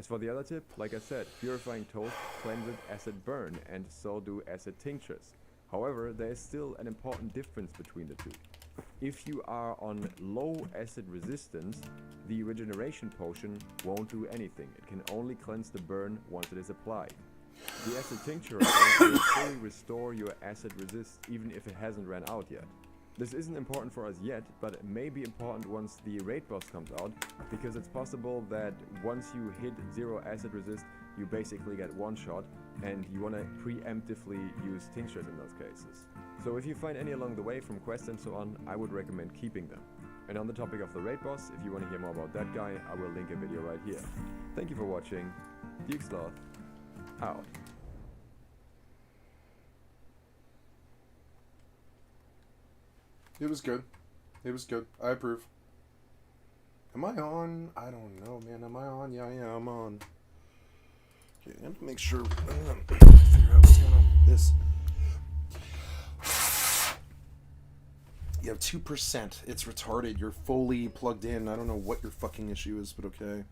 As for the other tip, like I said, purifying toast cleanses acid burn, and so do acid tinctures. However, there is still an important difference between the two. If you are on low acid resistance, the regeneration potion won't do anything. It can only cleanse the burn once it is applied. The acid tincture will fully restore your acid resist even if it hasn't ran out yet. This isn't important for us yet, but it may be important once the raid boss comes out, because it's possible that once you hit 0 acid resist, you basically get one shot, and you want to preemptively use tinctures in those cases. So if you find any along the way from quests and so on, I would recommend keeping them. And on the topic of the raid boss, if you want to hear more about that guy, I will link a video right here. Thank you for watching. Duke Sloth, out. It was good. It was good. I approve. Am I on? I don't know, man. Am I on? Yeah, I'm on. Okay, I have to make sure. Figure out what's going on with this. You have 2%. It's retarded. You're fully plugged in. I don't know what your fucking issue is, but okay.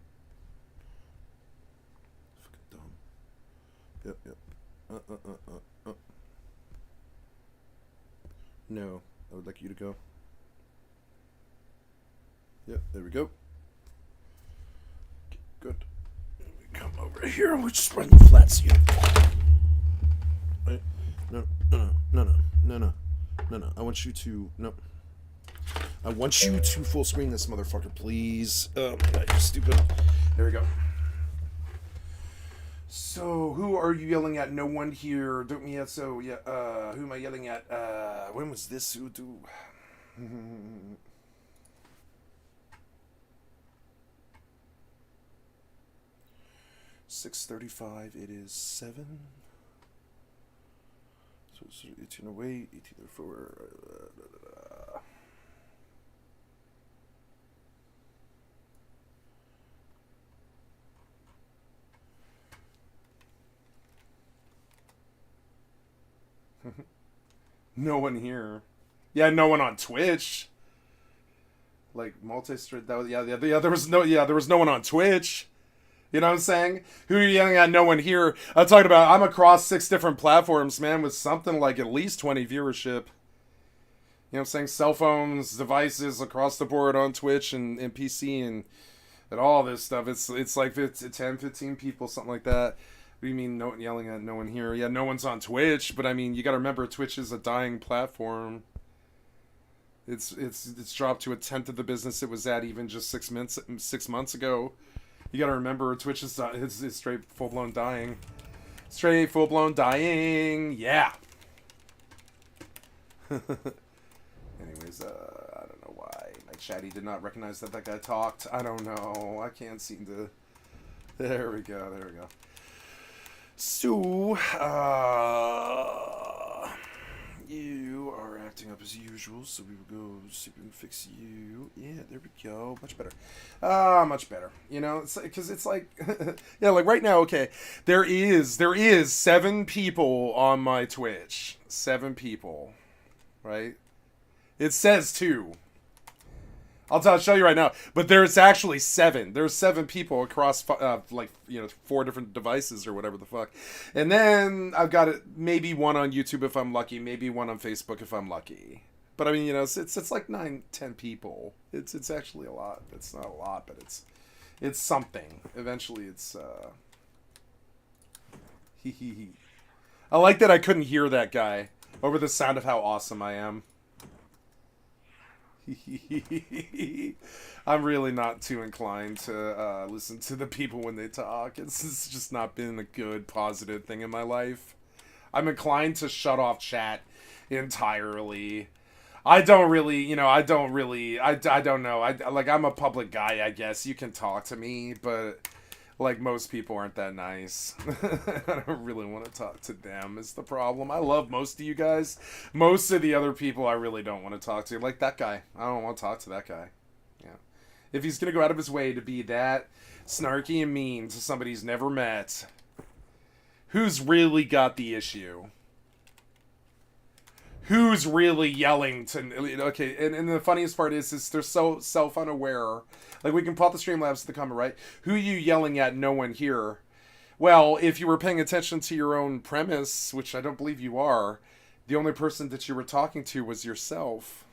Fucking dumb. Yep. No. I would like you to go. Yep, there we go. Okay, good. We come over here and we just run the flat scene. Right? No. I want you to I want you to full screen this motherfucker, please. Oh my god, you're stupid. There we go. So, who are you yelling at? No one here. Don't me yet. So, yeah. Who am I yelling at? When was this? Who do? 6:35. It is 7. So it's 18 away. 18:04. No one here. Yeah, no one on Twitch. Like multi-stream. There was no one on Twitch. You know what I'm saying? Who are you yelling at? No one here. I'm talking about. I'm across 6 different platforms, man, with something like at least 20 viewership. You know what I'm saying? Cell phones, devices across the board on Twitch and PC and all this stuff. It's like 10, 15 people, something like that. What do you mean no yelling at no one here? Yeah, no one's on Twitch, but I mean, you got to remember Twitch is a dying platform. It's dropped to 1/10 of the business it was at even just 6 months ago. You got to remember Twitch is straight full-blown dying. Straight full-blown dying. Yeah. Anyways, I don't know why my chatty did not recognize that guy talked. I don't know. I can't seem to. There we go. So, you are acting up as usual, so we will go see if we can fix you. Yeah, there we go. Much better. Much better. You know, because it's like, yeah, like right now, okay, there is 7 people on my Twitch. 7 people, right? It says 2. I'll show you right now. But there's actually 7. There's 7 people across, 4 different devices or whatever the fuck. And then I've got maybe 1 on YouTube if I'm lucky. Maybe 1 on Facebook if I'm lucky. But I mean, you know, it's like 9, 10 people. It's actually a lot. It's not a lot, but it's something. Eventually it's, I like that I couldn't hear that guy over the sound of how awesome I am. I'm really not too inclined to listen to the people when they talk. It's just not been a good, positive thing in my life. I'm inclined to shut off chat entirely. I don't know. I'm a public guy, I guess. You can talk to me, but like most people aren't that nice. I don't really want to talk to them is the problem. I love most of you guys. Most of the other people I really don't want to talk to. Like that guy. I don't want to talk to that guy. Yeah. If he's going to go out of his way to be that snarky and mean to somebody he's never met, who's really got the issue? who's really yelling to... Okay, and the funniest part is they're so self-unaware. Like, we can pop the Streamlabs to the comment, right? Who are you yelling at? No one here. Well, if you were paying attention to your own premise, which I don't believe you are, the only person that you were talking to was yourself.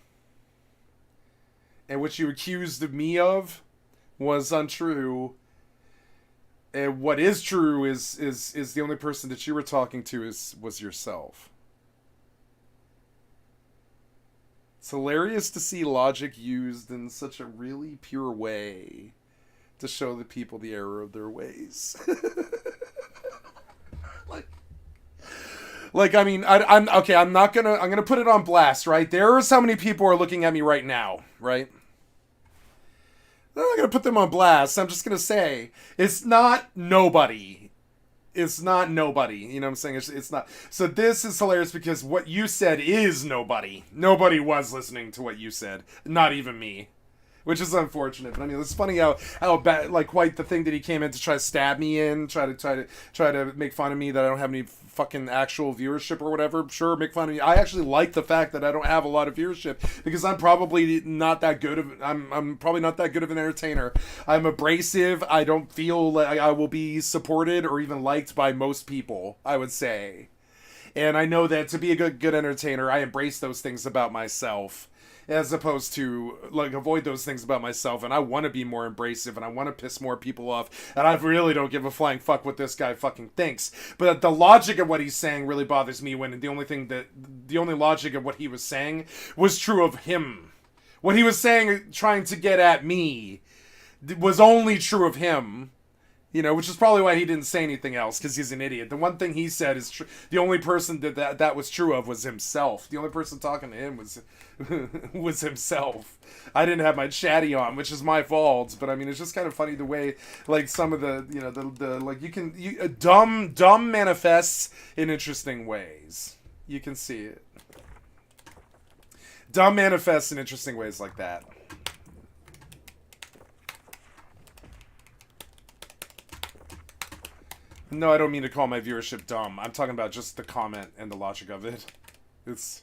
And what you accused me of was untrue. And what is true is the only person that you were talking to was yourself. It's hilarious to see logic used in such a really pure way to show the people the error of their ways. Like, I mean, I'm okay. I'm gonna put it on blast, right? There's how many people are looking at me right now, right? I'm not gonna put them on blast. I'm just gonna say it's not nobody. It's not nobody. You know what I'm saying? It's not. So this is hilarious because what you said is nobody. Nobody was listening to what you said. Not even me. Which is unfortunate. But I mean, it's funny how bad, like, quite the thing that he came in to try to stab me in, try to make fun of me that I don't have any fucking actual viewership or whatever. Sure, make fun of me. I actually like the fact that I don't have a lot of viewership because I'm probably not that good of I'm probably not that good of an entertainer. I'm abrasive. I don't feel like I will be supported or even liked by most people, I would say. And I know that to be a good entertainer, I embrace those things about myself. As opposed to, like, avoid those things about myself. And I want to be more abrasive. And I want to piss more people off. And I really don't give a flying fuck what this guy fucking thinks. But the logic of what he's saying really bothers me when the only logic of what he was saying was true of him. What he was saying, trying to get at me, was only true of him. You know, which is probably why he didn't say anything else, because he's an idiot. The one thing he said is the only person that was true of was himself. The only person talking to him was himself. I didn't have my chatty on, which is my fault. But I mean, it's just kind of funny the way, like, some of the, you know, the like, dumb manifests in interesting ways. You can see it. Dumb manifests in interesting ways like that. No, I don't mean to call my viewership dumb. I'm talking about just the comment and the logic of it. It's...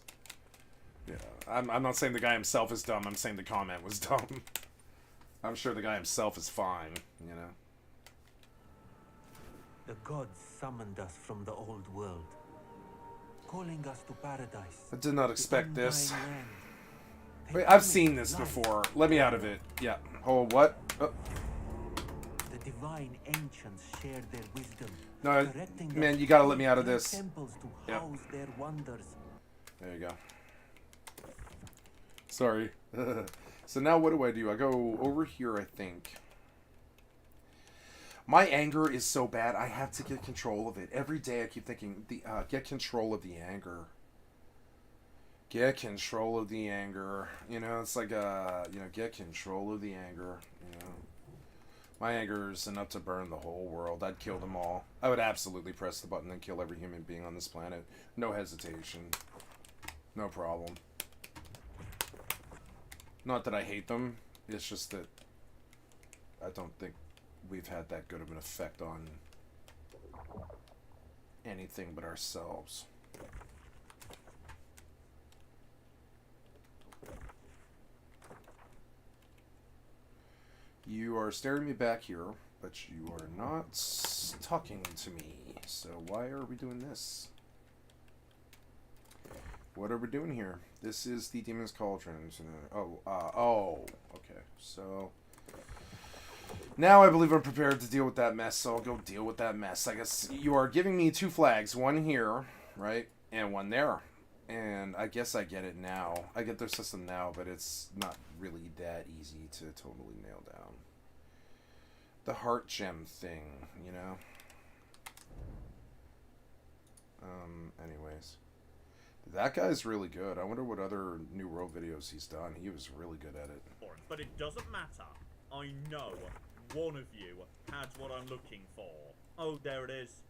Yeah, I'm not saying the guy himself is dumb. I'm saying the comment was dumb. I'm sure the guy himself is fine, you know? The gods summoned us from the old world, calling us to paradise. I did not expect this. Wait, I've seen this before. Let me out of it. Yeah. Oh, what? Oh. Divine ancients shared their wisdom. No, man, you gotta let me out of this. Temples to house their wonders. There you go. Sorry. So now what do? I go over here, I think. My anger is so bad, I have to get control of it. Every day I keep thinking, get control of the anger. Get control of the anger. You know, it's like, get control of the anger, you know. My anger is enough to burn the whole world. I'd kill them all. I would absolutely press the button and kill every human being on this planet. No hesitation. No problem. Not that I hate them. It's just that I don't think we've had that good of an effect on anything but ourselves. You are staring me back here, but you are not talking to me. So why are we doing this? What are we doing here? This is the Demon's Cauldron. Okay. So now I believe I'm prepared to deal with that mess, so I'll go deal with that mess. I guess you are giving me two flags, one here, right, and one there. And I guess I get it now. I get their system now, but it's not really that easy to totally nail down. The heart gem thing, you know? Anyways. That guy's really good. I wonder what other New World videos he's done. He was really good at it. But it doesn't matter. I know one of you had what I'm looking for. Oh, there it is.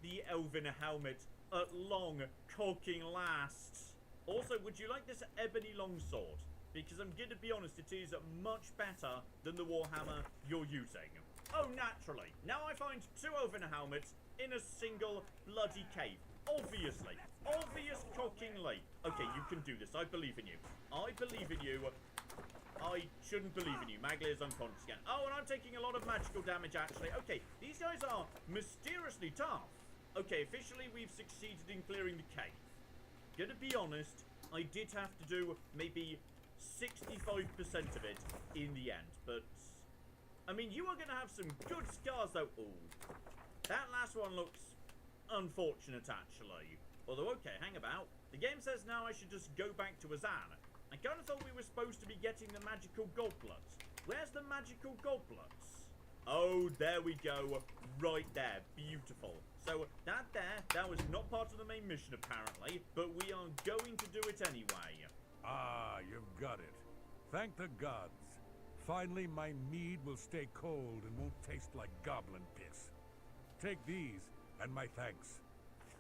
The elven helmet at long cocking lasts. Also, would you like this ebony longsword? Because I'm going to be honest, it is much better than the warhammer you're using. Oh, naturally. Now I find 2 Elven helmets in a single bloody cave. Obviously. Obvious cockingly. Okay, you can do this. I believe in you. I believe in you. I shouldn't believe in you. Magli is unconscious again. Oh, and I'm taking a lot of magical damage, actually. Okay, these guys are mysteriously tough. Okay, officially we've succeeded in clearing the cave. Gonna be honest, I did have to do maybe 65% of it in the end, but... I mean, you are gonna have some good scars, though. Ooh. That last one looks unfortunate, actually. Although, okay, hang about. The game says now I should just go back to Azan. I kind of thought we were supposed to be getting the magical goblets. Where's the magical goblets? Oh, there we go. Right there. Beautiful. So, that was not part of the main mission, apparently, but we are going to do it anyway. Ah, you've got it. Thank the gods. Finally, my mead will stay cold and won't taste like goblin piss. Take these, and my thanks.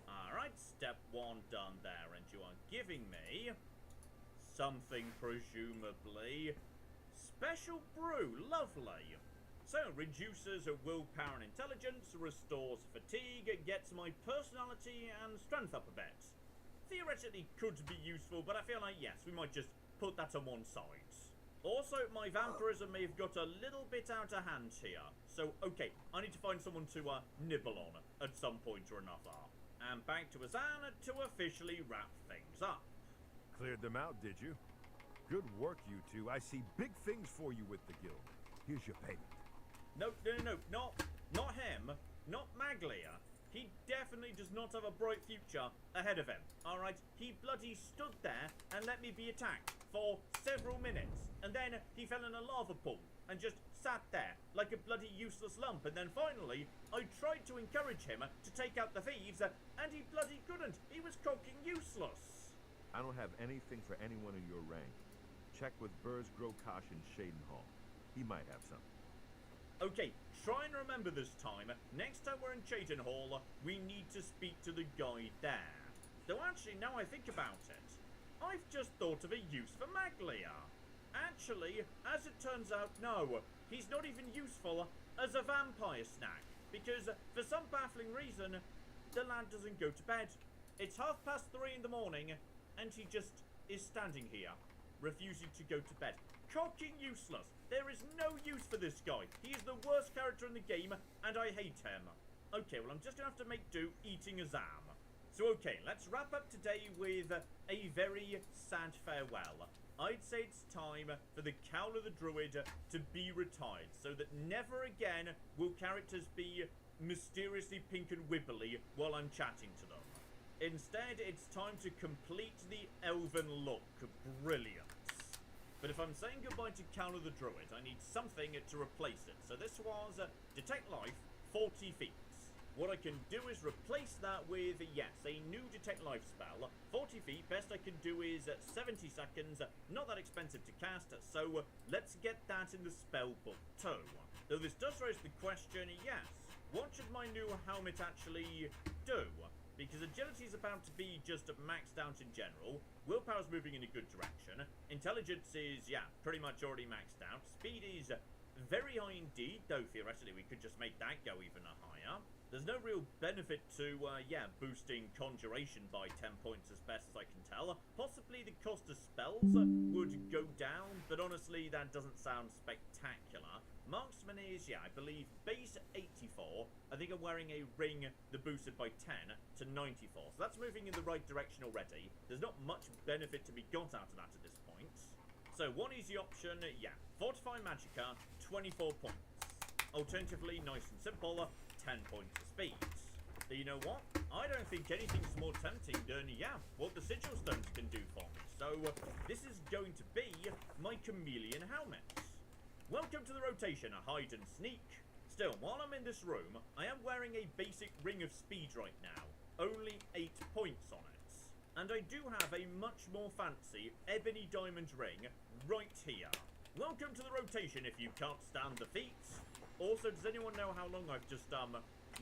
Alright, step 1 done there, and you are giving me... something, presumably. Special brew, lovely. So, reduces willpower and intelligence, restores fatigue, gets my personality and strength up a bit. Theoretically could be useful, but I feel like, yes, we might just put that on one side. Also, my vampirism may have got a little bit out of hand here. So, okay, I need to find someone to nibble on at some point or another. And back to Azan to officially wrap things up. Cleared them out, did you? Good work, you two. I see big things for you with the guild. Here's your payment. No, not him. Not Maglia. He definitely does not have a bright future ahead of him. Alright, he bloody stood there and let me be attacked for several minutes. And then he fell in a lava pool and just sat there like a bloody useless lump. And then finally, I tried to encourage him to take out the thieves and he bloody couldn't. He was cocking useless. I don't have anything for anyone in your rank. Check with Burrs Grokash in Shadenhall. He might have something. Okay, try and remember this time. Next time we're in Shadenhall, we need to speak to the guy there. Though actually, now I think about it, I've just thought of a use for Maglia. Actually, as it turns out, no. He's not even useful as a vampire snack. Because, for some baffling reason, the lad doesn't go to bed. It's 3:30 in the morning, and he just is standing here, refusing to go to bed. Cocking useless. There is no use for this guy. He is the worst character in the game, and I hate him. Okay, well, I'm just gonna have to make do eating a zam. So, okay, let's wrap up today with a very sad farewell. I'd say it's time for the Cowl of the Druid to be retired, so that never again will characters be mysteriously pink and wibbly while I'm chatting to them. Instead, it's time to complete the elven look. Brilliant. But if I'm saying goodbye to Cowl of the Druid, I need something to replace it. So this was Detect Life, 40 feet. What I can do is replace that with, yes, a new Detect Life spell. 40 feet, best I can do is 70 seconds. Not that expensive to cast, so let's get that in the spell book too. Though this does raise the question, yes, what should my new helmet actually do? Because agility is about to be just maxed out in general. Willpower's moving in a good direction. Intelligence is, yeah, pretty much already maxed out. Speed is very high indeed, though theoretically we could just make that go even higher. There's no real benefit to, yeah, boosting Conjuration by 10 points as best as I can tell. Possibly the cost of spells would go down, but honestly that doesn't sound spectacular. Marksman is, yeah, I believe base 84. I think I'm wearing a ring that boosted by 10 to 94. So that's moving in the right direction already. There's not much benefit to be got out of that at this point. So one easy option, yeah, Fortify Magicka, 24 points. Alternatively, nice and simple, 10 points of speed. But you know what? I don't think anything's more tempting than, yeah, what the Sigil Stones can do for me. So this is going to be my Chameleon helmet. Welcome to the rotation, a hide and sneak. Still, while I'm in this room, I am wearing a basic ring of speed right now. Only 8 points on it. And I do have a much more fancy ebony diamond ring right here. Welcome to the rotation if you can't stand the feats. Also, does anyone know how long I've just,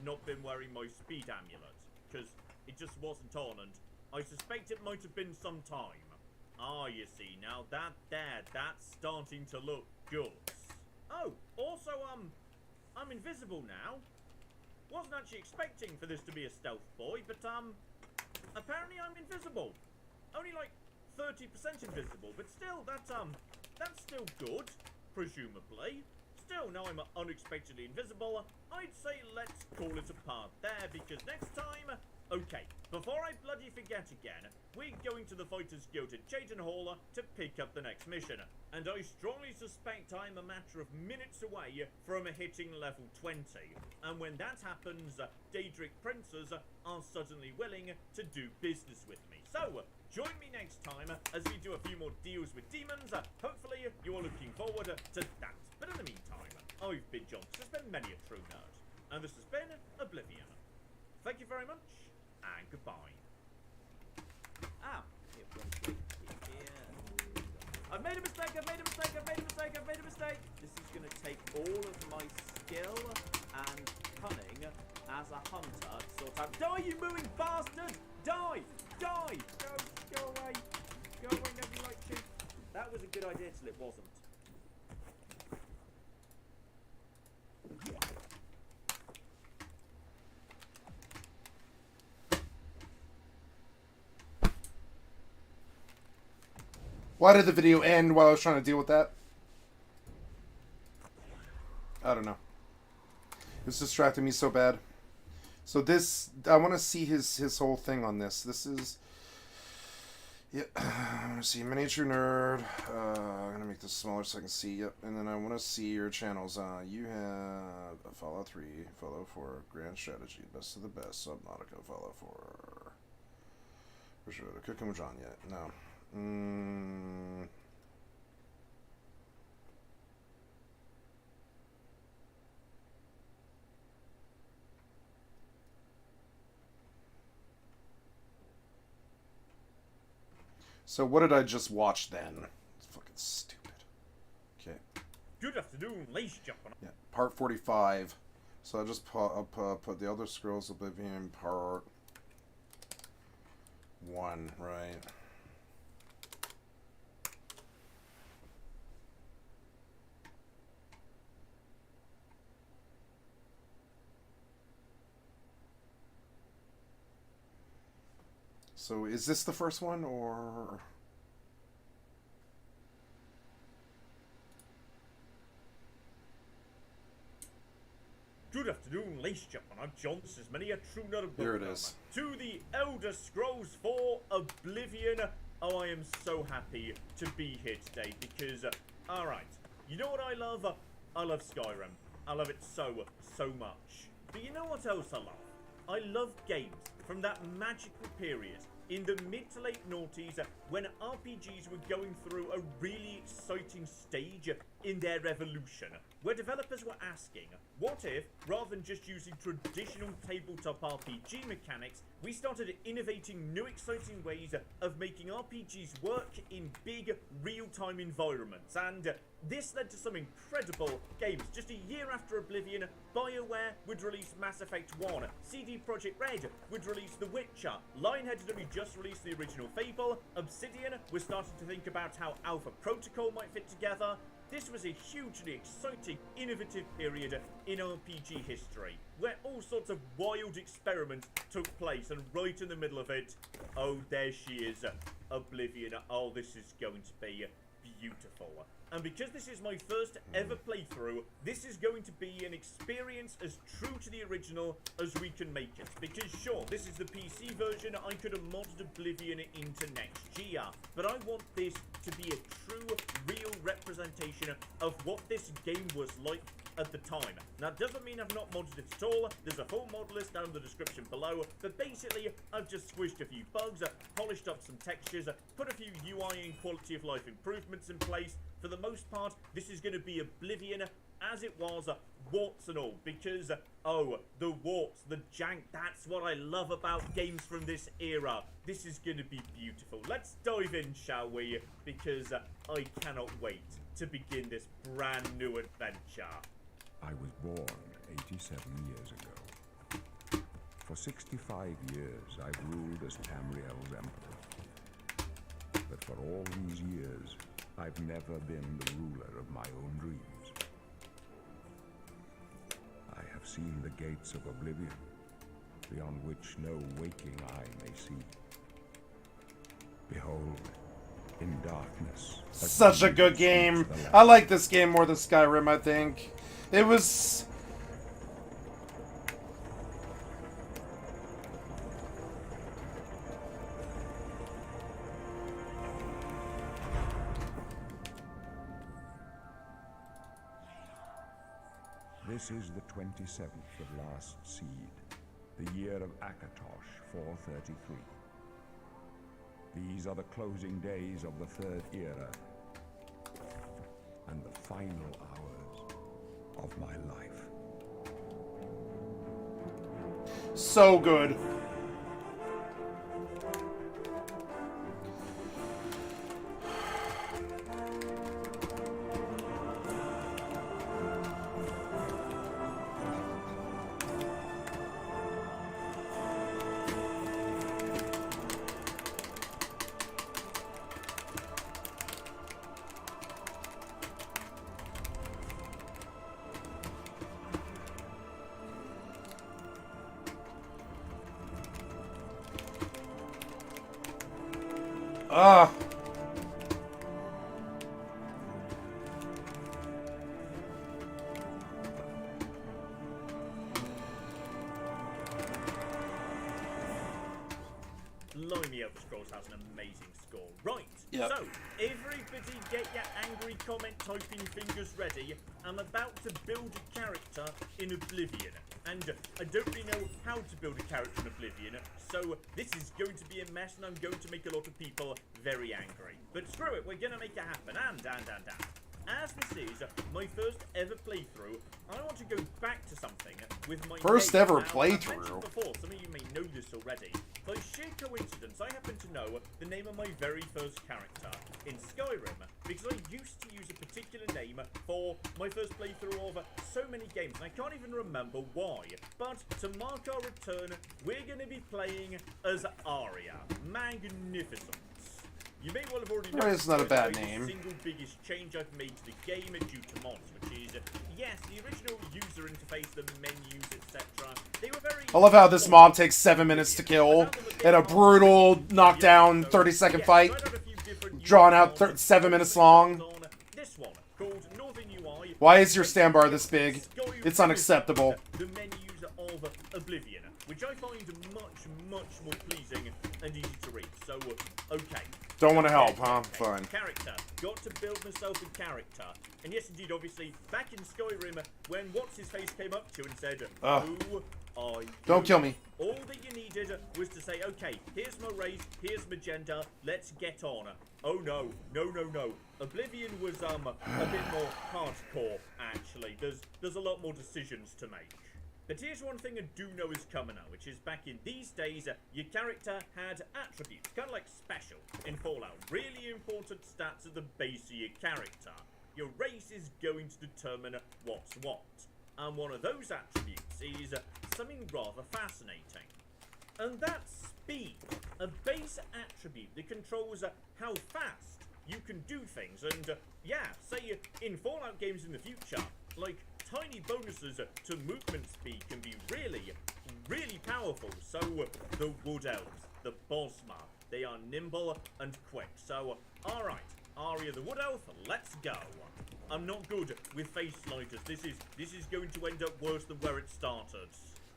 not been wearing my speed amulet? Because it just wasn't on, and I suspect it might have been some time. Ah, you see, now that's starting to look good. Oh, also, I'm invisible now. Wasn't actually expecting for this to be a stealth boy, but apparently I'm invisible. Only like 30% invisible, but still that's still good, presumably. Still, now I'm unexpectedly invisible, I'd say let's call it a part there, because next time... Okay, before I bloody forget again, we're going to the Fighters Guild at Chayton Hall to pick up the next mission. And I strongly suspect I'm a matter of minutes away from hitting level 20. And when that happens, Daedric princes are suddenly willing to do business with me. So, join me next time as we do a few more deals with demons. Hopefully, you're looking forward to that. But in the meantime, I've been John. This has been many a true nerd. And this has been Oblivion. Thank you very much, and goodbye. Ah, here. I've made a mistake, I've made a mistake, I've made a mistake, I've made a mistake. This is going to take all of my skill and cunning as a hunter to sort out. Die, you mooing bastard! Die! Die! Go away. Go away, nobody likes you. That was a good idea till it wasn't. Why did the video end while I was trying to deal with that? I don't know. It's distracting me so bad. So this, I want to see his whole thing on this. This is, yeah. I want to see miniature nerd. I'm gonna make this smaller so I can see. Yep. And then I want to see your channels. You have a Fallout 3, Fallout 4, Grand Strategy, Best of the Best, Subnautica, Fallout 4. For sure, Cooking with John yet? No. So what did I just watch then? It's fucking stupid. Okay. Good afternoon, ladies and gentlemen. Yeah, part 45. So I just put the Elder Scrolls Oblivion part 1, right? So is this the first one, or... Good afternoon, ladies and gentlemen. I'm John. This is many a true nerd of Here it Welcome is. to the Elder Scrolls 4 Oblivion. Oh, I am so happy to be here today because, alright, you know what I love? I love Skyrim. I love it so much. But you know what else I love? I love games from that magical period in the mid to late noughties when RPGs were going through a really exciting stage in their evolution, where developers were asking, what if, rather than just using traditional tabletop RPG mechanics, we started innovating new exciting ways of making RPGs work in big, real-time environments, and this led to some incredible games. Just a year after Oblivion, BioWare would release Mass Effect 1, CD Projekt Red would release The Witcher, Lionhead had only just released the original Fable, Obsidian was starting to think about how Alpha Protocol might fit together. This was a hugely exciting, innovative period in RPG history, where all sorts of wild experiments took place, and right in the middle of it, oh, there she is, Oblivion. Oh, this is going to be beautiful. And because this is my first ever playthrough, this is going to be an experience as true to the original as we can make it. Because sure, this is the PC version, I could have modded Oblivion into next year, but I want this to be a true, real representation of what this game was like at the time. Now, it doesn't mean I've not modded it at all. There's a full mod list down in the description below, but basically, I've just squished a few bugs, polished up some textures, put a few UI and quality of life improvements in place. For the most part, this is going to be Oblivion as it was, warts and all, because, oh, the warts, the jank, that's what I love about games from this era. This is going to be beautiful. Let's dive in, shall we? Because I cannot wait to begin this brand new adventure. I was born 87 years ago. For 65 years, I've ruled as Tamriel's emperor. But for all these years, I've never been the ruler of my own dreams. seen the gates of oblivion, beyond which no waking eye may see. Behold, in darkness. Such a good game. I like this game more than Skyrim, I think. It was... This is the 27th of last seed, the year of Akatosh 433. These are the closing days of the third era, and the final hours of my life. So good. Ah. Blimey, Elder Scrolls has an amazing score. Right, Yep. so, everybody get your angry comment typing fingers ready. I'm about to build a character in Oblivion. And I don't really know how to build a character in Oblivion, so this is going to be a mess and I'm going to make a lot of people very angry. But screw it, we're going to make it happen, and. As this is my first ever playthrough, I want to go back to something with my First name. ever Now, I've playthrough. mentioned before, some of you may know this already. By sheer coincidence, I happen to know the name of my very first character in Skyrim, because I used to use a particular name for my first playthrough of so many games, and I can't even remember why. But to mark our return, we're going to be playing as Arya. Magnificent. You may well have already Well, it's not a bad the name. single biggest change I've made to the game due to mods, which is, yes, the original user interface, the menus, etc. They were very... I love how this mob takes 7 minutes to kill in a brutal knockdown 30-second fight, drawn out 7 minutes long. This one, called Northern UI. Why is your standbar this big? It's unacceptable. The menus of Oblivion, which I find much more pleasing and easy to read. So, okay. Don't want to help, huh? Fine. Character. Got to build myself a character. And yes, indeed, obviously, back in Skyrim, when What's-His-Face came up to you and said, who are you? Don't kill me. All that you needed was to say, okay, here's my race, here's my gender, let's get on. Oh no. Oblivion was a bit more hardcore, actually. There's a lot more decisions to make. But here's one thing I do know is coming now, which is back in these days, your character had attributes, kind of like special in Fallout. Really important stats at the base of your character. Your race is going to determine what's what. And one of those attributes is something rather fascinating. And that's speed. A base attribute that controls how fast you can do things. And yeah, say in Fallout games in the future, like tiny bonuses to movement speed can be really powerful. So the Wood Elves, the Bosma, they are nimble and quick. So alright, Arya the Wood Elf, let's go. I'm not good with face sliders. This is going to end up worse than where it started.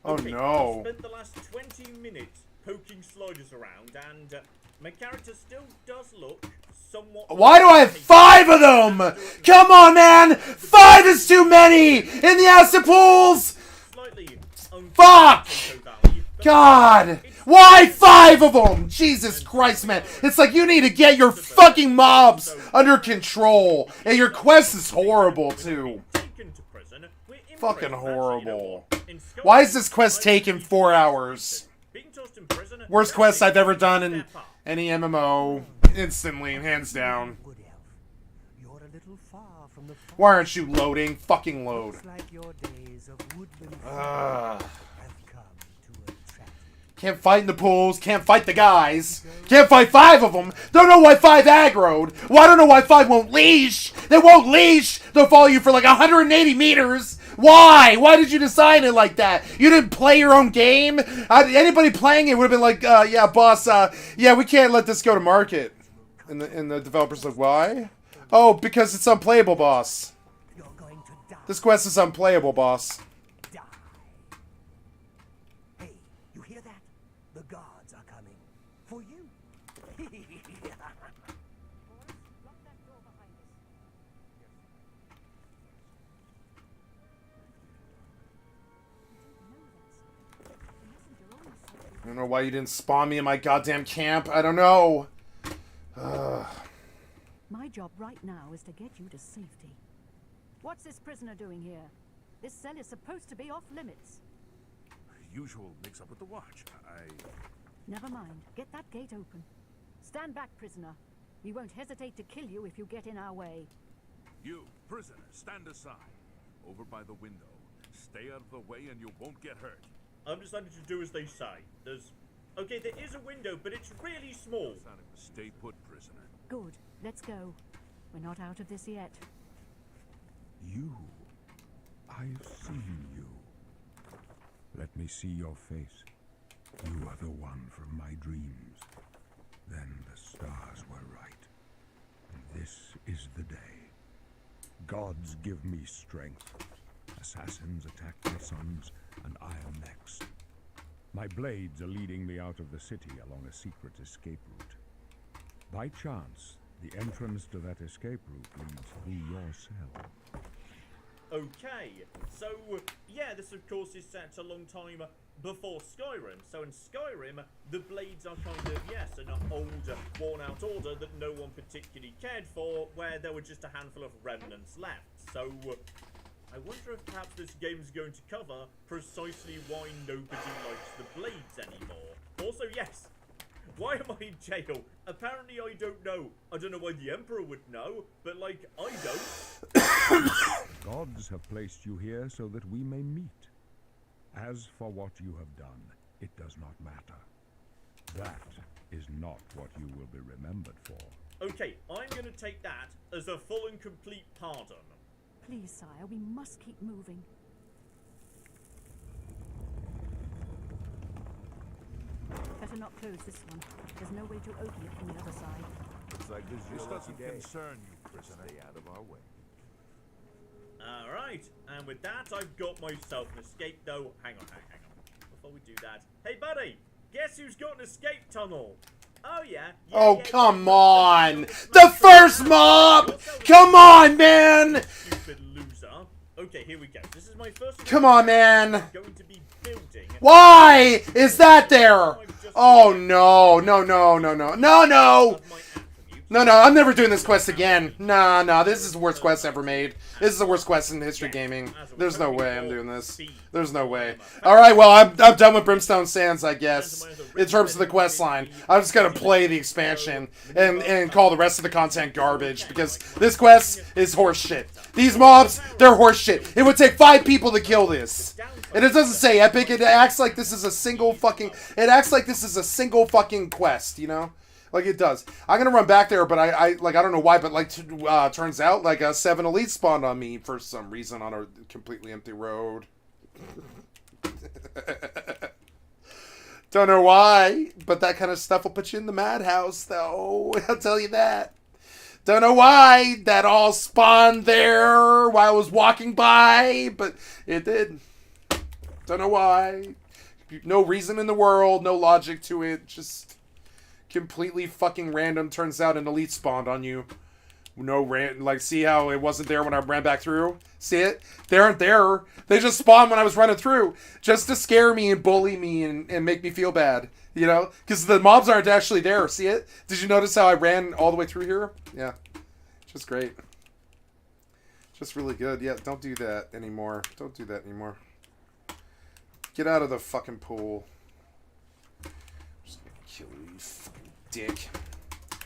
Oh Okay, no. I've spent the last 20 minutes poking sliders around, and my character still does look somewhat... Why do I have 5 of them? Come on, man! 5 is too many! In the acid pools! Slightly Fuck! value, but God! Why 5 of them? Jesus Christ, man. It's like you need to get your fucking mobs under control. And your quest is horrible, too. taken to prison, we're in Fucking prison. horrible. Actually, you know what? In Why is Scotland, this quest I taking was 4 hours? being tossed in prison, Worst quest I've ever done in step up. any MMO. Instantly, hands down. Wood Elf, you're a little far from the farm. Why aren't you loading? Fucking load. Looks like your days of woodland Ugh. have come to a tragedy. Can't fight in the pools, can't fight the guys. Can't fight 5 of them. Don't know why 5 aggroed. Well, I don't know why 5 won't leash. They won't leash. They'll follow you for like 180 meters. Why? Why did you design it like that? You didn't play your own game? Anybody playing it would have been like, yeah, boss, yeah, we can't let this go to market. And the developer's like, why? Oh, because it's unplayable, boss. You're going to die. This quest is unplayable, boss. Die. Hey, you hear that? The guards are coming. For you. I don't know why you didn't spawn me in my goddamn camp. I don't know. My job right now is to get you to safety. What's this prisoner doing here? This cell is supposed to be off limits. Usual mix-up with the watch. Never mind. Get that gate open. Stand back, prisoner. We won't hesitate to kill you if you get in our way. You, prisoner, stand aside. Over by the window. Stay out of the way and you won't get hurt. I'm deciding to do as they say. Okay, there is a window, but it's really small. Stay put, prisoner. Good. Let's go. We're not out of this yet. You. I've seen you. Let me see your face. You are the one from my dreams. Then the stars were right. And this is the day. Gods give me strength. Assassins attack my sons, and I am next. My blades are leading me out of the city along a secret escape route. By chance, the entrance to that escape route leads through your cell. Okay, so, yeah, this of course is set a long time before Skyrim. So in Skyrim, the blades are kind of, yes, an old, worn-out order that no one particularly cared for, where there were just a handful of remnants left. So, I wonder if perhaps this game is going to cover precisely why nobody likes the blades anymore. Also, yes, why am I in jail? Apparently I don't know. I don't know why the Emperor would know, but, like, I don't. Gods have placed you here so that we may meet. As for what you have done, it does not matter. That is not what you will be remembered for. Okay, I'm going to take that as a full and complete pardon. Please, sire, we must keep moving. Better not close this one. There's no way to open it from the other side. Looks like this This is your lucky doesn't day. concern you, prisoner. Stay out of our way. Alright, and with that, I've got myself an escape, though. Hang on. Before we do that, hey, buddy, guess who's got an escape tunnel? Oh, yeah. Oh, come on! The first mob! Come on, man! Stupid loser. Okay, here we go. This is my first... Come on, man! I'm going to be building... Why is that there? Oh, no. No, I'm never doing this quest again. No, this is the worst quest ever made. This is the worst quest in history gaming. There's no way I'm doing this. There's no way. Alright, well, I'm done with Brimstone Sands, I guess. In terms of the quest line. I'm just gonna play the expansion and call the rest of the content garbage, because this quest is horseshit. These mobs, they're horseshit. It would take 5 people to kill this. And it doesn't say epic, it acts like this is a single fucking... It acts like this is a single fucking quest, you know? Like it does. I'm gonna run back there, but I don't know why, but like turns out like a 7 elites spawned on me for some reason on a completely empty road. Don't know why, but that kind of stuff will put you in the madhouse, though. I'll tell you that. Don't know why that all spawned there while I was walking by, but it did. Don't know why. No reason in the world, no logic to it, just completely fucking random. Turns out an elite spawned on you. No like, see how it wasn't there when I ran back through? See it? They aren't there. They just spawned when I was running through. Just to scare me and bully me and make me feel bad. You know? Because the mobs aren't actually there. See it? Did you notice how I ran all the way through here? Yeah. Just great. Just really good. Yeah, don't do that anymore. Don't do that anymore. Get out of the fucking pool. I'm just gonna kill you, you fucking dick.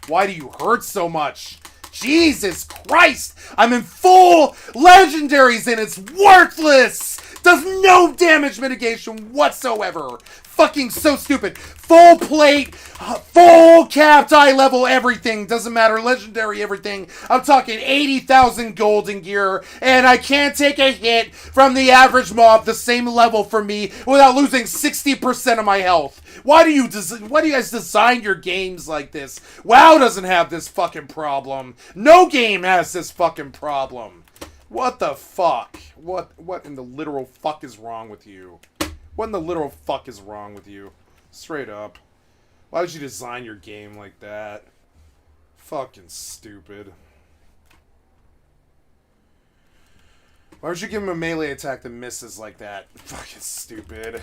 Why do you hurt so much? Jesus Christ! I'm in full legendaries and it's worthless! Does no damage mitigation whatsoever. Fucking so stupid. Full plate, full capped eye level everything. Doesn't matter. Legendary everything. I'm talking 80,000 golden gear. And I can't take a hit from the average mob the same level for me without losing 60% of my health. Why do you guys design your games like this? WoW doesn't have this fucking problem. No game has this fucking problem. What the fuck? What in the literal fuck is wrong with you? What in the literal fuck is wrong with you? Straight up. Why would you design your game like that? Fucking stupid. Why would you give him a melee attack that misses like that? Fucking stupid.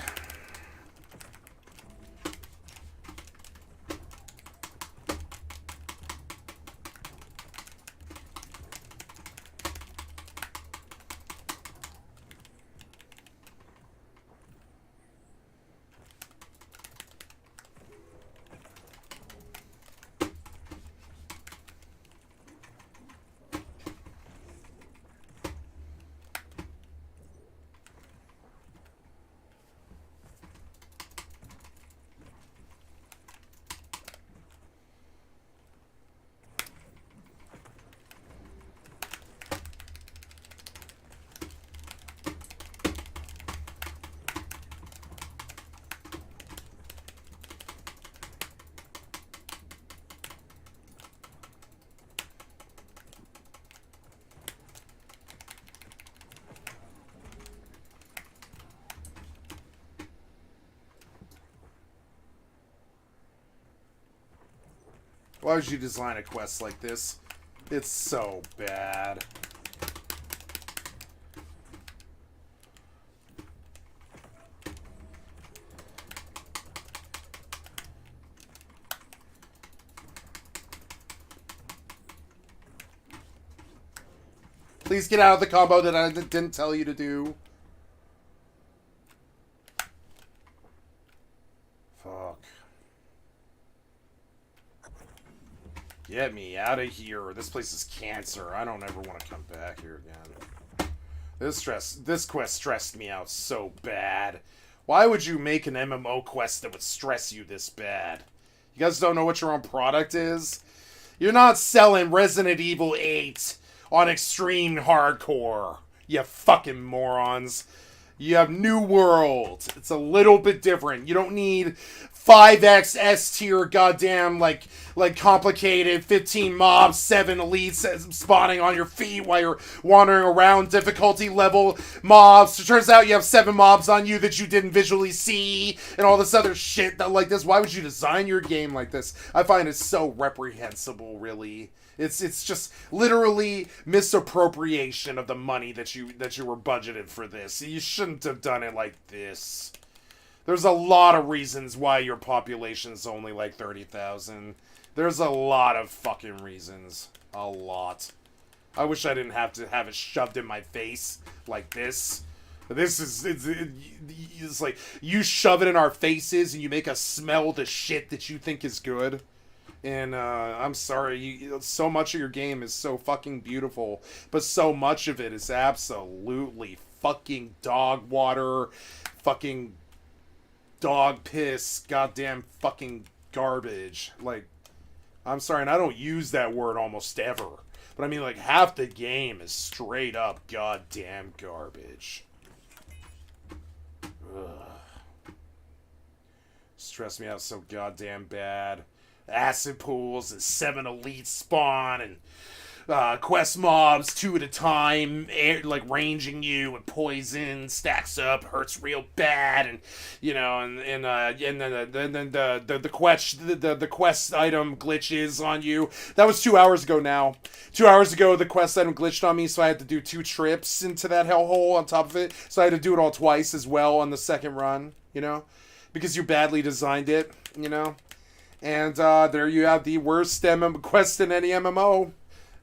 Why would you design a quest like this? It's so bad. Please get out of the combo that I didn't tell you to do. Fuck. Get me out of here. This place is cancer. I don't ever want to come back here again. This quest stressed me out so bad. Why would you make an MMO quest that would stress you this bad? You guys don't know what your own product is? You're not selling Resident Evil 8 on extreme hardcore, you fucking morons. You have New World. It's a little bit different. You don't need 5x S tier goddamn like complicated 15 mobs, 7 elites spawning on your feet while you're wandering around, difficulty level mobs. It turns out you have 7 mobs on you that you didn't visually see and all this other shit that like this. Why would you design your game like this? I find it so reprehensible, really. It's just literally misappropriation of the money that you were budgeted for this. You shouldn't have done it like this. There's a lot of reasons why your population's only like 30,000. There's a lot of fucking reasons. A lot. I wish I didn't have to have it shoved in my face like this. This is, it's like, you shove it in our faces and you make us smell the shit that you think is good. And, I'm sorry, so much of your game is so fucking beautiful, but so much of it is absolutely fucking dog water, fucking dog piss, goddamn fucking garbage. Like, I'm sorry, and I don't use that word almost ever, but I mean, like, half the game is straight up goddamn garbage. Ugh. Stressed me out so goddamn bad. Acid pools and 7 elites spawn and quest mobs 2 at a time, like ranging you and poison stacks up, hurts real bad, and you know, and then the quest item glitches on you. That was 2 hours ago now. 2 hours ago the quest item glitched on me, so I had to do 2 trips into that hellhole on top of it. So I had to do it all twice as well on the second run, you know, because you badly designed it, you know. And there you have the worst quest in any MMO.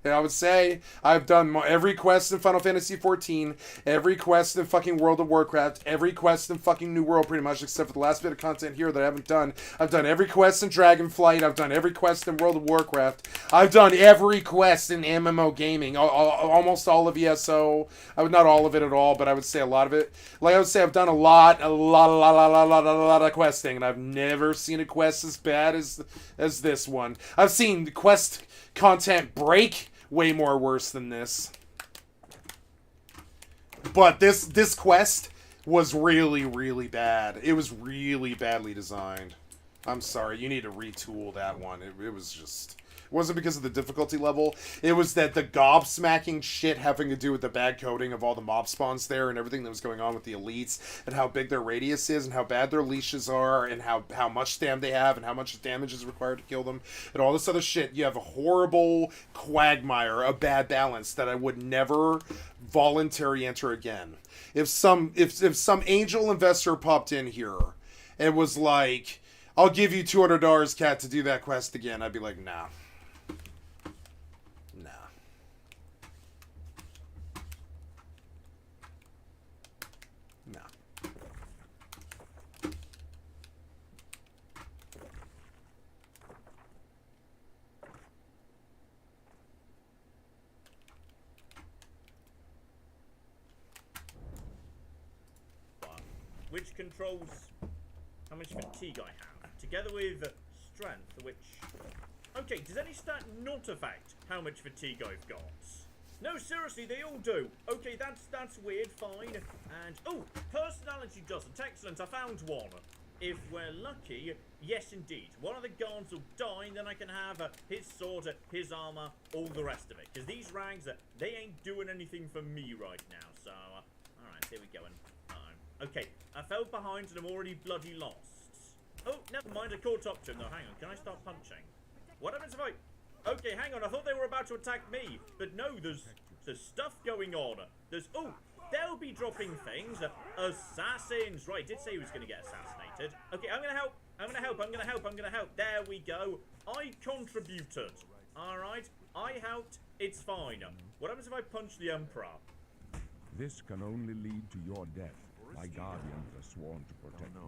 And I would say I've done every quest in Final Fantasy XIV, every quest in fucking World of Warcraft, every quest in fucking New World pretty much, except for the last bit of content here that I haven't done. I've done every quest in Dragonflight. I've done every quest in World of Warcraft. I've done every quest in MMO gaming. Almost all of ESO. Not all of it at all, but I would say a lot of it. Like I would say I've done a lot of questing, and I've never seen a quest as bad as this one. I've seen quest content break way more worse than this. But this quest was really, really bad. It was really badly designed. I'm sorry, you need to retool that one. It was just... It wasn't because of the difficulty level. It was that the gobsmacking shit having to do with the bad coding of all the mob spawns there and everything that was going on with the elites and how big their radius is and how bad their leashes are and how much stam they have and how much damage is required to kill them and all this other shit. You have a horrible quagmire, a bad balance that I would never voluntarily enter again. If some angel investor popped in here and was like, I'll give you $200, Cat, to do that quest again, I'd be like, nah. Which controls how much fatigue I have, together with strength, which... Okay, does any stat not affect how much fatigue I've got? No, seriously, they all do. Okay, that's weird, fine. And, oh, personality doesn't. Excellent, I found one. If we're lucky, yes indeed. One of the guards will die, and then I can have his sword, his armor, all the rest of it. Because these rags, they ain't doing anything for me right now. So, alright, here we go. Okay, I fell behind and I'm already bloody lost. Oh, never mind, I caught up to him. No, hang on, can I start punching? What happens if I... Okay, hang on, I thought they were about to attack me. But no, there's stuff going on. Oh, they'll be dropping things. Assassins. Right, did say he was going to get assassinated. Okay, I'm going to help. I'm going to help. There we go. I contributed. Alright, I helped. It's fine. What happens if I punch the Emperor? This can only lead to your death. My guardians are sworn to protect me.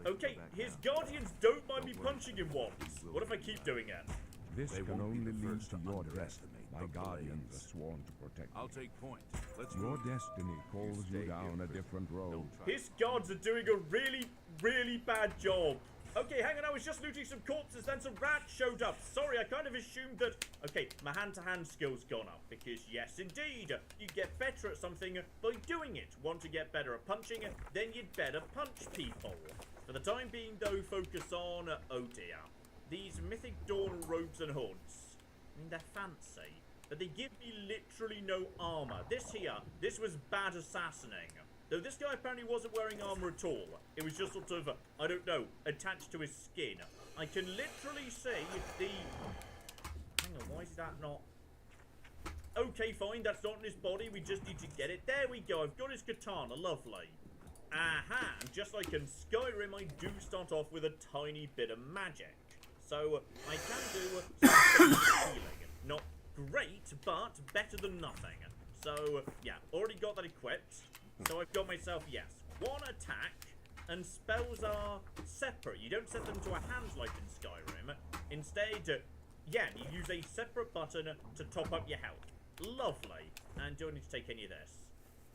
Okay, his guardians don't mind me punching him once. What if I keep doing it? This can only lead to your death. My guardians are sworn to protect me. I'll take point. Your destiny calls you down a different road. His guards are doing a really, really bad job. Okay, hang on, I was just looting some corpses, then some rats showed up. Sorry, I kind of assumed that... Okay, my hand-to-hand skill's gone up, because yes, indeed, you get better at something by doing it. Want to get better at punching, then you'd better punch people. For the time being, though, focus on... oh dear. These Mythic Dawn robes and hoods. I mean, they're fancy, but they give me literally no armor. This was bad assassinating. Though this guy apparently wasn't wearing armor at all. It was just sort of, I don't know, attached to his skin. I can literally see the... Hang on, why is that not... Okay, fine, that's not in his body. We just need to get it. There we go. I've got his katana. Lovely. Aha. And just like in Skyrim, I do start off with a tiny bit of magic. So, I can do some healing. Not great, but better than nothing. So, yeah, already got that equipped. So I've got myself, yes, one attack, and spells are separate. You don't set them to a hand like in Skyrim. Instead, yeah, you use a separate button to top up your health. Lovely. And do I need to take any of this?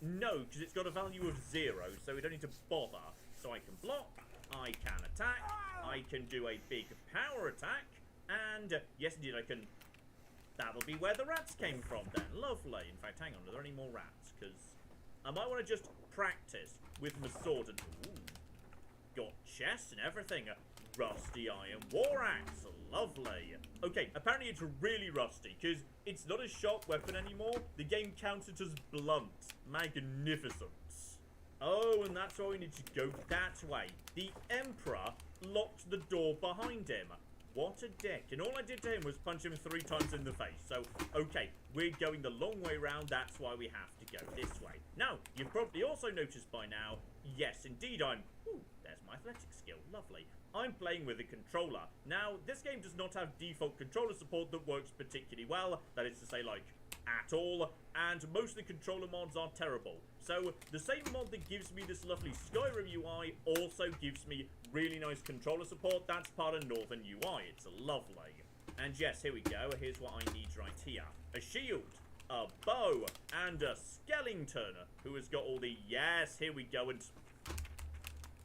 No, because it's got a value of 0, so we don't need to bother. So I can block, I can attack, I can do a big power attack, and yes indeed I can... That'll be where the rats came from then. Lovely. In fact, hang on, are there any more rats? Because... I might want to just practice with my sword and... Ooh, got chests and everything. Rusty iron war axe. Lovely. Okay, apparently it's really rusty, because it's not a sharp weapon anymore. The game counts it as blunt. Magnificent. Oh, and that's why we need to go that way. The Emperor locked the door behind him. What a dick. And all I did to him was punch him 3 times in the face. So, okay, we're going the long way round. That's why we have to go this way. Now, you've probably also noticed by now, yes, indeed, I'm... Ooh, there's my athletic skill. Lovely. I'm playing with a controller. Now, this game does not have default controller support that works particularly well. That is to say, like, at all. And most of the controller mods are terrible. So, the same mod that gives me this lovely Skyrim UI also gives me really nice controller support. That's part of Northern UI. It's lovely. And yes, here we go. Here's what I need right here. A shield, a bow, and a skeleton who has got all the... Yes, here we go. And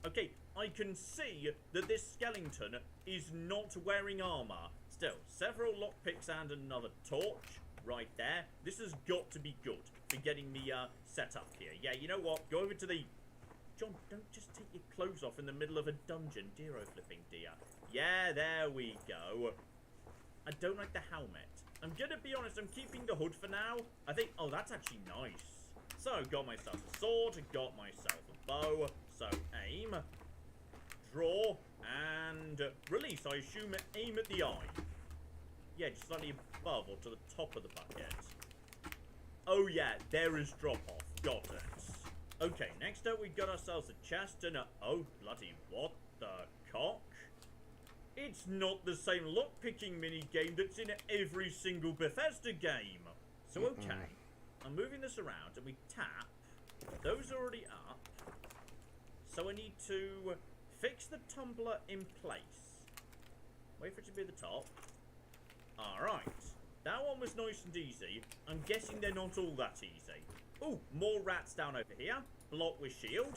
okay, I can see that this skeleton is not wearing armor. Still, several lockpicks and another torch right there. This has got to be good for getting me set up here. Yeah, you know what? Go over to the... John, don't just take your clothes off in the middle of a dungeon. Dear oh flipping dear. Yeah, there we go. I don't like the helmet. I'm gonna be honest, I'm keeping the hood for now. I think... Oh, that's actually nice. So, got myself a sword, got myself a bow. So, aim, draw, and release. I assume aim at the eye. Yeah, just slightly above or to the top of the bucket. Oh yeah, there is drop off. Got it. Okay, next up we got ourselves a chest and a... Oh, bloody what the cock? It's not the same lockpicking mini-game that's in every single Bethesda game. So, okay. I'm moving this around and we tap. Those are already up. So I need to fix the tumbler in place. Wait for it to be at the top. Alright. That one was nice and easy. I'm guessing they're not all that easy. Ooh, more rats down over here. Block with shield.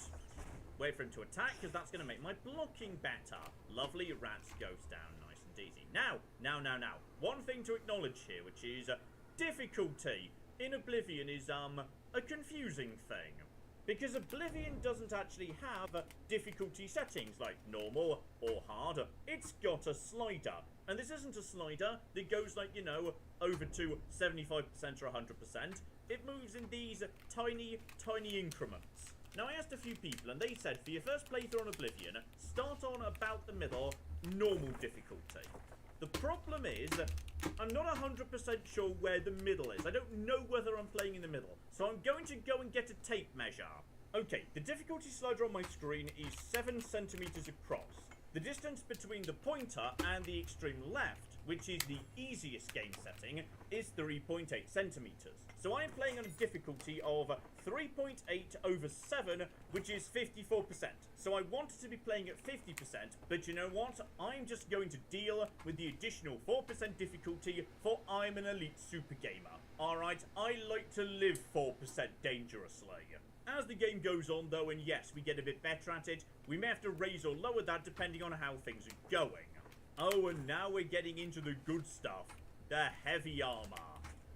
Wait for him to attack, because that's going to make my blocking better. Lovely, rats goes down nice and easy. Now. One thing to acknowledge here, which is difficulty in Oblivion is a confusing thing. Because Oblivion doesn't actually have difficulty settings like normal or hard. It's got a slider. And this isn't a slider that goes like, you know, over to 75% or 100%. It moves in these tiny, tiny increments. Now, I asked a few people, and they said, for your first playthrough on Oblivion, start on about the middle, normal difficulty. The problem is, I'm not 100% sure where the middle is. I don't know whether I'm playing in the middle. So I'm going to go and get a tape measure. Okay, the difficulty slider on my screen is 7 centimeters across. The distance between the pointer and the extreme left, which is the easiest game setting, is 3.8 centimeters. So I'm playing on a difficulty of 3.8 over 7, which is 54%. So I wanted to be playing at 50%, but you know what? I'm just going to deal with the additional 4% difficulty, for I'm an elite super gamer. Alright, I like to live 4% dangerously. As the game goes on though, and yes, we get a bit better at it, we may have to raise or lower that depending on how things are going. Oh, and now we're getting into the good stuff. The heavy armor.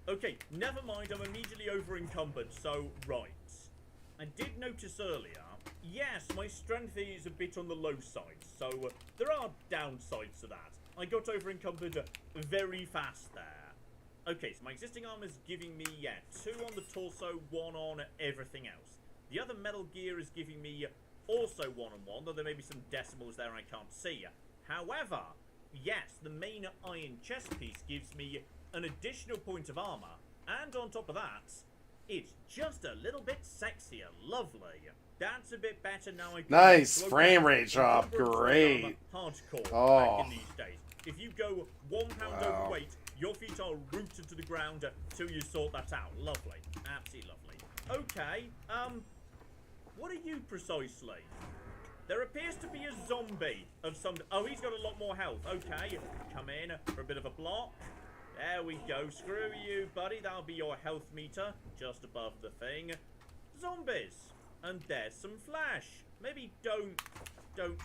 Okay, never mind, I'm immediately over encumbered, so right. I did notice earlier, yes, my strength is a bit on the low side, so there are downsides to that. I got over encumbered very fast there. Okay, so my existing armor is giving me, 2 on the torso, 1 on everything else. The other metal gear is giving me also 1 on 1, though there may be some decimals there I can't see. However, yes, the main iron chest piece gives me an additional point of armor, and on top of that, it's just a little bit sexier. Lovely. That's a bit better now. Nice frame rate drop. Great. Hardcore back in these days. If you go 1 pound overweight, your feet are rooted to the ground till you sort that out. Lovely. Absolutely lovely. Okay, what are you precisely? There appears to be a zombie of some... Oh, he's got a lot more health. Okay, come in for a bit of a block. There we go. Screw you, buddy. That'll be your health meter just above the thing. Zombies. And there's some flesh. Maybe don't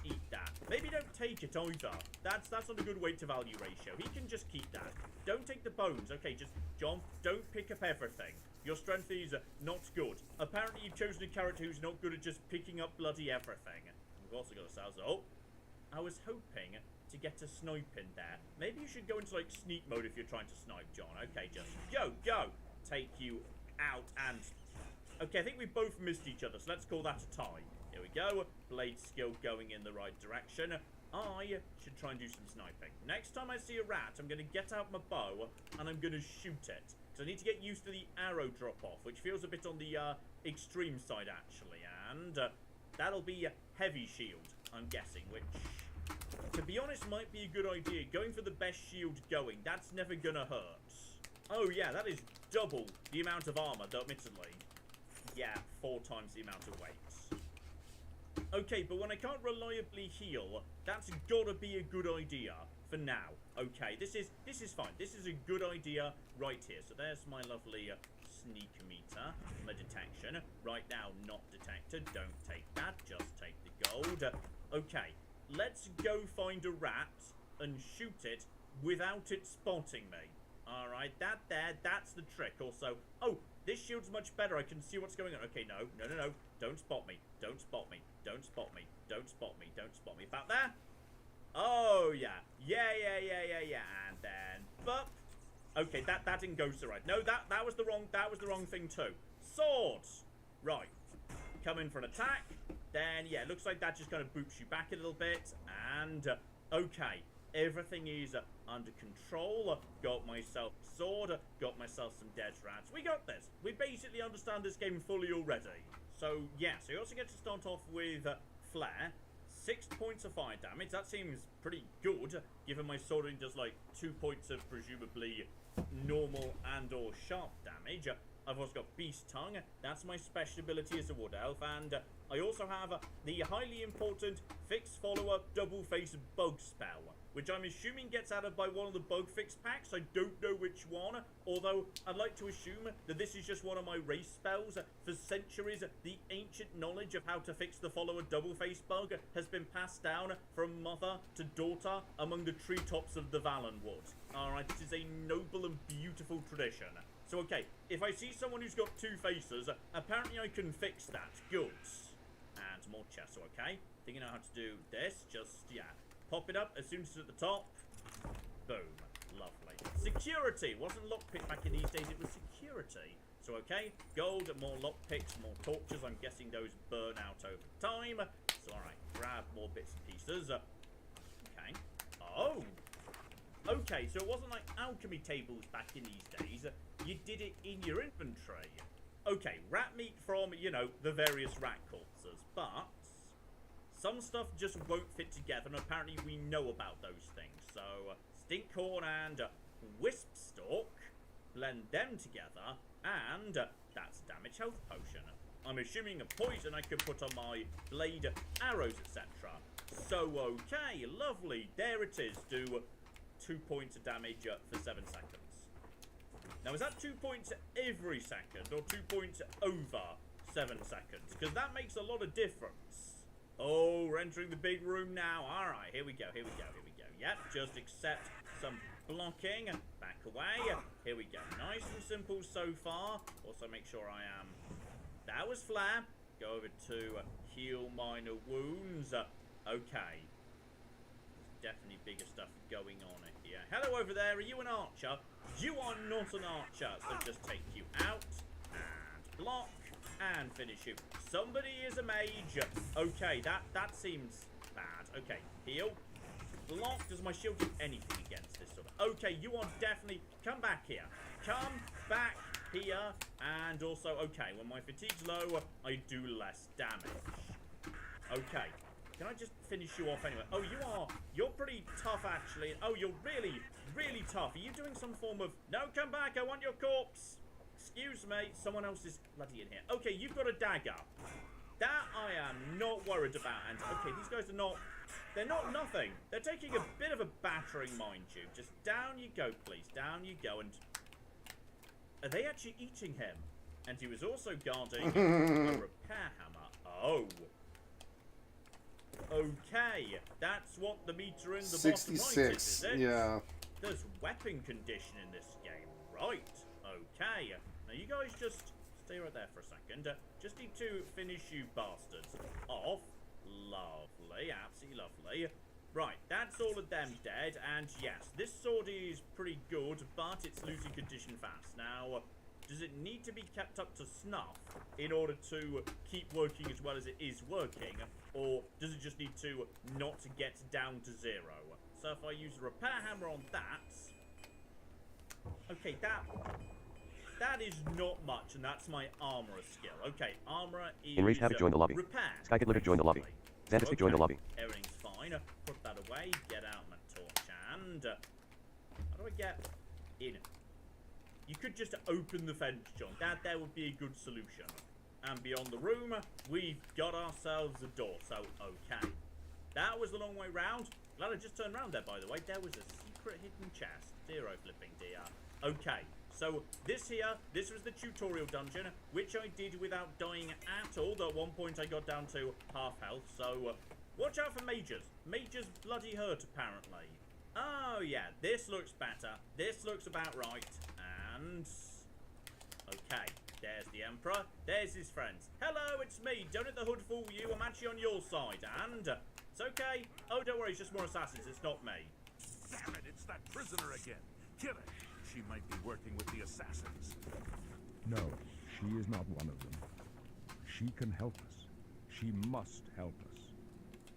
eat that. Maybe don't take it either. That's not a good weight to value ratio. He can just keep that. Don't take the bones. Okay, just, John, don't pick up everything. Your strength is not good. Apparently you've chosen a character who's not good at just picking up bloody everything. We've also got ourselves... Oh, I was hoping to get a snipe in there. Maybe you should go into, like, sneak mode if you're trying to snipe, John. Okay, just go. Take you out and... Okay, I think we both missed each other, so let's call that a tie. Here we go. Blade skill going in the right direction. I should try and do some sniping. Next time I see a rat, I'm going to get out my bow and I'm going to shoot it. So I need to get used to the arrow drop-off, which feels a bit on the extreme side, actually. And that'll be a heavy shield. I'm guessing, which, to be honest, might be a good idea. Going for the best shield going, that's never gonna hurt. Oh yeah, that is double the amount of armor, though admittedly. Yeah, 4 times the amount of weight. Okay, but when I can't reliably heal, that's gotta be a good idea for now. Okay, this is fine. This is a good idea right here. So there's my lovely sneak meter, my detection. Right now, not detected. Don't take that. Just take the gold. Okay, let's go find a rat and shoot it without it spotting me. All right, that's the trick. Also, oh, this shield's much better. I can see what's going on. Okay, no. Don't spot me. Don't spot me. Don't spot me. Don't spot me. Don't spot me. About there? Oh, yeah. Yeah. And then, but, okay, that didn't go so right. No, that was the wrong thing too. Swords. Right. Come in for an attack. Then, yeah, looks like that just kind of boops you back a little bit. And, okay. Everything is under control. Got myself a sword. Got myself some dead rats. We got this. We basically understand this game fully already. So, yeah. So you also get to start off with Flare. 6 points of fire damage. That seems pretty good, given my sword only does like 2 points of presumably normal and or sharp damage. I've also got Beast Tongue. That's my special ability as a Wood Elf. And I also have the highly important Fix Follower Double Face Bug spell, which I'm assuming gets added by one of the bug fix packs. I don't know which one, although I'd like to assume that this is just one of my race spells. For centuries, the ancient knowledge of how to fix the follower double face bug has been passed down from mother to daughter among the treetops of the Valenwood. Alright, this is a noble and beautiful tradition. So okay, if I see someone who's got 2 faces, apparently I can fix that. Good. And more chests, okay? Think you know how to do this, just, yeah. Pop it up as soon as it's at the top. Boom. Lovely. Security. Wasn't lockpick back in these days, it was security. So, okay. Gold, more lockpicks, more torches. I'm guessing those burn out over time. So, alright. Grab more bits and pieces. Okay. Oh. Okay, so it wasn't like alchemy tables back in these days. You did it in your inventory. Okay, rat meat from, you know, the various rat corpses. But some stuff just won't fit together, and apparently we know about those things. So, Stinkhorn and Wisp Stalk, blend them together, and that's a damage health potion. I'm assuming a poison I could put on my blade, arrows, etc. So, okay, lovely. There it is. Do 2 points of damage for 7 seconds. Now, is that 2 points every second, or 2 points over 7 seconds? Because that makes a lot of difference. Oh, we're entering the big room now. Alright, here we go. Yep, just accept some blocking. Back away. Here we go. Nice and simple so far. Also make sure I am... That was Flare. Go over to heal minor wounds. Okay. There's definitely bigger stuff going on here. Hello over there. Are you an archer? You are not an archer. So just take you out. And block. And finish you. Somebody is a mage. Okay, that seems bad. Okay, heal. Block. Does my shield do anything against this sort of... Okay, you are definitely... Come back here. Come back here. And also, okay, when my fatigue's low, I do less damage. Okay. Can I just finish you off anyway? Oh, you're pretty tough, actually. Oh, you're really, really tough. Are you doing some form of... No, come back. I want your corpse. Excuse me, someone else is bloody in here. Okay, you've got a dagger. That I am not worried about. And, okay, these guys are not... They're not nothing. They're taking a bit of a battering, mind you. Just down you go, please. Down you go. And are they actually eating him? And he was also guarding a repair hammer. Oh. Okay. That's what the meter in the bottom right is it? Yeah. There's weapon condition in this game. Right. Okay. Now you guys just stay right there for a second. Just need to finish you bastards off. Lovely, absolutely lovely. Right, that's all of them dead, and yes, this sword is pretty good, but it's losing condition fast. Now, does it need to be kept up to snuff in order to keep working as well as it is working, or does it just need to not get down to 0? So if I use a repair hammer on that... Okay, that is not much, and that's my armorer skill. Okay, armorer is... Enraged Havoc joined the lobby. Repair. Skykid Litter joined the lobby. Zantastic joined the lobby. Everything's fine. Put that away. Get out my torch and... how do I get in? You could just open the fence, John. That there would be a good solution. And beyond the room, we've got ourselves a door. So, okay. That was the long way round. Glad I just turned round there, by the way. There was a secret hidden chest. Dear oh flipping dear. Okay. So, this was the tutorial dungeon, which I did without dying at all, though at one point I got down to half health, so watch out for mages. Mages bloody hurt, apparently. Oh, yeah, this looks better. This looks about right, and... okay, there's the Emperor, there's his friends. Hello, it's me, don't let the hood fool you, I'm actually on your side, and... it's okay. Oh, don't worry, it's just more assassins, it's not me. Damn it, it's that prisoner again. Kill her. She might be working with the assassins. No, she is not one of them. She can help us. She must help us.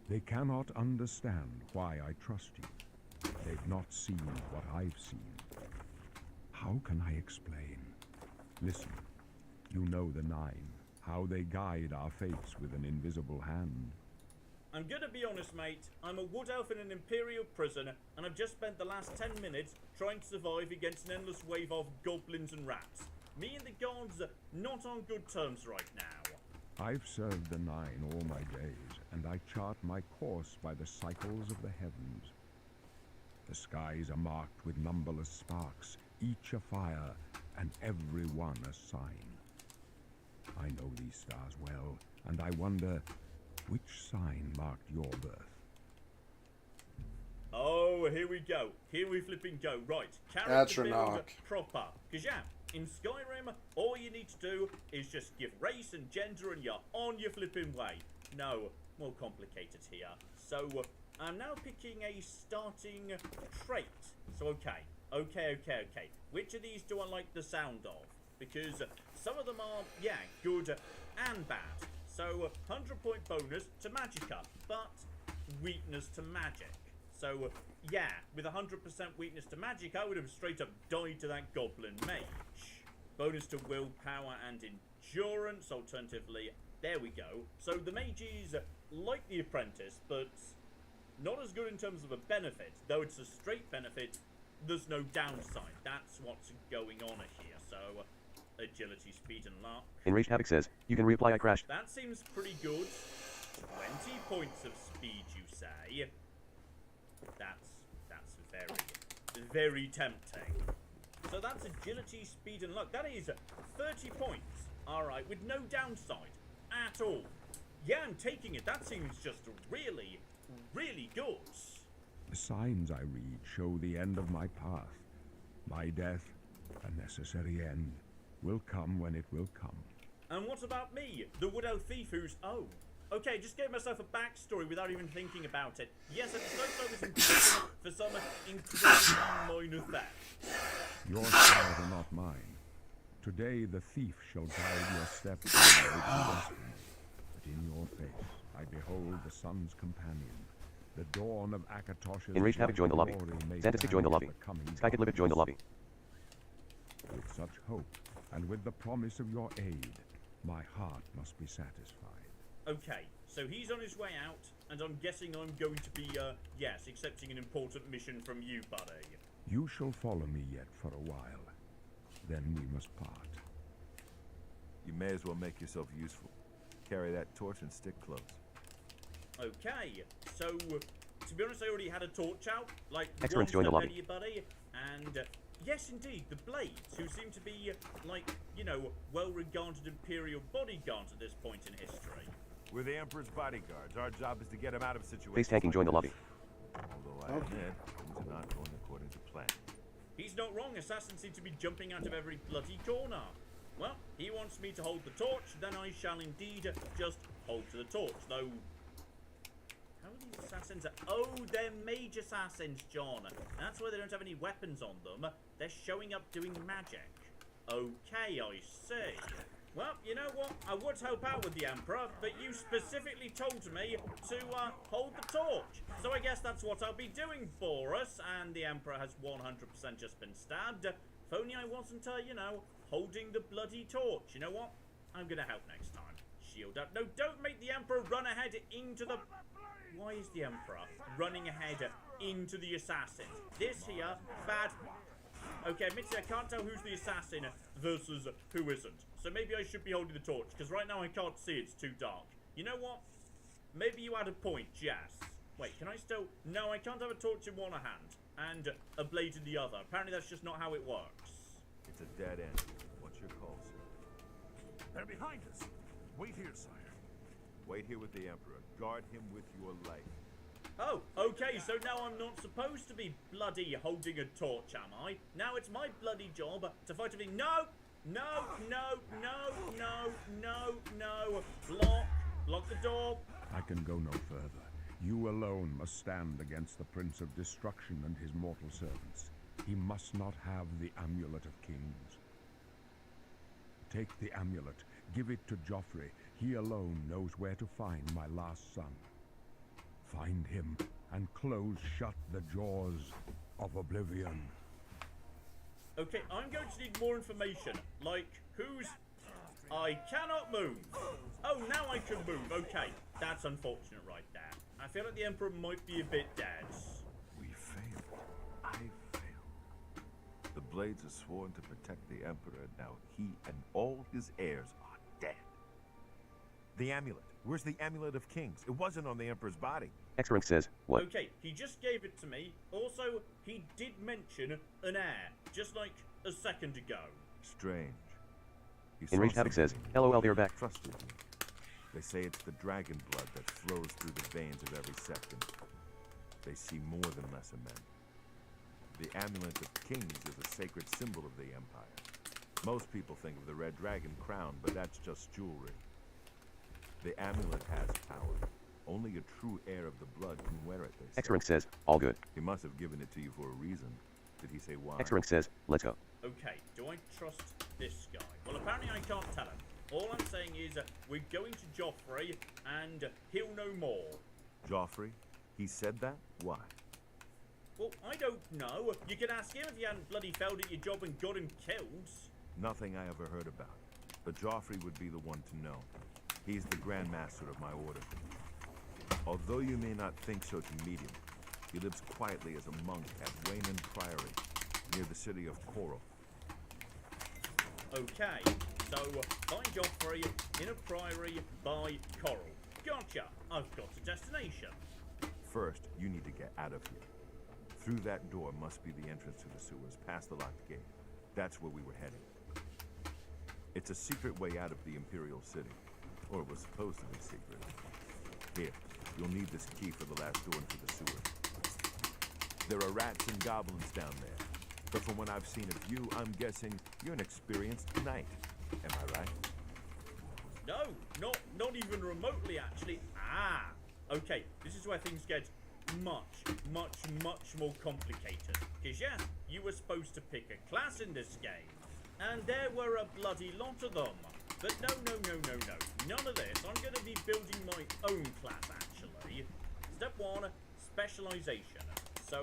They cannot understand why I trust you. They've not seen what I've seen. How can I explain? Listen, you know the Nine, how they guide our fates with an invisible hand. I'm gonna be honest, mate. I'm a wood elf in an imperial prison, and I've just spent the last 10 minutes trying to survive against an endless wave of goblins and rats. Me and the gods are not on good terms right now. I've served the Nine all my days, and I chart my course by the cycles of the heavens. The skies are marked with numberless sparks, each a fire, and every one a sign. I know these stars well, and I wonder... which sign marked your birth? Oh, here we go. Here we flipping go. Right, character build proper. Because yeah, in Skyrim, all you need to do is just give race and gender and you're on your flipping way. No, more complicated here. So, I'm now picking a starting trait. So, okay. Which of these do I like the sound of? Because some of them are, yeah, good and bad. So, 100-point bonus to Magicka, but weakness to magic. So, yeah, with 100% weakness to magic, I would have straight up died to that goblin mage. Bonus to willpower and endurance, alternatively, there we go. So, the mage is like the apprentice, but not as good in terms of a benefit. Though it's a straight benefit, there's no downside. That's what's going on here. So, agility, speed, and luck. Enraged Havoc says, you can reapply I crashed. That seems pretty good. 20 points of speed, you say? That's very, very tempting. So that's agility, speed, and luck. That is 30 points. Alright, with no downside at all. Yeah, I'm taking it. That seems just really, really good. The signs I read show the end of my path. My death, a necessary end, will come when it will come. And what about me, the wood elf thief who's... oh. Okay, just gave myself a backstory without even thinking about it. Yes, I decided I was in prison for some incredibly minor theft. Your scars are not mine. Today the thief shall guide your steps in your destiny. But in your face I behold the sun's companion. The dawn of Akatosh's... Enraged Havoc joined the lobby. Zantastic joined the lobby. Skykid Livid joined the lobby. With such hope, and with the promise of your aid, my heart must be satisfied. Okay, so he's on his way out, and I'm guessing I'm going to be, yes, accepting an important mission from you, buddy. You shall follow me yet for a while. Then we must part. You may as well make yourself useful. Carry that torch and stick close. Okay, so, to be honest, I already had a torch out, like, Excellence joined the lobby. Anybody, and, yes, indeed, the Blades, who seem to be, like, you know, well-regarded Imperial bodyguards at this point in history. We're the Emperor's bodyguards. Our job is to get him out of situations. Face tanking joined the lobby. Although I admit, things are not going according to plan. He's not wrong. Assassins seem to be jumping out of every bloody corner. Well, he wants me to hold the torch, then I shall indeed just hold to the torch. Though, how are these assassins? Oh, they're mage assassins, John. That's why they don't have any weapons on them. They're showing up doing magic. Okay, I see. Well, you know what? I would help out with the Emperor, but you specifically told me to hold the torch. So I guess that's what I'll be doing for us, and the Emperor has 100% just been stabbed. If only I wasn't, you know, holding the bloody torch. You know what? I'm gonna help next time. shield up. No, don't make the Emperor run ahead into the... Why is the Emperor running ahead into the assassins? This here, bad... Okay, admittedly, I can't tell who's the assassin versus who isn't. So maybe I should be holding the torch, because right now I can't see, it's too dark. You know what? Maybe you had a point, yes. Wait, can I still... No, I can't have a torch in one hand and a blade in the other. Apparently that's just not how it works. It's a dead end. What's your call, sir? They're behind us. Wait here, sire. Wait here with the Emperor. Guard him with your life. Oh, okay, so now I'm not supposed to be bloody holding a torch, am I? Now it's my bloody job to fight everything. No! No, no, no, no, no, no. Block. Lock the door. I can go no further. You alone must stand against the Prince of Destruction and his mortal servants. He must not have the Amulet of Kings. Take the amulet, give it to Joffrey. He alone knows where to find my last son. Find him and close shut the jaws of oblivion. Okay, I'm going to need more information. Like, who's... I cannot move. Oh, now I can move. Okay, that's unfortunate right there. I feel like the Emperor might be a bit dead. We failed. I failed. The Blades are sworn to protect the Emperor. Now he and all his heirs are dead. The amulet. Where's the Amulet of Kings? It wasn't on the Emperor's body. X-Rank says, what? Okay, he just gave it to me. Also, he did mention an heir, just like a second ago. Strange. He Enraged saw Havoc says, something LOL, they're back. Trusted me. They say it's the dragon blood that flows through the veins of every second. They see more than lesser men. The Amulet of Kings is a sacred symbol of the Empire. Most people think of the red dragon crown, but that's just jewelry. The amulet has power. Only a true heir of the blood can wear it, they say. X-Rank says, all good. He must have given it to you for a reason. Did he say why? X-Rank says, let's go. Okay, do I trust this guy? Well, apparently I can't tell him. All I'm saying is we're going to Joffrey, and he'll know more. Joffrey? He said that? Why? Well, I don't know. You could ask him if you hadn't bloody failed at your job and got him killed. Nothing I ever heard about. But Joffrey would be the one to know. He's the Grand Master of my order. Although you may not think so to meet him, he lives quietly as a monk at Wayman Priory, near the city of Coral. Okay, so find Joffrey in a priory by Coral. Gotcha, I've got a destination. First, you need to get out of here. Through that door must be the entrance to the sewers, past the locked gate. That's where we were heading. It's a secret way out of the Imperial City. Or it was supposed to be secret. Here, you'll need this key for the last door into the sewer. There are rats and goblins down there. But from what I've seen of you, I'm guessing you're an experienced knight. Am I right? No, not even remotely, actually. Ah, okay, this is where things get much more complicated. Because yes, you were supposed to pick a class in this game. And there were a bloody lot of them. But no. None of this. I'm going to be building my own class, actually. Step 1, specialization. So,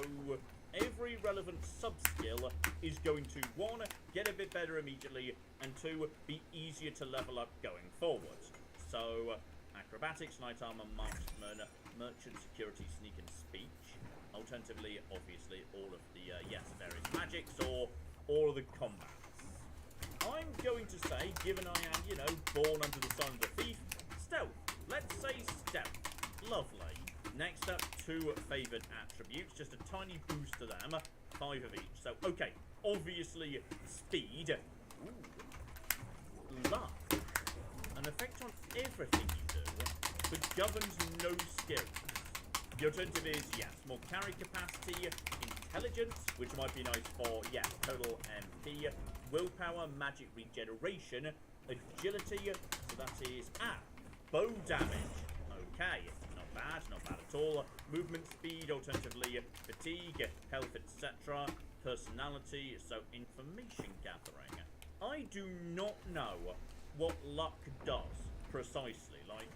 every relevant sub-skill is going to, 1, get a bit better immediately, and 2, be easier to level up going forward. So, acrobatics, light armor, marksman, merchant, security, sneak, and speech. Alternatively, obviously, all of the, various magics, or all of the combats. I'm going to say, given I am, born under the sign of the thief, stealth. Let's say stealth. Lovely. Next up, 2 favoured attributes, just a tiny boost to them, 5 of each. So, okay, obviously, speed. Ooh. Luck. An effect on everything you do, but governs no skills. The alternative is, yes, more carry capacity, intelligence, which might be nice for, total MP, willpower, magic regeneration, agility, so that is, bow damage. Okay, not bad at all. Movement speed, alternatively, fatigue, health, etc. Personality, so information gathering. I do not know what luck does, precisely. Like,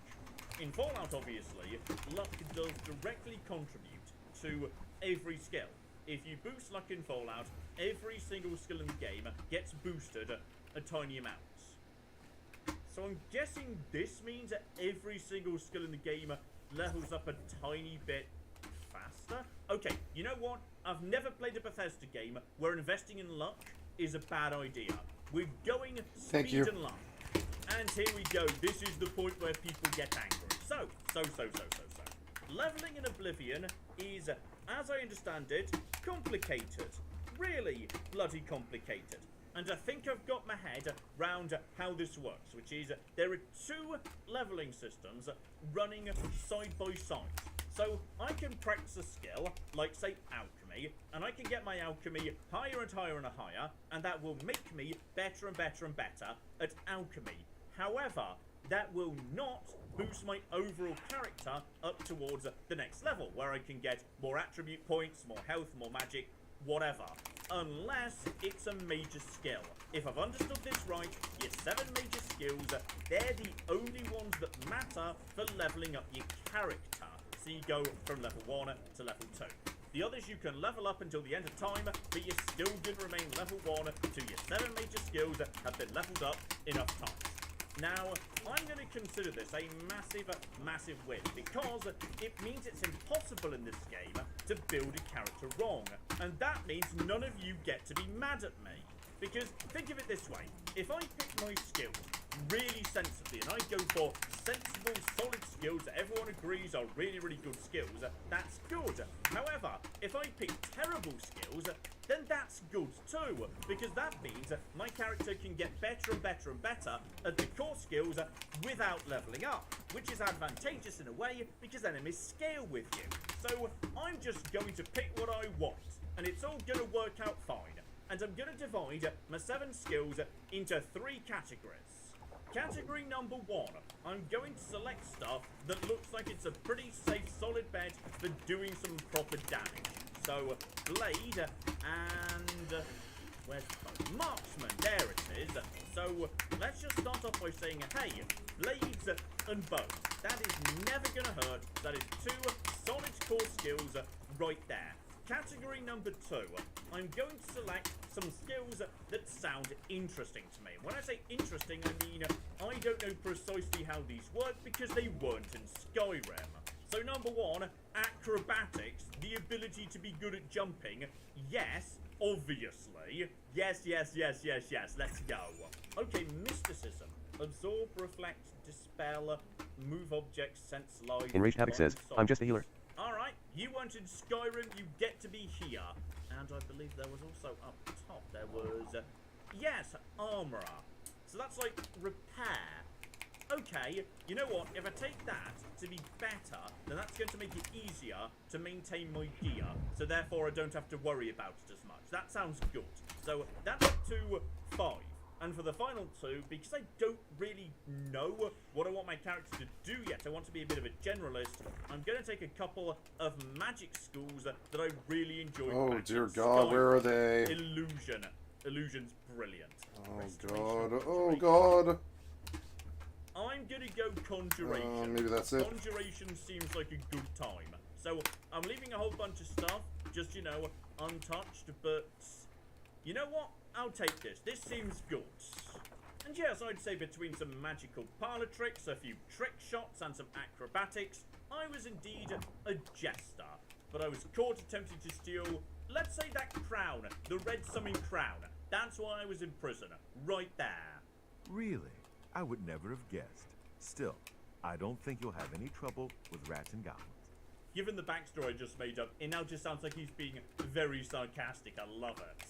in Fallout, obviously, luck does directly contribute to every skill. If you boost luck in Fallout, every single skill in the game gets boosted a tiny amount. So I'm guessing this means that every single skill in the game levels up a tiny bit faster? Okay, you know what? I've never played a Bethesda game where investing in luck is a bad idea. We're going speed and luck. And here we go. This is the point where people get angry. So. Leveling in Oblivion is, as I understand it, complicated. Really bloody complicated. And I think I've got my head round how this works, which is there are two leveling systems running side by side. So I can practice a skill, like say alchemy, and I can get my alchemy higher and higher and higher, and that will make me better and better and better at alchemy. However, that will not boost my overall character up towards the next level, where I can get more attribute points, more health, more magic, whatever. Unless it's a major skill. If I've understood this right, your 7 major skills, they're the only ones that matter for leveling up your character. So you go from level 1 to level 2. The others you can level up until the end of time, but you're still going to remain level 1 till your 7 major skills have been leveled up enough times. Now, I'm going to consider this a massive win, because it means it's impossible in this game to build a character wrong, and that means none of you get to be mad at me. Because, think of it this way, if I pick my skills really sensibly, and I go for sensible, solid skills that everyone agrees are really good skills, that's good. However, if I pick terrible skills, then that's good too, because that means my character can get better and better and better at the core skills without leveling up, which is advantageous in a way, because enemies scale with you. So I'm just going to pick what I want, and it's all going to work out fine. And I'm going to divide my 7 skills into 3 categories. Category number 1, I'm going to select stuff that looks like it's a pretty safe, solid bet for doing some proper damage. So, Blade and... where's the phone? Marksman, there it is. So, let's just start off by saying, hey, Blades and Bow. That is never going to hurt. That is 2 solid core skills right there. Category number 2, I'm going to select some skills that sound interesting to me. When I say interesting, I mean I don't know precisely how these work because they weren't in Skyrim. So number 1, acrobatics, the ability to be good at jumping. Yes, obviously. Yes, let's go. Okay, mysticism. Absorb, reflect, dispel, move objects, sense light. Enraged Havoc says, I'm just a healer. Alright, you weren't in Skyrim, you get to be here. And I believe there was also up top, there was, yes, armourer. So that's like repair. Okay, you know what, if I take that to be better, then that's going to make it easier to maintain my gear. So therefore I don't have to worry about it as much. That sounds good. So that's up to 5. And for the final 2, because I don't really know what I want my character to do yet, I want to be a bit of a generalist, I'm going to take a couple of magic schools that I really enjoy. Oh dear God, where are they? Illusion. Illusion's brilliant. Oh God. I'm going to go Conjuration. Maybe that's it. Conjuration seems like a good time. So I'm leaving a whole bunch of stuff, just, you know, untouched, but you know what? I'll take this. This seems good. And yes, I'd say between some magical parlor tricks, a few trick shots, and some acrobatics, I was indeed a jester. But I was caught attempting to steal, let's say, that crown, the red summon crown. That's why I was in prison, right there. Really? I would never have guessed. Still, I don't think you'll have any trouble with rats and goblins. Given the backstory I just made up, it now just sounds like he's being very sarcastic. I love it.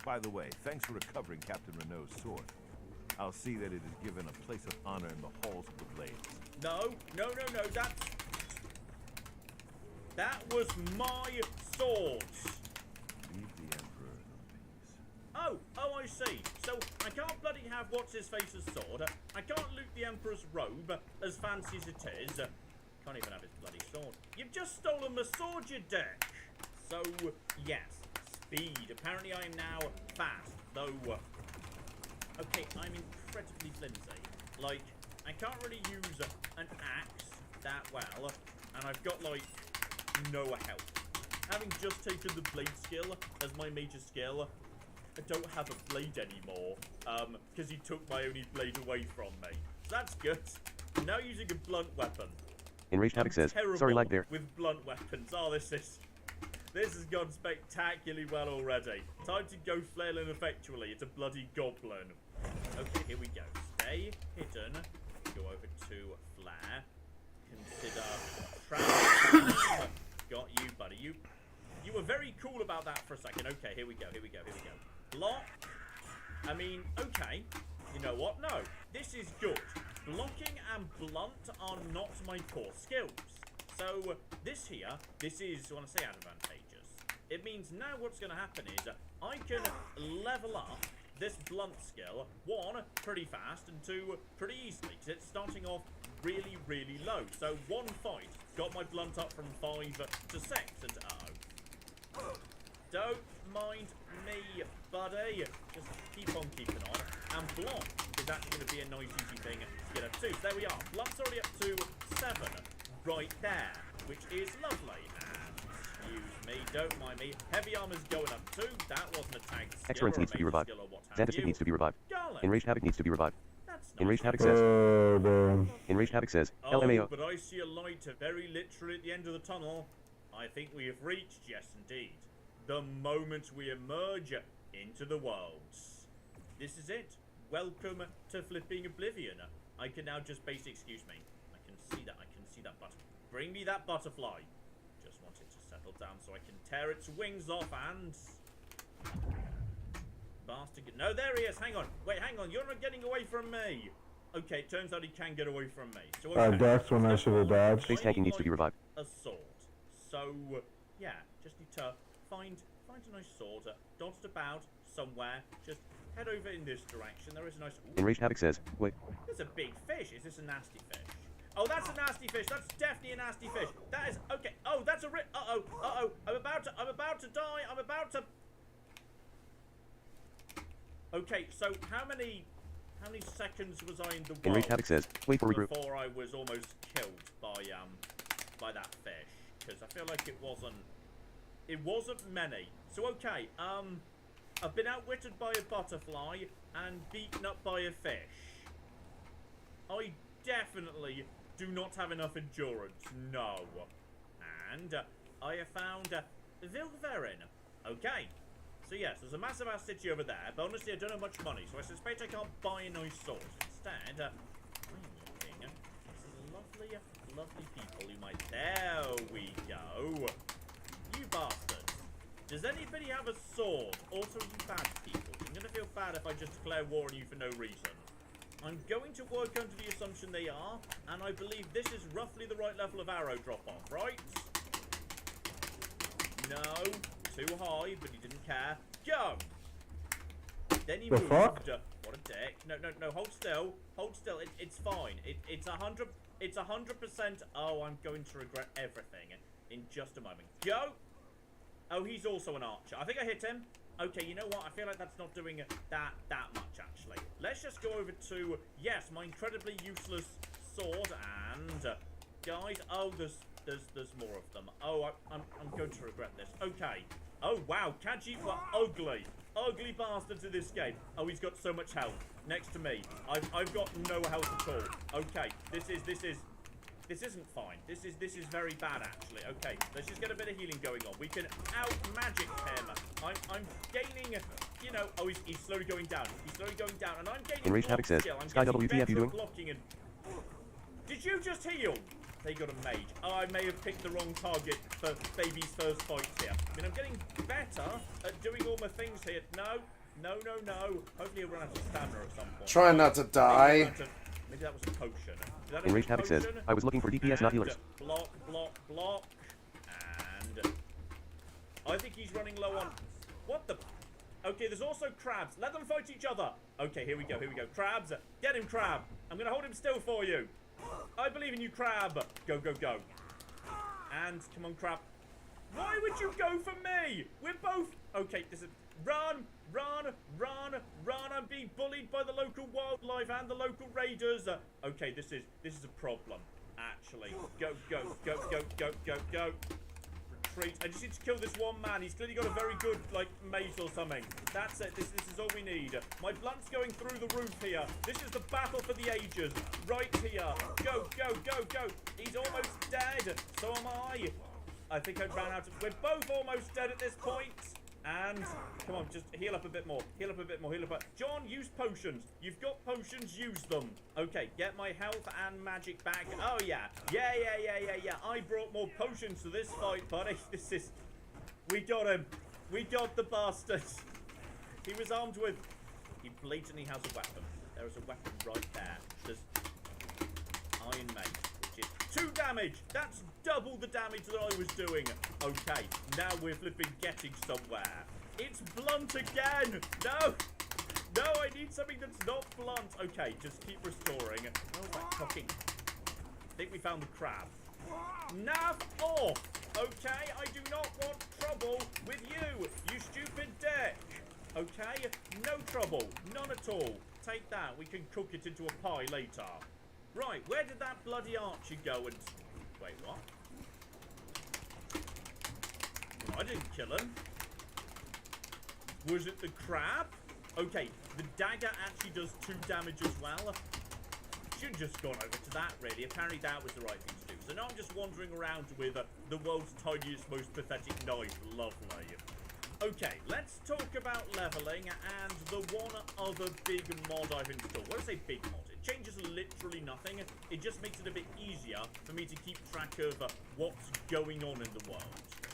By the way, thanks for recovering Captain Renault's sword. I'll see that it is given a place of honor in the halls of the Blades. No, that was my sword. Leave the Emperor in peace. Oh, I see. So I can't bloody have what's-his-face's sword. I can't loot the Emperor's robe, as fancy as it is. Can't even have his bloody sword. You've just stolen my sword, you dick. So, yes. Speed. Apparently I am now fast, though, okay, I'm incredibly flimsy. Like, I can't really use an axe that well, and I've got, like, no health. Having just taken the blade skill as my major skill, I don't have a blade anymore, because he took my only blade away from me. That's good. Now using a blunt weapon. Enraged Havoc says, Terrible sorry lag there. with blunt weapons. Oh, this has gone spectacularly well already. Time to go flailing effectually. It's a bloody goblin. Okay, here we go. Stay hidden. Go over to flare. Consider trap. Got you, buddy. You were very cool about that for a second. Okay, here we go. Block. I mean, okay. You know what? No, this is good. Blocking and blunt are not my core skills. So this is, when I say advantageous, it means now what's going to happen is I can level up this blunt skill, 1, pretty fast, and 2, pretty easily, because it's starting off really, really low. So 1 fight got my blunt up from 5 to 6, and don't mind me, buddy. Just keep on keeping on. And blunt is actually going to be a nice easy thing to get up to. So there we are. Blunt's already up to 7 right there, which is lovely. And excuse me, don't mind me. Heavy armor's going up too. That wasn't a tag skill. Excellence needs to be revived. Xantistic needs to be revived. Garlic. Enraged Havoc needs to be revived. That's nice. Enraged Havoc says. Enraged Havoc says. Oh, LMAO. but I see a light very literally at the end of the tunnel. I think we have reached, yes indeed, the moment we emerge into the worlds. This is it. Welcome to flipping Oblivion. I can now just excuse me. I can see that butterfly. Bring me that butterfly. Just want it to settle down so I can tear its wings off and... Bastard. No, there he is. Hang on. Wait, hang on. You're not getting away from me. Okay, it turns out he can get away from me. So okay. That's when I should have dodged. Space tanking needs to be revived. A sword. So, yeah, just need to find a nice sword, dotted about somewhere. Just head over in this direction. There is a nice... Ooh, Enraged Havoc says, wait. there's a big fish. Is this a nasty fish? Oh, that's a nasty fish. That's definitely a nasty fish. That is... Okay. Oh, that's a... Uh-oh. I'm about to die. I'm about to... Okay, so how many seconds was I in the world Enraged Havoc says, wait for regroup. before I was almost killed by that fish? Because I feel like it wasn't many. So okay, I've been outwitted by a butterfly and beaten up by a fish. I definitely do not have enough endurance. No. And I have found Vilverin. Okay. So yes, there's a massive ass city over there, but honestly I don't have much money, so I suspect I can't buy a nice sword. Instead, I'm looking at some lovely people who might... There we go. You bastards. Does anybody have a sword? Also, you bad people. I'm gonna feel bad if I just declare war on you for no reason. I'm going to work under the assumption they are, and I believe this is roughly the right level of arrow drop-off, right? No. Too high, but he didn't care. Go! Then he moved. Fuck? What a dick. No, hold still. Hold still. It's fine. It's 100%. Oh, I'm going to regret everything in just a moment. Go! Oh, he's also an archer. I think I hit him. Okay, you know what? I feel like that's not doing that much, actually. Let's just go over to, yes, my incredibly useless sword, and, guys, oh, there's more of them. Oh, I'm going to regret this. Okay. Oh, wow. Khajiit were ugly. Ugly bastards in this game. Oh, he's got so much health. Next to me. I've got no health at all. Okay. This isn't fine. This is very bad, actually. Okay. Let's just get a bit of healing going on. We can out-magic him. I'm gaining, you know... Oh, he's slowly going down. He's slowly going down. And I'm gaining... Enraged Havoc says, Sky WTF you doing? And... Did you just heal? They got a mage. Oh, I may have picked the wrong target for baby's first fight here. I mean, I'm getting better at doing all my things here. No. Hopefully he'll run out of stamina at some point. Trying not to die. Maybe that was a potion. Enraged Havoc says, I was looking for DPS, not healers. Block. And... I think he's running low on... What the... Okay, there's also crabs. Let them fight each other. Okay, here we go. Crabs. Get him, crab. I'm going to hold him still for you. I believe in you, crab. Go. And, come on, crab. Why would you go for me? We're both... Okay, this is... Run. I'm being bullied by the local wildlife and the local raiders. Okay, this is a problem, actually. Go. Freak. I just need to kill this one man. He's clearly got a very good, like, mace or something. That's it. This is all we need. My blunt's going through the roof here. This is the battle for the ages. Right here. Go, go, go, go. He's almost dead. So am I. I think I ran out of... We're both almost dead at this point. And, come on, just heal up a bit more. Heal up a bit more. Heal up. John, use potions. You've got potions, use them. Okay, get my health and magic back. Oh, yeah. Yeah. I brought more potions to this fight, buddy. This is... We got him. We got the bastard. He was armed with... He blatantly has a weapon. There is a weapon right there. There's Iron Mage, which is 2 damage. That's double the damage that I was doing. Okay, now we're flipping getting somewhere. It's blunt again. No, I need something that's not blunt. Okay, just keep restoring. How's that cocking? I think we found the crab. Nav off. Okay, I do not want trouble with you, you stupid dick. Okay, no trouble, none at all. Take that, we can cook it into a pie later. Right, where did that bloody Archer go and... Wait, what? I didn't kill him. Was it the crab? Okay, the dagger actually does 2 damage as well. Should have just gone over to that, really. Apparently that was the right thing to do. So now I'm just wandering around with the world's tiniest, most pathetic knife. Lovely. Okay, let's talk about leveling and the one other big mod I've installed. When I say big mod, it changes literally nothing. It just makes it a bit easier for me to keep track of what's going on in the world.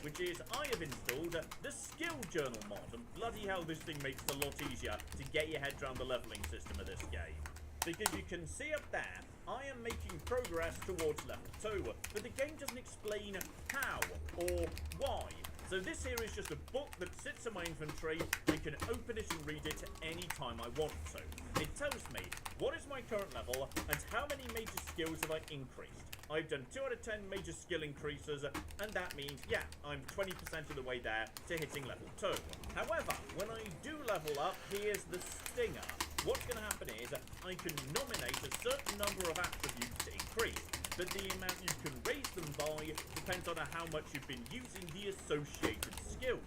Which is, I have installed the Skill Journal mod. And bloody hell, this thing makes it a lot easier to get your head around the leveling system of this game. Because you can see up there, I am making progress towards level 2. But the game doesn't explain how or why. So this here is just a book that sits in my inventory. I can open it and read it any time I want to. It tells me what is my current level and how many major skills have I increased. I've done 2 out of 10 major skill increases, and that means, yeah, I'm 20% of the way there to hitting level 2. However, when I do level up, here's the stinger. What's going to happen is I can nominate a certain number of attributes to increase, but the amount you can raise them by depends on how much you've been using the associated skills,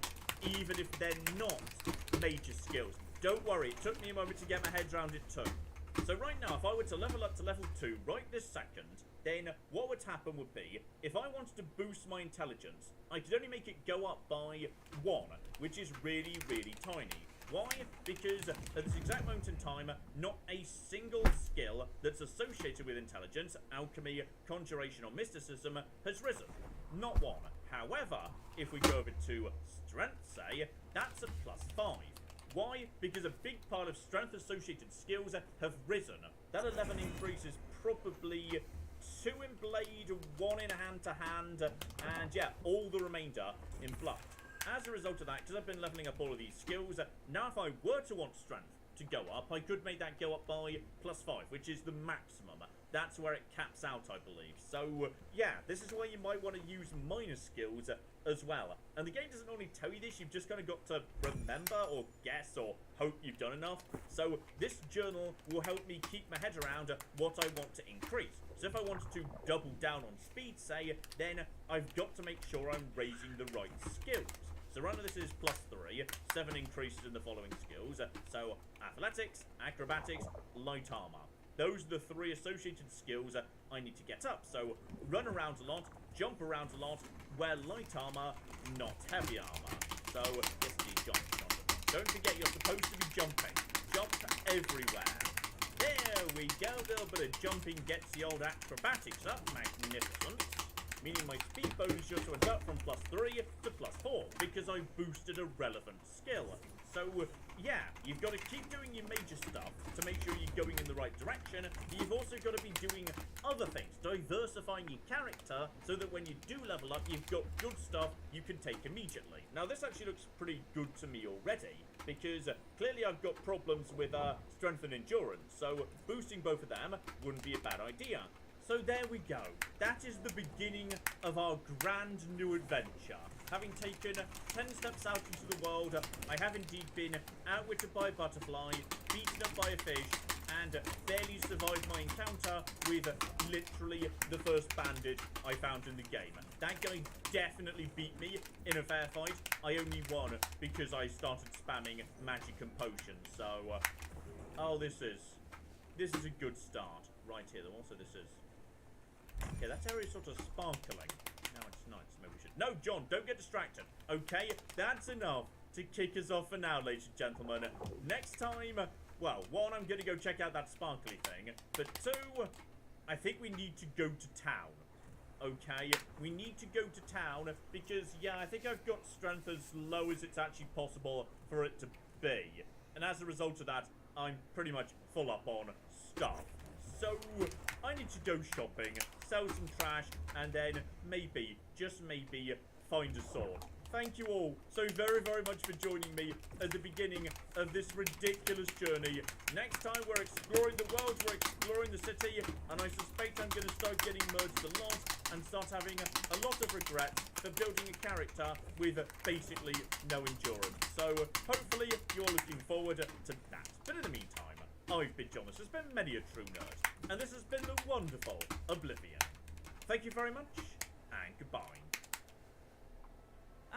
even if they're not major skills. Don't worry, it took me a moment to get my head around it too. So right now, if I were to level up to level 2 right this second, then what would happen would be, if I wanted to boost my intelligence, I could only make it go up by 1, which is really, really tiny. Why? Because at this exact moment in time, not a single skill that's associated with intelligence, alchemy, conjuration or mysticism has risen. Not one. However, if we go over to strength, say, that's a +5. Why? Because a big pile of strength-associated skills have risen. That 11 increase is probably 2 in blade, 1 in hand-to-hand, and yeah, all the remainder in blunt. As a result of that, because I've been leveling up all of these skills, now if I were to want strength to go up, I could make that go up by +5, which is the maximum. That's where it caps out, I believe. So, yeah, this is where you might want to use minor skills as well. And the game doesn't only tell you this, you've just kind of got to remember or guess or hope you've done enough. So, this journal will help me keep my head around what I want to increase. So if I wanted to double down on speed, say, then I've got to make sure I'm raising the right skills. So right now this is +3, 7 increases in the following skills. So athletics, acrobatics, light armor. Those are the 3 associated skills I need to get up. So run around a lot, jump around a lot, wear light armor, not heavy armor. So yes indeed, jump. Don't forget you're supposed to be jumping. Jump everywhere. There we go, a little bit of jumping gets the old acrobatics up, magnificent. Meaning my speed bonus just went up from +3 to +4, because I boosted a relevant skill. So, yeah, you've got to keep doing your major stuff to make sure you're going in the right direction, but you've also got to be doing other things, diversifying your character, so that when you do level up, you've got good stuff you can take immediately. Now, this actually looks pretty good to me already, because clearly I've got problems with strength and endurance, so boosting both of them wouldn't be a bad idea. So there we go. That is the beginning of our grand new adventure. Having taken 10 steps out into the world, I have indeed been outwitted by a butterfly, beaten up by a fish, and barely survived my encounter with literally the first bandage I found in the game. That guy definitely beat me in a fair fight. I only won because I started spamming magic and potions. So, oh, this is a good start right here. Also, this is okay. That area is sort of sparkling. Now it's nice. Maybe we should. No, John, don't get distracted. Okay, that's enough to kick us off for now, ladies and gentlemen. Next time, well, one, I'm going to go check out that sparkly thing, but two, I think we need to go to town. Okay, we need to go to town because, yeah, I think I've got strength as low as it's actually possible for it to be. And as a result of that, I'm pretty much full up on stuff. So, I need to go shopping, sell some trash, and then maybe, just maybe, find a sword. Thank you all so very, very much for joining me at the beginning of this ridiculous journey. Next time we're exploring the world, we're exploring the city, and I suspect I'm going to start getting merged a lot and start having a lot of regrets for building a character with basically no endurance. So hopefully you're looking forward to that. But in the meantime, I've been John, this has been Many a True Nerd, and this has been the wonderful Oblivion. Thank you very much, and goodbye.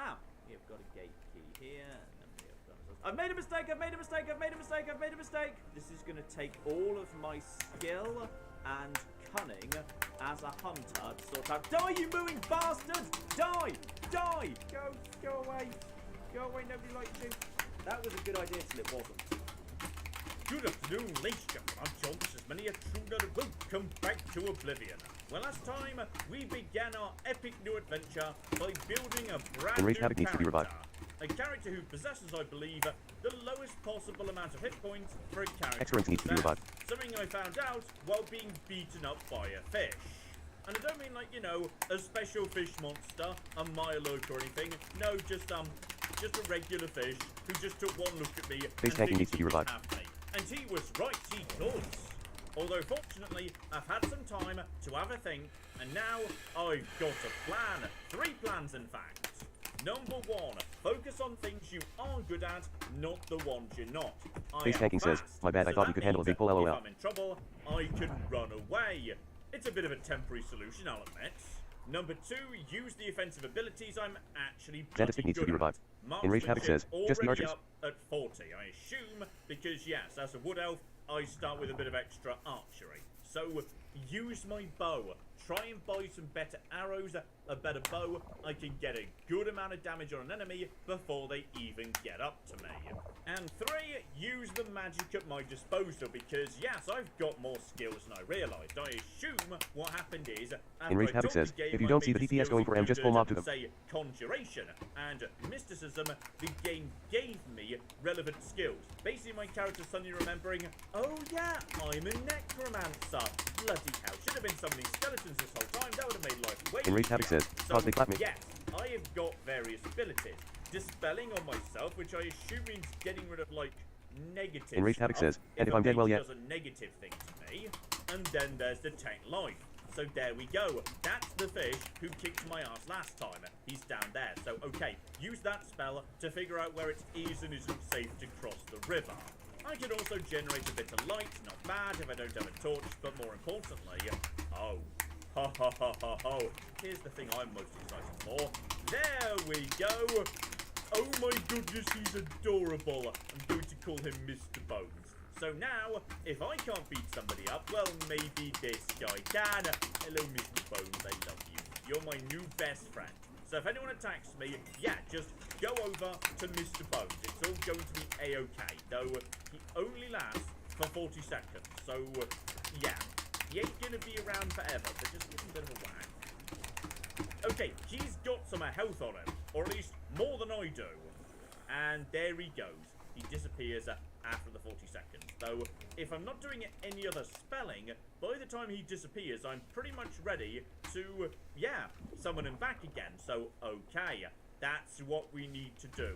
Ah, we've got a gate key here. And then we have got... I've made a mistake, I've made a mistake, I've made a mistake, I've made a mistake. This is going to take all of my skill and cunning as a hunter to sort out... Die, you mooing bastard! Die! Die! Go away. Go away, nobody likes you. That was a good idea till it wasn't. Good afternoon, ladies and gentlemen. I'm John. This is Many a True Nerd. Welcome back to Oblivion. Well, last time we began our epic new adventure by building a brand new Havoc needs to be revived. A character who possesses, I believe, the lowest possible amount of hit points for a character. Excellence needs to be revived. Something I found out while being beaten up by a fish. And I don't mean like, you know, a special fish monster, a Mirelurk or anything. No, just a regular fish who just took one look at me Face tanking needs to be revived. And he was right, he does. Although fortunately, I've had some time to have a think, and now I've got a plan. 3 plans, in fact. Number 1, focus on things you are good at, not the ones you're not. Face tanking says, my bad, I thought you could handle a big pull, lol. If I'm in trouble, I can run away. It's a bit of a temporary solution, I'll admit. Number 2, use the offensive abilities I'm actually Fantastic needs to be revived. Enraged Havoc says, just the archers. Up at 40, I assume, because yes, as a wood elf, I start with a bit of extra archery. So, use my bow. Try and buy some better arrows, a better bow. I can get a good amount of damage on an enemy before they even get up to me. And 3, use the magic at my disposal because, yes, I've got more skills than I realised. I assume what happened is... Enraged Havoc says, if you don't see the DPS going for M, just full mob to them. Say conjuration and mysticism, the game gave me relevant skills. Basically, my character suddenly remembering, oh yeah, I'm a necromancer. Bloody hell, should have been summoning skeletons this whole time. That would have made life way Enraged Havoc says, Cosmic clap me. Yes, I have got various abilities. Dispelling on myself, which I assume means getting rid of, like, negative Enraged Havoc stuff. says, and if I'm dead, well, yeah. Does a negative thing to me. And then there's Detect Life. So there we go. That's the fish who kicked my ass last time. He's down there. So, okay, use that spell to figure out where it is and isn't safe to cross the river. I can also generate a bit of light, not bad if I don't have a torch, but more importantly, oh, ha ha ha ha ha, here's the thing I'm most excited for. There we go. Oh my goodness, he's adorable. I'm going to call him Mr. Bones. So now, if I can't beat somebody up, well, maybe this guy can. Hello, Mr. Bones, I love you. You're my new best friend. So if anyone attacks me, yeah, just go over to Mr. Bones. It's all going to be A-okay, though he only lasts for 40 seconds. So, yeah, he ain't gonna be around forever, but just give him a bit of a whack. Okay, he's got some health on him, or at least more than I do. And there he goes. He disappears after the 40 seconds. Though, if I'm not doing any other spelling, by the time he disappears, I'm pretty much ready to, yeah, summon him back again. So, okay, that's what we need to do.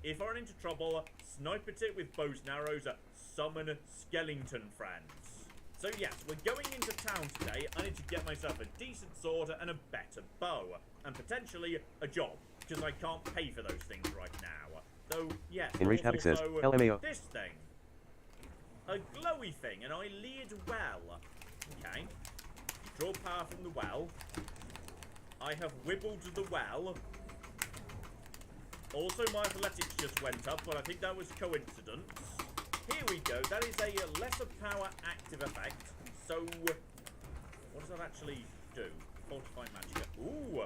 If I run into trouble, snipe at it with bows and arrows, summon skeleton friends. So yes, we're going into town today. I need to get myself a decent sword and a better bow. And potentially a job, because I can't pay for those things right now. Though, yes, Enraged Havoc says, LMAO. This thing. a glowy thing, and I lead well. Okay. Draw power from the well. I have wibbled the well. Also, my athletics just went up, but I think that was coincidence. Here we go. That is a lesser power active effect. So, what does that actually do? Fortify Magicka. Ooh!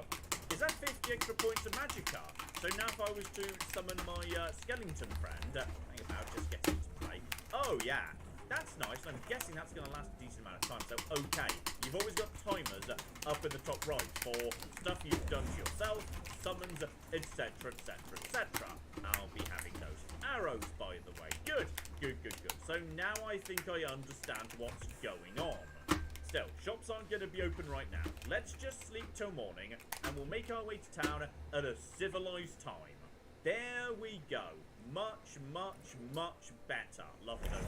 Is that 50 extra points of Magicka? So now if I was to summon my skeleton friend, hang about, just get into play. Oh, yeah. That's nice. I'm guessing that's going to last a decent amount of time. So, okay. You've always got timers up in the top right for stuff you've done to yourself, summons, etc., etc., etc. I'll be having those arrows, by the way. Good. Good, good, good. So now I think I understand what's going on. Still, shops aren't going to be open right now. Let's just sleep till morning, and we'll make our way to town at a civilized time. There we go. Much, much, much better. Love those.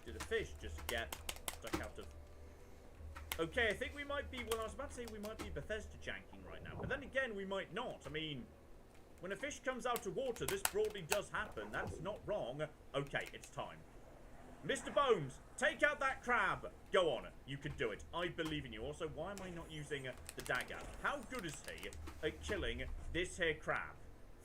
Did a fish just get stuck out of... Okay, I think we might be... Well, I was about to say we might be Bethesda janking right now. But then again, we might not. I mean, when a fish comes out of water, this broadly does happen. That's not wrong. Okay, it's time. Mr. Bones, take out that crab. Go on, you can do it. I believe in you. Also, why am I not using the dagger? How good is he at killing this here crab?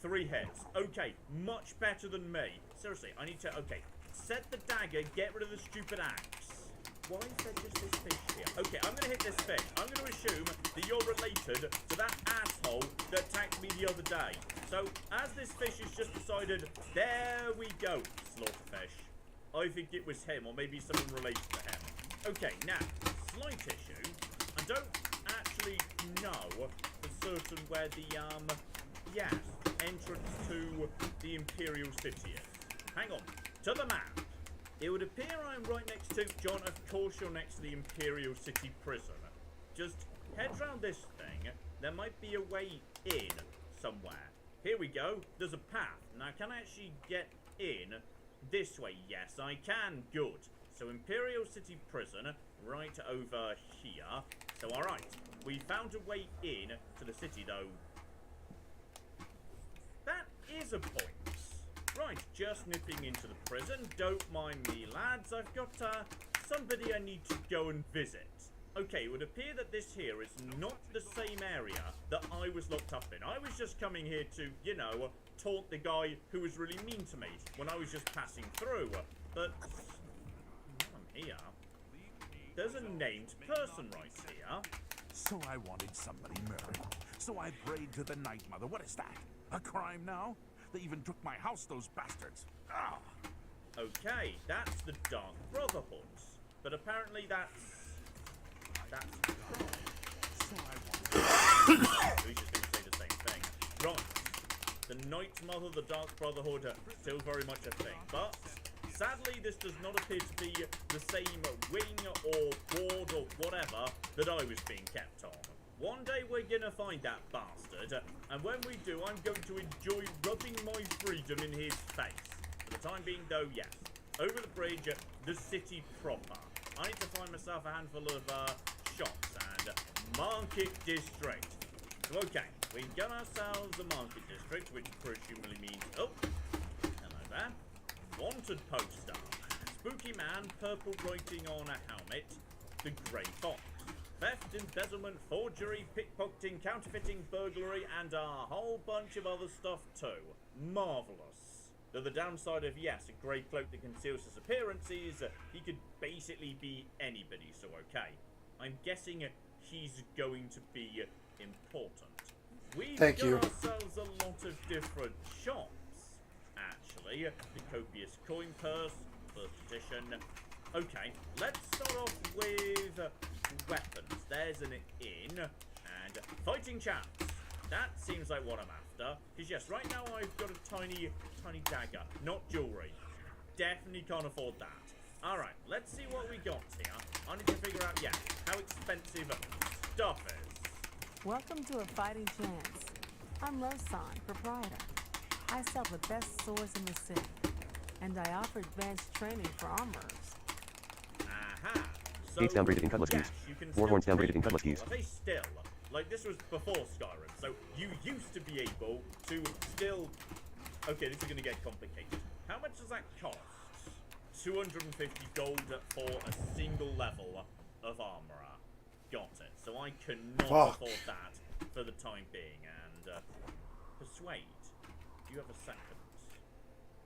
3 hits. Okay, much better than me. Seriously, I need to... Okay, set the dagger, get rid of the stupid axe. Why is there just this fish here? Okay, I'm going to hit this fish. I'm going to assume that you're related to that asshole that attacked me the other day. So, as this fish has just decided, there we go, slaughterfish. I think it was him, or maybe someone related to him. Okay, now, slight issue. I don't actually know for certain where the, yes, entrance to the Imperial City is. Hang on, to the map. It would appear I'm right next to... John, of course you're next to the Imperial City Prison. Just head round this thing. There might be a way in somewhere. Here we go. There's a path. Now, can I actually get in this way? Yes, I can. Good. So, Imperial City Prison, right over here. So, alright. We found a way in to the city, though. That is a point. Right, just nipping into the prison. Don't mind me, lads. I've got somebody I need to go and visit. Okay, it would appear that this here is not the same area that I was locked up in. I was just coming here to, you know, taunt the guy who was really mean to me when I was just passing through. But now I'm here. There's a named person right here. So I wanted somebody murdered. So I prayed to the Night Mother. What is that? A crime now? They even took my house, those bastards. Ah. Okay, that's the Dark Brotherhood. But apparently that's So I wanted... Who's just going to say the same thing? Right. The Night Mother, the Dark Brotherhood, still very much a thing. But sadly, this does not appear to be the same wing or ward or whatever that I was being kept on. One day we're gonna find that bastard, and when we do, I'm going to enjoy rubbing my freedom in his face. For the time being, though, yes. Over the bridge, the city proper. I need to find myself a handful of shops and market district. So, okay, we've got ourselves a market district, which presumably means... Oh, hello there. Wanted poster. Spooky man, purple writing on a helmet. The Grey Fox. Theft, embezzlement, forgery, pickpocketing, counterfeiting, burglary, and a whole bunch of other stuff too. Marvellous. Though the downside of, yes, a grey cloak that conceals his appearance is he could basically be anybody, so okay. I'm guessing he's going to be important. We've got ourselves a lot of different shops, actually. The copious coin purse, first edition. Okay, let's start off with weapons. There's an inn and fighting chance. That seems like what I'm after. Because yes, right now I've got a tiny dagger, not jewelry. Definitely can't afford that. Alright, let's see what we got here. I need to figure out, yeah, how expensive stuff is. Welcome to a fighting chance. I'm Losan, proprietor. I sell the best swords in the city. And I offer advanced training for armorers. Aha! So, Gates downgraded in cutlass keys. Warhorns downgraded in cutlass keys. Are they still? Like, this was before Skyrim, so you used to be able to still... Okay, this is going to get complicated. How much does that cost? 250 gold for a single level of armorer. Got it. So I cannot afford that for the time being. And persuade. Do you have a second?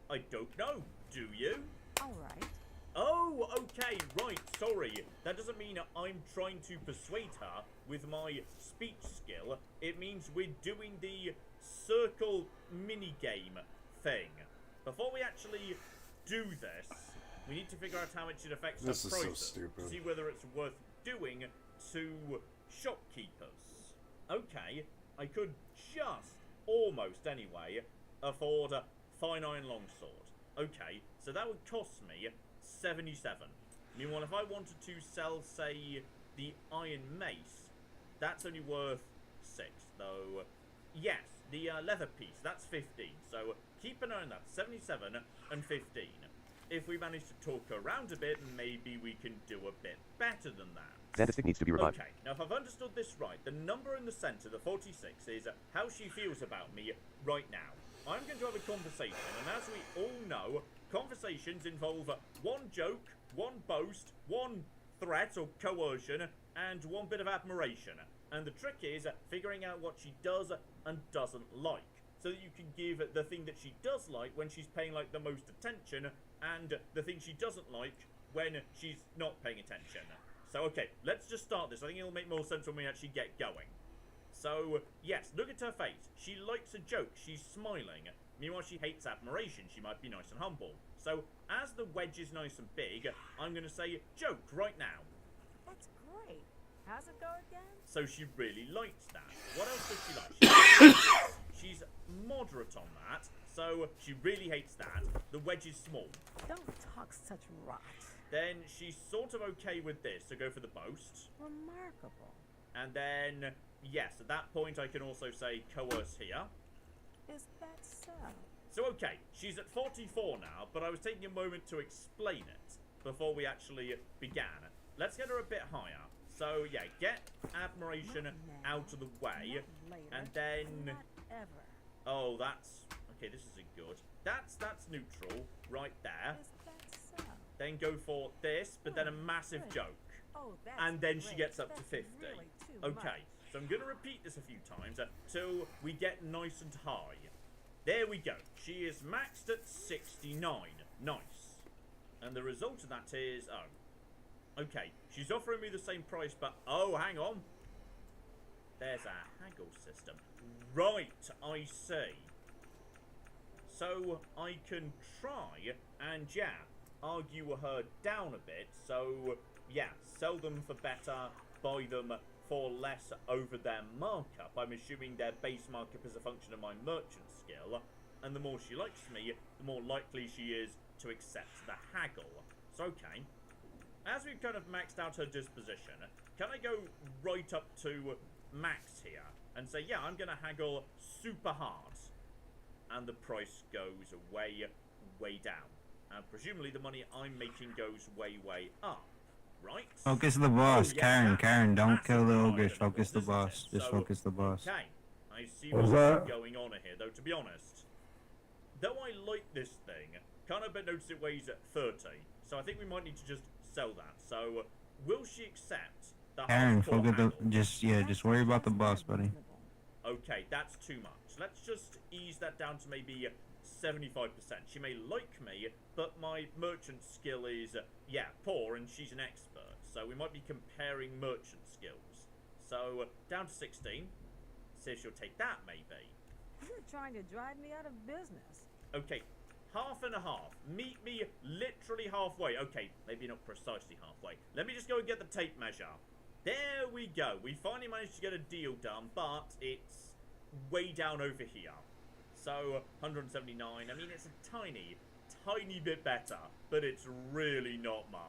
I don't know. Do you? All right. Oh, okay, right, sorry. That doesn't mean I'm trying to persuade her with my speech skill. It means we're doing the circle minigame thing. Before we actually do this, we need to figure out how much it affects This our is so prices. stupid. See whether it's worth doing to shopkeepers. Okay, I could just, almost anyway, afford a fine iron longsword. Okay, so that would cost me 77. Meanwhile, if I wanted to sell, say, the iron mace, that's only worth 6, though. Yes, the leather piece, that's 15. So keep an eye on that, 77 and 15. If we manage to talk around a bit, maybe we can do a bit better than that. Statistic needs to be revived. Okay, now if I've understood this right, the number in the center, the 46, is how she feels about me right now. I'm going to have a conversation, and as we all know, conversations involve one joke, one boast, one threat or coercion, and one bit of admiration. And the trick is figuring out what she does and doesn't like, so that you can give the thing that she does like when she's paying like the most attention, and the thing she doesn't like when she's not paying attention. So okay, let's just start this. I think it'll make more sense when we actually get going. So, yes, look at her face. She likes a joke. She's smiling. Meanwhile, she hates admiration. She might be nice and humble. So, as the wedge is nice and big, I'm going to say joke right now. That's great. How's it go again? So she really likes that. What else does she like? She's moderate on that. So she really hates that. The wedge is small. Don't talk such rot. Then she's sort of okay with this, so go for the boast. Remarkable. And then, yes, at that point I can also say coerce here. Is that so? So okay, she's at 44 now, but I was taking a moment to explain it before we actually began. Let's get her a bit higher. So yeah, get admiration out of the way, and then Not ever. oh, that's okay. This isn't good. That's neutral right there. Is that so? Then go for this, but then a massive good. joke, Oh, that's and then she great. gets up to That's 50. really too Okay, much. so I'm gonna repeat this a few times till we get nice and high. There we go. She is maxed at 69. Nice. And the result of that is okay, she's offering me the same price, but oh, hang on. There's a haggle system. Right, I see. So I can try and, yeah, argue her down a bit. So, yeah, sell them for better, buy them for less over their markup. I'm assuming their base markup is a function of my merchant skill. And the more she likes me, the more likely she is to accept the haggle. So, okay. As we've kind of maxed out her disposition, can I go right up to max here and say, yeah, I'm going to haggle super hard, and the price goes way, way down, and presumably the money I'm making goes way, way up, right? Focus the boss, Oh, yeah, Karen, don't massive kill the higher ogre, than focus it the was, boss, isn't it? just So, focus the boss. Okay, I see What's what's that? going on here, though, to be honest. Though I like this thing, can't I but notice it weighs at 30, so I think we might need to just sell that. So, will she accept the Karen, hardcore focus haggle? just worry about the boss, buddy. Okay, that's too much. Let's just ease that down to maybe 75%. She may like me, but my merchant skill is, yeah, poor, and she's an expert. So we might be comparing merchant skills. So, down to 16. See if she'll take that, maybe. You're trying to drive me out of business. Okay, half and a half. Meet me literally halfway. Okay, maybe not precisely halfway. Let me just go and get the tape measure. There we go. We finally managed to get a deal done, but it's way down over here. So, 179. I mean, it's a tiny, tiny bit better, but it's really not much.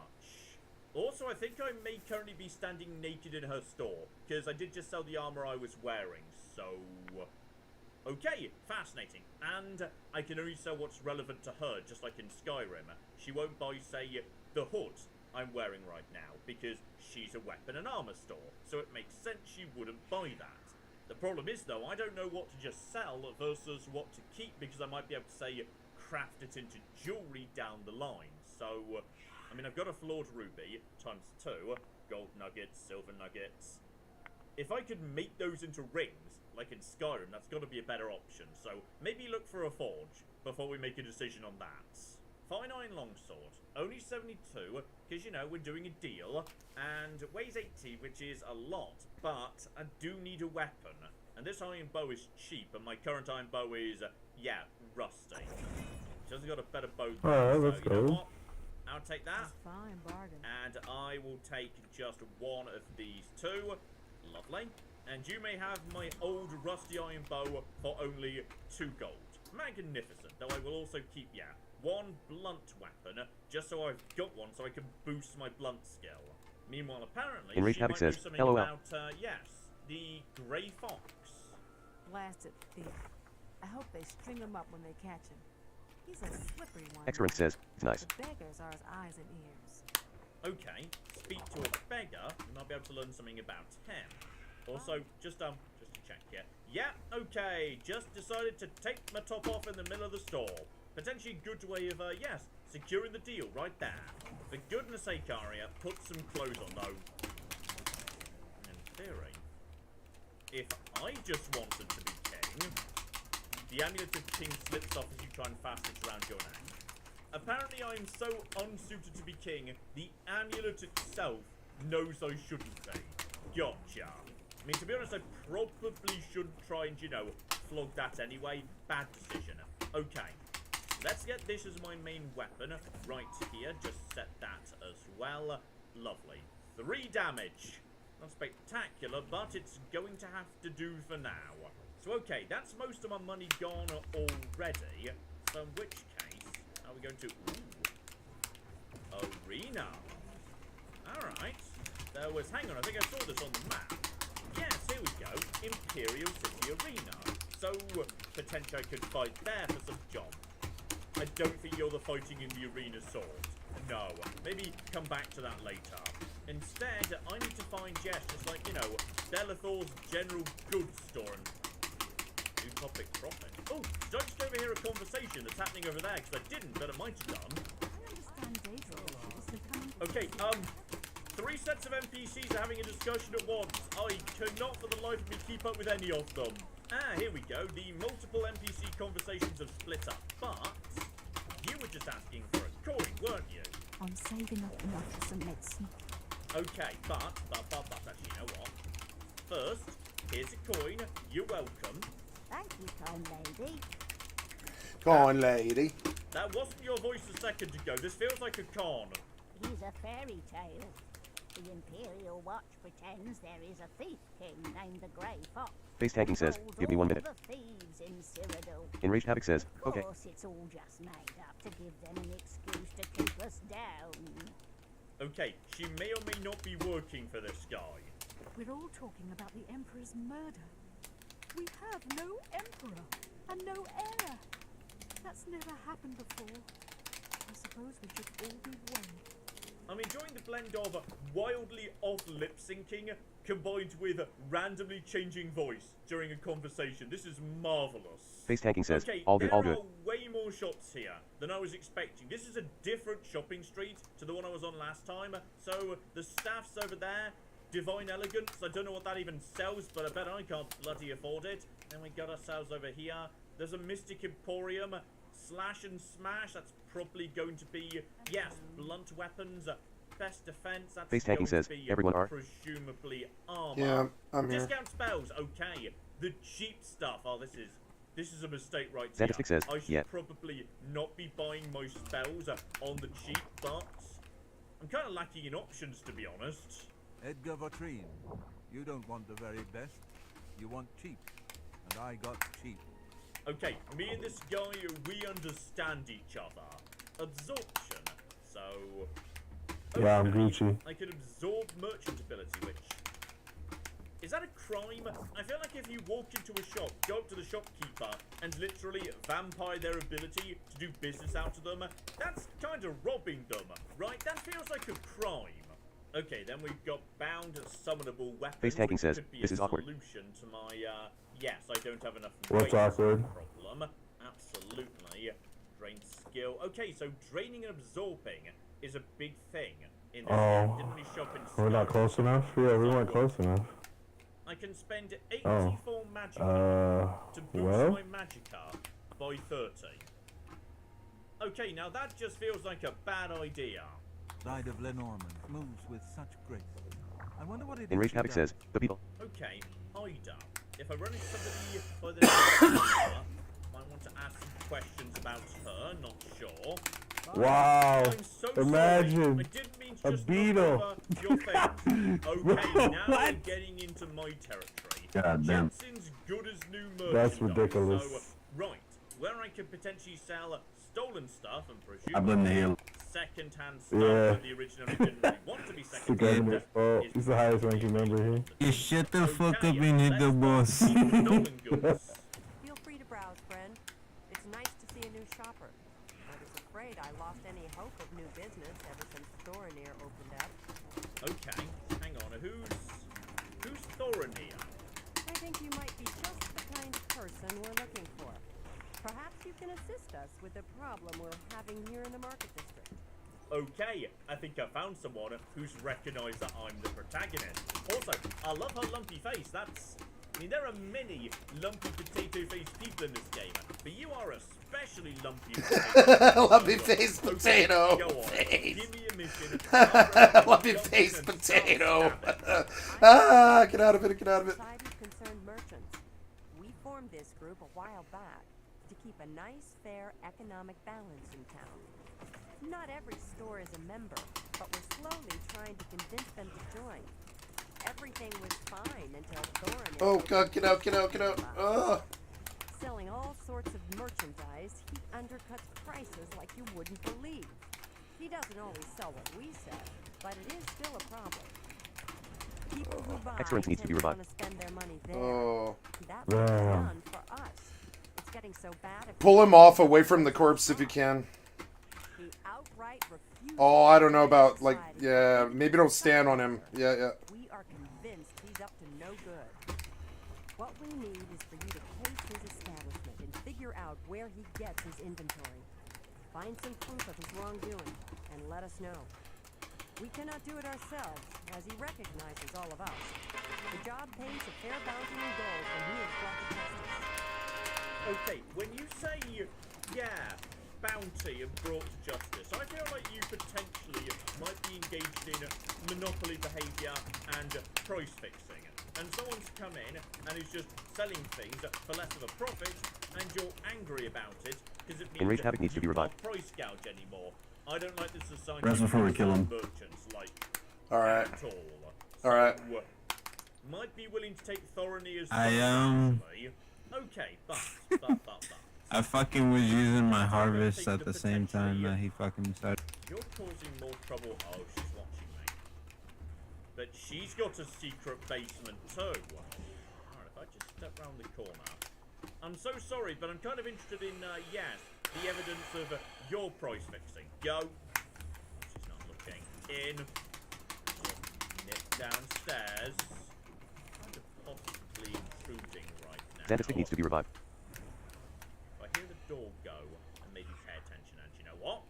Also, I think I may currently be standing naked in her store, because I did just sell the armor I was wearing, so... Okay, fascinating. And I can only sell what's relevant to her, just like in Skyrim. She won't buy, say, the hood I'm wearing right now, because she's a weapon and armor store, so it makes sense she wouldn't buy that. The problem is, though, I don't know what to just sell versus what to keep, because I might be able to, say, craft it into jewellery down the line. So, I mean, I've got a flawed ruby, times 2, gold nuggets, silver nuggets. If I could make those into rings, like in Skyrim, that's got to be a better option. So, maybe look for a forge before we make a decision on that. Fine iron longsword, only 72, because, you know, we're doing a deal, and weighs 80, which is a lot, but I do need a weapon, and this iron bow is cheap, and my current iron bow is, yeah, rusty. She hasn't got a better bow than Alright, so, let's you know go. what? I'll take that, Fine bargain. and I will take just one of these 2, lovely, and you may have my old rusty iron bow for only 2 gold. Magnificent, though I will also keep, yeah, 1 blunt weapon, just so I've got one, so I can boost my blunt skill. Meanwhile, apparently, Enraged she might Havoc do says, something LOL. about, yes, the Grey Fox. Blasted thief. I hope they string him up when they catch him. He's a slippery one. Excellent says, it's nice. The beggars are his eyes and ears. Okay, speak to a beggar, you might be able to learn something about him. Also, just to check here. Yeah, okay, just decided to take my top off in the middle of the store. Potentially a good way of, yes, securing the deal right there. For goodness sake, Arya, put some clothes on, though. In theory, if I just wanted to be king, the amulet of king slips off as you try and fasten it around your neck. Apparently, I am so unsuited to be king, the amulet itself knows I shouldn't be. Gotcha. I mean, to be honest, I probably shouldn't try and, you know, flog that anyway. Bad decision. Okay. Let's get this as my main weapon right here. Just set that as well. Lovely. 3 damage. Not spectacular, but it's going to have to do for now. So, okay, that's most of my money gone already. So, in which case, are we going to... Ooh. Arena. Alright. There was... Hang on, I think I saw this on the map. Yes, here we go. Imperial City Arena. So, potentially I could fight there for some job. I don't think you're the fighting in the arena sort. No. Maybe come back to that later. Instead, I need to find, yes, just like, you know, Delethor's general goods store and... New topic profit. Oh, did I just overhear a conversation that's happening over there? Because I didn't, but I might have done. I understand Daedra is becoming... Okay, 3 sets of NPCs are having a discussion at once. I cannot for the life of me keep up with any of them. Ah, here we go. The multiple NPC conversations have split up. But you were just asking for a coin, weren't you? I'm saving up enough for some medicine. Okay, but, actually, you know what? First, here's a coin. You're welcome. Thank you, kind lady. Con lady. That wasn't your voice a second ago. This feels like a con. It is a fairy tale. The Imperial Watch pretends there is a thief king named the Grey Fox. Face tanking says, give me 1 minute. The thieves in Cyrodiil. Enraged Havoc says, okay. Of course, it's all just made up to give them an excuse to keep us down. Okay, she may or may not be working for this guy. We're all talking about the Emperor's murder. We have no Emperor and no heir. That's never happened before. I suppose we should all be one. I'm enjoying the blend of wildly off lip syncing combined with randomly changing voice during a conversation. This is marvelous. Face tanking says, okay, all good, all good. There are way more shops here than I was expecting. This is a different shopping street to the one I was on last time. So the staff's over there. Divine Elegance. I don't know what that even sells, but I bet I can't bloody afford it. Then we got ourselves over here. There's a Mystic Emporium. Slash and Smash. That's probably going to be, yes, blunt weapons. Best defense. That's Face tanking says, be everyone are. presumably armor. Yeah, I'm here. Discount spells. Okay. The cheap stuff. Oh, this is a mistake right Statistic here. says, I should yeah. probably not be buying my spells on the cheap, but I'm kind of lacking in options, to be honest. Edgar Vatrine, you don't want the very best. You want cheap. And I got cheap. Okay, me and this guy, we understand each other. Absorption. So... Yeah, I'm Gucci. I could absorb merchant ability, which... Is that a crime? I feel like if you walk into a shop, go up to the shopkeeper, and literally vampire their ability to do business out of them, that's kind of robbing them, right? That feels like a crime. Okay, then we've got bound summonable weapons. Face tanking which says, could be "This a is awkward." solution to my, yes, I don't have enough What's weight awkward? problem. Absolutely. Drain skill. Okay, so draining and absorbing is a big thing in this game. Didn't really show up in We're not Skyrim. close enough? Yeah, we weren't close enough. I can spend 84 magic to boost well? my magicka by 30. Okay, now that just feels like a bad idea. Bride of Lenormand moves with such grace. I wonder what it is. Enraged she Havoc does. says, "The people." Okay, Ida. If I run into somebody by the name of Ida, might want to ask some questions about her, not sure. Wow! I'm so Imagine sorry. I didn't mean to a just beetle. knock over your face. Okay, Bro, now we're getting into my territory. God damn. Jensen's good as new merchandise. That's ridiculous. So, right, where I could potentially sell stolen stuff and I blame the presumably heel. second-hand stuff Yeah. that the originally didn't really want to be It's the second-hand. governor's fault. He's the highest ranking member here. You shut the fuck up and hit the boss. Stolen goods. Feel free to browse, friend. It's nice to see a new shopper. I was afraid I lost any hope of new business ever since Thorinir opened up. Okay, hang on. Who's Thorinir? I think you might be just the kind of person we're looking for. Perhaps you can assist us with the problem we're having here in the market district. Okay, I think I found someone who's recognized that I'm the protagonist. Also, I love her lumpy face. I mean, there are many lumpy potato-faced people in this game, but you are especially lumpy. Lumpy face potato. Go on, Face. give me a mission. Lumpy face potato. Ah, get out of it, get out of it. Society of Concerned Merchants. We formed this group a while back to keep a nice, fair economic balance in town. Not every store is a member, but we're slowly trying to convince them to join. Everything was fine until Thorin. Oh god, get out, get out, get out. Ugh. Selling all sorts of merchandise, he undercuts prices like you wouldn't believe. He doesn't always sell what we sell, but it is still a problem. People who buy Excellence needs to be tend revived. want to spend their money there. Oh. That's what's done for us. It's getting so bad. If Pull him off away from the corpse if you can. he outright refuses Oh, I don't know about, like, yeah, maybe don't stand on him. Yeah, yeah. We are convinced he's up to no good. What we need is for you to case his establishment and figure out where he gets his inventory. Find some proof of his wrongdoing and let us know. We cannot do it ourselves, as he recognizes all of us. The job pays a fair bounty in gold when he is brought to justice. Okay, when you say, yeah, bounty and brought to justice, I feel like you potentially might be engaged in monopoly behaviour and price fixing. And someone's come in and is just selling things for less of a profit, and you're angry about it because it means Enraged Havoc needs to be you can't revived. price gouge anymore. I don't like this society. Rest before we kill him. Merchants like Alright. at all. Alright. So, might be willing to take Thorinir's. Okay, but. I fucking was using my harvest at the same time that he fucking started. You're causing more trouble. Oh, she's watching me. But she's got a secret basement too. Alright, if I just step round the corner. I'm so sorry, but I'm kind of interested in, yes, the evidence of your price fixing. Go. She's not looking. In. Nip downstairs. Kind of possibly intruding right now. Xantistic needs to be revived. If I hear the door go, and maybe pay attention, and you know what?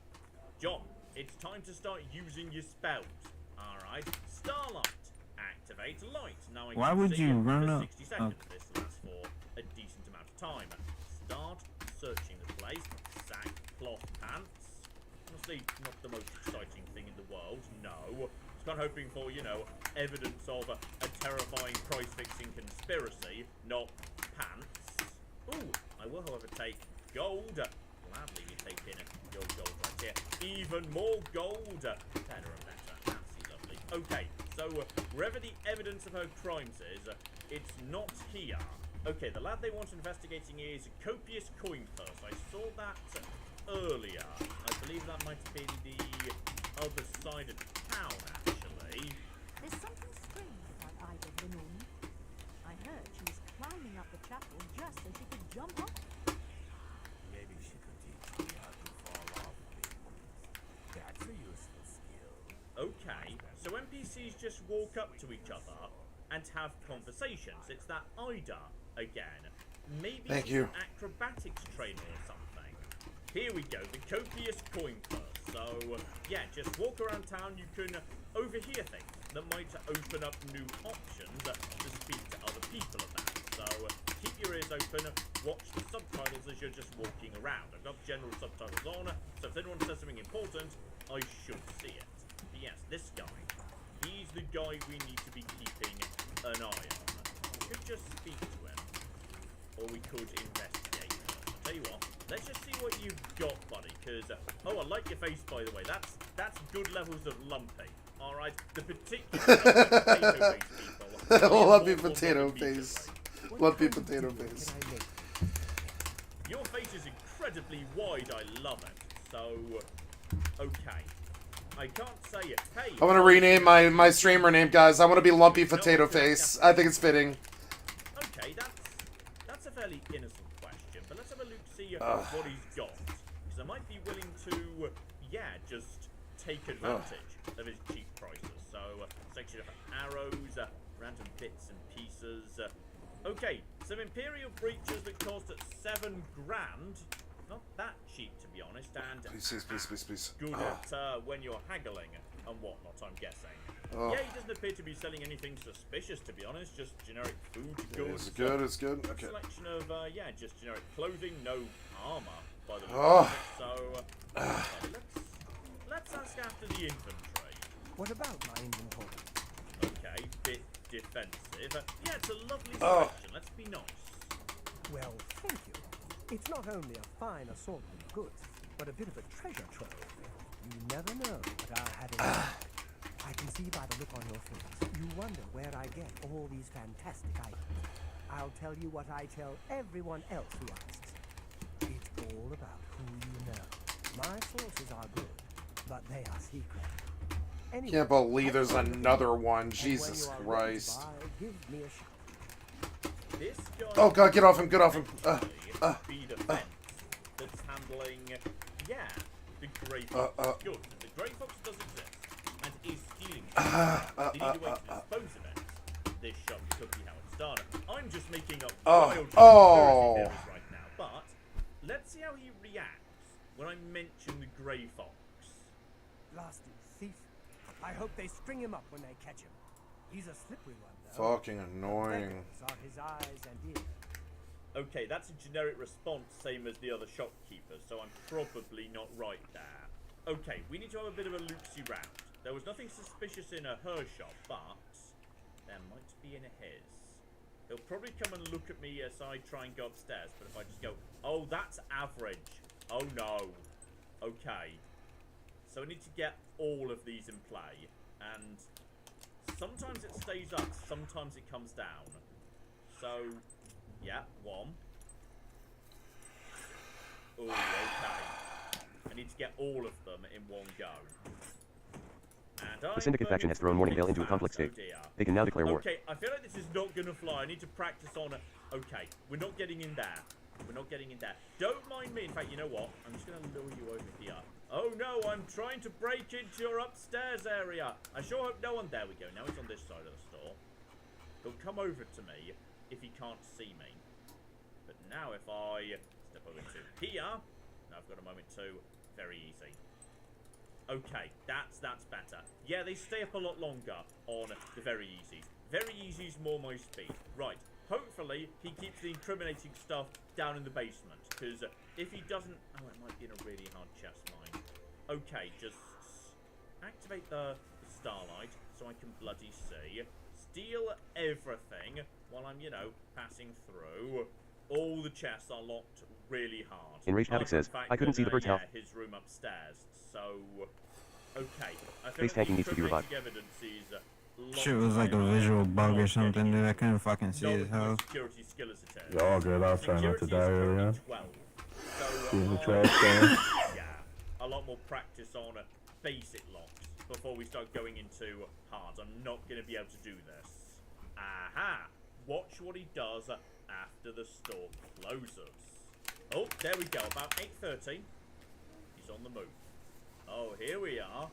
John, it's time to start using your spells. Alright, Starlight. Activate light. Now I Why can would see you it run for up? 60 seconds. This lasts for a decent amount of time. Start searching the place. Sack cloth pants. Honestly, not the most exciting thing in the world, no. Start hoping for, you know, evidence of a terrifying price-fixing conspiracy, not pants. Ooh, I will, however, take gold. Gladly be taking your gold right here. Even more gold. Better and better. Absolutely lovely. Okay, so wherever the evidence of her crimes is, it's not here. Okay, the lad they want investigating is Copious Coin Purse. I saw that earlier. I believe that might have been the other side of town, actually. There's something strange about Ida Lenormand. I heard she was climbing up the chapel just so she could jump off. Maybe she could teach me how to fall off things. That's a useful skill. Okay, so NPC just walk up to each other and have conversations. It's that Ida again. Maybe Thank he's you. an acrobatics trainer or something. Here we go, the copious coin purse. So, yeah, just walk around town. You can overhear things that might open up new options to speak to other people about. So, keep your ears open, watch the subtitles as you're just walking around. I've got general subtitles on, so if anyone says something important, I should see it. But yes, this guy, he's the guy we need to be keeping an eye on. We could just speak to him, or we could investigate him. I'll tell you what, let's just see what you've got, buddy, because, oh, I like your face, by the way. That's good levels of lumpy. Alright, the particular potato-based people. Lumpy potato face. Lumpy potato face. Your face is incredibly wide, I love it. So, okay. I can't say it. Hey, I'm gonna rename my streamer name, guys. I want to be Lumpy Potato Face. I think it's fitting. Okay, that's a fairly innocent question, but let's have a look see what he's got. Because I might be willing to, yeah, just take advantage of his cheap prices. So, section of arrows, random bits and pieces. Okay, some Imperial breeches that cost at $7 grand. Not that cheap, to be honest, and please. Good at when you're haggling and whatnot, I'm guessing. Yeah, he doesn't appear to be selling anything suspicious, to be honest. Just generic food goods. It's good. Okay. Selection of, yeah, just generic clothing, no armor, by the way. So, let's ask after the inventory. What about my inventory? Okay, bit defensive. Yeah, it's a lovely selection, let's be nice. Well, thank you. It's not only a fine assortment of goods, but a bit of a treasure trove. You never know what I'll have in mind. I can see by the look on your face, you wonder where I get all these fantastic items. I'll tell you what I tell everyone else who asks. It's all about who you know. My sources are good, but they are secret. Anyway, Can't believe there's another one. Jesus Christ. Give me a shot. This guy Oh god, get off him, get off him. Be the fence that's handling, yeah, the Grey Fox. Good, the Grey Fox does exist and is stealing. They need a way to dispose of it. This shop could be how it started. I'm just making up wild conspiracy theories right now, but let's see how he reacts when I mention the Grey Fox. Blasted thief. I hope they string him up when they catch him. He's a slippery one, though. Fucking annoying. Are his eyes and ears. Okay, that's a generic response, same as the other shopkeepers, so I'm probably not right there. Okay, we need to have a bit of a loopsy round. There was nothing suspicious in her shop, but there might be in his. He'll probably come and look at me as I try and go upstairs, but if I just go, oh, that's average. Oh, no. Okay. So I need to get all of these in play, and sometimes it stays up, sometimes it comes down. So, yeah, one. Oh, okay. I need to get all of them in one go. And The Syndicate faction has thrown Morningdale into a conflict state. They can now declare war. Okay, I feel like this is not gonna fly. I need to practice on it. Okay, we're not getting in there. We're not getting in there. Don't mind me. In fact, you know what? I'm just gonna lure you over here. Oh no, I'm trying to break into your upstairs area. I sure hope no one. There we go. Now he's on this side of the store. He'll come over to me if he can't see me. But now if I step over to here, now I've got a moment to. Very easy. Okay, that's better. Yeah, they stay up a lot longer on the very easies. Very easy's more my speed. Right. Hopefully, he keeps the incriminating stuff down in the basement. Because if he doesn't... Oh, it might be in a really hard chest mine. Okay, just activate the starlight so I can bloody see. Steal everything while I'm, you know, passing through. All the chests are locked really hard. Enraged Havoc says, I couldn't see the bird's house. His room upstairs. So, okay. I Face tanking needs to be revived. Shit was like a visual bug or something, dude. I couldn't fucking see his house. You're all good. I was trying not to die earlier. Seeing the trash can. Yeah, a lot more practice on basic locks before we start going into hard. I'm not going to be able to do this. Aha! Watch what he does after the store closes. Oh, there we go. About 8:30. He's on the move. Oh, here we are.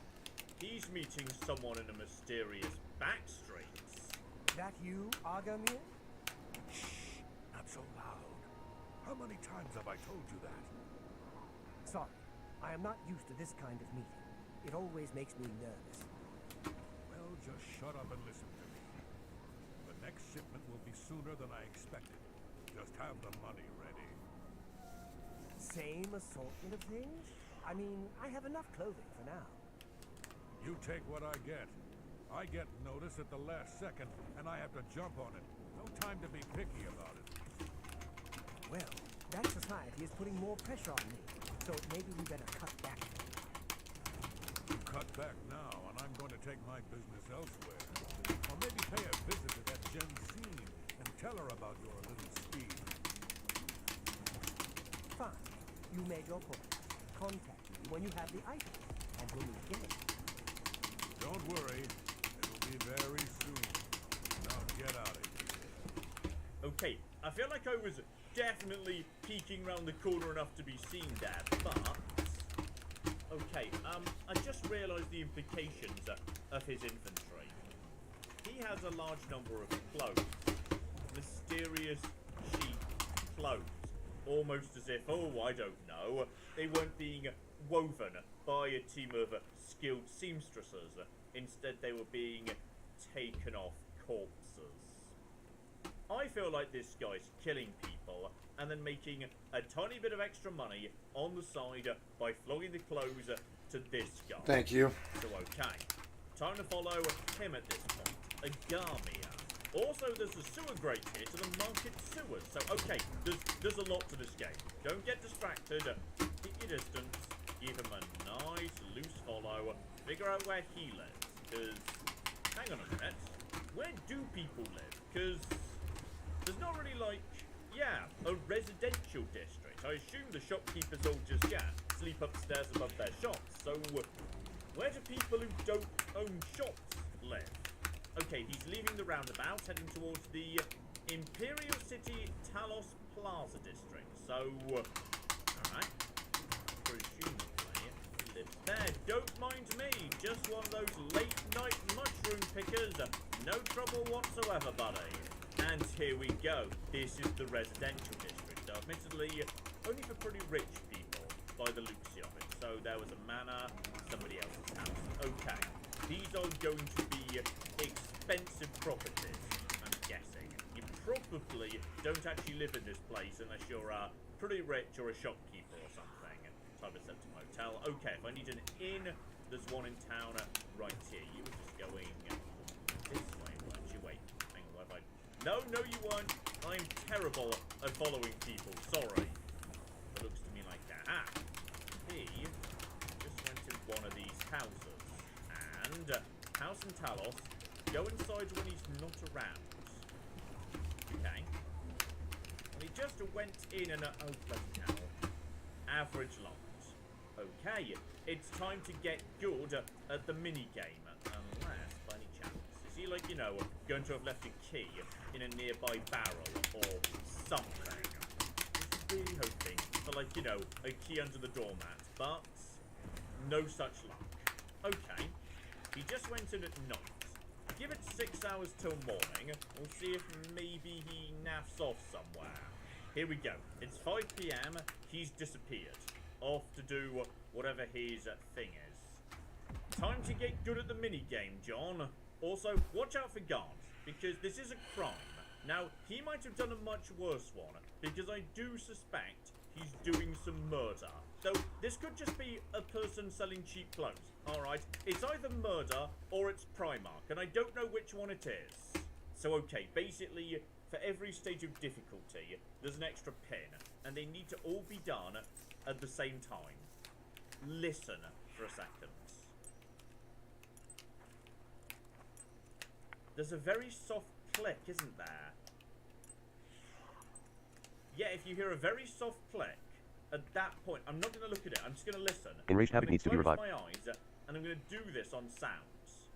He's meeting someone in a mysterious back streets. That you, Argomir? Shh, not so loud. How many times have I told you that? Sorry, I am not used to this kind of meeting. It always makes me nervous. Well, just shut up and listen to me. The next shipment will be sooner than I expected. Just have the money ready. Same assortment of things? I mean, I have enough clothing for now. You take what I get. I get notice at the last second, and I have to jump on it. No time to be picky about it. Well, that society is putting more pressure on me, so maybe we better cut back. You cut back now, and I'm going to take my business elsewhere. Or maybe pay a visit to that Jensine and tell her about your little scheme. Fine. You made your point. Contact me when you have the item, and we'll meet again. Don't worry. It'll be very soon. Now get out of here. Okay, I feel like I was definitely peeking around the corner enough to be seen there, but... Okay, I just realised the implications of his inventory. He has a large number of clothes. Mysterious cheap clothes. Almost as if, oh, I don't know, they weren't being woven by a team of skilled seamstresses. Instead, they were being taken off corpses. I feel like this guy's killing people and then making a tiny bit of extra money on the side by flogging the clothes to this guy. Thank you. So, okay. Time to follow him at this point. Agamia. Also, there's a sewer grate here to the market sewers. So, okay, there's a lot to this game. Don't get distracted. Keep your distance. Give him a nice, loose follow. Figure out where he lives. Because, hang on a minute. Where do people live? Because there's not really like, yeah, a residential district. I assume the shopkeepers all just, yeah, sleep upstairs above their shops. So, where do people who don't own shops live? Okay, he's leaving the roundabout, heading towards the Imperial City Talos Plaza district. So, alright. Presumably, he lives there. Don't mind me, just one of those late-night mushroom pickers. No trouble whatsoever, buddy. And here we go. This is the residential district. Admittedly, only for pretty rich people, by the looks of it. So there was a manor, somebody else's house. Okay. These are going to be expensive properties, I'm guessing. You probably don't actually live in this place unless you're pretty rich or a shopkeeper or something. Type of Septum Hotel. Okay, if I need an inn, there's one in town right here. You were just going this way, weren't you? Wait, hang on, what have I... No, you weren't. I'm terrible at following people. Sorry. It looks to me like that. Ah, he just went in one of these houses. And House and Talos, go inside when he's not around. Okay. And he just went in and oh bloody hell. Average lot. Okay, it's time to get good at the mini game, unless by any chance is he like, you know, going to have left a key in a nearby barrel or something. Just really hoping for like, you know, a key under the doormat, but no such luck. Okay. He just went in at night. Give it 6 hours till morning. We'll see if maybe he naps off somewhere. Here we go. It's 5 PM. He's disappeared. Off to do whatever his thing is. Time to get good at the minigame, John. Also, watch out for guards, because this is a crime. Now, he might have done a much worse one, because I do suspect he's doing some murder. Though, this could just be a person selling cheap clothes. Alright, it's either murder or it's Primark, and I don't know which one it is. So okay, basically, for every stage of difficulty, there's an extra pin, and they need to all be done at the same time. Listen for a second. There's a very soft click, isn't there? Yeah, if you hear a very soft click, at that point, I'm not going to look at it, I'm just going to listen. Enraged habit needs to be revived. I'm going to close my eyes, and I'm going to do this on sounds.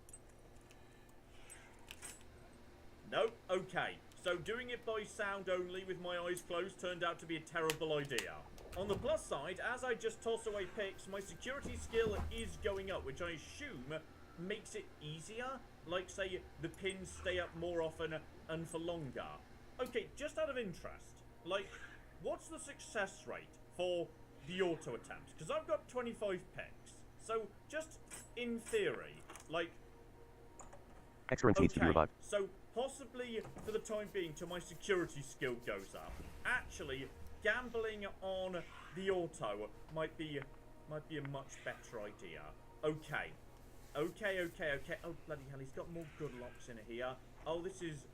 Nope, okay. So doing it by sound only with my eyes closed turned out to be a terrible idea. On the plus side, as I just toss away picks, my security skill is going up, which I assume makes it easier, Like, say, the pins stay up more often and for longer? Okay, just out of interest, like, what's the success rate for the auto attempts? Because I've got 25 picks. So, just in theory, like... Excellence needs to be revived. So, possibly, for the time being, till my security skill goes up, actually, gambling on the auto might be a much better idea. Okay. Oh, bloody hell, he's got more good locks in here. Oh, this is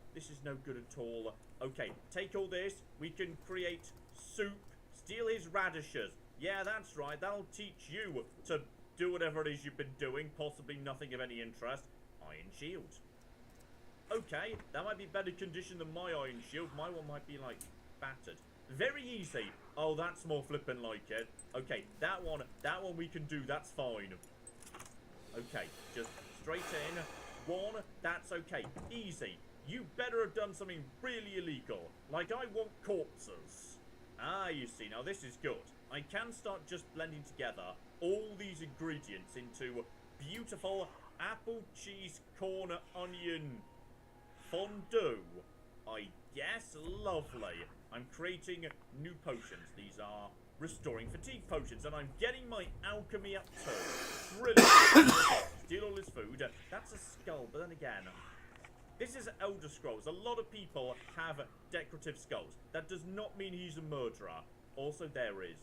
no good at all. Okay, take all this. We can create soup. Steal his radishes. Yeah, that's right. That'll teach you to do whatever it is you've been doing. Possibly nothing of any interest. Iron shield. Okay, that might be better condition than my iron shield. My one might be, like, battered. Very easy. Oh, that's more flippin' like it. Okay, that one we can do. That's fine. Okay, just straight in. One, that's okay. Easy. You better have done something really illegal. Like, I want corpses. Ah, you see, now this is good. I can start just blending together all these ingredients into beautiful apple, cheese, corn, onion fondue. I guess. Lovely. I'm creating new potions. These are restoring fatigue potions, and I'm getting my alchemy up too. Brilliant. Steal all his food. That's a skull, but then again, this is Elder Scrolls. A lot of people have decorative skulls. That does not mean he's a murderer. Also, there is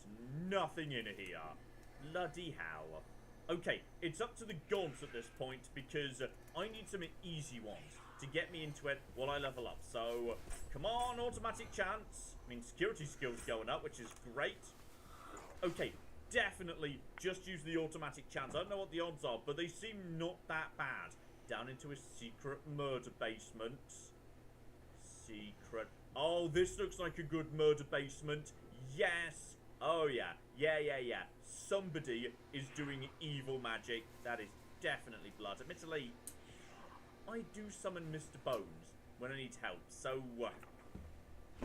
nothing in here. Bloody hell. Okay, it's up to the gods at this point, because I need some easy ones to get me into it while I level up. So, come on, automatic chance. I mean, security skills going up, which is great. Okay, definitely just use the automatic chance. I don't know what the odds are, but they seem not that bad. Down into a secret murder basement. Secret. Oh, this looks like a good murder basement. Yes. Oh, yeah. Yeah. Somebody is doing evil magic. That is definitely blood. Admittedly, I do summon Mr. Bones when I need help, so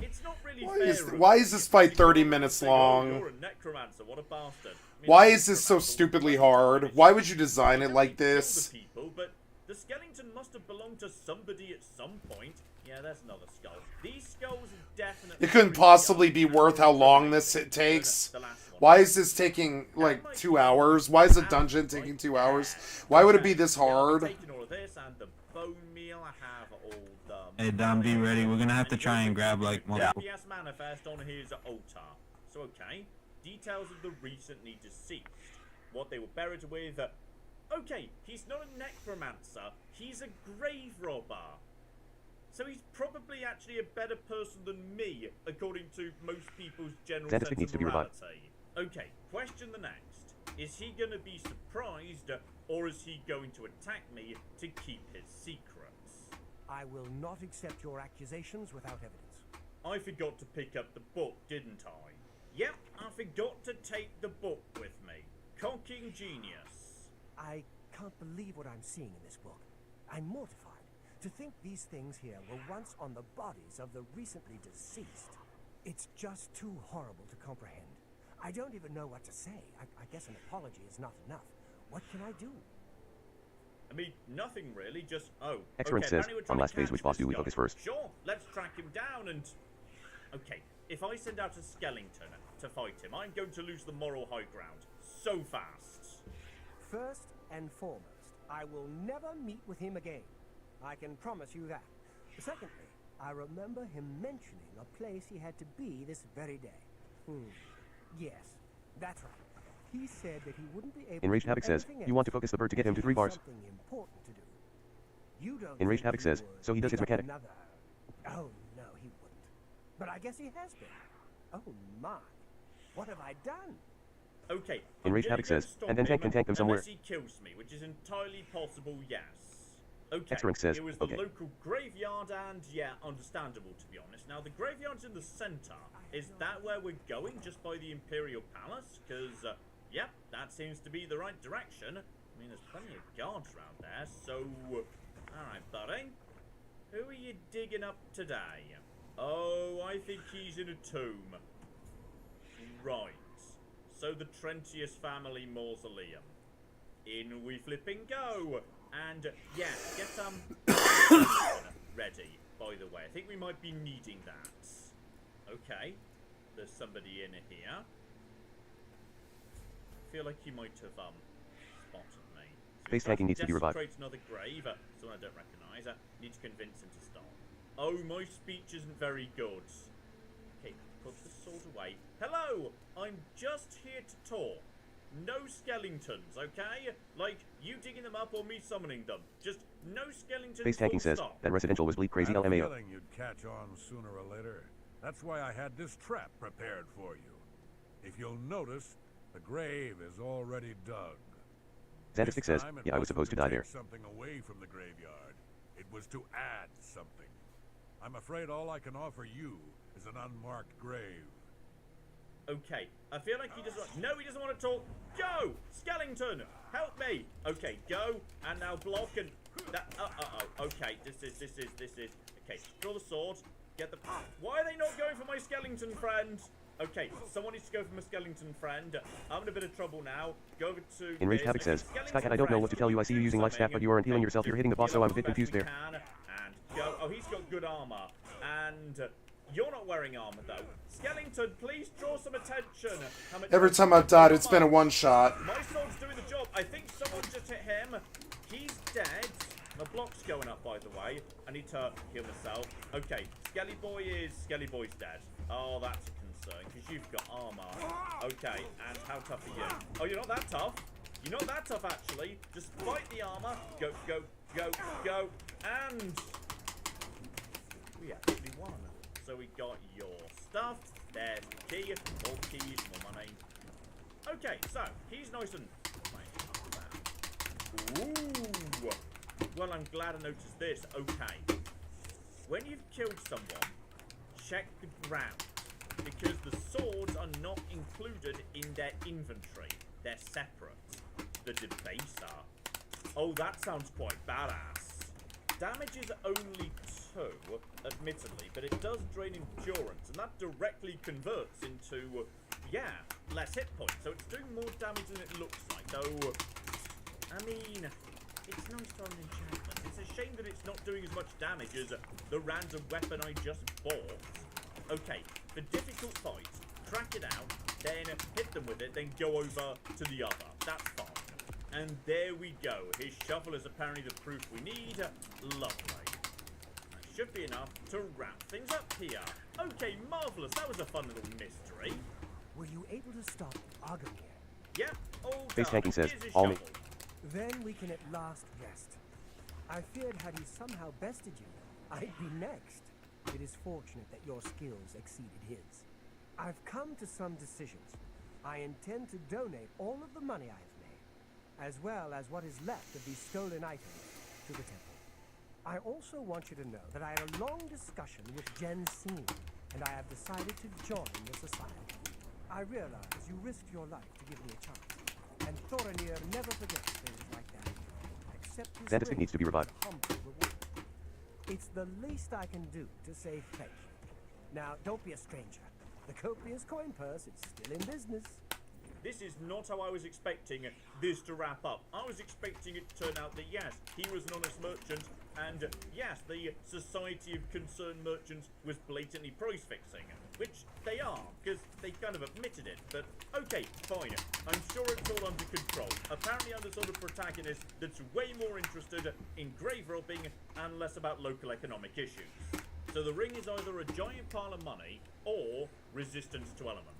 it's not really fair. Why is this fight 30 minutes long? You're a necromancer, what a bastard. I mean, Why is this so stupidly hard? Why would you design it like this? People, but the skeleton must have belonged to somebody at some point. Yeah, there's another skull. These skulls are definitely... It couldn't possibly be worth how long this takes. Why is this taking, like, 2 hours? Why is the dungeon taking 2 hours? Why would it be this hard? Hey, Dom, be ready. We're gonna have to try and grab, like, multiple... FPS manifest on his altar. So, okay. Details of the recently deceased. What they were buried with. Okay, he's not a necromancer. He's a grave robber. So he's probably actually a better person than me, according to most people's general sense of morality. Okay, question the next. Is he going to be surprised, or is he going to attack me to keep his secrets? I will not accept your accusations without evidence. I forgot to pick up the book, didn't I? Yep, I forgot to take the book with me. Cocking genius. I can't believe what I'm seeing in this book. I'm mortified. To think these things here were once on the bodies of the recently deceased. It's just too horrible to comprehend. I don't even know what to say. I guess an apology is not enough. What can I do? I mean, nothing really, just... Oh, Excellence says, on last phase, which boss do we focus first? Sure, let's track him down and... Okay, if I send out a skeleton to fight him, I'm going to lose the moral high ground. So fast. First and foremost, I will never meet with him again. I can promise you that. Secondly, I remember him mentioning a place he had to be this very day. Yes, that's right. He said that he wouldn't be able Enraged to Havoc says, you want to focus the bird to get him to 3 bars. Something important to do. You don't Enraged Havoc says, so he does his mechanic. Oh, no, he wouldn't. But I guess he has been. Oh, my. What have I done? Okay. Enraged Havoc says, and then Tank can tank them somewhere. Unless he kills me, which is entirely possible, yes. Okay, Excellence says, it was the local graveyard, and yeah, understandable to be honest. Now, the graveyard's in the center. Is that where we're going, just by the Imperial Palace? Because, yep, that seems to be the right direction. I mean, there's plenty of guards around there, so... Alright, buddy. Who are you digging up today? Oh, I think he's in a tomb. Right. So the Trentius family mausoleum. In we flipping go. And yeah, get ready, by the way. I think we might be needing that. Okay. There's somebody in here. I feel like he might have spotted me. So Space tanking needs to be revived. Create another grave. Someone I don't recognise. Need to convince him to stop. Oh, my speech isn't very good. Okay, put the sword away. Hello! I'm just here to talk. No skeletons, okay? Like, you digging them up or me summoning them. Just no skeletons. Space tanking says that residential was bleep crazy I had a LMAO. feeling you'd catch on sooner or later. That's why I had this trap prepared for you. If you'll notice, the grave is already dug. Xantistic says, yeah, I was supposed to die there. Something away from the graveyard. It was to add something. I'm afraid all I can offer you is an unmarked grave. Okay, I feel like he doesn't. No, he doesn't want to talk. Go, skeleton, help me. Okay, go and now block and that. Okay, this is. Okay, draw the sword. Get the. Why are they not going for my skeleton friend? Okay, someone needs to go for my skeleton friend. I'm in a bit of trouble now. Go over to. Enraged Havoc says, Skycat, I don't know what to tell you. I see you using life staff, but you aren't healing yourself. You're hitting the boss, so I'm a bit confused there. And go. Oh, he's got good armor. And you're not wearing armor though. Skeleton, please draw some attention. Every time I've died, it's been a one-shot. My sword's doing the job. I think someone just hit him. He's dead. My block's going up, by the way. I need to heal myself. Okay, Skelly Boy's dead. Oh, that's a concern, because you've got armor. Okay, and how tough are you? Oh, you're not that tough. You're not that tough, actually. Just fight the armor. Go, go, go, go. And we actually won. So we got your stuff. There's the key. More keys, more money. Okay, so he's nice and. Ooh. Well, I'm glad I noticed this. Okay. When you've killed someone, check the ground. Because the swords are not included in their inventory. They're separate. The debaser. Oh, that sounds quite badass. Damage is only 2, admittedly, but it does drain endurance, and that directly converts into, yeah, less hit points. So it's doing more damage than it looks like. Though, I mean, it's nice to have an enchantment. It's a shame that it's not doing as much damage as the random weapon I just bought. Okay, for difficult fights, track it out, then hit them with it, then go over to the other. That's fine. And there we go. His shovel is apparently the proof we need. Lovely. That should be enough to wrap things up here. Okay, marvellous. That was a fun little mystery. Were you able to stop Agamir? Yep, all Space done. tanking says, Here's his all me. shovel. Then we can at last rest. I feared had he somehow bested you, I'd be next. It is fortunate that your skills exceeded his. I've come to some decisions. I intend to donate all of the money I have made, as well as what is left of these stolen items, to the temple. I also want you to know that I had a long discussion with Jen Seen, and I have decided to join the society. I realize you risked your life to give me a chance, and Thorinir never forgets things like that. Accept this Xantistic needs to be revived. humble reward. It's the least I can do to say thank you. Now, don't be a stranger. The copious coin purse is still in business. This is not how I was expecting this to wrap up. I was expecting it to turn out that yes, he was an honest merchant, and yes, the Society of Concerned Merchants was blatantly price fixing, which they are, because they kind of admitted it. But okay, fine. I'm sure it's all under control. Apparently I'm the sort of protagonist that's way more interested in grave robbing and less about local economic issues. So the ring is either a giant pile of money or resistance to elements.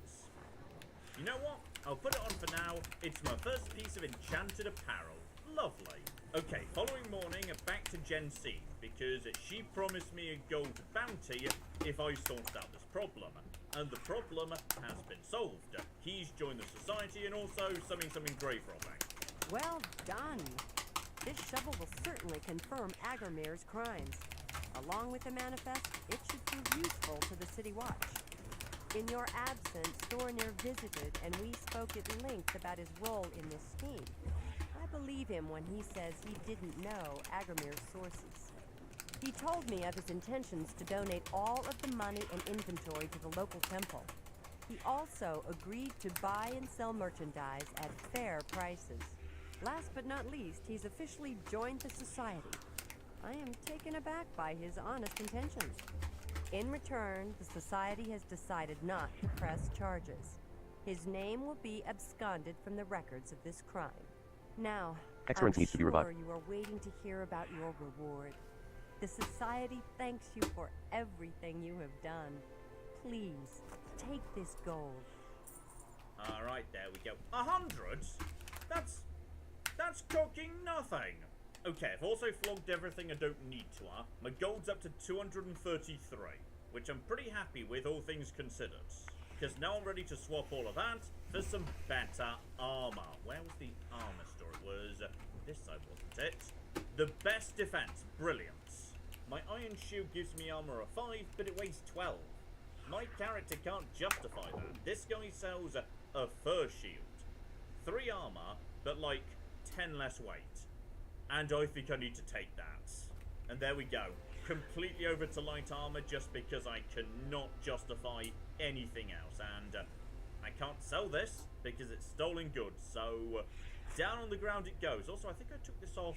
You know what? I'll put it on for now. It's my first piece of enchanted apparel. Lovely. Okay, following morning, back to Jen C, because she promised me a gold bounty if I sorted out this problem. And the problem has been solved. He's joined the society and also some grave robbing. Well done. This shovel will certainly confirm Agarmir's crimes. Along with the manifest, it should prove useful to the City Watch. In your absence, Thorinir visited, and we spoke at length about his role in this scheme. I believe him when he says he didn't know Agarmir's sources. He told me of his intentions to donate all of the money and inventory to the local temple. He also agreed to buy and sell merchandise at fair prices. Last but not least, he's officially joined the society. I am taken aback by his honest intentions. In return, the society has decided not to press charges. His name will be absconded from the records of this crime. Now, Excellence needs to be revived. you are waiting to hear about your reward. The society thanks you for everything you have done. Please, take this gold. Alright, there we go. 100? That's cooking nothing. Okay, I've also flogged everything I don't need to. My gold's up to 233, which I'm pretty happy with, all things considered. Because now I'm ready to swap all of that for some better armor. Where was the armor store? It was this side, wasn't it? The best defense. Brilliant. My iron shield gives me armor of 5, but it weighs 12. My character can't justify that. This guy sells a fur shield. 3 armor, but like 10 less weight. And I think I need to take that. And there we go. Completely over to light armor just because I cannot justify anything else. And I can't sell this because it's stolen goods. So down on the ground it goes. Also, I think I took this off.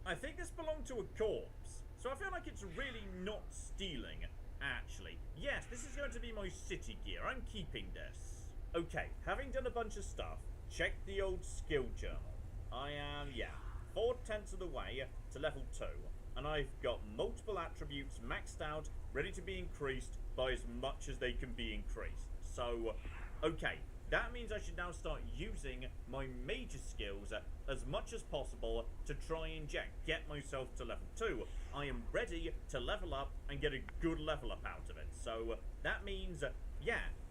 I think this belonged to a corpse. So I feel like it's really not stealing, actually. Yes, this is going to be my city gear. I'm keeping this. Okay, having done a bunch of stuff, check the old skill journal. I am, 4/10 of the way to level 2. And I've got multiple attributes maxed out, ready to be increased by as much as they can be increased. So, okay, that means I should now start using my major skills as much as possible to try and get myself to level 2. I am ready to level up and get a good level up out of it. So, that means,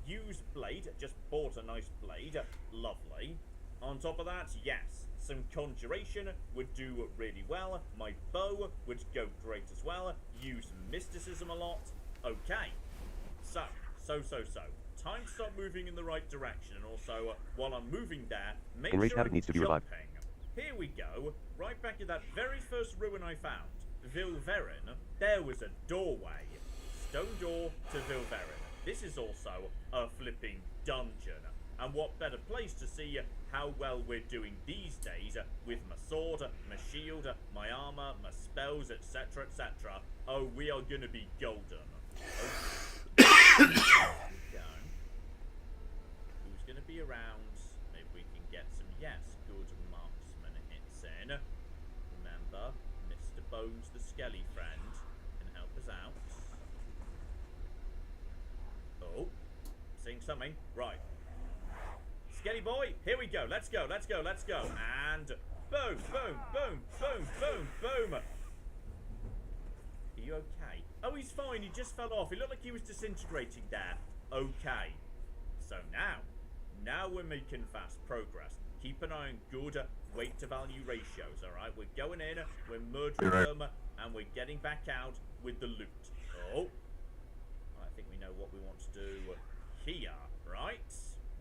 use blade. Just bought a nice blade. Lovely. On top of that, yes, some conjuration would do really well. My bow would go great as well. Use mysticism a lot. Okay. So. Time to start moving in the right direction. And also, while I'm moving there, make Enraged sure Havoc I'm needs to be revived. jumping. Here we go. Right back at that very first ruin I found. Vilverin. There was a doorway. Stone door to Vilverin. This is also a flipping dungeon. And what better place to see how well we're doing these days with my sword, my shield, my armor, my spells, etc, etc. Oh, we are gonna be golden. Okay. Who's gonna be around? Maybe we can get some, good marksman hits in. Remember, Mr. Bones the Skelly friend can help us out. Oh, seeing something. Right. Skelly boy, here we go. Let's go. And boom, boom, boom, boom, boom, boom. Are you okay? Oh, he's fine. He just fell off. He looked like he was disintegrating there. Okay. So now we're making fast progress. Keep an eye on good weight to value ratios, alright? We're going in, we're murdering them, and we're getting back out with the loot. Oh. I think we know what we want to do here, right?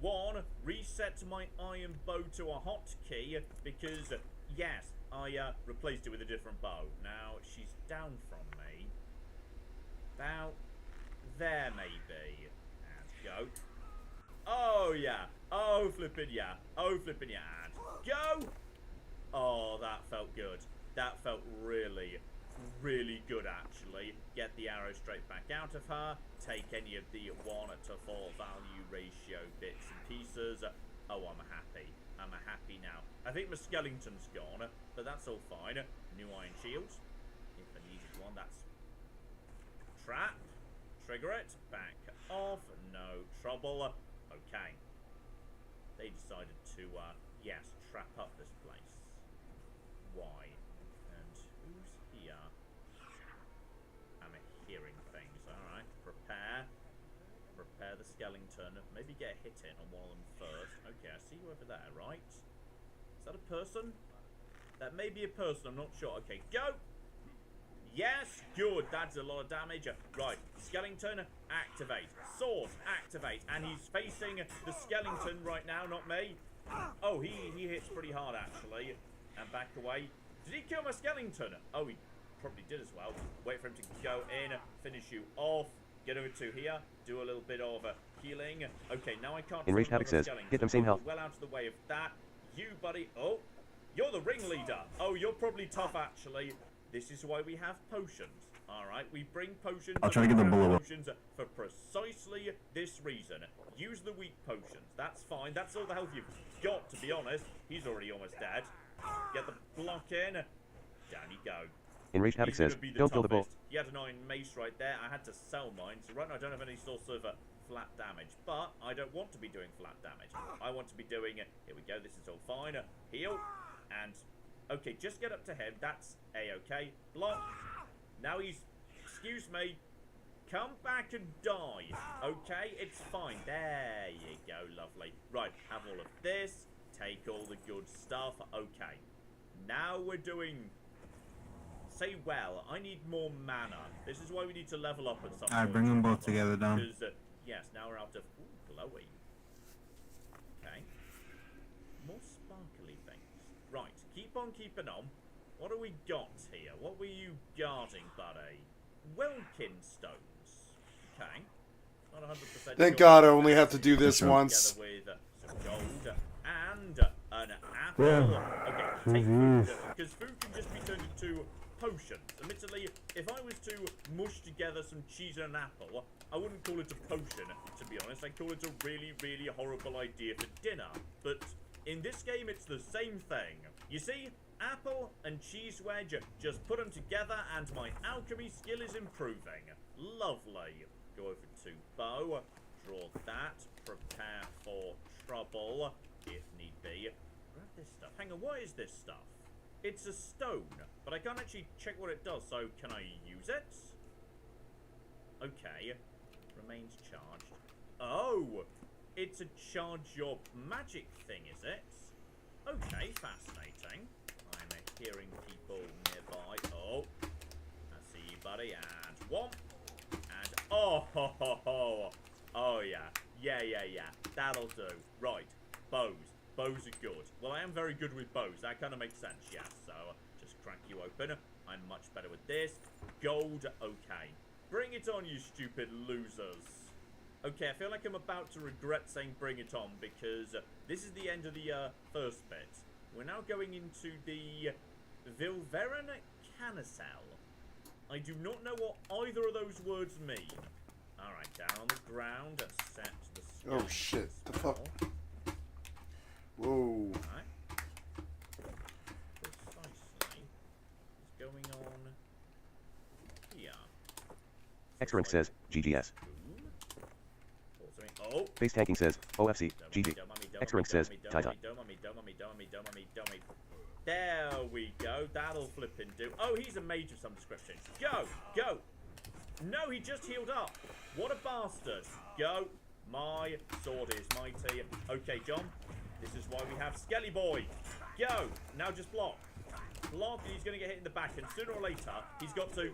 1, reset my iron bow to a hotkey because, yes, I replaced it with a different bow. Now, she's down from me. About there, maybe. And go. Oh, yeah. Oh, flippin' yeah. Oh, flippin' yeah. And go! Oh, that felt good. That felt really, really good, actually. Get the arrow straight back out of her. Take any of the 1 to 4 value ratio bits and pieces. Oh, I'm happy. I'm happy now. I think my skeleton's gone, but that's all fine. New iron shield. If I needed one, that's... Trap. Trigger it. Back off. No trouble. Okay. They decided to, yes, trap up this place. Why? And who's here? I'm hearing things. Alright, prepare the skeleton. Maybe get a hit in on one of them first. Okay, I see you over there, right? Is that a person? That may be a person, I'm not sure. Okay, go! Yes, good, that's a lot of damage. Right, skeleton, activate. Sword, activate. And he's facing the skeleton right now, not me. Oh, he hits pretty hard, actually. And back away. Did he kill my skeleton? Oh, he probably did as well. Wait for him to go in, finish you off. Get over to here, do a little bit of healing. Okay, now I can't... Enraged Havoc says, get them same health. Well out of the way of that. you, buddy. Oh, you're the ringleader. Oh, you're probably tough, actually. This is why we have potions. All right, we bring potions. I'll try to get the bullet. Potions for precisely this reason. Use the weak potions. That's fine. That's all the health you've got, to be honest. He's already almost dead. Get the block in. Down you go. Enraged Havoc says, don't kill the bull. He had an iron mace right there. I had to sell mine. So right now I don't have any source of flat damage. But I don't want to be doing flat damage. I want to be doing... here we go. This is all fine. Heal. And... okay, just get up to him. That's A-okay. Block. Now he's... excuse me. Come back and die. Okay? It's fine. There you go. Lovely. Right. Have all of this. Take all the good stuff. Okay. Now we're doing... say well. I need more mana. This is why we need to level up at some point. Alright, bring them both together, Dom. Because, yes, now we're out of... ooh, glowy. Okay. More sparkly things. Right. Keep on keeping on. What do we got here? What were you guarding, buddy? Welkin stones. Okay. Not 100% Thank sure God I only have to do this once. together with some gold and an apple. Okay, take food, because food can just be turned into potions. Admittedly, if I was to mush together some cheese and an apple, I wouldn't call it a potion, to be honest. I'd call it a really, really horrible idea for dinner. But in this game, it's the same thing. You see, apple and cheese wedge, just put them together and my alchemy skill is improving. Lovely. Go over to bow, draw that, prepare for trouble, if need be. Grab this stuff. Hang on, what is this stuff? It's a stone, but I can't actually check what it does, so can I use it? Okay. Remains charged. Oh! It's a charge your magic thing, is it? Okay, fascinating. I'm hearing people nearby. Oh. I see you, buddy. And one. And oh ho ho ho. Oh yeah. Yeah. That'll do. Right. Bows. Bows are good. Well, I am very good with bows. That kind of makes sense, yeah. So, just crack you open. I'm much better with this. Gold, okay. Bring it on, you stupid losers. Okay, I feel like I'm about to regret saying bring it on, because this is the end of the first bit. We're now going into the Vilveran Canicel. I do not know what either of those words mean. Alright, down on the ground, set the sky. Oh shit, the fuck? Whoa. Right. Precisely. What's going on here? X-Rank says, GGS. Oh. Face tanking says, OFC, GG. X-Rank says, Taita. There we go. That'll flip and do. Oh, he's a mage of some description. Go! Go! No, he just healed up. What a bastard. Go. My sword is mighty. Okay, John. This is why we have Skelly Boy. Go! Now just block. Block, and he's going to get hit in the back, and sooner or later, he's got to...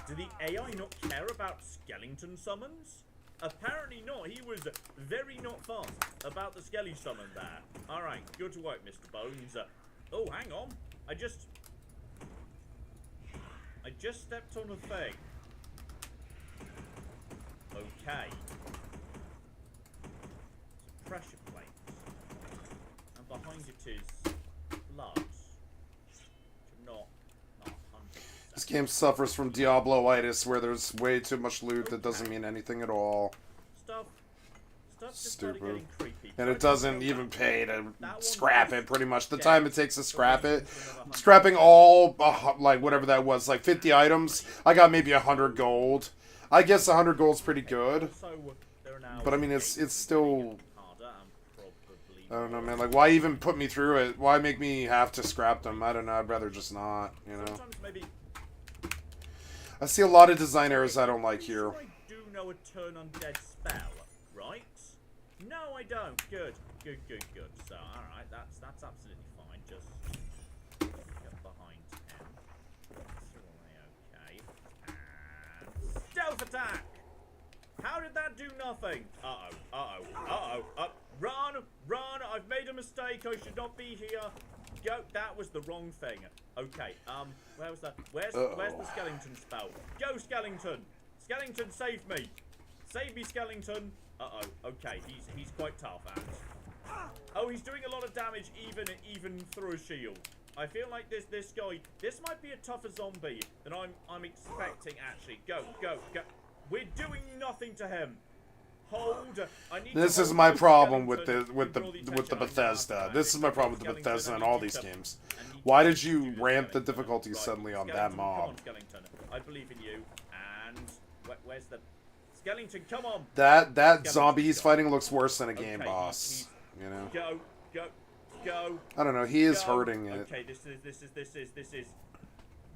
Do the AI not care about skeleton summons? Apparently not. He was very not fast about the Skelly summon there. Alright, good work, Mr. Bones. Oh, hang on. I just stepped on a thing. Okay. Some pressure plates. And behind it is blood. Not 100%. This game suffers from Diablo-itis, where there's way too much loot that doesn't mean anything at all. Stuff just started getting creepy. And it doesn't even pay to scrap it, pretty much. The time it takes to scrap it. Scrapping all, like, whatever that was, like 50 items, I got maybe 100 gold. I guess 100 gold's pretty good. But, I mean, it's still... I don't know, man. Like, why even put me through it? Why make me have to scrap them? I don't know. I'd rather just not, you know? I see a lot of design errors I don't like here. I do know a turn undead spell, right? No, I don't. Good. So, alright, that's absolutely fine. Just get behind him. That's okay. And stealth attack! How did that do nothing? Run! I've made a mistake. I should not be here. Go. That was the wrong thing. Okay. Where was that? Where's the skeleton spell? Go, Skellington! Skellington, save me! Save me, Skellington. Uh-oh, okay, he's quite tough, and... Oh, he's doing a lot of damage even through a shield. I feel like this guy, this might be a tougher zombie than I'm expecting, actually. Go. We're doing nothing to him. Hold. This is my problem with the Bethesda. This is my problem with the Bethesda in all these games. Why did you ramp the difficulty suddenly on that mob? Come on, Skellington. I believe in you. And where's the Skellington? Come on. That zombie he's fighting looks worse than a game boss. You know. Go. I don't know. He is hurting it. Okay, this is.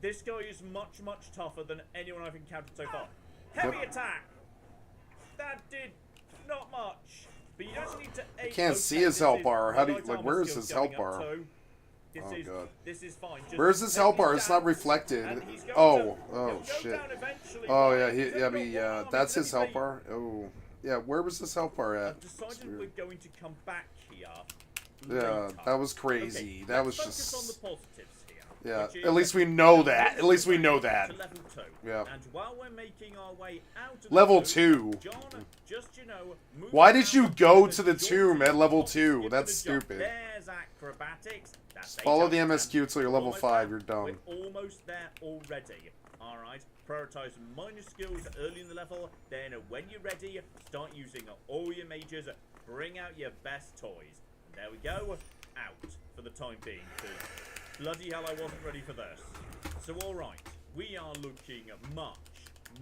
This guy is much tougher than anyone I've encountered so far. Heavy attack. That did not much. But you don't need to. I can't see his health bar. How do you like? Where is his health bar? Oh god. This is fine. Where's his health bar? It's not reflected. Oh shit. Oh yeah, that's his health bar. Oh yeah, where was his health bar at? I've decided we're going to come back here. Yeah, that was crazy. Okay, that was focus just. on the positives here. Yeah, at least we know that. At least we know that. To level 2. Yeah. And while we're making our way out of level the 2. John, just move Why did you go to the tomb at level 2? That's stupid. There's acrobatics. Just follow the MSQ till you're level 5. You're dumb. We're almost there already. All right. Prioritize minor skills early in the level. Then when you're ready, start using all your mages. Bring out your best toys. There we go, out for the time being, because bloody hell I wasn't ready for this. So alright, we are looking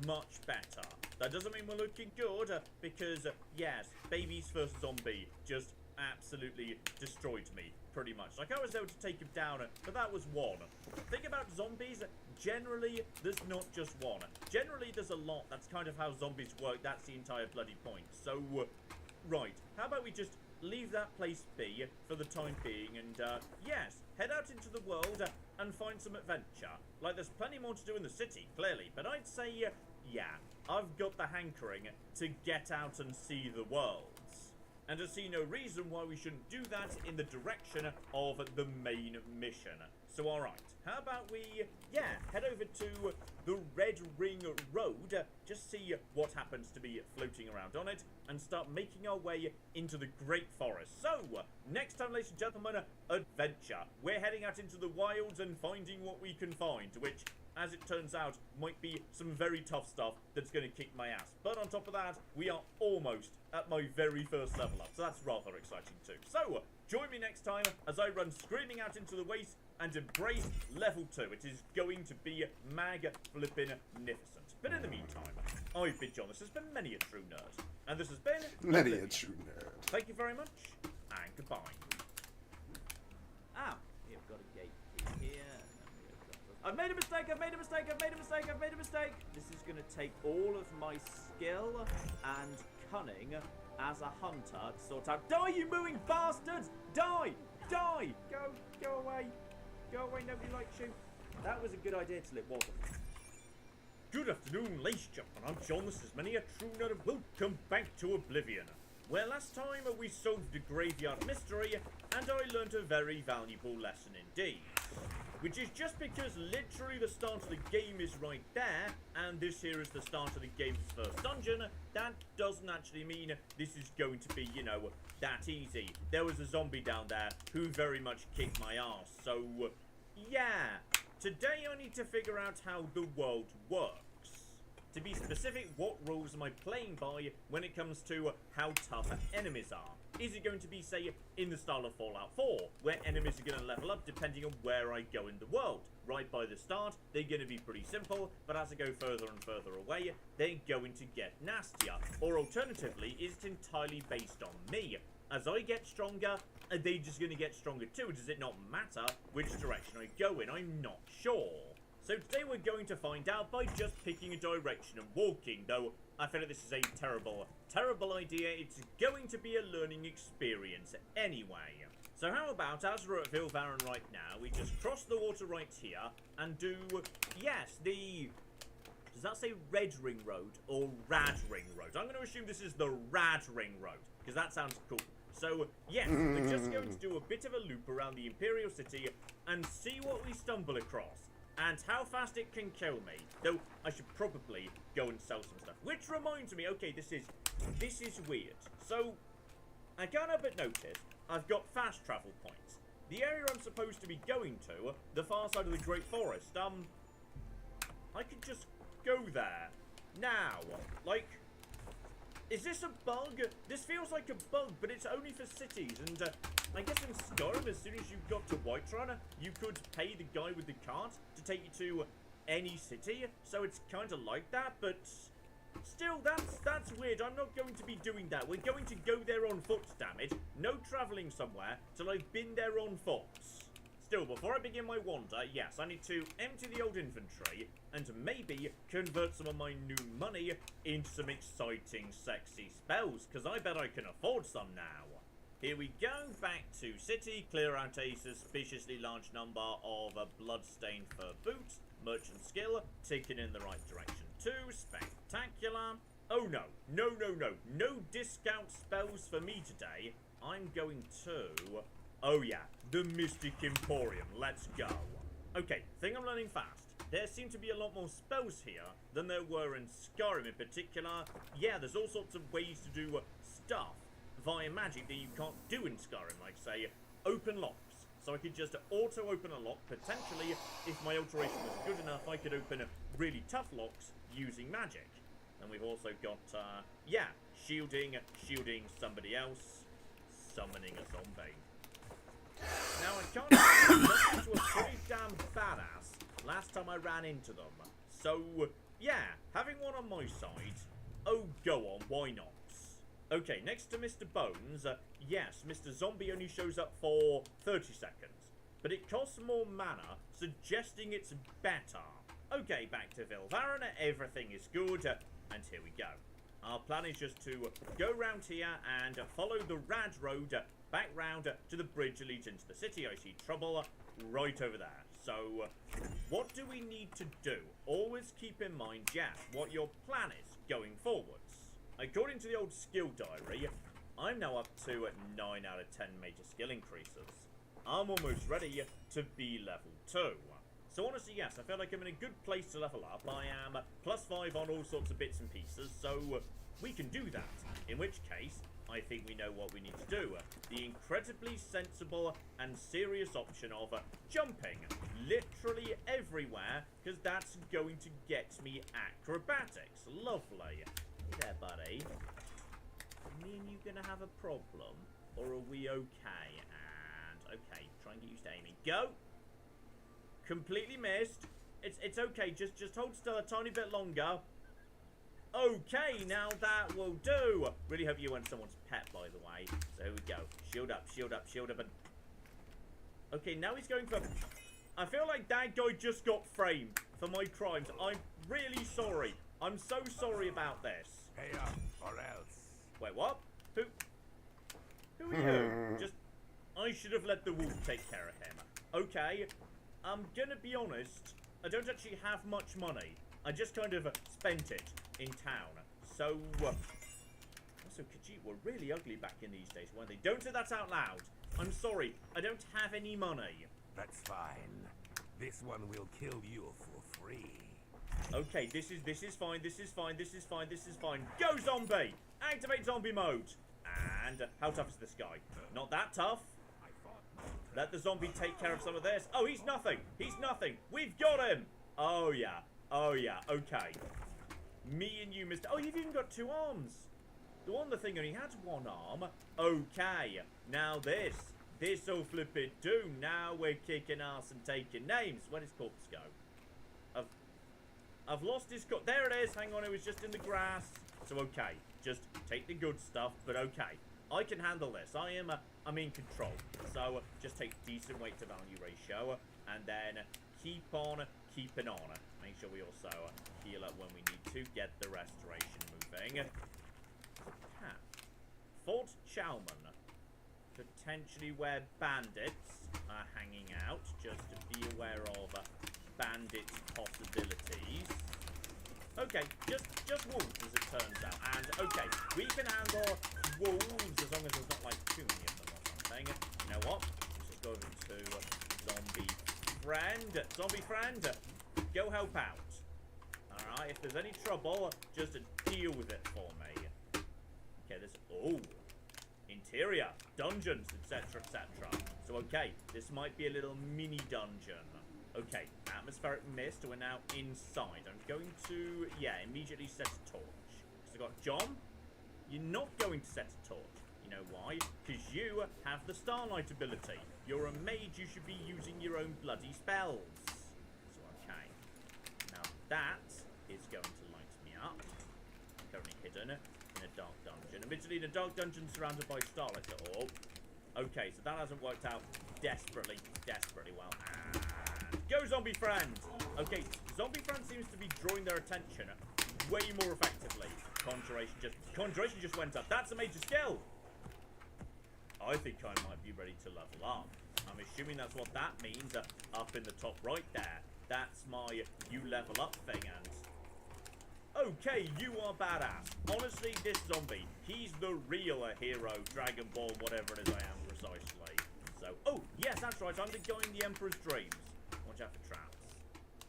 much better. That doesn't mean we're looking good, because yes, baby's first zombie just absolutely destroyed me, pretty much. Like I was able to take him down, but that was one. The thing about zombies, generally there's not just one. Generally there's a lot. That's kind of how zombies work. That's the entire bloody point. So, right, how about we just leave that place be for the time being and, yes, head out into the world and find some adventure. Like, there's plenty more to do in the city, clearly, but I'd say, yeah, I've got the hankering to get out and see the worlds. And to see no reason why we shouldn't do that in the direction of the main mission. So, alright, how about we, yeah, head over to the Red Ring Road, just see what happens to be floating around on it, and start making our way into the Great Forest. So, next time, ladies and gentlemen, adventure. We're heading out into the wilds and finding what we can find, which, as it turns out, might be some very tough stuff that's going to kick my ass. But on top of that, we are almost at my very first level up, so that's rather exciting too. So, join me next time as I run screaming out into the waste and embrace level 2. It is going to be mag-flippin'-nificent. But in the meantime, I've been John. This has been Many a True Nerd. And this has been... Many a True Nerd. Thank you very much, and goodbye. Ah, we've got a gate here. I've made a mistake, I've made a mistake, I've made a mistake, I've made a mistake. This is going to take all of my skill and cunning as a hunter to sort out... Die, you mooing bastards! Die! Die! Go away. Go away, nobody likes you. That was a good idea till it wasn't. Good afternoon, ladies and gentlemen. I'm John. This is Many a True Nerd. Welcome back to Oblivion. Where last time we solved a graveyard mystery, and I learned a very valuable lesson indeed. Which is just because literally the start of the game is right there, and this here is the start of the game's first dungeon, that doesn't actually mean this is going to be, you know, that easy. There was a zombie down there who very much kicked my ass, so, yeah. Today I need to figure out how the world works. To be specific, what rules am I playing by when it comes to how tough enemies are? Is it going to be, say, in the style of Fallout 4, where enemies are going to level up depending on where I go in the world? Right by the start, they're going to be pretty simple, but as I go further and further away, they're going to get nastier. Or alternatively, is it entirely based on me? As I get stronger, are they just going to get stronger too? Does it not matter which direction I go in? I'm not sure. So today we're going to find out by just picking a direction and walking, though I feel like this is a terrible idea. It's going to be a learning experience anyway. So how about, as we're at Vilvaran right now, we just cross the water right here and do, yes, the... Does that say Red Ring Road or Rad Ring Road? I'm going to assume this is the Rad Ring Road, because that sounds cool. So, yes, we're just going to do a bit of a loop around the Imperial City and see what we stumble across. and how fast it can kill me. Though I should probably go and sell some stuff. Which reminds me, okay, this is weird. So I can't help but notice I've got fast travel points. The area I'm supposed to be going to, the far side of the Great Forest, I could just go there. Now, like, is this a bug? This feels like a bug, but it's only for cities, and I guess in Skyrim, as soon as you got to Whiterun, you could pay the guy with the cart to take you to any city, so it's kind of like that, but still, that's weird. I'm not going to be doing that. We're going to go there on foot, damn it. No travelling somewhere till I've been there on foot. Still, before I begin my wander, yes, I need to empty the old inventory and maybe convert some of my new money into some exciting, sexy spells, because I bet I can afford some now. Here we go, back to city, clear out a suspiciously large number of bloodstained fur boots, merchant skill, ticking in the right direction too, spectacular. Oh no, no discount spells for me today. I'm going to... Oh yeah, the Mystic Emporium, let's go. Okay, thing I'm learning fast. There seem to be a lot more spells here than there were in Skyrim in particular. Yeah, there's all sorts of ways to do stuff via magic that you can't do in Skyrim, like say, open locks. So I could just auto-open a lock, potentially, if my alteration was good enough, I could open really tough locks using magic. And we've also got, yeah, shielding somebody else, summoning a zombie. Now, I can't look into a pretty damn badass last time I ran into them. So, yeah, having one on my side, oh, go on, why not? Okay, next to Mr. Bones, yes, Mr. Zombie only shows up for 30 seconds, but it costs more mana, suggesting it's better. Okay, back to Vilvaran, everything is good, and here we go. Our plan is just to go round here and follow the Rad Road back round to the bridge that leads into the city. I see trouble right over there. So, what do we need to do? Always keep in mind, yes, what your plan is going forwards. According to the old skill diary, I'm now up to 9 out of 10 major skill increases. I'm almost ready to be level 2. So honestly, yes, I feel like I'm in a good place to level up. I am +5 on all sorts of bits and pieces, so we can do that. In which case, I think we know what we need to do. The incredibly sensible and serious option of jumping literally everywhere, because that's going to get me acrobatics. Lovely. Hey there, buddy. Me and you gonna have a problem? Or are we okay? And, okay, try and get used to aiming. Go! Completely missed. It's okay, just hold still a tiny bit longer. Okay, now that will do. Really hope you weren't someone's pet, by the way. So here we go. Shield up, shield up, shield up, and... Okay, now he's going for... I feel like that guy just got framed for my crimes. I'm really sorry. I'm so sorry about this. Pay up, or else. Wait, what? Who are you? Just... I should have let the wolf take care of him. Okay, I'm gonna be honest. I don't actually have much money. I just kind of spent it in town. So, also, Khajiit were really ugly back in these days, weren't they? Don't say that out loud. I'm sorry. I don't have any money. That's fine. This one will kill you for free. Okay, this is fine. This is fine. This is fine. This is fine. Go, zombie! Activate zombie mode. And how tough is this guy? Not that tough. Let the zombie take care of some of this. Oh, he's nothing. He's nothing. We've got him. Oh, yeah. Oh, yeah. Okay. Me and you, Mr. Oh, you've even got 2 arms. The one, the thing only had 1 arm. Okay. Now this. This'll flip it do. Now we're kicking ass and taking names. Where does corpse go? I've lost his corpse. There it is. Hang on. It was just in the grass. So, okay. Just take the good stuff. But, okay. I can handle this. I'm in control. So, just take decent weight to value ratio. And then keep on keeping on. Make sure we also heal up when we need to. Get the restoration moving. Fort Chalman. Potentially where bandits are hanging out. Just to be aware of bandit possibilities. Okay, just wolves as it turns out. And okay, we can handle wolves as long as there's not like too many of them or something. You know what? Let's just go over to zombie friend. zombie friend, go help out. Alright, if there's any trouble, just deal with it for me. Okay, there's... Oh! Interior, dungeons, etc., etc. So, okay, this might be a little mini dungeon. Okay, atmospheric mist, we're now inside. I'm going to, yeah, immediately set a torch. So I got John, you're not going to set a torch. You know why? Because you have the starlight ability. You're a mage, you should be using your own bloody spells. So, okay. Now that is going to light me up. I'm currently hidden in a dark dungeon. Admittedly, in a dark dungeon surrounded by starlight. Oh, okay, so that hasn't worked out desperately well. And go, zombie friend! Okay, zombie friend seems to be drawing their attention way more effectively. Conjuration just went up. That's a major skill! I think I might be ready to level up. I'm assuming that's what that means up in the top right there. That's my you level up thing, and... Okay, you are badass. Honestly, this zombie, he's the real hero, Dragon Ball, whatever it is I am precisely. So, oh, yes, that's right, I'm the guy in the Emperor's Dreams. Watch out for traps,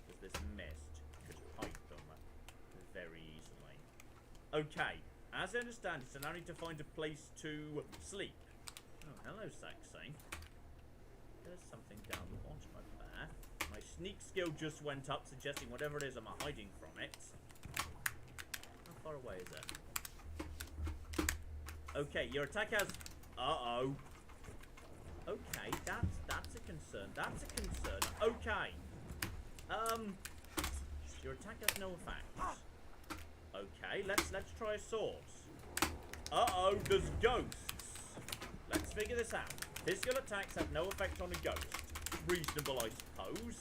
because this mist could hide them very easily. Okay, as I understand it, I now need to find a place to sleep. Oh, hello, sexy. There's something down the bottom over there. My sneak skill just went up, suggesting whatever it is I'm hiding from it. How far away is it? Okay, your attack has... Uh-oh. Okay, that's a concern. That's a concern. Okay. Your attack has no effect. Okay, let's try a sword. Uh-oh, there's ghosts. Let's figure this out. Physical attacks have no effect on a ghost. Reasonable, I suppose.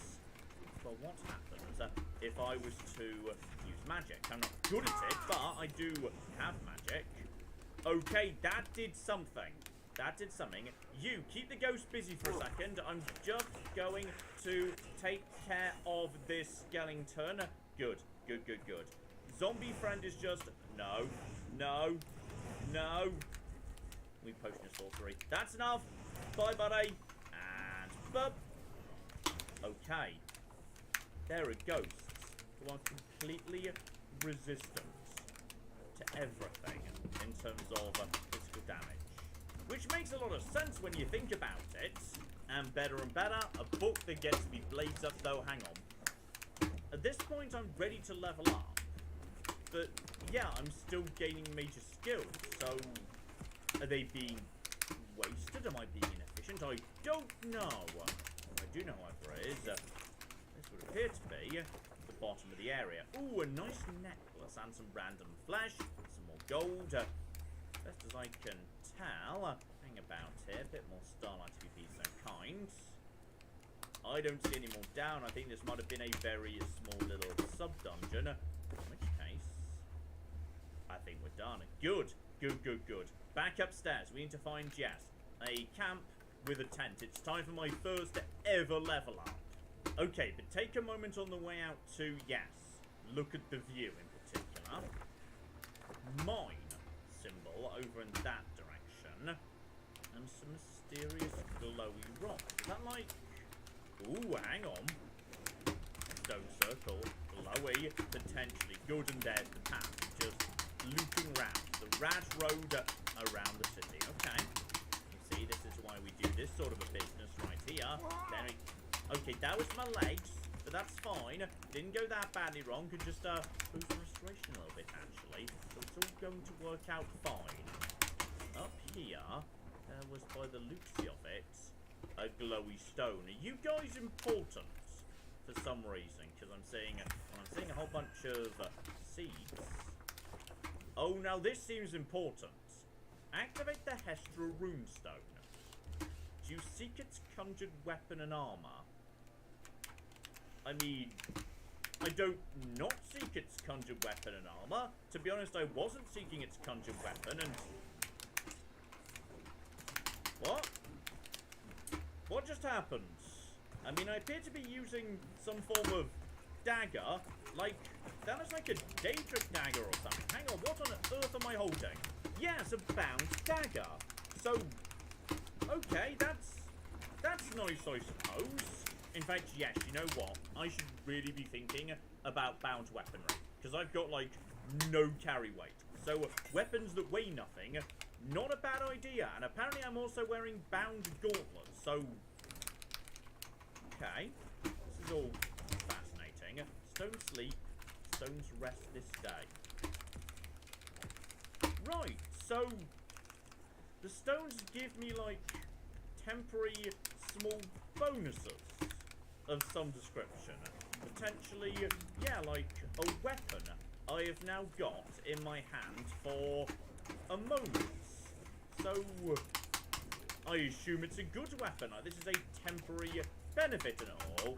But what happens if I was to use magic? I'm not good at it, but I do have magic. Okay, that did something. That did something. You, keep the ghost busy for a second. I'm just going to take care of this skeleton. Good. Zombie friend is just... No. We potion of sorcery. That's enough. Bye, buddy. And... Bup. Okay. There are ghosts who are completely resistant to everything in terms of physical damage. Which makes a lot of sense when you think about it. And better, a book that gets me blades up though, hang on. At this point I'm ready to level up. But yeah, I'm still gaining major skills, so are they being wasted? Am I being inefficient? I don't know. What I do know, however, is this would appear to be the bottom of the area. Ooh, a nice necklace and some random flesh, some more gold. Best as I can tell, hang about here, a bit more starlight if you'd be so kind. I don't see any more down. I think this might have been a very small little sub-dungeon, in which case, I think we're done. Good. Back upstairs, we need to find, yes, a camp with a tent. It's time for my first ever level up. Okay, but take a moment on the way out to, yes, look at the view in particular. Mine symbol over in that direction. And some mysterious glowy rock. Is that like... Ooh, hang on. Stone circle, glowy, potentially good, and there's the path. Just looping round. The rad road around the city. Okay. You see, this is why we do this sort of a business right here. Okay, that was my legs, but that's fine. Didn't go that badly wrong. Could just boost the restoration a little bit, actually. So it's all going to work out fine. Up here, there was, by the looks of it, a glowy stone. Are you guys important for some reason? Because I'm seeing a whole bunch of seeds. Oh, now this seems important. Activate the Hestra runestone. Do you seek its conjured weapon and armor? I mean, I don't not seek its conjured weapon and armor. To be honest, I wasn't seeking its conjured weapon and... What? What just happened? I mean, I appear to be using some form of dagger. Like, that is like a Daedric dagger or something. Hang on, what on earth am I holding? Yes, a bound dagger. So, okay, that's nice, I suppose. In fact, yes, you know what? I should really be thinking about bound weaponry. Because I've got, like, no carry weight. So, weapons that weigh nothing, not a bad idea. And apparently I'm also wearing bound gauntlets. So, okay. This is all fascinating. Stones sleep, stones rest this day. Right, so the stones give me, like, temporary small bonuses of some description. Potentially, yeah, like a weapon I have now got in my hand for a moment. So, I assume it's a good weapon. This is a temporary benefit and all.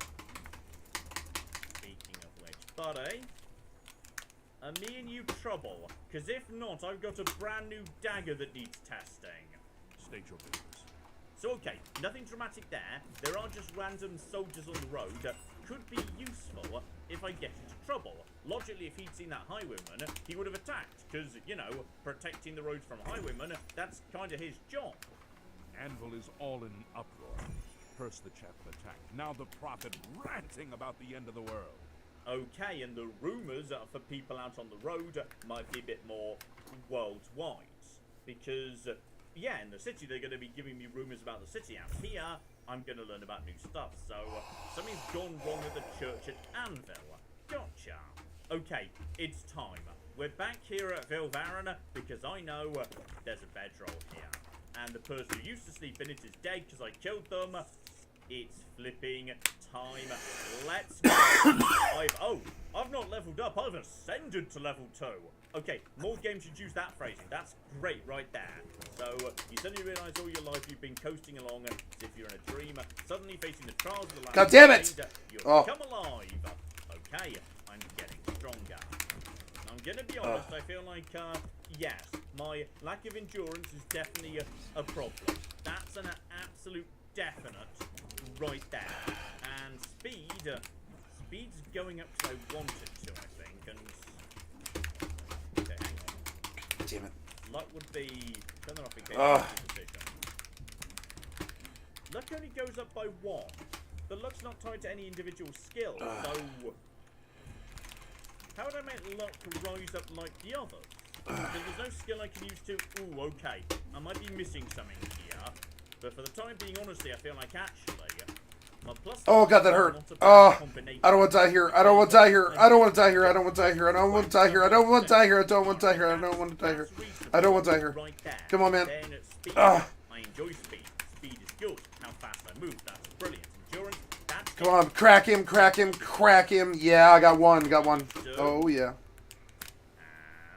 Speaking of which, buddy, are me and you trouble? Because if not, I've got a brand new dagger that needs testing. State your business. So, okay, nothing dramatic there. There are just random soldiers on the road. Could be useful if I get into trouble. Logically, if he'd seen that highwayman, he would have attacked. Because, you know, protecting the roads from highwaymen, that's kind of his job. Anvil is all in an uproar. First the chaplain attacked, now the prophet ranting about the end of the world. Okay, and the rumours for people out on the road might be a bit more worldwide. Because, yeah, in the city they're going to be giving me rumours about the city. Out here, I'm going to learn about new stuff. So, something's gone wrong at the church at Anvil. Gotcha. Okay, it's time. We're back here at Vilvaran because I know there's a bedroll here. And the person who used to sleep in it is dead because I killed them. It's flipping time. Let's go. I've not leveled up. I've ascended to level 2. Okay, more games should use that phrasing. That's great right there. So, you suddenly realise all your life you've been coasting along as if you're in a dream, suddenly facing the trials of the land. God damn it! You've Oh. come alive. Okay, I'm getting stronger. I'm gonna be honest, I feel like, yes, my lack of endurance is definitely a problem. That's an absolute definite right there. And speed's going up because I want it to, I think, and... Okay, hang on. Damn it. Luck would be... Turn that off in case I make a decision. Luck only goes up by 1, but luck's not tied to any individual skill, so... How would I make luck rise up like the others? Because there's no skill I can use to... Ooh, okay. I might be missing something here. But for the time being, honestly, I feel like actually... My plus Oh god, that hurt. I don't want to die here. I don't want to die here. I don't want to die here. I don't want to die here. I don't want to die here. I don't want to die here. I don't want to die here. I don't want to die here. I don't want to die here. Come on, man. I enjoy speed. Speed is good. How fast I move. That's brilliant. Endurance. That's Come on, crack him, crack him, crack him. Yeah, I got one. Got one. Oh, yeah.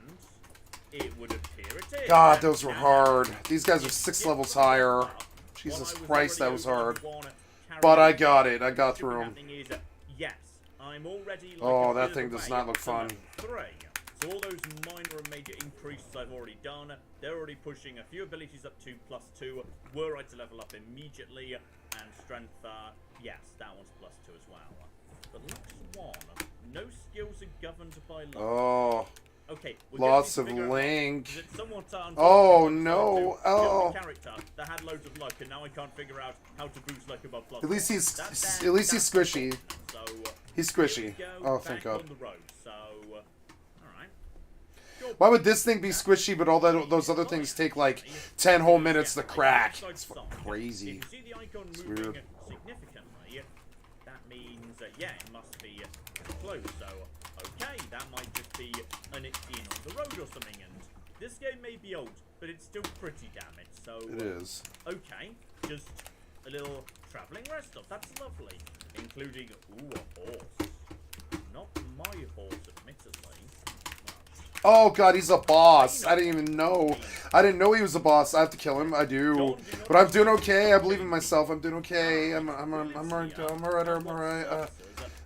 And it would appear it is. God, those were hard. These guys are 6 levels higher. Jesus Christ, that was hard. But I got it. I got through them. Yes, I'm already like oh, that thing does not look fun. 3. So all those minor and major increases I've already done, they're already pushing a few abilities up to +2. Were I to level up immediately, and strength, yes, that one's +2 as well. But luck's 1. No skills are governed by luck. Oh. Okay, lots of link. Somewhat, oh no! Oh. Character that had loads of luck, and now I can't figure out how to boost luck above +1. At least he's squishy. So, he's squishy. Oh, thank God. On the road, so, alright. Why would this thing be squishy, but all those other things take like 10 whole minutes to crack? It's crazy. If you see the icon It's moving weird. significantly, that means yeah, it must be close. So, okay, that might just be an in on the road or something. And this game may be old, but it's still pretty damaged. So it is. Okay, just a little traveling rest stop. That's lovely, including a horse. Not my horse, admittedly. Oh god, he's a boss. I didn't even know. I didn't know he was a boss. I have to kill him. I do. But I'm doing okay. I believe in myself. I'm doing okay. I'm alright. I'm alright.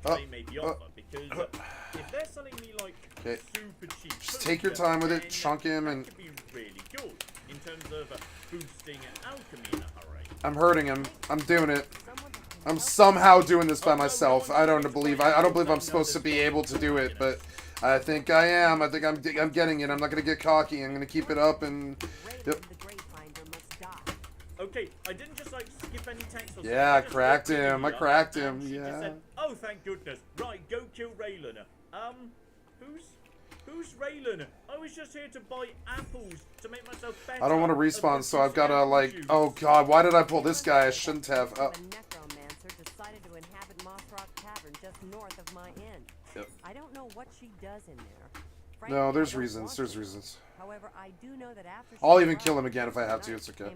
Because if they're selling me like Okay. super cheap Just take your time with it, chunk him, and that could be really good in terms of boosting alchemy in a hurry. I'm hurting him. I'm doing it. I'm somehow doing this by myself. I don't believe I'm supposed to be able to do it, but I think I am. I think I'm getting it. I'm not gonna get cocky. I'm gonna keep it up and. Yep. Okay, Okay, I didn't just like skip any text or Yeah, I just cracked looked at him. I Lydia, cracked and him. she just Yeah. said, oh, thank goodness. Right, go kill Raylan. Who's Raylan? I was just here to buy apples to make myself better. I don't want to respawn, so I've got to, like... Oh, God, why did I pull this guy? I shouldn't have. A necromancer decided to inhabit Mossrock Tavern just north of my inn. Yep. I don't know what she does in there. No, there's reasons. There's reasons. However, I do know that after I'll even kill him again if I have to. It's okay.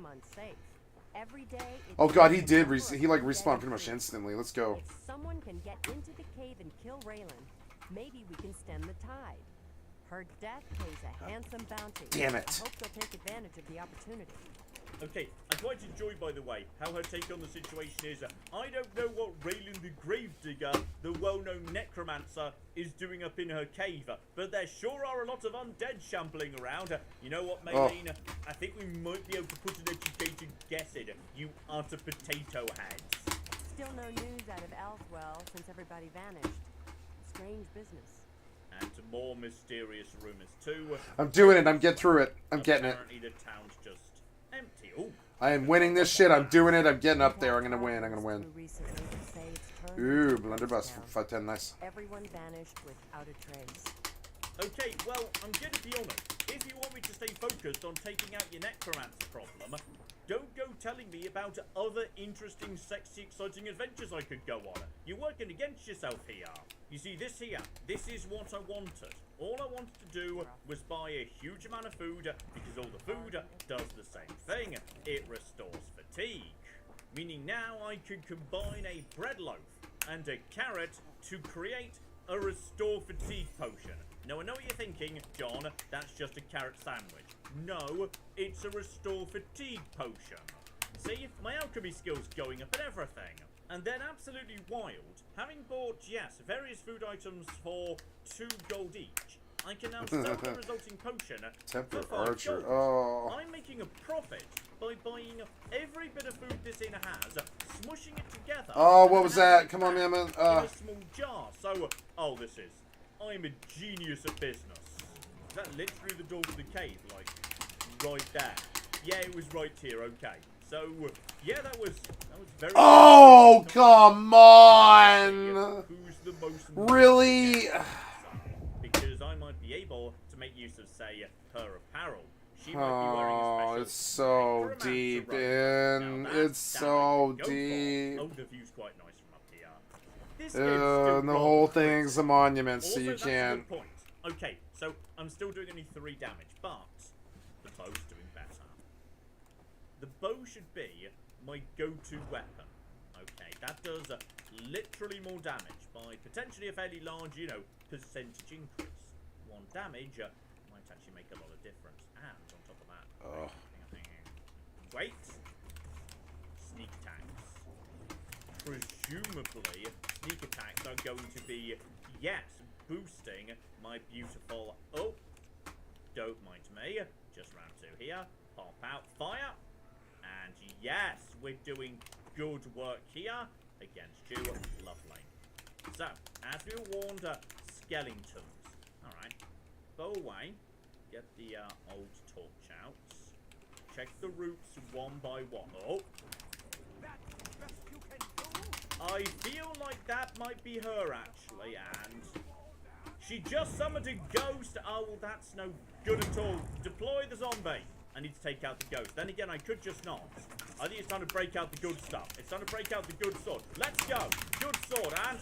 Every day, Oh, God, he did. He, like, respawned pretty much instantly. Let's go. If someone can get into the cave and kill Raylan, maybe we can stem the tide. Her death pays a handsome bounty. Damn it. I hope they'll take advantage of the opportunity. Okay, I quite enjoy, by the way, how her take on the situation is. I don't know what Raylan the Gravedigger, the well-known necromancer, is doing up in her cave, but there sure are a lot of undead shambling around. You know what, Maylene? I think we might be able to put an educated guess in. You utter potato heads. Still no news out of Elfwell since everybody vanished. Strange business. And more mysterious rumors too. I'm doing it. I'm getting through it. I'm getting it. Apparently the town's just empty. Ooh. I am winning this shit. I'm doing it. I'm getting up there. I'm gonna win. I'm gonna win. Ooh, blunderbuss for 510. Nice. Everyone vanished without a trace. Okay, well, I'm gonna be honest. If you want me to stay focused on taking out your necromancer problem, don't go telling me about other interesting, sexy, exciting adventures I could go on. You're working against yourself here. You see, this is what I wanted. All I wanted to do was buy a huge amount of food, because all the food does the same thing. It restores fatigue. Meaning now I could combine a bread loaf and a carrot to create a restore fatigue potion. Now I know what you're thinking, John, that's just a carrot sandwich. No, it's a restore fatigue potion. See, my alchemy skills going up and everything. And then absolutely wild, having bought, yes, various food items for 2 gold each, I can now sell the resulting potion Temper for 5 Archer. gold. Oh. I'm making a profit by buying every bit of food this inn has, smushing it together. Oh, what was that? Come on, man. In a small jar. So, I'm a genius at business. Is that literally the door to the cave? Like, right there. Yeah, it was right here. Okay. So, yeah, that was very... Oh, come on! Who's the most... Really? Because I might be able to make use of, say, her apparel. She might be wearing a special... it's so deep in. It's so deep. Oh, the view's quite nice from up here. This game's and the whole thing's a monument, so you that's a can't... good point. Okay, so I'm still doing only 3 damage, but the bow's doing better. The bow should be my go-to weapon. Okay, that does literally more damage by potentially a fairly large, percentage increase. 1 damage might actually make a lot of difference. And on top of that, wait, sneak attacks. Presumably, sneak attacks are going to be, yes, boosting my beautiful... Oh, don't mind me. Just round 2 here. Pop out, fire. And yes, we're doing good work here against you. Lovely. So, as we were warned, skeletons. Alright. Go away. Get the old torch out. Check the roots one by one. Oh. I feel like that might be her, actually, and... She just summoned a ghost! Oh, well, that's no good at all. Deploy the zombie. I need to take out the ghost. Then again, I could just not. I think it's time to break out the good stuff. It's time to break out the good sword. Let's go! Good sword, and...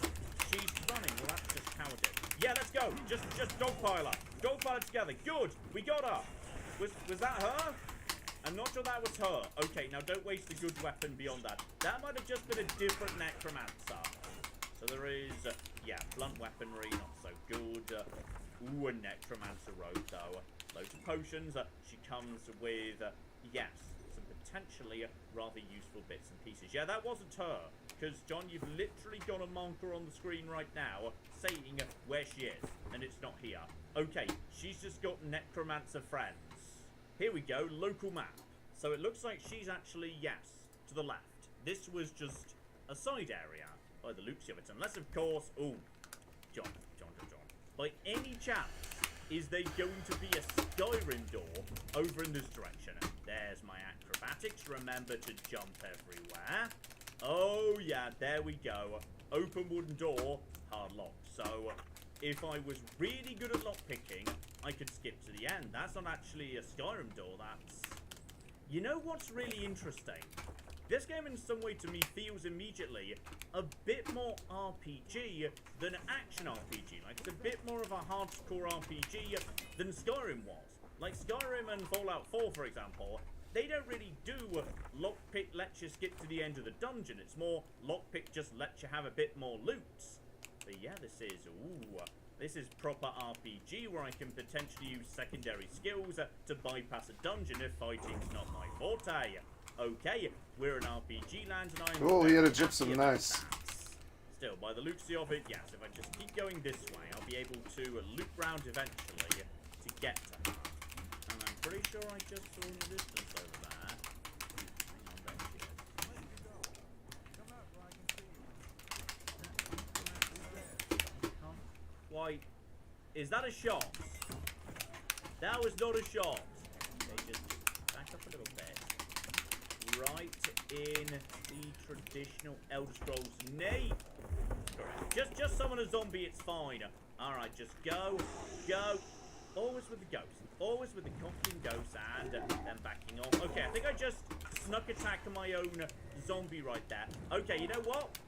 She's running. Well, that's just cowardice. Yeah, let's go! Just dogpile her. Dogpile her together. Good! We got her! Was that her? I'm not sure that was her. Okay, now don't waste a good weapon beyond that. That might have just been a different necromancer. So there is, blunt weaponry, not so good. Ooh, a necromancer robe, though. Loads of potions. She comes with, yes, some potentially rather useful bits and pieces. Yeah, that wasn't her. Because, John, you've literally got a marker on the screen right now saying where she is. And it's not here. Okay, she's just got necromancer friends. Here we go, local map. So it looks like she's actually, yes, to the left. This was just a side area by the looks of it. Unless, of course, ooh, John. By any chance, is there going to be a Skyrim door over in this direction? There's my acrobatics. tactics. Remember to jump everywhere. Oh, yeah, there we go. Open wooden door, hard lock. So, if I was really good at lockpicking, I could skip to the end. That's not actually a Skyrim door, that's... You know what's really interesting? This game in some way to me feels immediately a bit more RPG than action RPG. Like, it's a bit more of a hardcore RPG than Skyrim was. Like, Skyrim and Fallout 4, for example, they don't really do lockpick lets you skip to the end of the dungeon. It's more lockpick just lets you have a bit more loot. But yeah, this is proper RPG where I can potentially use secondary skills to bypass a dungeon if fighting's not my forte. Okay, we're in RPG land and I'm... Oh, he had a gypsum, nice. Still, by the looks of it, yes, if I just keep going this way, I'll be able to loop round eventually to get to her. And I'm pretty sure I just saw in the distance over there. Hang on, there she is. Why, is that a shot? That was not a shot. Okay, just back up a little bit. Right in the traditional Elder Scrolls name. Correct. Just summon a zombie, it's fine. Alright, just go. Always with the ghost. Always with the confident ghost and then backing off. Okay, I think I just snuck attack my own zombie right there. Okay, you know what?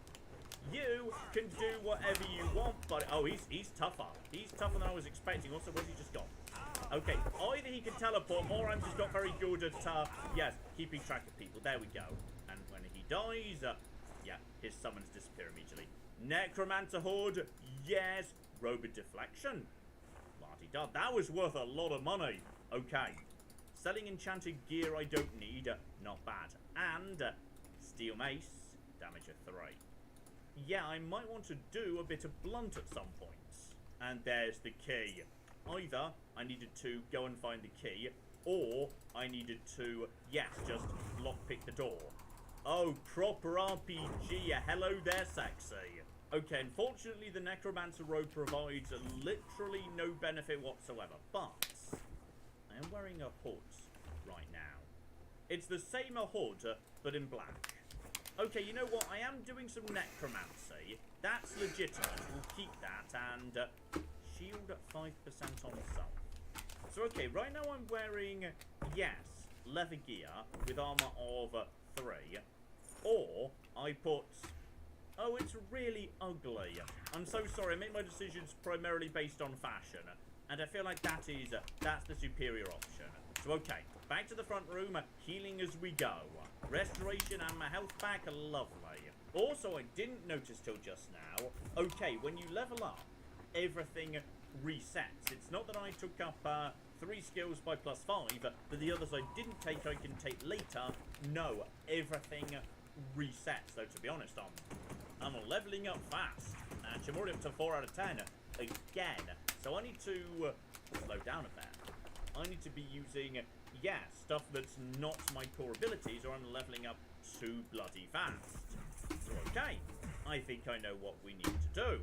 You can do whatever you want, but oh, he's tougher. He's tougher than I was expecting. Also, where's he just gone? Okay, either he can teleport, or I'm just not very good at, yes, keeping track of people. There we go. And when he dies, yeah, his summons disappear immediately. Necromancer Hood, yes. Robot Deflection. La-di-da. That was worth a lot of money. Okay. Selling enchanted gear I don't need, not bad. And Steel Mace, damage of 3. Yeah, I might want to do a bit of blunt at some points. And there's the key. Either I needed to go and find the key, or I needed to, yes, just lockpick the door. Oh, proper RPG. Hello there, sexy. Okay, unfortunately, the Necromancer robe provides literally no benefit whatsoever, but I am wearing a hood right now. It's the same hood, but in black. Okay, you know what? I am doing some necromancy. That's legitimate. We'll keep that, and shield at 5% on self. So, okay, right now I'm wearing, yes, leather gear with armor of 3. Or I put... Oh, it's really ugly. I'm so sorry. I make my decisions primarily based on fashion. And I feel like that's the superior option. So, okay, back to the front room. Healing as we go. Restoration and my health back. Lovely. Also, I didn't notice till just now. Okay, when you level up, everything resets. It's not that I took up 3 skills by +5, but the others I didn't take, I can take later. No, everything resets. Though, to be honest, I'm leveling up fast. And I'm already up to 4 out of 10 again. So I need to slow down a bit. I need to be using, yeah, stuff that's not my core abilities, or I'm leveling up too bloody fast. So, okay, I think I know what we need to do.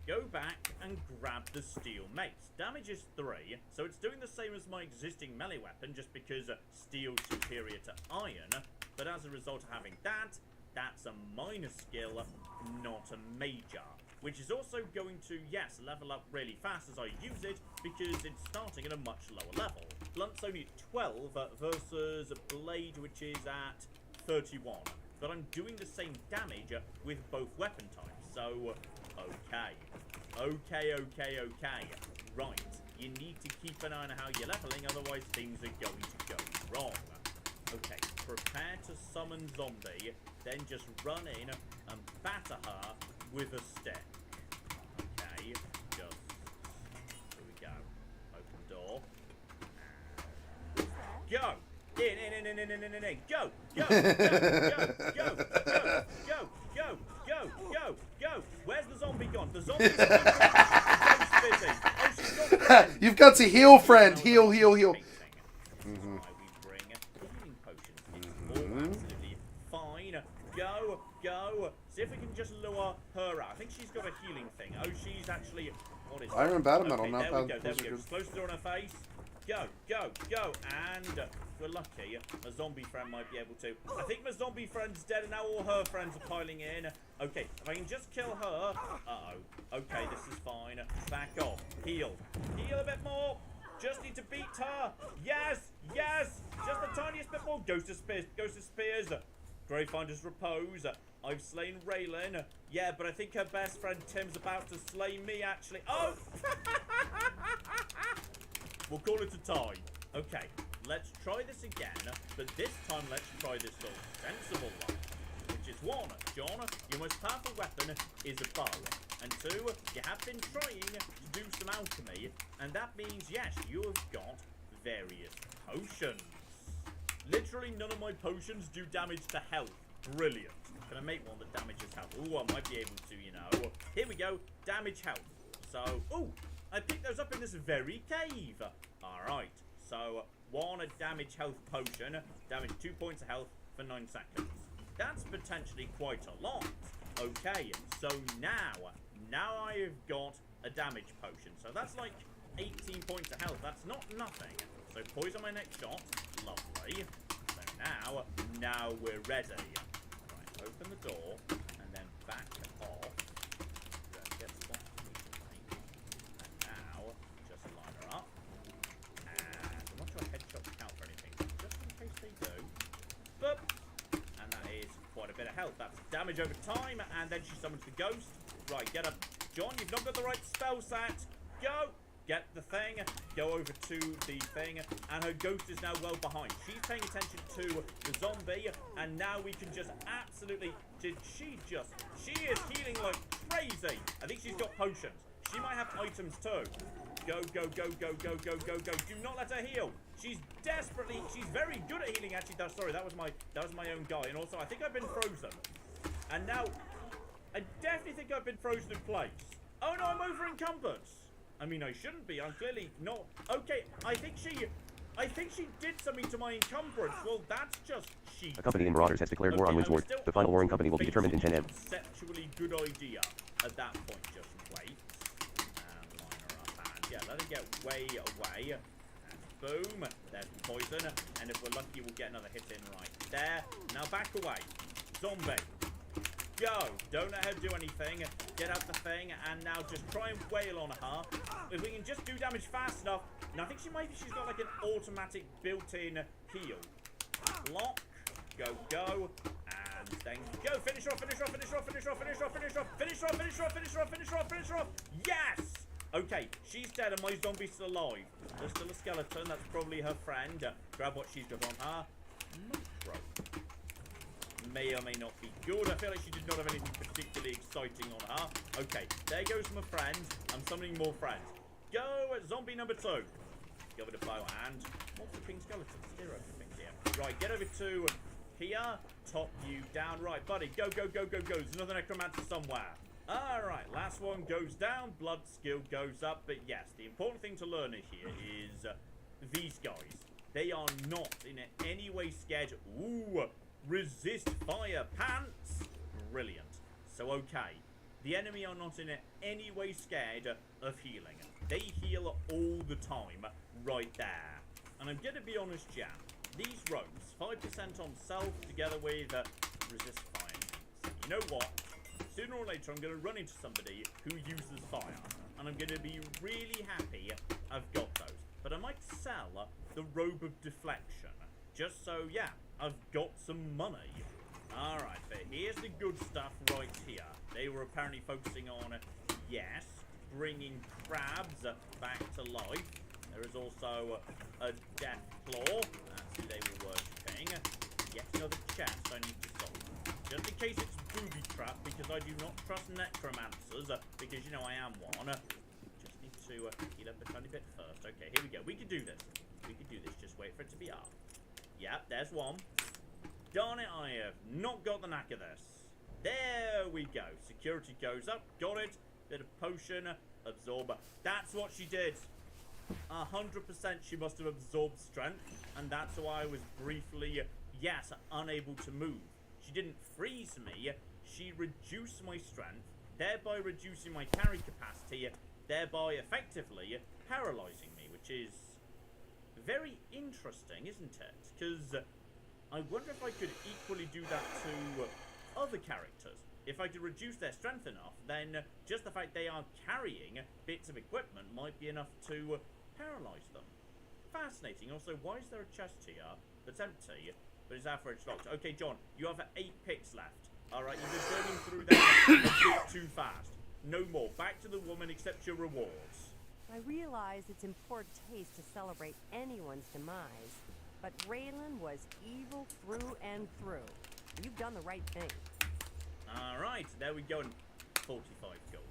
Go back and grab the steel mace. Damage is 3, so it's doing the same as my existing melee weapon, just because steel's superior to iron. But as a result of having that, that's a minor skill, not a major. Which is also going to, yes, level up really fast as I use it, because it's starting at a much lower level. Blunt's only at 12 versus Blade, which is at 31. But I'm doing the same damage with both weapon types, so okay. Right, you need to keep an eye on how you're leveling, otherwise things are going to go wrong. Okay, prepare to summon zombie, then just run in and batter her with a stick. Okay, just... Here we go. Open door. Go! In. Go! Go! Where's the zombie gone? The zombie's busy. Oh, she's got You've got to heal, friend. Heal. Mm-hmm. Absolutely fine. Go. See if we can just lure her out. I think she's got a healing thing. Oh, she's actually... What is Iron battle metal, okay, not there we bad. go. Just close the door on her face. Go. And we're lucky, my zombie friend might be able to. I think my zombie friend's dead and now all her friends are piling in. Okay, if I can just kill her. Uh-oh. Okay, this is fine. Back off. Heal. Heal a bit more. Just need to beat her. Yes, yes. Just the tiniest bit more. Ghost of Spears. Ghost of Spears. Gravefinder's Repose. I've slain Raylan. Yeah, but I think her best friend Tim's about to slay me, actually. Oh! We'll call it a tie. Okay, let's try this again, but this time let's try this sort of sensible one. Which is one, John, your most powerful weapon is a bow. And two, you have been trying to do some alchemy, and that means, yes, you have got various potions. Literally none of my potions do damage to health. Brilliant. Can I make one that damages health? Ooh, I might be able to, you know. Here we go. Damage health. So, ooh, I picked those up in this very cave. Alright. So, one, a damage health potion. Damage 2 points of health for 9 seconds. That's potentially quite a lot. Okay, so now I have got a damage potion. So that's like 18 points of health. That's not nothing. So poison my next shot. Lovely. So now we're ready. Right, open the door and then back off. Get spots immediately. And now just line her up. And I'm not sure headshots count for anything, just in case they do. Boop. And that is quite a bit of health. That's damage over time, and then she summons the ghost. Right, get up. John, you've not got the right spell set. Go! Get the thing, go over to the thing, and her ghost is now well behind. She's paying attention to the zombie, and now we can just absolutely... She is healing like crazy. I think she's got potions. She might have items too. Go, go, go, go, go, go, go, go. Do not let her heal. She's very good at healing, actually. Sorry, that was my own guy. And also, I think I've been frozen. And now, I definitely think I've been frozen in place. Oh no, I'm over encumbered. I mean, I shouldn't be. I'm clearly not. Okay, I think she did something to my encumbrance. Well, that's just cheating. A company in Marauders has declared war on Windsward. The final warring company will be determined in 10 M. Conceptually good idea at that point. Just wait. And line her up. And yeah, let her get way away. And boom. There's poison. And if we're lucky, we'll get another hit in right there. Now back away. Zombie. Go! Don't let her do anything. Get out the thing, and now just try and wail on her. If we can just do damage fast enough. Now I think she's got like an automatic built-in heal. Block. Go, go. And then go. Finish her off, finish her off, finish her off, finish her off, finish her off, finish her off, finish her off, finish her off, finish her off, finish her off, finish her off. Yes! Okay, she's dead and my zombie's still alive. There's still a skeleton. That's probably her friend. Grab what she's got on her. Bro. May or may not be good. I feel like she did not have anything particularly exciting on her. Okay, there goes my friend. I'm summoning more friends. Go at zombie number 2. Go with a bow and more flipping skeletons. Zero flipping here. Right, get over to here. Top you down. Right, buddy. Go, go, go, go, go. There's another necromancer somewhere. Alright, last one goes down. Blood skill goes up. But yes, the important thing to learn here is these guys. They are not in any way scared. Ooh. Resist fire pants. Brilliant. So okay, the enemy are not in any way scared of healing. They heal all the time right there. And I'm gonna be honest, Jam, these robes, 5% on self together with resist fire. You know what, sooner or later I'm gonna run into somebody who uses fire, and I'm gonna be really happy I've got those. But I might sell the robe of deflection, just so, yeah, I've got some money. Alright, but here's the good stuff right here. They were apparently focusing on, yes, bringing crabs back to life. There is also a death claw. That's who they were worshipping. Yet another chest I need to solve. Just in case it's booby trap, because I do not trust necromancers, because, you know, I am one. Just need to heal up a tiny bit first. Okay, here we go. We can do this. We can do this. Just wait for it to be up. Yep, there's one. Darn it, I have not got the knack of this. There we go. Security goes up. Got it. Bit of potion. Absorber. That's what she did. 100% she must have absorbed strength. And that's why I was briefly, yes, unable to move. She didn't freeze me. She reduced my strength, thereby reducing my carry capacity, thereby effectively paralyzing me, which is Very interesting, isn't it? Because I wonder if I could equally do that to other characters. If I could reduce their strength enough, then just the fact they are carrying bits of equipment might be enough to paralyze them. Fascinating. Also, why is there a chest here that's empty, but it's average locked? Okay, John, you have 8 picks left. Alright, you've been burning through them a bit too fast. No more. Back to the woman, accept your rewards. I realize it's in poor taste to celebrate anyone's demise, but Raylan was evil through and through. You've done the right thing. Alright, there we go, and 45 gold.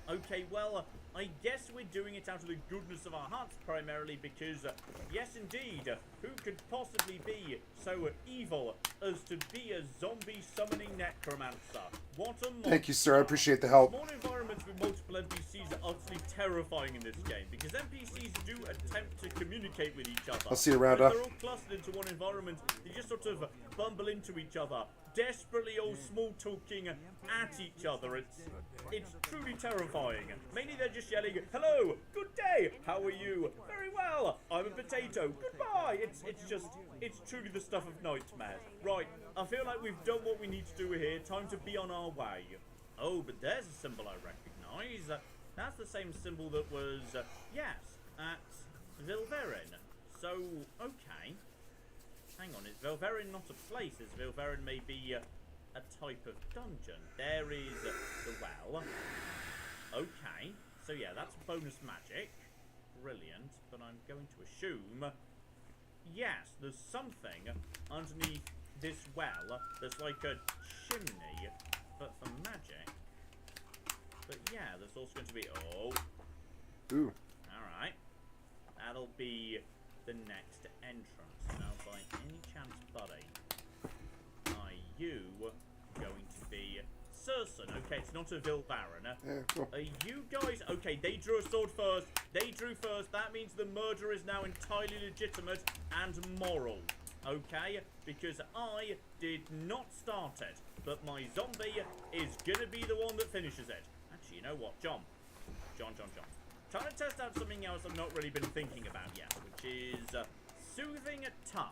Okay, well, I guess we're doing it out of the goodness of our hearts primarily because, yes indeed, who could possibly be so evil as to be a zombie summoning necromancer? What a monster. Thank you, sir. I appreciate the help. Small environments with multiple NPCs are utterly terrifying in this game because NPCs do attempt to communicate with each other. I'll see you around, But they're all clustered into one environment. They just sort of bumble into each other, desperately all small talking at each other. It's truly terrifying. Mainly they're just yelling, "Hello, good day, how are you? Very well, I'm a potato, goodbye." It's truly the stuff of nightmares. Right, I feel like we've done what we need to do here. Time to be on our way. Oh, but there's a symbol I recognise. That's the same symbol that was, yes, at Vilverin. So, okay. Hang on, is Vilverin not a place? Is Vilverin maybe a type of dungeon? There is the well. Okay, so yeah, that's bonus magic. Brilliant, but I'm going to assume... Yes, there's something underneath this well that's like a chimney, but for magic. But yeah, there's also going to be... Oh. Ooh. Alright. That'll be the next entrance. Now, by any chance, buddy, are you going to be certain? Okay, it's not a Vilbaron. Yeah, cool. Are you guys... Okay, they drew a sword first. They drew first. That means the murder is now entirely legitimate and moral. Okay? Because I did not start it. But my zombie is gonna be the one that finishes it. Actually, you know what? John. Trying to test out something else I've not really been thinking about yet, which is Soothing Touch.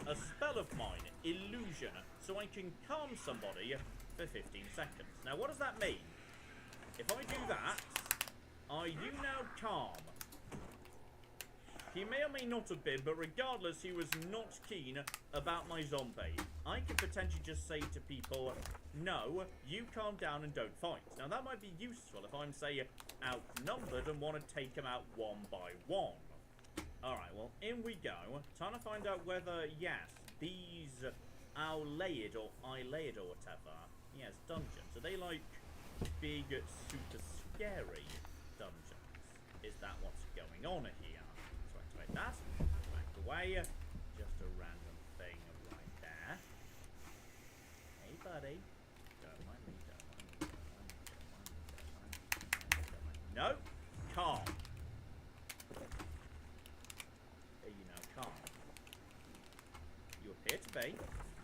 A spell of mine, illusion, so I can calm somebody for 15 seconds. Now, what does that mean? If I do that, are you now calm? He may or may not have been, but regardless, he was not keen about my zombie. I could potentially just say to people, no, you calm down and don't fight. Now, that might be useful if I'm, say, outnumbered and want to take him out one by one. Alright, well, in we go. Trying to find out whether, yes, these Auleid or Ileid or whatever, yes, dungeons, are they like big, super scary dungeons? Is that what's going on here? So activate that, back away, just a random thing right there. Hey buddy, don't mind me, don't mind me. No, calm. Are you now calm? You appear to be.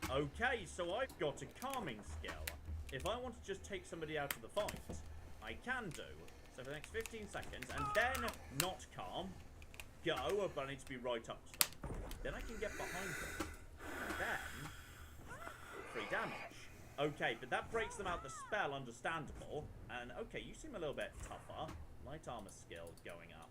Okay, so I've got a calming skill. If I want to just take somebody out of the fight, I can do. So for the next 15 seconds, and then not calm, go, but I need to be right up to them. Then I can get behind them, and then 3 damage. Okay, but that breaks them out the spell, understandable. And okay, you seem a little bit tougher. Light armor skill going up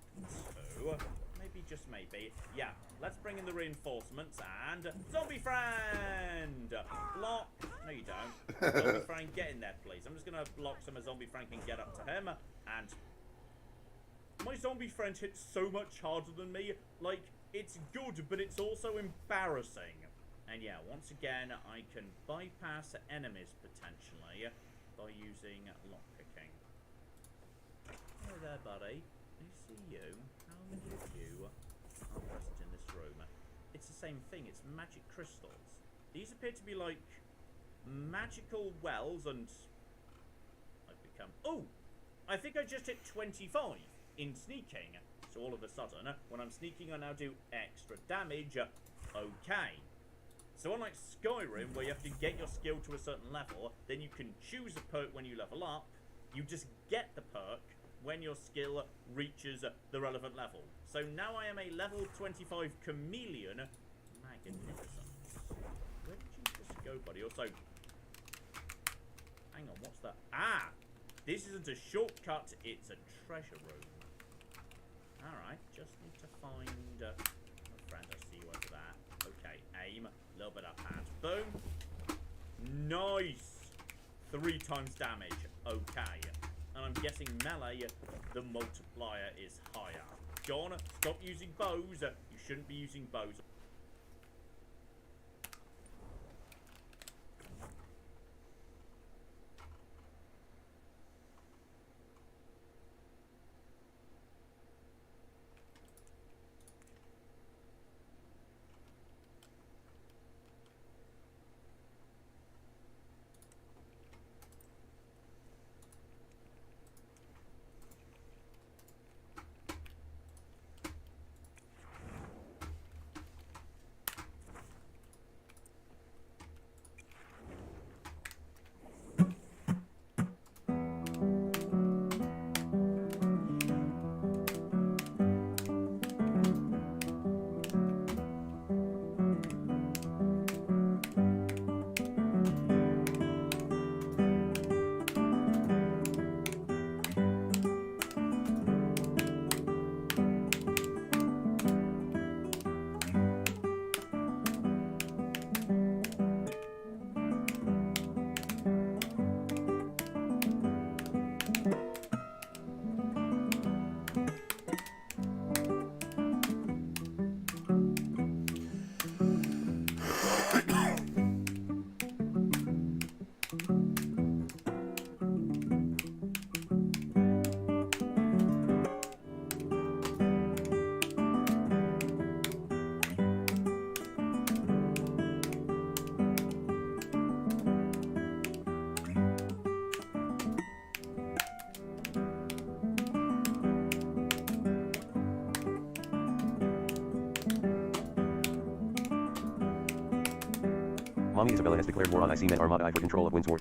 too. Maybe, just maybe. Yeah, let's bring in the reinforcements and zombie friend! Block. No, you don't. Zombie friend, get in there, please. I'm just gonna block so my zombie friend can get up to him. And my zombie friend hits so much harder than me. Like, it's good, but it's also embarrassing. And yeah, once again, I can bypass enemies potentially by using lockpicking. Hello there, buddy. I see you. How many of you are present in this room? It's the same thing. It's magic crystals. These appear to be like magical wells, and I've become... Oh! I think I just hit 25 in sneaking. So all of a sudden, when I'm sneaking, I now do extra damage. Okay. So unlike Skyrim, where you have to get your skill to a certain level, then you can choose a perk when you level up. You just get the perk when your skill reaches the relevant level. So now I am a level 25 chameleon. Magnificent. Where did you just go, buddy? Also, hang on, what's that? Ah! This isn't a shortcut, it's a treasure room. Alright, just need to find... oh, friend, I see you over there. Okay, aim. A little bit up hand. Boom. Nice! 3 times damage. Okay. And I'm guessing melee, the multiplier is higher. John, stop using bows. You shouldn't be using bows. Mommy Isabella has declared war on IC Men Armada I for control of Windsor.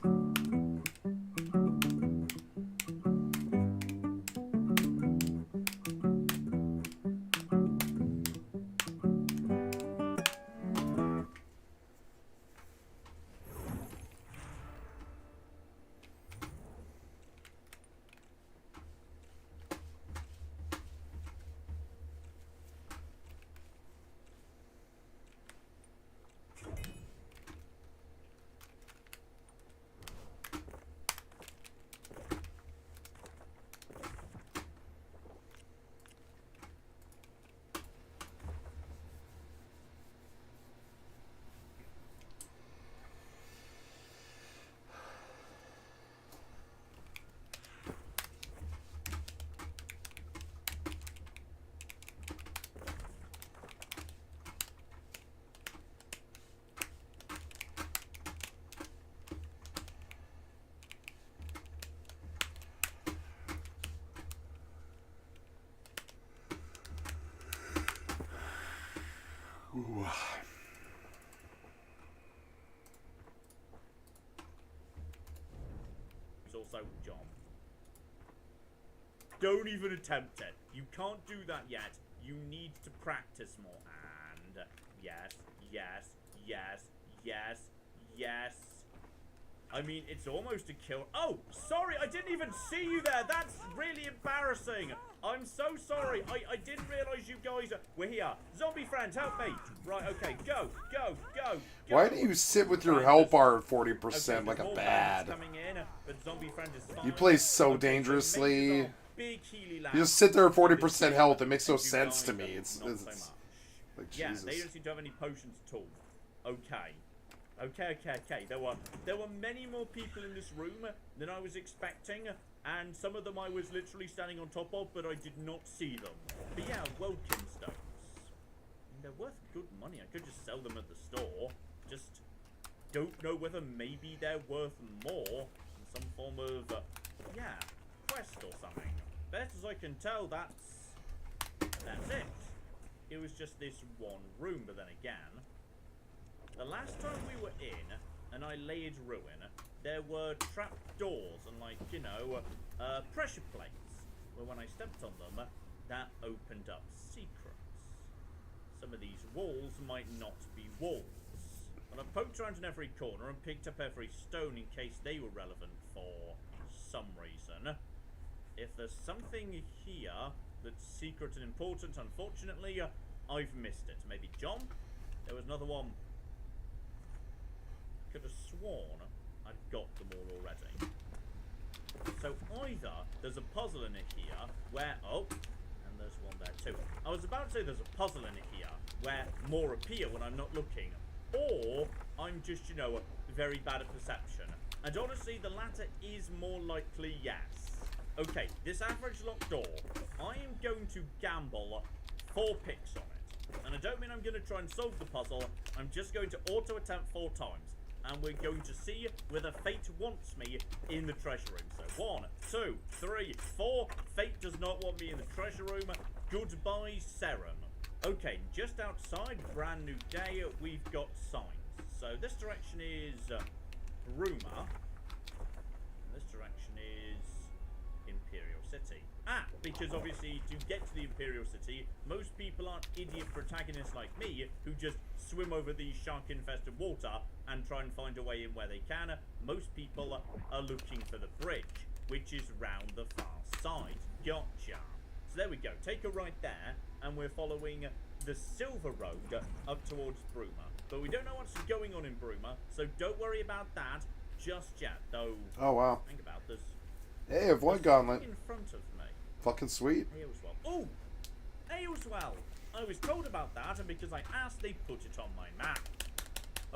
Ooh. It's also John. Don't even attempt it. You can't do that yet. You need to practice more. And yes, yes, yes, yes, yes. I mean, it's almost a kill. Oh, sorry, I didn't even see you there. That's really embarrassing. I'm so sorry. I didn't realize you guys were here. Zombie friends, help me. Right, okay, go, go, go, go. Why do you sit with your health bar at 40% okay, like a more bad? coming in, but zombie friend is fine. You play so Okay, dangerously. So big Healy You just sit there at 40% health. It makes no sense to me. It's so like, yeah, Jesus. they don't seem to have any potions at all. Okay. Okay. There were many more people in this room than I was expecting, and some of them I was literally standing on top of, but I did not see them. But yeah, Welkin stones. They're worth good money. I could just sell them at the store. Just don't know whether maybe they're worth more in some form of yeah, quest or something. Best as I can tell, that's it. It was just this one room, but then again, the last time we were in, and I laid ruin, there were trap doors and, like, you know, pressure plates. where when I stepped on them, that opened up secrets. Some of these walls might not be walls. And I poked around in every corner and picked up every stone in case they were relevant for some reason. If there's something here that's secret and important, unfortunately, I've missed it. Maybe John? There was another one. Could have sworn I'd got them all already. So either there's a puzzle in it here where... Oh, and there's one there too. I was about to say there's a puzzle in it here where more appear when I'm not looking. Or I'm just, you know, very bad at perception. And honestly, the latter is more likely yes. Okay, this average locked door, I am going to gamble 4 picks on it. And I don't mean I'm going to try and solve the puzzle, I'm just going to auto-attempt 4 times. And we're going to see whether fate wants me in the treasure room. So 1, 2, 3, 4. Fate does not want me in the treasure room. Goodbye, Seren. Okay, just outside, brand new day, we've got signs. So this direction is Bruma. And this direction is Imperial City. Ah, because obviously to get to the Imperial City, most people aren't idiot protagonists like me who just swim over the shark-infested water and try and find a way in where they can. Most people are looking for the bridge, which is round the far side. Gotcha. So there we go. Take a right there, and we're following the Silver Road up towards Bruma. But we don't know what's going on in Bruma, so don't worry about that just yet, though. Oh, wow. Think about this. Hey, a Void Gauntlet. In front of me. Fucking sweet. Ayleswell. Oh! Ayleswell! I was told about that, and because I asked, they put it on my map.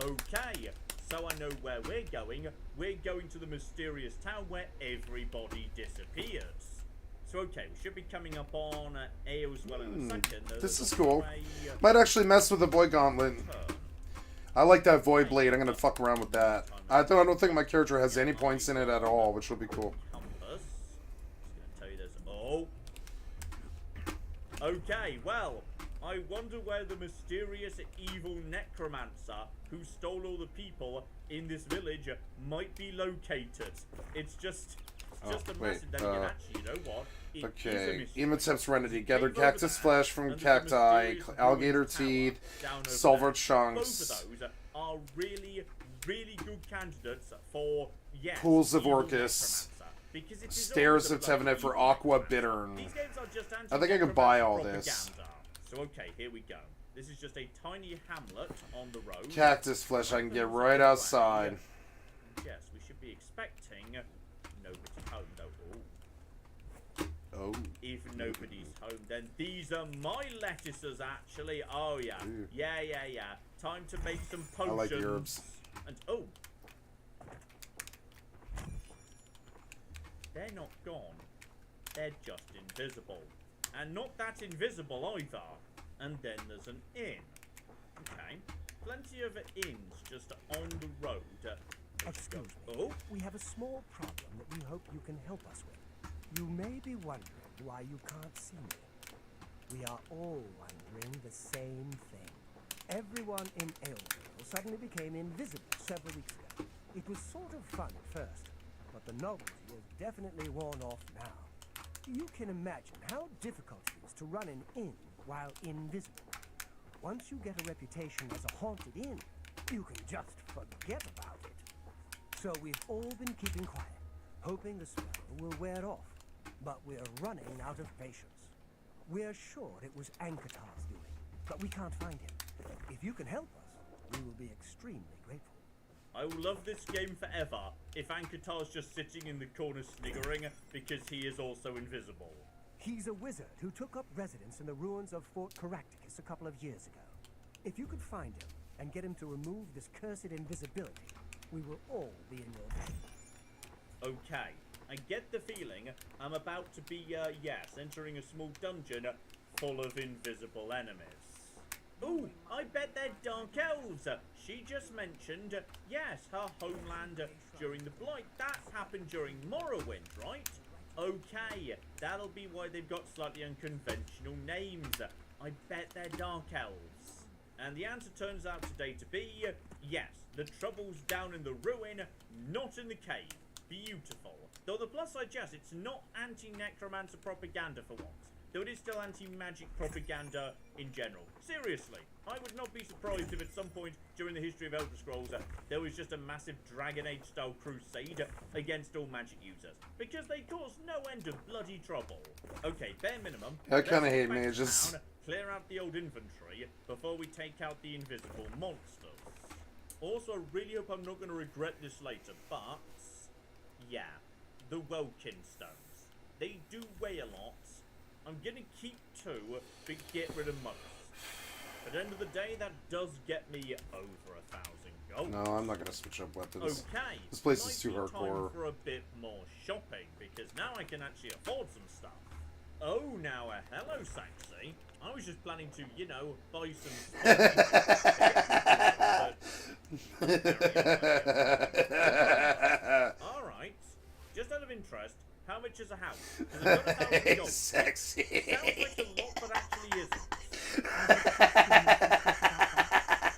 Okay, so I know where we're going. We're going to the mysterious town where everybody disappears. So, okay, we should be coming up on Ayleswell in a second. This is cool. Might actually mess with the Void Gauntlet. I like that Void Blade. I'm gonna fuck around with that. I don't think my character has any points in it at all, which will be cool. Compass. Just gonna tell you this. Oh. Okay, well, I wonder where the mysterious evil necromancer who stole all the people in this village might be located. It's just a massive thing. And actually, you know what? Okay, Emotep Serenity. Gather cactus flesh from cacti, alligator teeth, silver chunks. Both of those are really, really good candidates for, yes, Pools of evil Orcus. Because it is Stairs all of the bloody Tevenet for Aqua Bittern. These games are just I think I could buy all propaganda. this. So okay, here we go. This is just a tiny hamlet on the road. Cactus flesh I can get right outside. Yes, we should be expecting nobody home though. Oh. If nobody's home, then these are my lettuces actually. Oh yeah. Ooh. Yeah. Time to make some potions. I like herbs. And oh. They're not gone. They're just invisible. And not that invisible either. And then there's an inn. Okay. Plenty of inns just on the road. Excuse me. Oh? We have a small problem that we hope you can help us with. You may be wondering why you can't see me. We are all wondering the same thing. Everyone in Ayleswell suddenly became invisible several weeks ago. It was sort of fun at first, but the novelty has definitely worn off now. You can imagine how difficult it is to run an inn while invisible. Once you get a reputation as a haunted inn, you can just forget about it. So we've all been keeping quiet, hoping the spell will wear off. But we're running out of patience. We're sure it was Ankatar's doing, but we can't find him. If you can help us, we will be extremely grateful. I will love this game forever if Ankatar's just sitting in the corner sniggering because he is also invisible. He's a wizard who took up residence in the ruins of Fort Caractacus a couple of years ago. If you could find him and get him to remove this cursed invisibility, we will all be in your debt. Okay. I get the feeling I'm about to be, yes, entering a small dungeon full of invisible enemies. Ooh, I bet they're Dark Elves. She just mentioned, yes, her homeland during the Blight. That happened during Morrowind, right? Okay, that'll be why they've got slightly unconventional names. I bet they're Dark Elves. And the answer turns out today to be, yes, the trouble's down in the ruin, not in the cave. Beautiful. Though the plus side, yes, it's not anti-necromancer propaganda for once. Though it is still anti-magic propaganda in general. Seriously, I would not be surprised if at some point during the history of Elder Scrolls there was just a massive Dragon Age style crusade against all magic users. Because they cause no end of bloody trouble. Okay, bare minimum. I kind of hate let's go back to mages. town, clear out the old inventory before we take out the invisible monsters. Also, I really hope I'm not going to regret this later, but yeah, the Welkin stones. They do weigh a lot. I'm gonna keep 2, but get rid of most. At the end of the day, that does get me over 1,000 gold. No, I'm not gonna switch up weapons. Okay. This place is too might be hardcore. Time for a bit more shopping, because now I can actually afford some stuff. Oh, now hello, Saxy. I was just planning to, you know, buy some. All right. Just out of interest. How much is a house? Because I've got 1,000 gold. Sexy. It sounds like a lot, but actually isn't.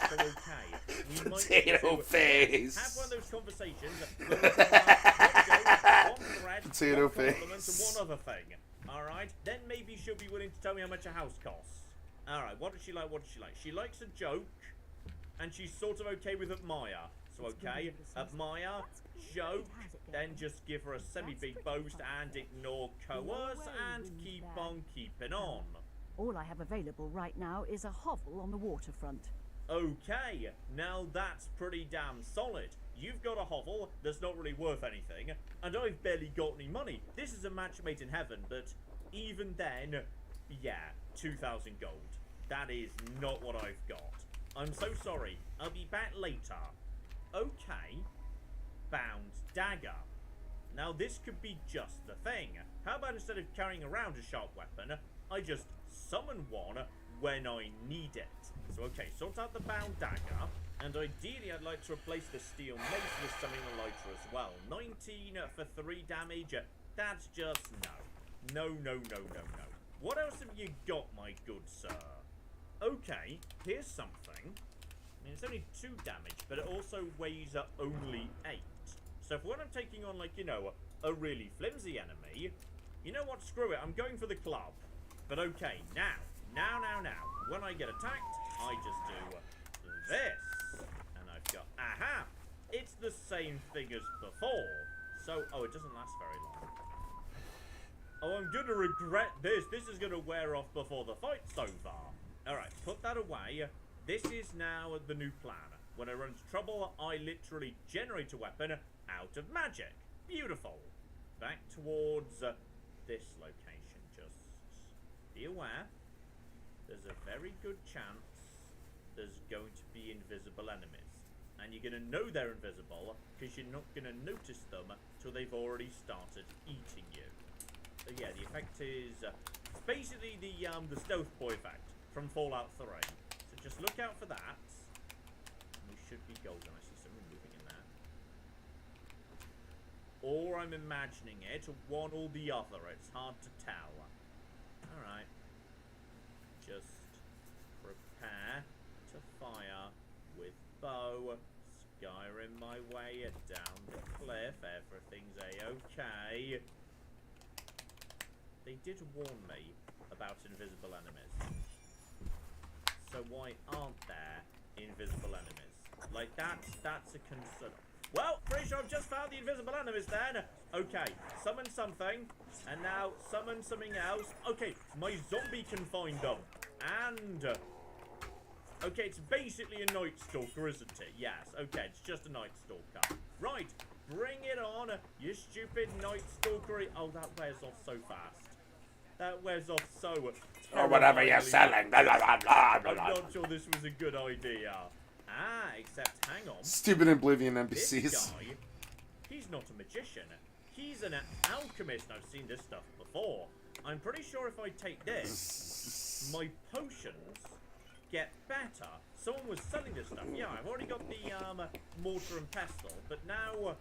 So okay, we might Potato face. have one of those conversations where we talk about one thread, Potato one compliment, face. and one other thing. All right, then maybe she'll be willing to tell me how much a house costs. All right, what does she like? What does she like? She likes a joke, and she's sort of okay with admire. So okay, admire, joke, then just give her a semi-big boast and ignore coerce and keep on keeping on. All I have available right now is a hovel on the waterfront. Okay, now that's pretty damn solid. You've got a hovel that's not really worth anything, and I've barely got any money. This is a match made in heaven, but even then, yeah, 2,000 gold. That is not what I've got. I'm so sorry. I'll be back later. Okay. Bound dagger. Now this could be just the thing. How about instead of carrying around a sharp weapon, I just summon one when I need it. So okay, sort out the bound dagger, and ideally I'd like to replace the steel mace with something lighter as well. 19 for 3 damage, that's just no. No, no, no, no, no. What else have you got, my good sir? Okay, here's something. I mean, it's only 2 damage, but it also weighs only 8. So if when I'm taking on, like, you know, a really flimsy enemy, you know what, screw it, I'm going for the club. But okay, now, when I get attacked, I just do this. And I've got, aha, it's the same thing as before. So, oh, it doesn't last very long. Oh, I'm gonna regret this. This is gonna wear off before the fight's over. Alright, put that away. This is now the new plan. When I run into trouble, I literally generate a weapon out of magic. Beautiful. Back towards this location. Just be aware. There's a very good chance there's going to be invisible enemies. And you're going to know they're invisible because you're not going to notice them till they've already started eating you. So yeah, the effect is it's basically the stealth boy effect from Fallout 3. So just look out for that. We should be golden. I see someone moving in there. Or I'm imagining it, one or the other. It's hard to tell. Alright. Just prepare to fire with bow. Skyrim my way down the cliff. Everything's a-okay. They did warn me about invisible enemies. So why aren't there invisible enemies? Like, that's a concern. Well, pretty sure I've just found the invisible enemies then. Okay, summon something, and now summon something else. Okay, my zombie can find them. And, okay, it's basically a Night Stalker, isn't it? Yes, okay, it's just a Night Stalker. Right, bring it on, you stupid Night Stalker. Oh, that wears off so fast. That wears off so or whatever you're selling. Blah, blah, blah, blah, blah. I'm not sure this was a good idea. Ah, except hang on. Stupid Oblivion NPCs. This guy, he's not a magician. He's an alchemist. I've seen this stuff before. I'm pretty sure if I take this, my potions get better. Someone was selling this stuff. Yeah, I've already got the mortar and pestle, but now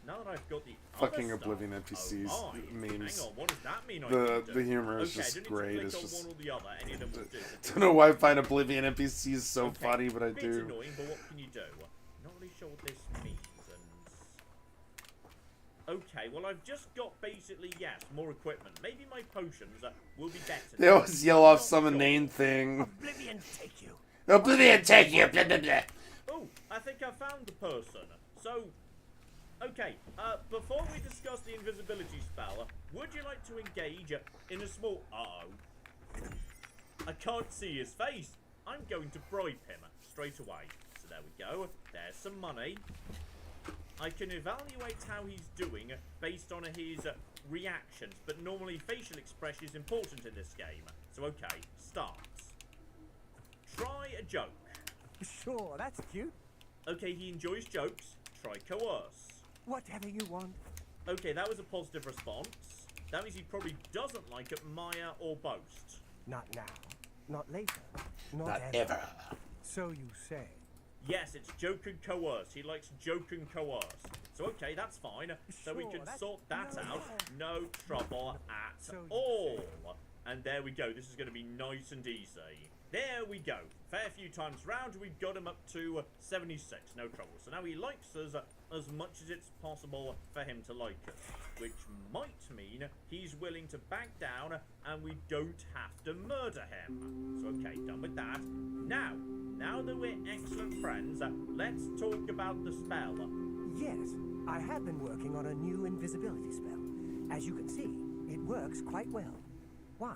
that I've got the fucking other Oblivion stuff, NPCs oh memes. Hang on, what does that mean? The humor is okay, just great. It's on just one or the other. Any of them will do. don't know why I find Oblivion NPCs so Okay, funny, but I bit do. Annoying, but what can you do? Not really sure what this means. And Okay, well, I've just got basically, yes, more equipment. Maybe my potions will be better. They always yell off some inane thing. Oblivion take you. Oblivion take you. Blah, blah, blah. Oh, I think I found the person. So, okay, before we discuss the invisibility spell, would you like to engage in a small... Uh-oh. I can't see his face. I'm going to bribe him straight away. So there we go. There's some money. I can evaluate how he's doing based on his reactions, but normally facial expression is important in this game. So okay, start. Try a joke. Sure, that's cute. Okay, he enjoys jokes. Try coerce. Whatever you want. Okay, that was a positive response. That means he probably doesn't like admire or boast. Not now. Not later. Not ever. So you say. Yes, it's joke and coerce. He likes joke and coerce. So okay, that's fine. So we can sort that out. No trouble at all. And there we go. This is going to be nice and easy. There we go. Fair few times round, we've got him up to 76. No trouble. So now he likes us as much as it's possible for him to like us. Which might mean he's willing to back down and we don't have to murder him. So okay, done with that. Now that we're excellent friends, let's talk about the spell. Yes, I have been working on a new invisibility spell. As you can see, it works quite well. Why?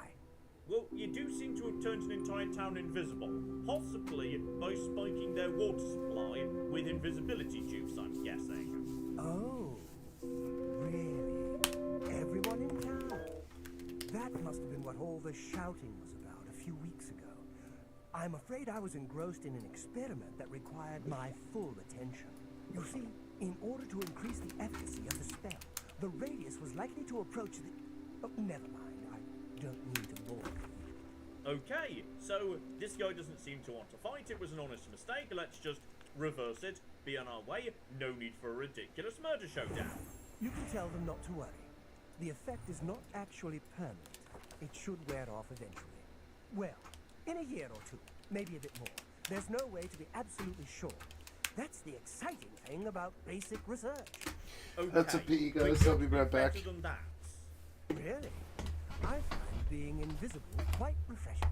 Well, you do seem to have turned an entire town invisible, possibly by spiking their water supply with invisibility juice, I'm guessing. Oh, really? Everyone in town? That must have been what all the shouting was about a few weeks ago. I'm afraid I was engrossed in an experiment that required my full attention. You see, in order to increase the efficacy of the spell, the radius was likely to approach the... Oh, never mind. Don't need to bore you. Okay, so this guy doesn't seem to want to fight. It was an honest mistake. Let's just reverse it, be on our way. No need for a ridiculous murder showdown. You can tell them not to worry. The effect is not actually permanent. It should wear off eventually. Well, in a year or two, maybe a bit more. There's no way to be absolutely sure. That's the exciting thing about basic research. Okay, That's a pee, guys. I'll be right back. better than that. Really? I find being invisible quite refreshing.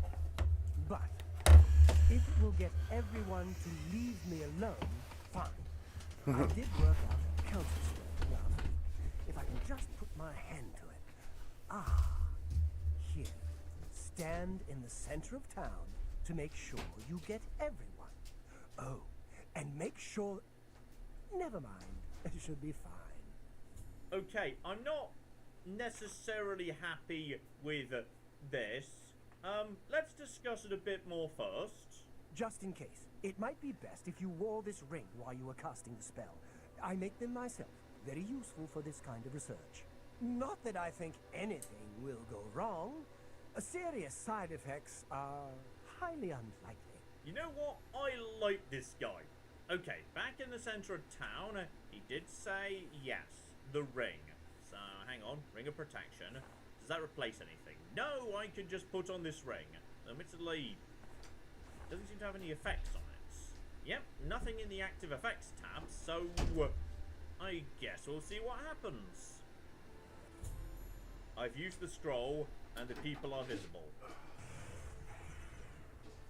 But if it will get everyone to leave me alone, fine. I did work out a counter-spell last week. If I can just put my hand to it. Ah, here. Stand in the center of town to make sure you get everyone. Oh, and make sure... Never mind. It should be fine. Okay, I'm not necessarily happy with this. Let's discuss it a bit more first. Just in case, it might be best if you wore this ring while you were casting the spell. I make them myself. Very useful for this kind of research. Not that I think anything will go wrong. Serious side effects are highly unlikely. You know what? I like this guy. Okay, back in the center of town, he did say yes, the ring. So, hang on, ring of protection. Does that replace anything? No, I can just put on this ring. Admittedly, doesn't seem to have any effects on it. Yep, nothing in the active effects tab, so I guess we'll see what happens. I've used the scroll, and the people are visible.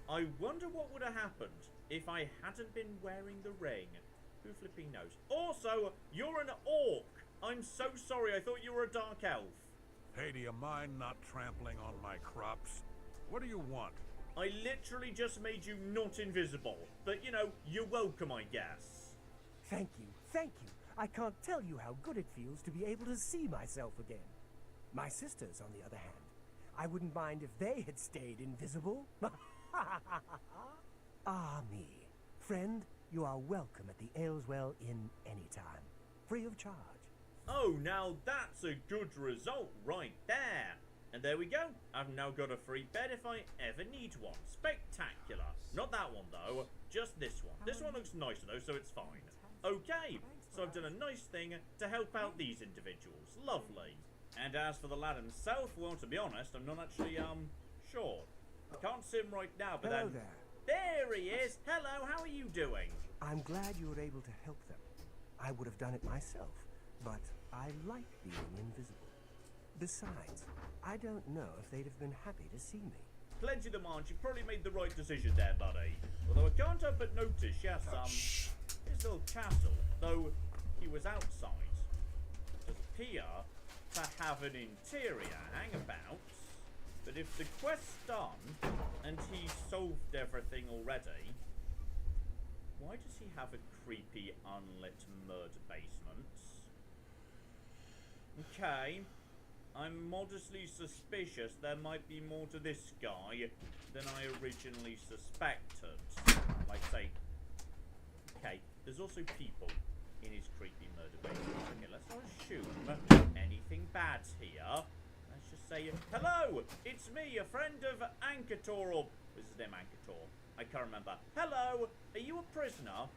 I wonder what would have happened if I hadn't been wearing the ring. Who flipping knows? Also, you're an orc. I'm so sorry, I thought you were a dark elf. Hey, do you mind not trampling on my crops? What do you want? I literally just made you not invisible. But, you know, you're welcome, I guess. Thank you, thank you. I can't tell you how good it feels to be able to see myself again. My sisters, on the other hand, I wouldn't mind if they had stayed invisible. Ah, me. Friend, you are welcome at the Ayleswell Inn anytime. Free of charge. Oh, now that's a good result right there. And there we go. I've now got a free bed if I ever need one. Spectacular. Not that one, though. Just this one. This one looks nicer, though, so it's fine. Okay, so I've done a nice thing to help out these individuals. Lovely. And as for the lad himself, well, to be honest, I'm not actually, sure. I can't see him right now, but Hello then... there. There he is. Hello, how are you doing? I'm glad you were able to help them. I would have done it myself, but I like being invisible. Besides, I don't know if they'd have been happy to see me. Plenty of them aren't. You probably made the right decision there, buddy. Although I can't help but notice, yes, his little castle, though he was outside, does appear to have an interior. Hang about. But if the quest's done, and he's solved everything already, why does he have a creepy unlit murder basement? Okay. I'm modestly suspicious there might be more to this guy than I originally suspected. Like, say... Okay, there's also people in his creepy murder basement. Okay, let's not assume anything bad's here. Let's just say, hello! It's me, a friend of Ankator, or... Is his name Ankator? I can't remember. Hello! Are you a prisoner?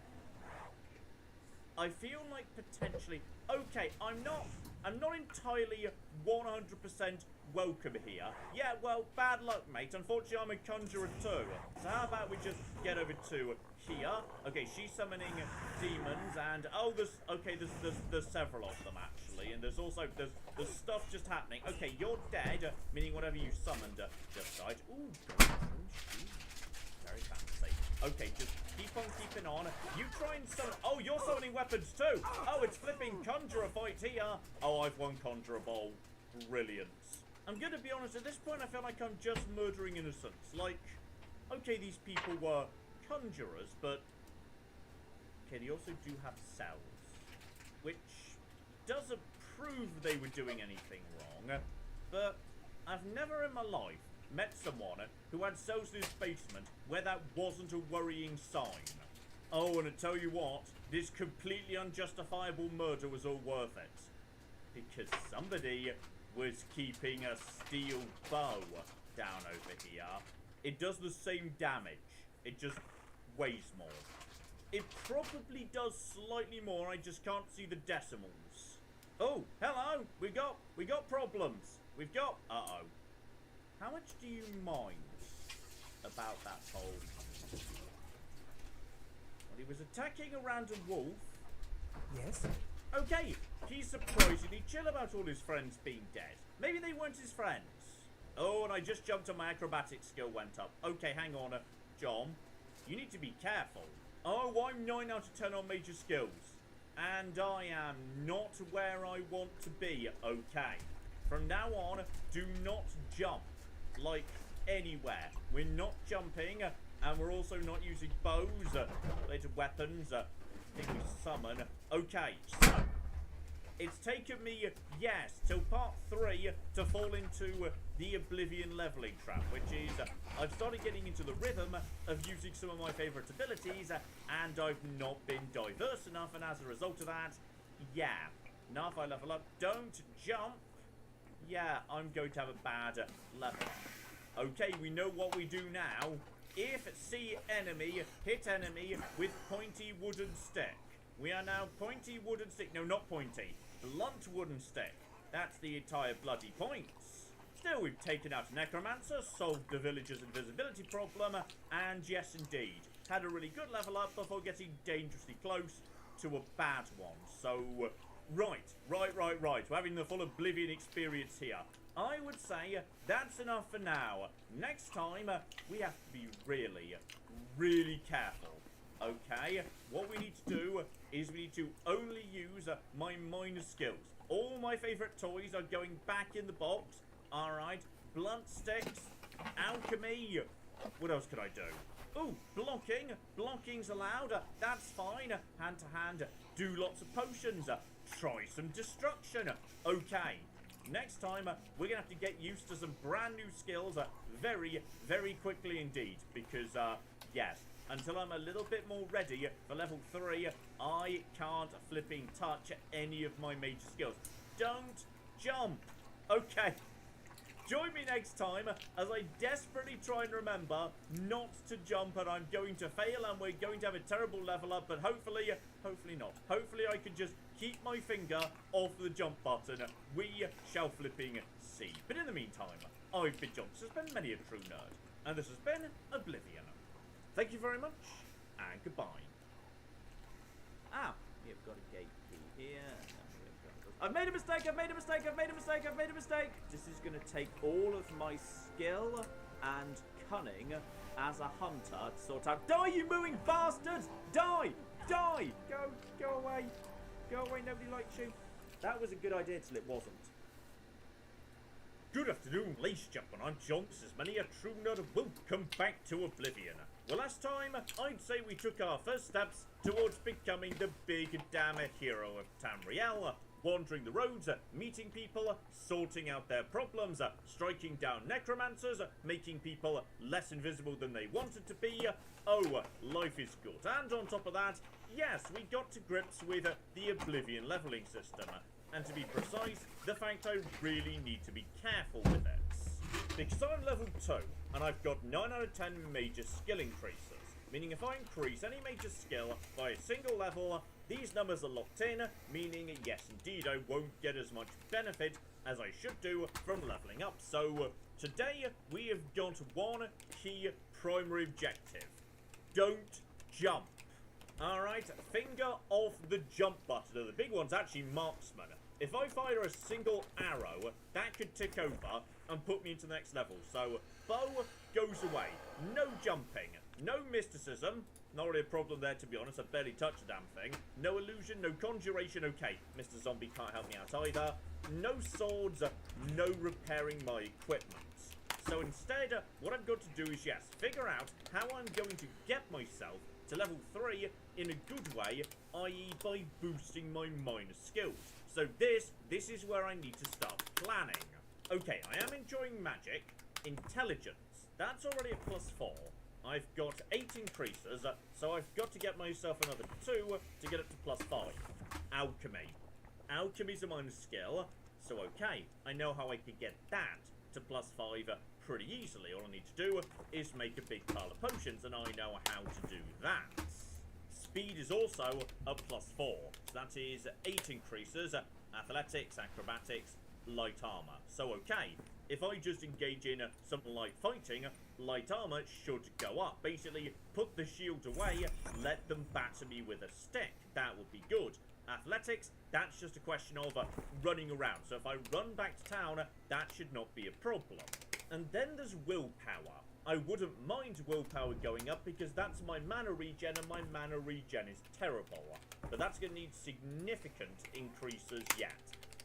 I feel like potentially... Okay, I'm not entirely 100% welcome here. Yeah, well, bad luck, mate. Unfortunately, I'm a conjurer too. So how about we just get over to here? Okay, she's summoning demons, and there's several of them actually, and there's also there's stuff just happening. Okay, you're dead, meaning whatever you summoned just died. Ooh, very fancy. Okay, just keep on keeping on. You try and summon... Oh, you're summoning weapons too! Oh, it's flipping conjurer fight here! Oh, I've won conjurer ball. Brilliant. I'm gonna be honest, at this point I feel like I'm just murdering innocents. Like, okay, these people were conjurers, but... Okay, they also do have cells. Which doesn't prove they were doing anything wrong. But I've never in my life met someone who had cells in his basement where that wasn't a worrying sign. Oh, and I tell you what, this completely unjustifiable murder was all worth it. Because somebody was keeping a steel bow down over here. It does the same damage. It just weighs more. It probably does slightly more, I just can't see the decimals. Oh, hello! We got problems. We've got... Uh-oh. How much do you mind about that whole... Well, he was attacking a random wolf. Yes? Okay, he's surprisingly chill about all his friends being dead. Maybe they weren't his friends. Oh, and I just jumped and my acrobatic skill went up. Okay, hang on, John. You need to be careful. Oh, I'm 9 out of 10 on major skills. And I am not where I want to be, okay. From now on, do not jump. Like, anywhere. We're not jumping, and we're also not using bows, related weapons, things we summon. Okay, so, it's taken me, yes, till part 3 to fall into the Oblivion leveling trap, which is, I've started getting into the rhythm of using some of my favourite abilities, and I've not been diverse enough, and as a result of that, yeah, now if I level up, don't jump. Yeah, I'm going to have a bad level. Okay, we know what we do now. If see enemy, hit enemy with pointy wooden stick. We are now pointy wooden stick. No, not pointy. Blunt wooden stick. That's the entire bloody points. Still, we've taken out a necromancer, solved the villager's invisibility problem, and yes, indeed, had a really good level up before getting dangerously close to a bad one. So... Right. We're having the full Oblivion experience here. I would say that's enough for now. Next time, we have to be really careful. Okay? What we need to do is we need to only use my minor skills. All my favourite toys are going back in the box. Alright. Blunt sticks. Alchemy. What else could I do? Ooh, blocking. Blocking's allowed. That's fine. Hand to hand. Do lots of potions. Try some destruction. Okay. Next time, we're going to have to get used to some brand new skills very quickly indeed. Because, yes, until I'm a little bit more ready for level 3, I can't flipping touch any of my major skills. Don't jump. Okay. Join me next time as I desperately try and remember not to jump, and I'm going to fail and we're going to have a terrible level up, but hopefully not. Hopefully I can just keep my finger off the jump button. We shall flipping see. But in the meantime, I've been John. This has been Many a True Nerd, and this has been Oblivion. Thank you very much, and goodbye. Ah, we have got a gate key here. I've made a mistake, I've made a mistake, I've made a mistake, I've made a mistake. This is going to take all of my skill and cunning as a hunter to sort out. Die, you mooing bastards! Die! Die! Go away. Go away, nobody likes you. That was a good idea till it wasn't. Good afternoon, ladies and gentlemen. I'm John. This is many a true nerd. Welcome back to Oblivion. Well, last time, I'd say we took our first steps towards becoming the big damn hero of Tamriel. Wandering the roads, meeting people, sorting out their problems, striking down necromancers, making people less invisible than they wanted to be. Oh, life is good. And on top of that, yes, we got to grips with the Oblivion leveling system. And to be precise, the fact I really need to be careful with it. Because I'm level 2, and I've got 9 out of 10 major skill increases. Meaning if I increase any major skill by a single level, these numbers are locked in, meaning yes indeed I won't get as much benefit as I should do from leveling up. So today we have got one key primary objective. Don't jump. Alright, finger off the jump button. The big one's actually marksman. If I fire a single arrow, that could tick over and put me into the next level. So bow goes away. No jumping. No mysticism. Not really a problem there, to be honest. I barely touched a damn thing. No illusion, no conjuration. Okay, Mr. Zombie can't help me out either. No swords, no repairing my equipment. So instead, what I've got to do is, yes, figure out how I'm going to get myself to level 3 in a good way, i.e. by boosting my minor skills. So this is where I need to start planning. Okay, I am enjoying magic. Intelligence, that's already a +4. I've got 8 increases, so I've got to get myself another 2 to get up to +5. Alchemy. Alchemy's a minor skill, so okay, I know how I could get that to +5 pretty easily. All I need to do is make a big pile of potions, and I know how to do that. Speed is also a +4, so that is 8 increases, athletics, acrobatics, light armor. So okay, if I just engage in something like fighting, light armor should go up. Basically, put the shield away, let them batter me with a stick. That would be good. Athletics, that's just a question of running around. So if I run back to town, that should not be a problem. And then there's willpower. I wouldn't mind willpower going up because that's my mana regen, and my mana regen is terrible. But that's going to need significant increases yet.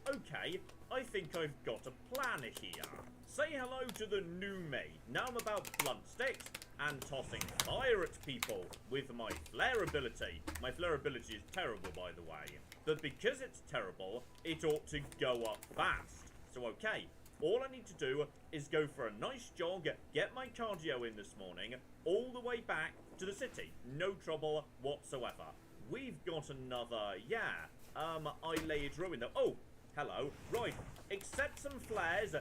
Okay, I think I've got a plan here. Say hello to the new me. Now I'm about blunt sticks and tossing fire at people with my flare ability. My flare ability is terrible, by the way. But because it's terrible, it ought to go up fast. So okay, all I need to do is go for a nice jog, get my cardio in this morning, all the way back to the city. No trouble whatsoever. We've got another, I laid ruin though. Oh, hello. Right, accept some flares,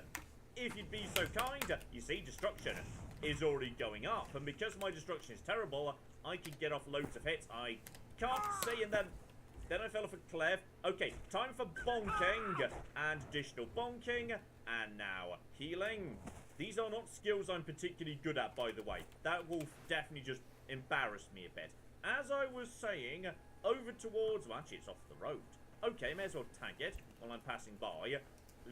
if you'd be so kind. You see, destruction is already going up, and because my destruction is terrible, I can get off loads of hits. I can't see, and then I fell off a cliff. Okay, time for bonking, and additional bonking, and now healing. These are not skills I'm particularly good at, by the way. That will definitely just embarrass me a bit. As I was saying, over towards, well, actually it's off the road. Okay, may as well tag it while I'm passing by.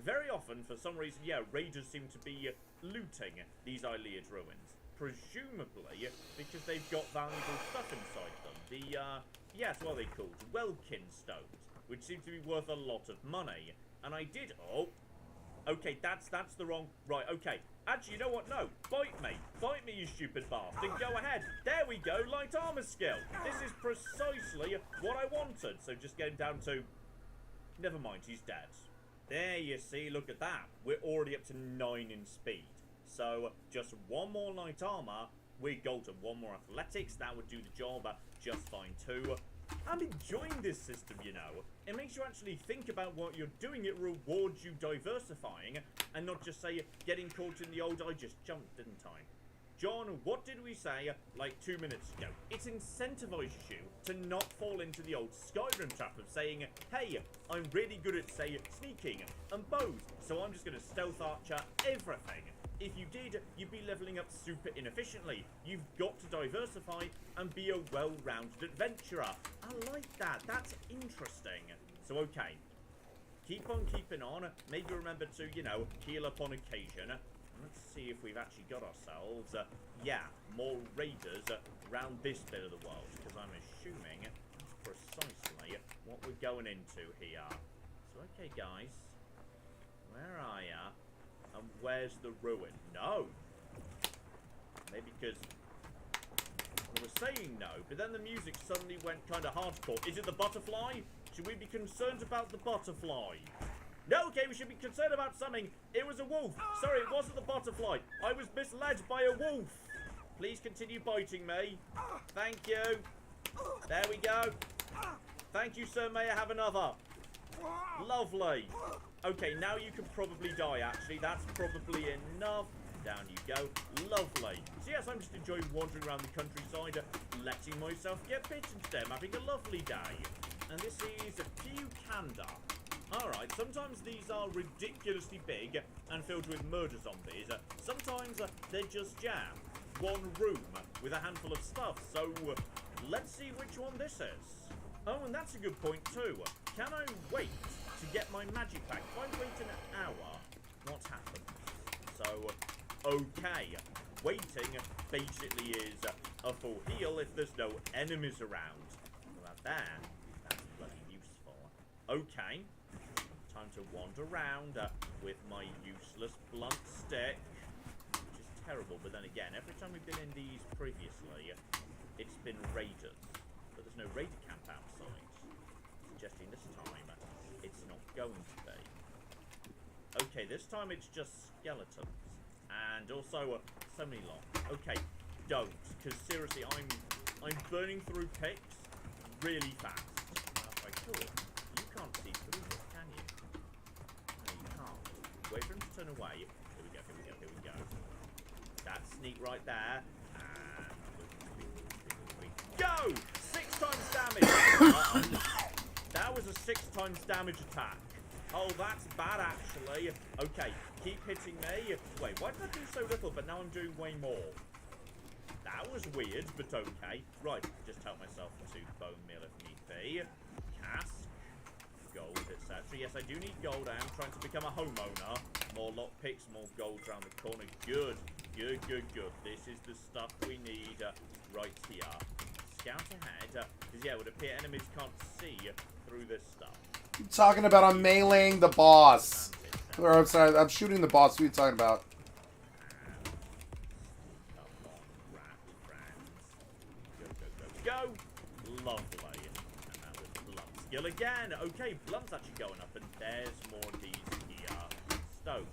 Very often, for some reason, raiders seem to be looting these Iliad ruins. Presumably because they've got valuable stuff inside them. The, what are they called? Welkin stones, which seem to be worth a lot of money. And I did, okay, that's the wrong, right, okay. Actually, you know what, no, bite me, you stupid bastard, go ahead. There we go, light armor skill. This is precisely what I wanted. So just get him down to, never mind, he's dead. There you see, look at that. We're already up to 9 in speed. So just one more light armor, we're golden. One more athletics, that would do the job just fine too. I'm enjoying this system, you know. It makes you actually think about what you're doing. It rewards you diversifying and not just say getting caught in the old I just jumped, didn't I? John, what did we say like 2 minutes ago? It incentivizes you to not fall into the old Skyrim trap of saying, hey, I'm really good at, say, sneaking and bows, so I'm just going to stealth archer everything. If you did, you'd be leveling up super inefficiently. You've got to diversify and be a well-rounded adventurer. I like that. That's interesting. So, okay. keep on keeping on. Maybe remember to, you know, heal up on occasion. Let's see if we've actually got ourselves, yeah, more raiders around this bit of the world, because I'm assuming that's precisely what we're going into here. So, okay, guys, where are ya? And where's the ruin? No! Maybe because I was saying no, but then the music suddenly went kind of hardcore. Is it the butterfly? Should we be concerned about the butterfly? No, okay, we should be concerned about something. It was a wolf. Sorry, it wasn't the butterfly. I was misled by a wolf. Please continue biting me. Thank you. There we go. Thank you, sir. May I have another? Lovely. Okay, now you can probably die, actually. That's probably enough. Down you go. Lovely. So yes, I'm just enjoying wandering around the countryside, letting myself get bitten today. I'm having a lovely day. And this is Pwling. Alright, sometimes these are ridiculously big and filled with murder zombies. Sometimes they're just jam. One room with a handful of stuff. So, let's see which one this is. Oh, and that's a good point too. Can I wait to get my magic pack? If I wait an hour, what happens? So, okay. Waiting basically is a full heal if there's no enemies around. Well, that's bloody useful. Okay. Time to wander around with my useless blunt stick, which is terrible. But then again, every time we've been in these previously, it's been raiders, but there's no raider camp outside, suggesting this time it's not going to be. Okay, this time it's just skeletons, and also so many long. Okay, don't, because seriously, I'm burning through picks really fast. Now, if I could, you can't see through this, can you? Wait for him to turn away. Here we go, here we go, here we go. That's neat right there. And go! 6 times damage! That was a 6 times damage attack. Oh, that's bad actually. Okay, keep hitting me. Wait, why did I do so little, but now I'm doing way more? That was weird, but okay. Right, just help myself to bone meal if need be. Cask. Gold, etc. Yes, I do need gold. I am trying to become a homeowner. More lockpicks, more gold around the corner. Good, good, good, good. This is the stuff we need right here. Scout ahead. Because, yeah, it would appear enemies can't see through this stuff. What are you talking about? I'm meleeing the boss. Or, I'm sorry, I'm shooting the boss. What are you talking about? Go! Lovely. Skill again. Okay, blunt's actually going up, and there's more of these here stones.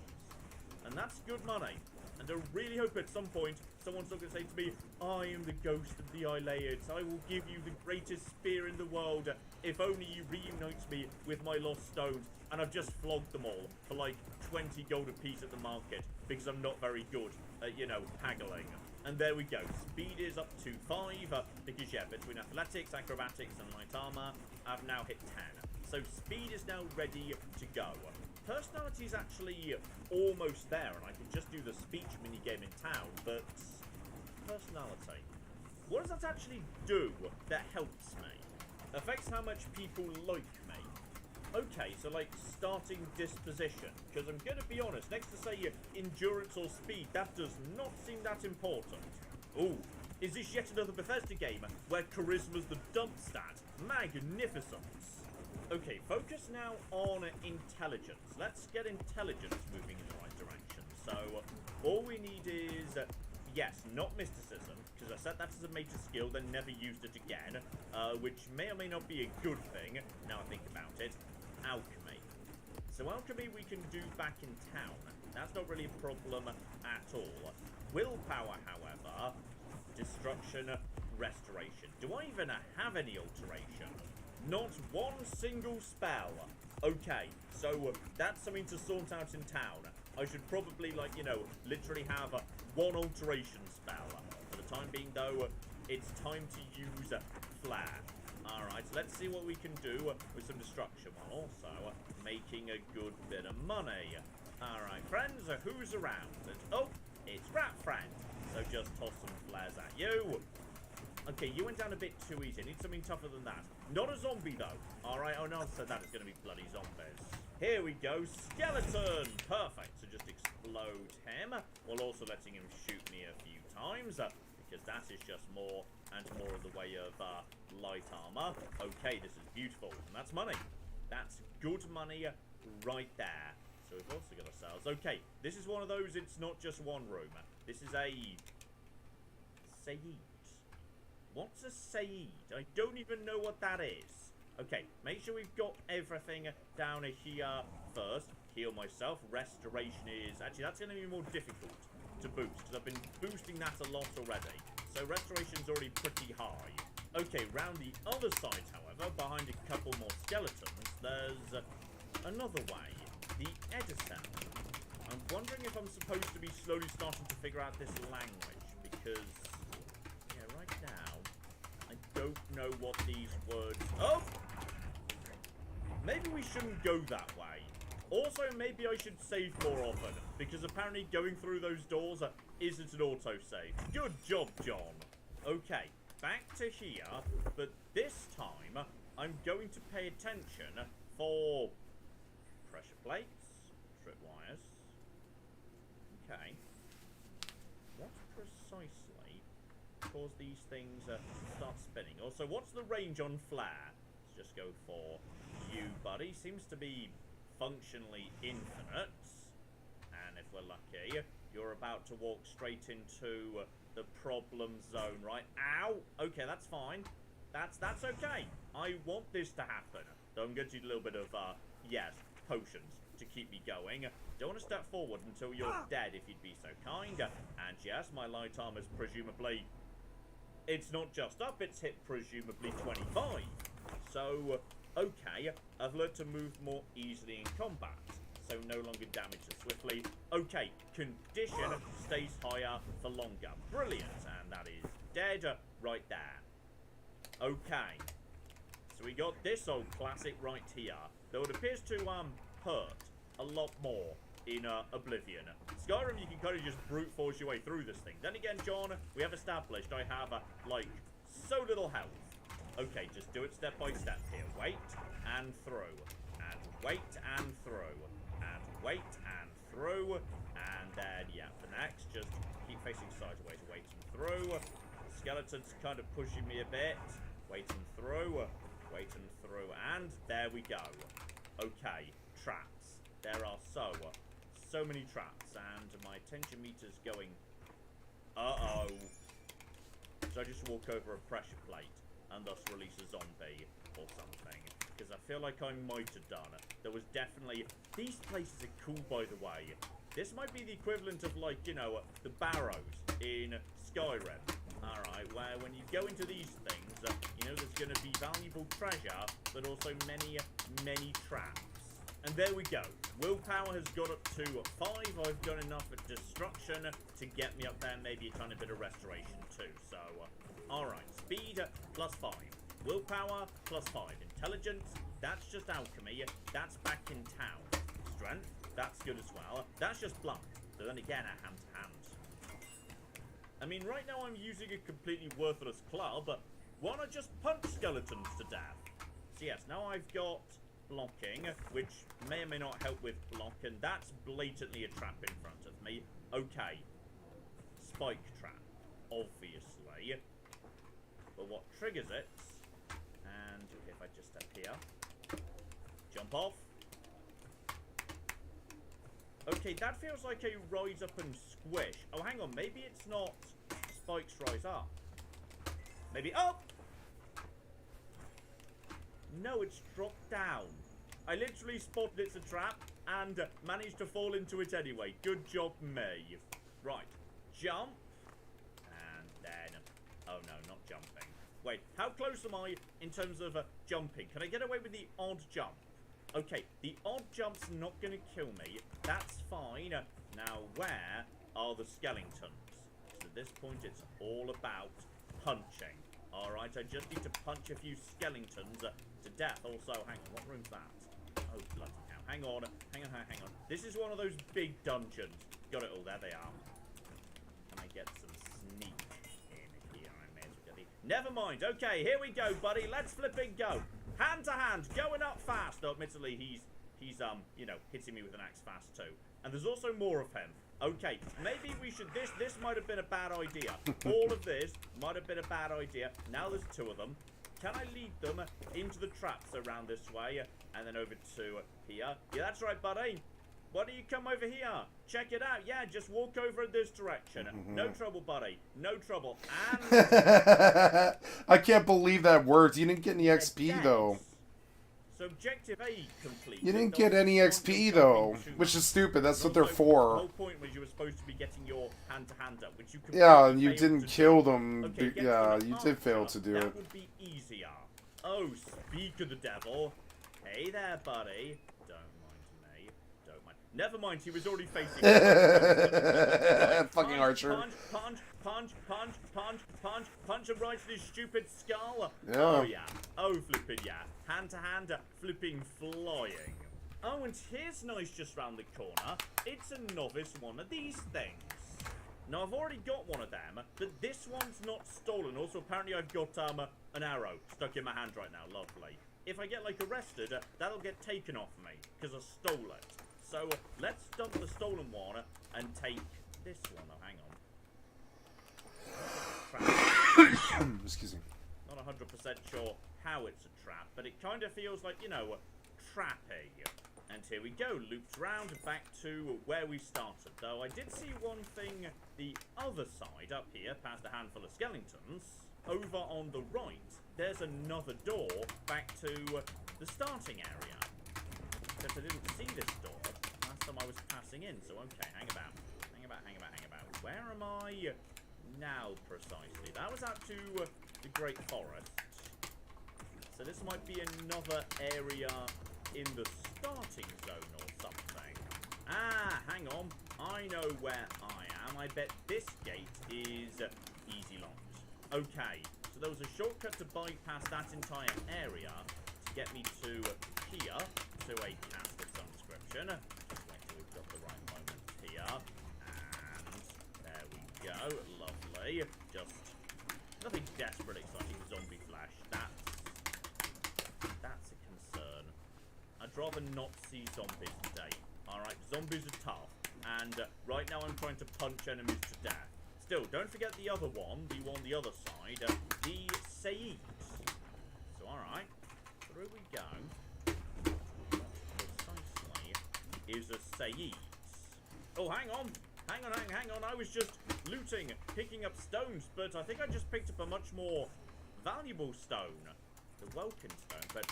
And that's good money. And I really hope at some point someone's not going to say to me, I am the ghost of the Ileids. I will give you the greatest spear in the world if only you reunite me with my lost stones. And I've just flogged them all for like 20 gold apiece at the market because I'm not very good at, you know, haggling. And there we go. Speed is up to 5 because, yeah, between athletics, acrobatics, and light armor, I've now hit 10. So speed is now ready to go. Personality is actually almost there, and I can just do the speech minigame in town, but personality. What does that actually do that helps me? Affects how much people like me. Okay, so like starting disposition, because I'm going to be honest, next to say endurance or speed, that does not seem that important. Ooh, is this yet another Bethesda game where charisma's the dump stat? Magnificent. Okay, focus now on intelligence. Let's get intelligence moving in the right direction. So, all we need is, yes, not mysticism, because I set that as a major skill, then never used it again, which may or may not be a good thing, now I think about it. Alchemy. So alchemy we can do back in town. That's not really a problem at all. Willpower, however, destruction, restoration. Do I even have any alteration? Not one single spell. Okay, so that's something to sort out in town. I should probably, like, you know, literally have one alteration spell. For the time being, though, it's time to use flare. Alright, so let's see what we can do with some destruction while also making a good bit of money. Alright, friends, who's around? Oh, it's Rat Friend. So just toss some flares at you. Okay, you went down a bit too easy. I need something tougher than that. Not a zombie, though. Alright, oh no, so that is going to be bloody zombies. Here we go. Skeleton! Perfect. So just explode him, while also letting him shoot me a few times, because that is just more and more of the way of light armor. Okay, this is beautiful. And that's money. That's good money right there. So we've also got ourselves... Okay, this is one of those, it's not just one room. This is a... Saeed. What's a Saeed? I don't even know what that is. Okay, make sure we've got everything down here first. Heal myself. Restoration is... Actually, that's going to be more difficult to boost, because I've been boosting that a lot already. So restoration's already pretty high. Okay, round the other side, however, behind a couple more skeletons, there's another way. The Edison. I'm wondering if I'm supposed to be slowly starting to figure out this language, because... Yeah, right now, I don't know what these words... Oh! Maybe we shouldn't go that way. Also, maybe I should save more often, because apparently going through those doors isn't an autosave. Good job, John. Okay, back to here, but this time, I'm going to pay attention for pressure plates, tripwires. Okay. What precisely caused these things to start spinning? Also, what's the range on flare? Let's just go for you, buddy. Seems to be functionally infinite. And if we're lucky, you're about to walk straight into the problem zone, right? Ow! Okay, that's fine. That's okay. I want this to happen. So I'm going to need a little bit of, yes, potions to keep me going. Don't want to step forward until you're dead, if you'd be so kind. And yes, my light armor's presumably... It's not just up, it's hit presumably 25. So, okay, I've learned to move more easily in combat, so no longer damage as swiftly. Okay, condition stays higher for longer. Brilliant, and that is dead right there. Okay, so we got this old classic right here, though it appears to hurt a lot more in Oblivion. Skyrim, you can kind of just brute force your way through this thing. Then again, John, we have established I have, like, so little health. Okay, just do it step by step here. Wait, and through. And wait, and through. And wait, and through. And then, yeah, the next, just keep facing sideways. Waiting through. Skeleton's kind of pushing me a bit. Waiting through. Waiting through. And there we go. Okay, traps. There are so many traps. And my attention meter's going... Uh-oh. So I just walk over a pressure plate and thus release a zombie or something, because I feel like I might have done. There was definitely... These places are cool, by the way. This might be the equivalent of, like, you know, the barrows in Skyrim. Alright, where when you go into these things, you know there's going to be valuable treasure, but also many, many traps. And there we go. Willpower has got up to 5. I've done enough at destruction to get me up there, maybe a tiny bit of restoration too. So, alright. Speed, plus 5. Willpower, plus 5. Intelligence, that's just alchemy. That's back in town. Strength, that's good as well. That's just blunt. So then again, a hand to hand. I mean, right now I'm using a completely worthless club. Why not just punch skeletons to death? So yes, now I've got blocking, which may or may not help with block, and that's blatantly a trap in front of me. Okay. Spike trap, obviously. But what triggers it, and okay, if I just step here, jump off. Okay, that feels like a rise up and squish. Oh, hang on, maybe it's not spikes rise up. Maybe up! No, it's dropped down. I literally spotted it's a trap and managed to fall into it anyway. Good job, me. Right, jump. And then... Oh, no, not jumping. Wait, how close am I in terms of jumping? Can I get away with the odd jump? Okay, the odd jump's not going to kill me. That's fine. Now, where are the skeletons? So at this point, it's all about punching. Alright, I just need to punch a few skeletons to death. Also, hang on, what room's that? Oh, bloody hell. Hang on. This is one of those big dungeons. Got it all. There they are. Can I get some sneak in here? I may as well get the... Never mind. Okay, here we go, buddy. Let's flip and go. Hand to hand, going up fast. Though, admittedly, he's you know, hitting me with an axe fast too. And there's also more of him. Okay, maybe we should, this might have been a bad idea. All of this might have been a bad idea. Now there's 2 of them. Can I lead them into the traps around this way and then over to here? Yeah, that's right, buddy. Why don't you come over here? Check it out. Yeah, just walk over in this direction. No trouble, buddy. No trouble. And I can't believe that worked. You didn't get any XP though. so objective A complete. You didn't get any XP though, which is stupid. That's what they're The for. whole point was you were supposed to be getting your hand-to-hand up, which you Yeah, and you failed didn't to kill do. them. Okay, get Yeah, to you the did fail answer. to do that it. would be easier. Oh, speak of the devil. Hey there, buddy. Don't mind me. Don't mind. Never mind, he was already facing. Fucking Archer. Punch, punch, punch, punch, punch, punch, punch him right in his stupid skull. Yeah. Oh yeah. Oh flipping yeah. Hand to hand, flipping flying. Oh, and here's nice just round the corner. It's a novice one of these things. Now, I've already got one of them, but this one's not stolen. Also, apparently I've got an arrow stuck in my hand right now. Lovely. If I get, like, arrested, that'll get taken off me, because I stole it. So, let's dump the stolen one and take this one. Oh, hang on. Excuse me. Not 100% sure how it's a trap, but it kind of feels like, you know, trappy. And here we go, looped round back to where we started. Though I did see one thing the other side up here, past a handful of skeletons. Over on the right, there's another door back to the starting area. Except I didn't see this door last time I was passing in, so okay, hang about. Where am I now precisely? That was out to the Great Forest. So this might be another area in the starting zone or something. Ah, hang on. I know where I am. I bet this gate is easy locked. Okay, so there was a shortcut to bypass that entire area to get me to here, to a cast of some description. Just wait till we've got the right moment here. And there we go. Lovely. Just nothing desperate exciting zombie flash. That's a concern. I'd rather not see zombies today. Alright, zombies are tough. And right now I'm trying to punch enemies to death. Still, don't forget the other one, the one on the other side, the Saids. So alright, through we go. What precisely is a Saids? Oh, hang on, I was just looting, picking up stones, but I think I just picked up a much more valuable stone. The Welkin stone, but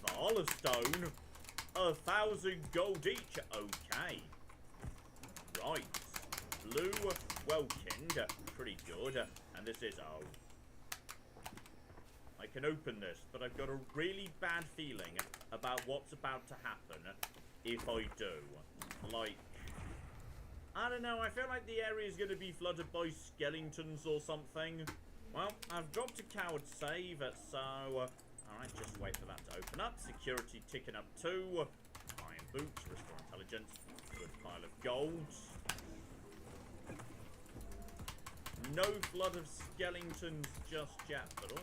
Vala stone. 1,000 gold each. Okay. Right. Blue Welkin. Pretty good. And this is... Oh. I can open this, but I've got a really bad feeling about what's about to happen if I do. Like... I don't know, I feel like the area is going to be flooded by skeletons or something. Well, I've dropped a coward save, so... Alright, just wait for that to open up. Security ticking up too. Iron boots, restore intelligence. Good pile of gold. No flood of skeletons just yet, but also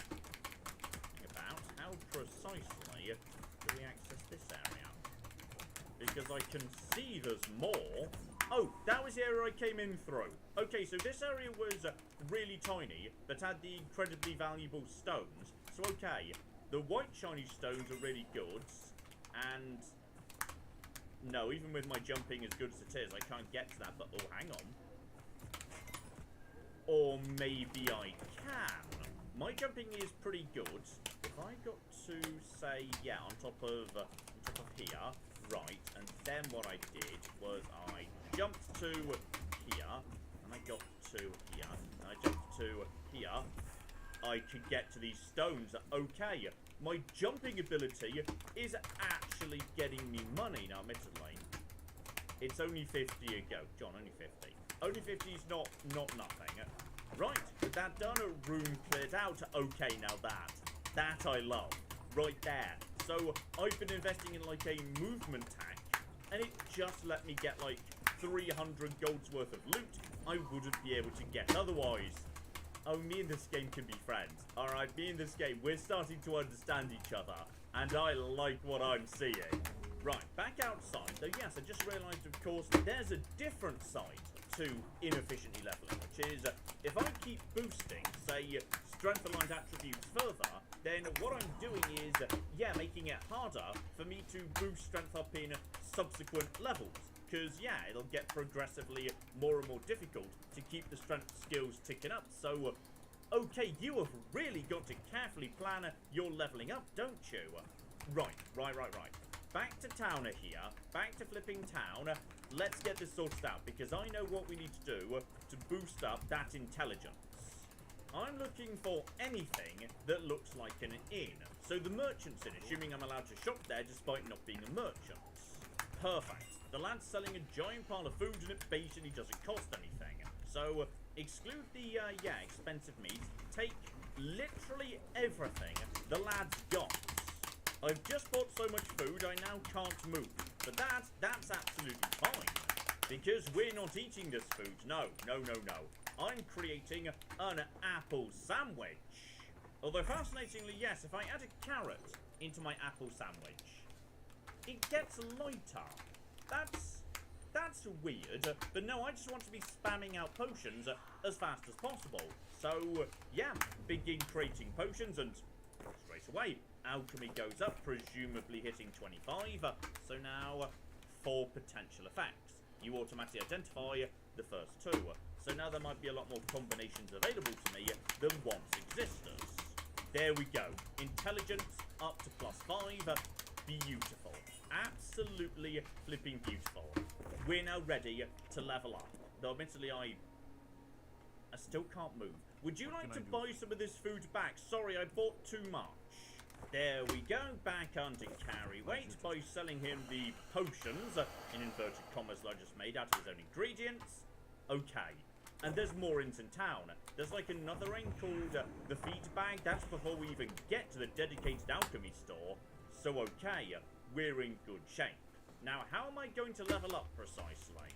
think about how precisely do we access this area? Because I can see there's more. Oh, that was the area I came in through. Okay, so this area was really tiny, but had the incredibly valuable stones. So okay, the white shiny stones are really good, and no, even with my jumping as good as it is, I can't get to that, but oh, hang on. Or maybe I can. My jumping is pretty good. If I got to, say, yeah, on top of here, right, and then what I did was I jumped to here, and I got to here, and I jumped to here, I could get to these stones. Okay, my jumping ability is actually getting me money. Now, admittedly, it's only 50 a go. John, only 50. Only 50 is not nothing. Right, with that done, a room cleared out. Okay, now that I love. Right there. So, I've been investing in, like, a movement hack, and it just let me get, like, 300 gold's worth of loot I wouldn't be able to get otherwise. Oh, me and this game can be friends. Alright, me and this game, we're starting to understand each other. And I like what I'm seeing. Right, back outside. Though, yes, I just realised, of course, there's a different side to inefficiently levelling, which is if I keep boosting, say, strength aligned attributes further, then what I'm doing is, yeah, making it harder for me to boost strength up in subsequent levels. Because, yeah, it'll get progressively more and more difficult to keep the strength skills ticking up. So, okay, you have really got to carefully plan your leveling up, don't you? Right. Back to Towner here. Back to flipping town. Let's get this sorted out, because I know what we need to do to boost up that intelligence. I'm looking for anything that looks like an inn. So the merchant's inn, assuming I'm allowed to shop there despite not being a merchant. Perfect. The lad's selling a giant pile of food and it basically doesn't cost anything. So exclude the, expensive meat. Take literally everything the lad's got. I've just bought so much food I now can't move. But that's absolutely fine. Because we're not eating this food. No. I'm creating an apple sandwich. Although fascinatingly, yes, if I add a carrot into my apple sandwich, it gets lighter. That's weird. But no, I just want to be spamming out potions as fast as possible. So, yeah, begin creating potions and straight away, alchemy goes up, presumably hitting 25. So now, 4 potential effects. You automatically identify the first 2. So now there might be a lot more combinations available to me than once existed. There we go. Intelligence up to +5. Beautiful. Absolutely flipping beautiful. We're now ready to level up. Though admittedly I still can't move. Would you like to buy some of this food back? Sorry, I bought too much. There we go, back under carry weight by selling him the potions, in inverted commas, that I just made out of his own ingredients. Okay, and there's more inns in town. There's like another inn called the Feed Bag. That's before we even get to the dedicated alchemy store. So okay, we're in good shape. Now, how am I going to level up precisely?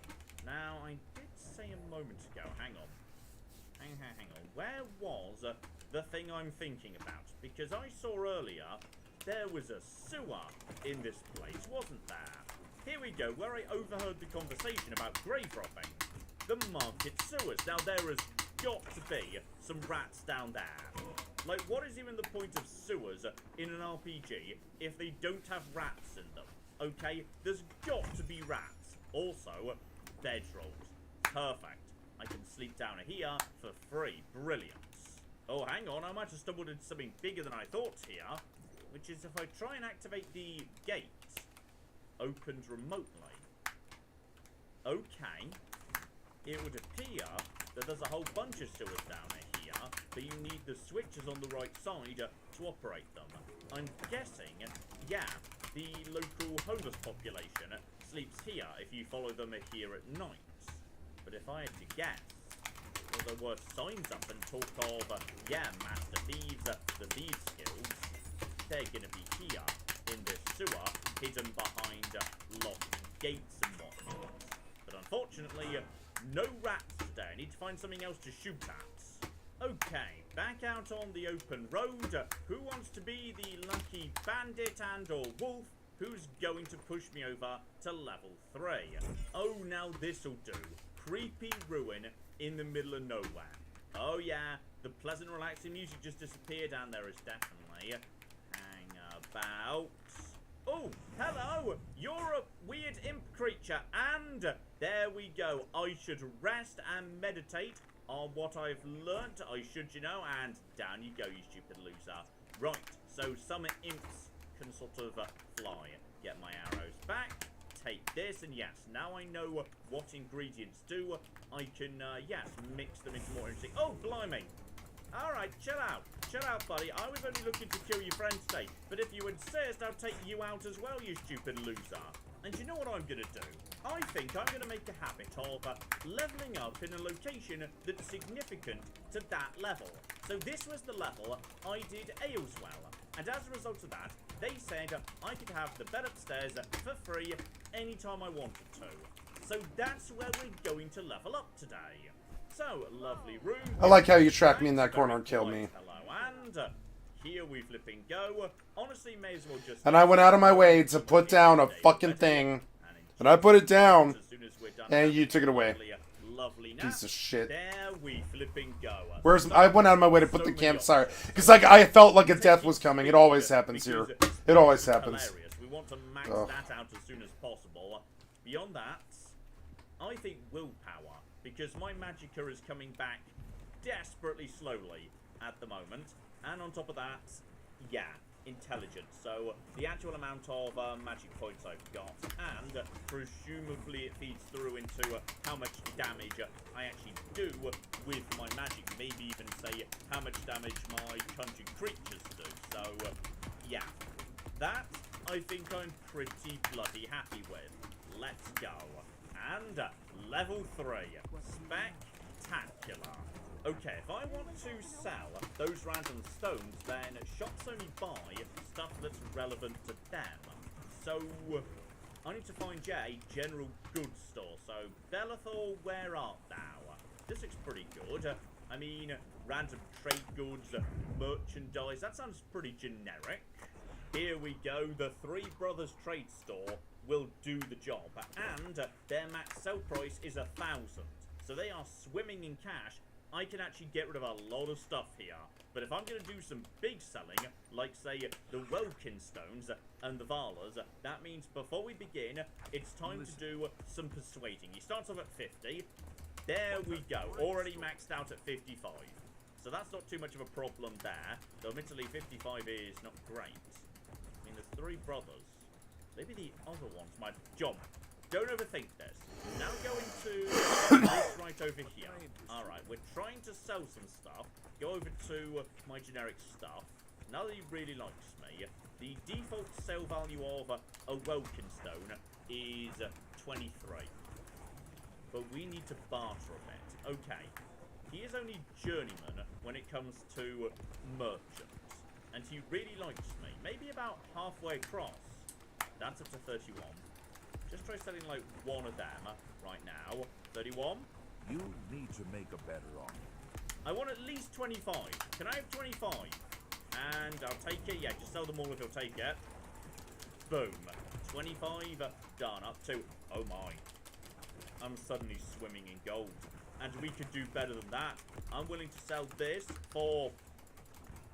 Now, I did say a moment ago, hang on. Where was the thing I'm thinking about? Because I saw earlier there was a sewer in this place, wasn't there? Here we go, where I overheard the conversation about grave robbing. The market sewers. Now there has got to be some rats down there. Like, what is even the point of sewers in an RPG if they don't have rats in them? Okay, there's got to be rats. Also, bedrolls. Perfect. I can sleep down here for free. Brilliant. Oh, hang on, I might have stumbled into something bigger than I thought here, which is if I try and activate the gate, opened remotely. Okay. It would appear that there's a whole bunch of sewers down here, but you need the switches on the right side to operate them. I'm guessing, yeah, the local homeless population sleeps here if you follow them here at night. But if I had to guess, well, there were signs up and talk of, yeah, Master Thieves, the Thieves Guilds. They're gonna be here in this sewer, hidden behind locked gates and whatnot. But unfortunately, no rats today. I need to find something else to shoot at. Okay, back out on the open road. Who wants to be the lucky bandit and or wolf who's going to push me over to level 3? Oh, now this'll do. Creepy ruin in the middle of nowhere. Oh yeah, the pleasant relaxing music just disappeared and there is definitely hang about. Oh, hello! You're a weird imp creature and there we go. I should rest and meditate on what I've learnt. I should, you know, and down you go, you stupid loser. Right, so some imps can sort of fly. Get my arrows back. Take this, and yes, now I know what ingredients do. I can, yes, mix them into more interesting. Oh, blimey! Alright, chill out, buddy. I was only looking to kill your friend today, but if you insist, I'll take you out as well, you stupid loser. And you know what I'm gonna do? I think I'm gonna make a habit of leveling up in a location that's significant to that level. So this was the level I did Ayleswell, and as a result of that, they said I could have the bed upstairs for free anytime I wanted to. So that's where we're going to level up today. So, lovely room. I like how you tracked me in that corner and killed me. Hello, and here we flipping go. Honestly, may as well just... And I went out of my way to put down a fucking thing. And I put it down, and you took it away. Piece of shit. There we flipping go. Where's I went out of my way to put the campfire because like I felt like a death was coming. It always happens here. It always happens. We want to max that out as soon as possible. Beyond that, I think willpower, because my magicka is coming back desperately slowly at the moment, and on top of that, yeah, intelligence. So the actual amount of magic points I've got, and presumably it feeds through into how much damage I actually do with my magic. Maybe even say how much damage my conjured creatures do. So yeah, that I think I'm pretty bloody happy with. Let's go. And level 3, spectacular. Okay, if I want to sell those random stones, then shops only buy stuff that's relevant to them. So, I need to find a general goods store. So, Belethor, where art thou? This looks pretty good. I mean, random trade goods, merchandise, that sounds pretty generic. Here we go, the Three Brothers Trade Store will do the job. And their max sell price is 1,000. So they are swimming in cash. I can actually get rid of a lot of stuff here. But if I'm going to do some big selling, like, say, the Welkin stones and the Valas, that means before we begin, it's time to do some persuading. He starts off at 50. There we go. Already maxed out at 55. So that's not too much of a problem there. Though, admittedly, 55 is not great. I mean, there's 3 brothers. Maybe the other ones might... John, don't overthink this. Now going to this right over here. Alright, we're trying to sell some stuff. Go over to my generic stuff. Now that he really likes me, the default sale value of a Welkin stone is 23. But we need to barter a bit. Okay. He is only journeyman when it comes to merchants. And he really likes me. Maybe about halfway across. That's up to 31. Just try selling like one of them right now. 31. You need to make a better offer. I want at least 25. Can I have 25? And I'll take it. Yeah, just sell them all if you'll take it. Boom. 25. Done. Up to... Oh my. I'm suddenly swimming in gold. And we could do better than that. I'm willing to sell this for...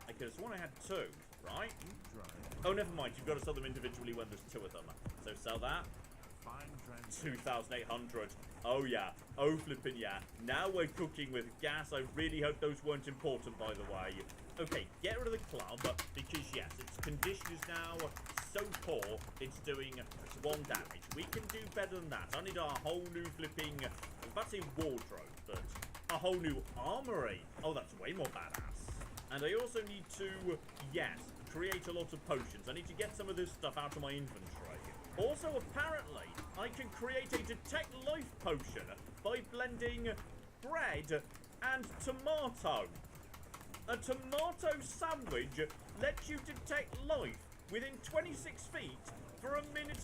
I could have sworn I had 2, right? Oh, never mind. You've got to sell them individually when there's 2 of them. So sell that. 2,800. Oh yeah. Oh flippin' yeah. Now we're cooking with gas. I really hope those weren't important, by the way. Okay, get rid of the club, because yes, its condition is now so poor, it's doing 1 damage. We can do better than that. I need a whole new flipping, I was about to say wardrobe, but a whole new armory. Oh, that's way more badass. And I also need to, yes, create a lot of potions. I need to get some of this stuff out of my inventory. Also, apparently, I can create a detect life potion by blending bread and tomato. A tomato sandwich lets you detect life within 26 feet for 1.5 minutes.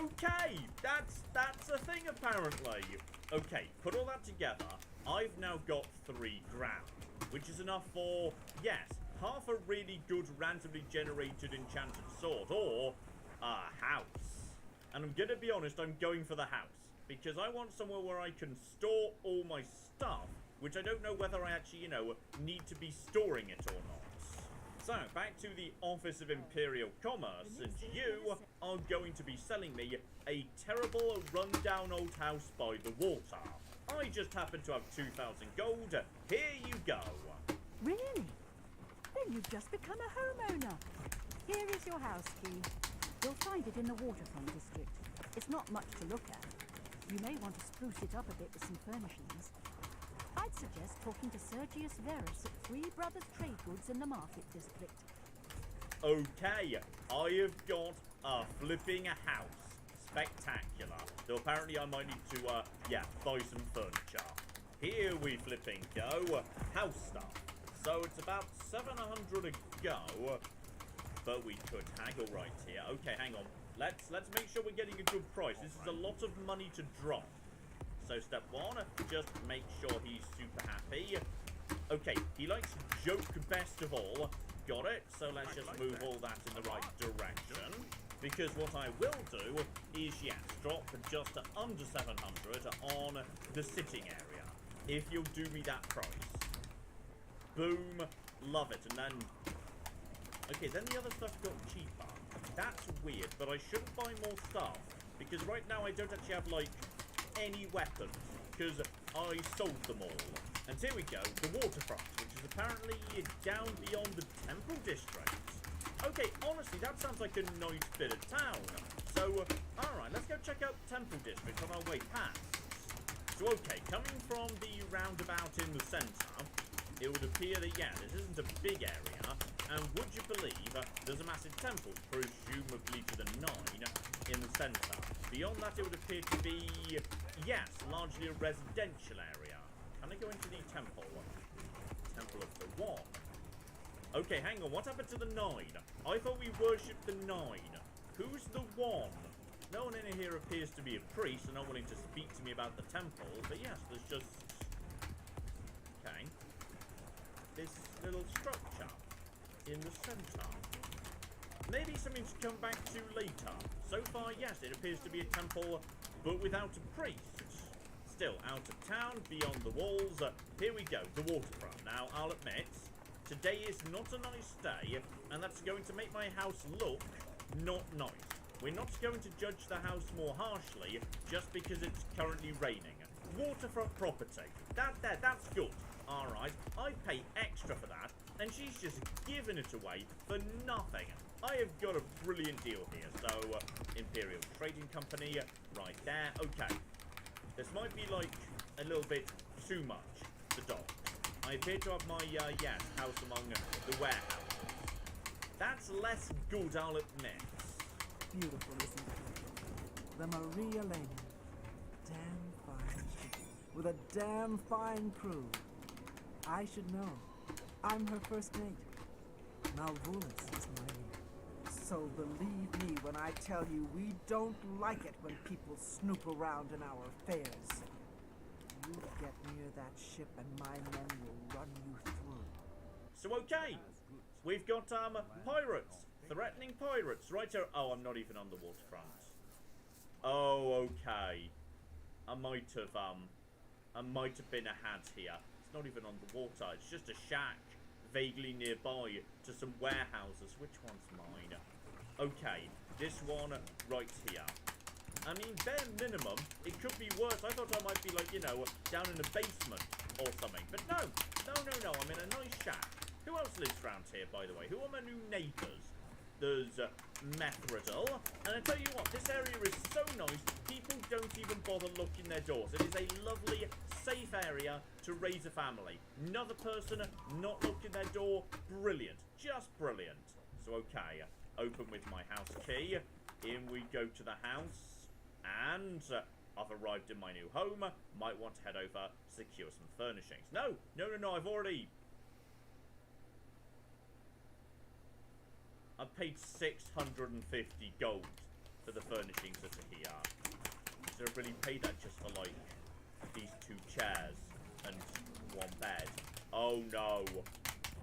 Okay, that's a thing apparently. Okay, put all that together. I've now got 3 grand, which is enough for, yes, half a really good randomly generated enchanted sword, or a house. And I'm gonna be honest, I'm going for the house, because I want somewhere where I can store all my stuff, which I don't know whether I actually, you know, need to be storing it or not. So, back to the Office of Imperial Commerce, and you are going to be selling me a terrible rundown old house by the water. I just happen to have 2,000 gold. Here you go. Really? Then you've just become a homeowner. Here is your house key. You'll find it in the waterfront district. It's not much to look at. You may want to spruce it up a bit with some furnishings. I'd suggest talking to Sergius Verus at Three Brothers Trade Goods in the Market District. Okay, I have got a flipping house. Spectacular. Though apparently I might need to, yeah, buy some furniture. Here we flipping go. House stuff. So it's about 700 a go, but we could haggle right here. Okay, hang on. Let's make sure we're getting a good price. This is a lot of money to drop. So step one, just make sure he's super happy. Okay, he likes joke best of all. Got it. So let's just move all that in the right direction. Because what I will do is, yes, drop just under 700 on the sitting area. If you'll do me that price. Boom. Love it. And then... Okay, then the other stuff got cheaper. That's weird, but I shouldn't buy more stuff. Because right now I don't actually have, like, any weapons. Because I sold them all. And here we go, the waterfront, which is apparently down beyond the Temple District. Okay, honestly, that sounds like a nice bit of town. So, alright, let's go check out Temple District on our way past. So, okay, coming from the roundabout in the centre, it would appear that, yeah, this isn't a big area. And would you believe there's a massive temple, presumably to the 9, in the centre. Beyond that, it would appear to be, yes, largely a residential area. Can I go into the temple? Temple of the 1. Okay, hang on. What happened to the 9? I thought we worshipped the 9. Who's the 1? No one in here appears to be a priest and not willing to speak to me about the temple. But yes, there's just... Okay. This little structure in the centre. Maybe something to come back to later. So far, yes, it appears to be a temple, but without a priest. Still, out of town, beyond the walls, here we go, the waterfront. Now, I'll admit, today is not a nice day, and that's going to make my house look not nice. We're not going to judge the house more harshly just because it's currently raining. Waterfront property. That's good. Alright, I pay extra for that, and she's just giving it away for nothing. I have got a brilliant deal here. So, Imperial Trading Company, right there. Okay. This might be, like, a little bit too much, the dog. I appear to have my, yes, house among the warehouses. That's less good, I'll admit. Beautiful, isn't it? The Maria Lane. Damn fine ship. With a damn fine crew. I should know. I'm her first mate. Malvolence is my name. So believe me when I tell you we don't like it when people snoop around in our affairs. You get near that ship and my men will run you through. So okay, we've got pirates, threatening pirates right here. Oh, I'm not even on the waterfront. Oh, okay. I might have been a hat here. It's not even on the water. It's just a shack vaguely nearby to some warehouses. Which one's mine? Okay, this one right here. I mean, bare minimum, it could be worse. I thought I might be, like, you know, down in a basement or something. But no, I'm in a nice shack. Who else lives around here, by the way? Who are my new neighbours? There's Methridal. And I tell you what, this area is so nice, people don't even bother locking their doors. It is a lovely, safe area to raise a family. Another person not locking their door, brilliant. Just brilliant. So, okay, open with my house key. In we go to the house. And I've arrived in my new home. Might want to head over, secure some furnishings. No, I've already... I paid 650 gold for the furnishings that are here. So I really paid that just for, like, these 2 chairs and 1 bed. Oh, no.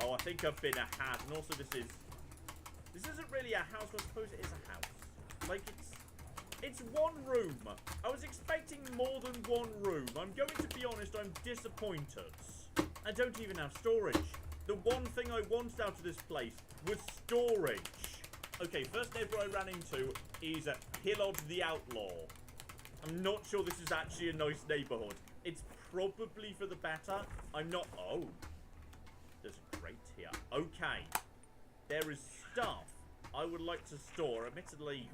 Oh, I think I've been a hat. And also, this isn't really a house. I suppose it is a house. Like, it's 1 room. I was expecting more than 1 room. I'm going to be honest, I'm disappointed. I don't even have storage. The one thing I wanted out of this place was storage. Okay, first neighbor I ran into is Hillod the Outlaw. I'm not sure this is actually a nice neighborhood. It's probably for the better. I'm not... Oh. There's a crate here. Okay. There is stuff I would like to store. Admittedly...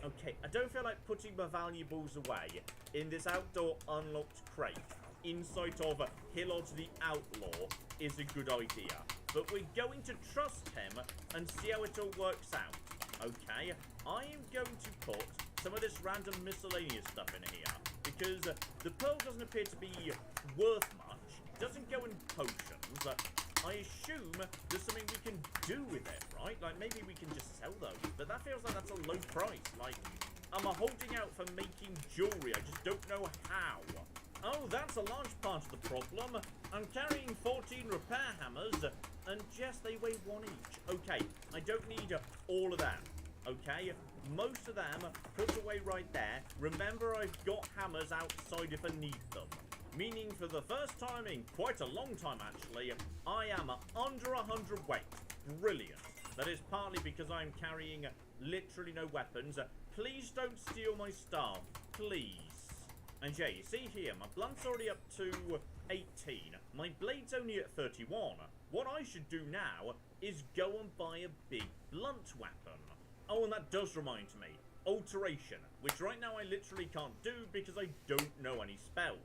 Okay, I don't feel like putting my valuables away in this outdoor unlocked crate inside of Hillod the Outlaw is a good idea. But we're going to trust him and see how it all works out. Okay, I am going to put some of this random miscellaneous stuff in here because the pearl doesn't appear to be worth much. It doesn't go in potions. I assume there's something we can do with it, right? Like, maybe we can just sell those. But that feels like that's a low price. Like, I'm holding out for making jewelry. I just don't know how. Oh, that's a large part of the problem. I'm carrying 14 repair hammers, and yes, they weigh 1 each. Okay, I don't need all of them. Okay, most of them put away right there. Remember, I've got hammers outside if I need them. Meaning for the first time in quite a long time, actually, I am under 100 weight. Brilliant. That is partly because I'm carrying literally no weapons. Please don't steal my stuff. Please. And yeah, you see here, my blunt's already up to 18. My blade's only at 31. What I should do now is go and buy a big blunt weapon. Oh, and that does remind me. Alteration, which right now I literally can't do because I don't know any spells.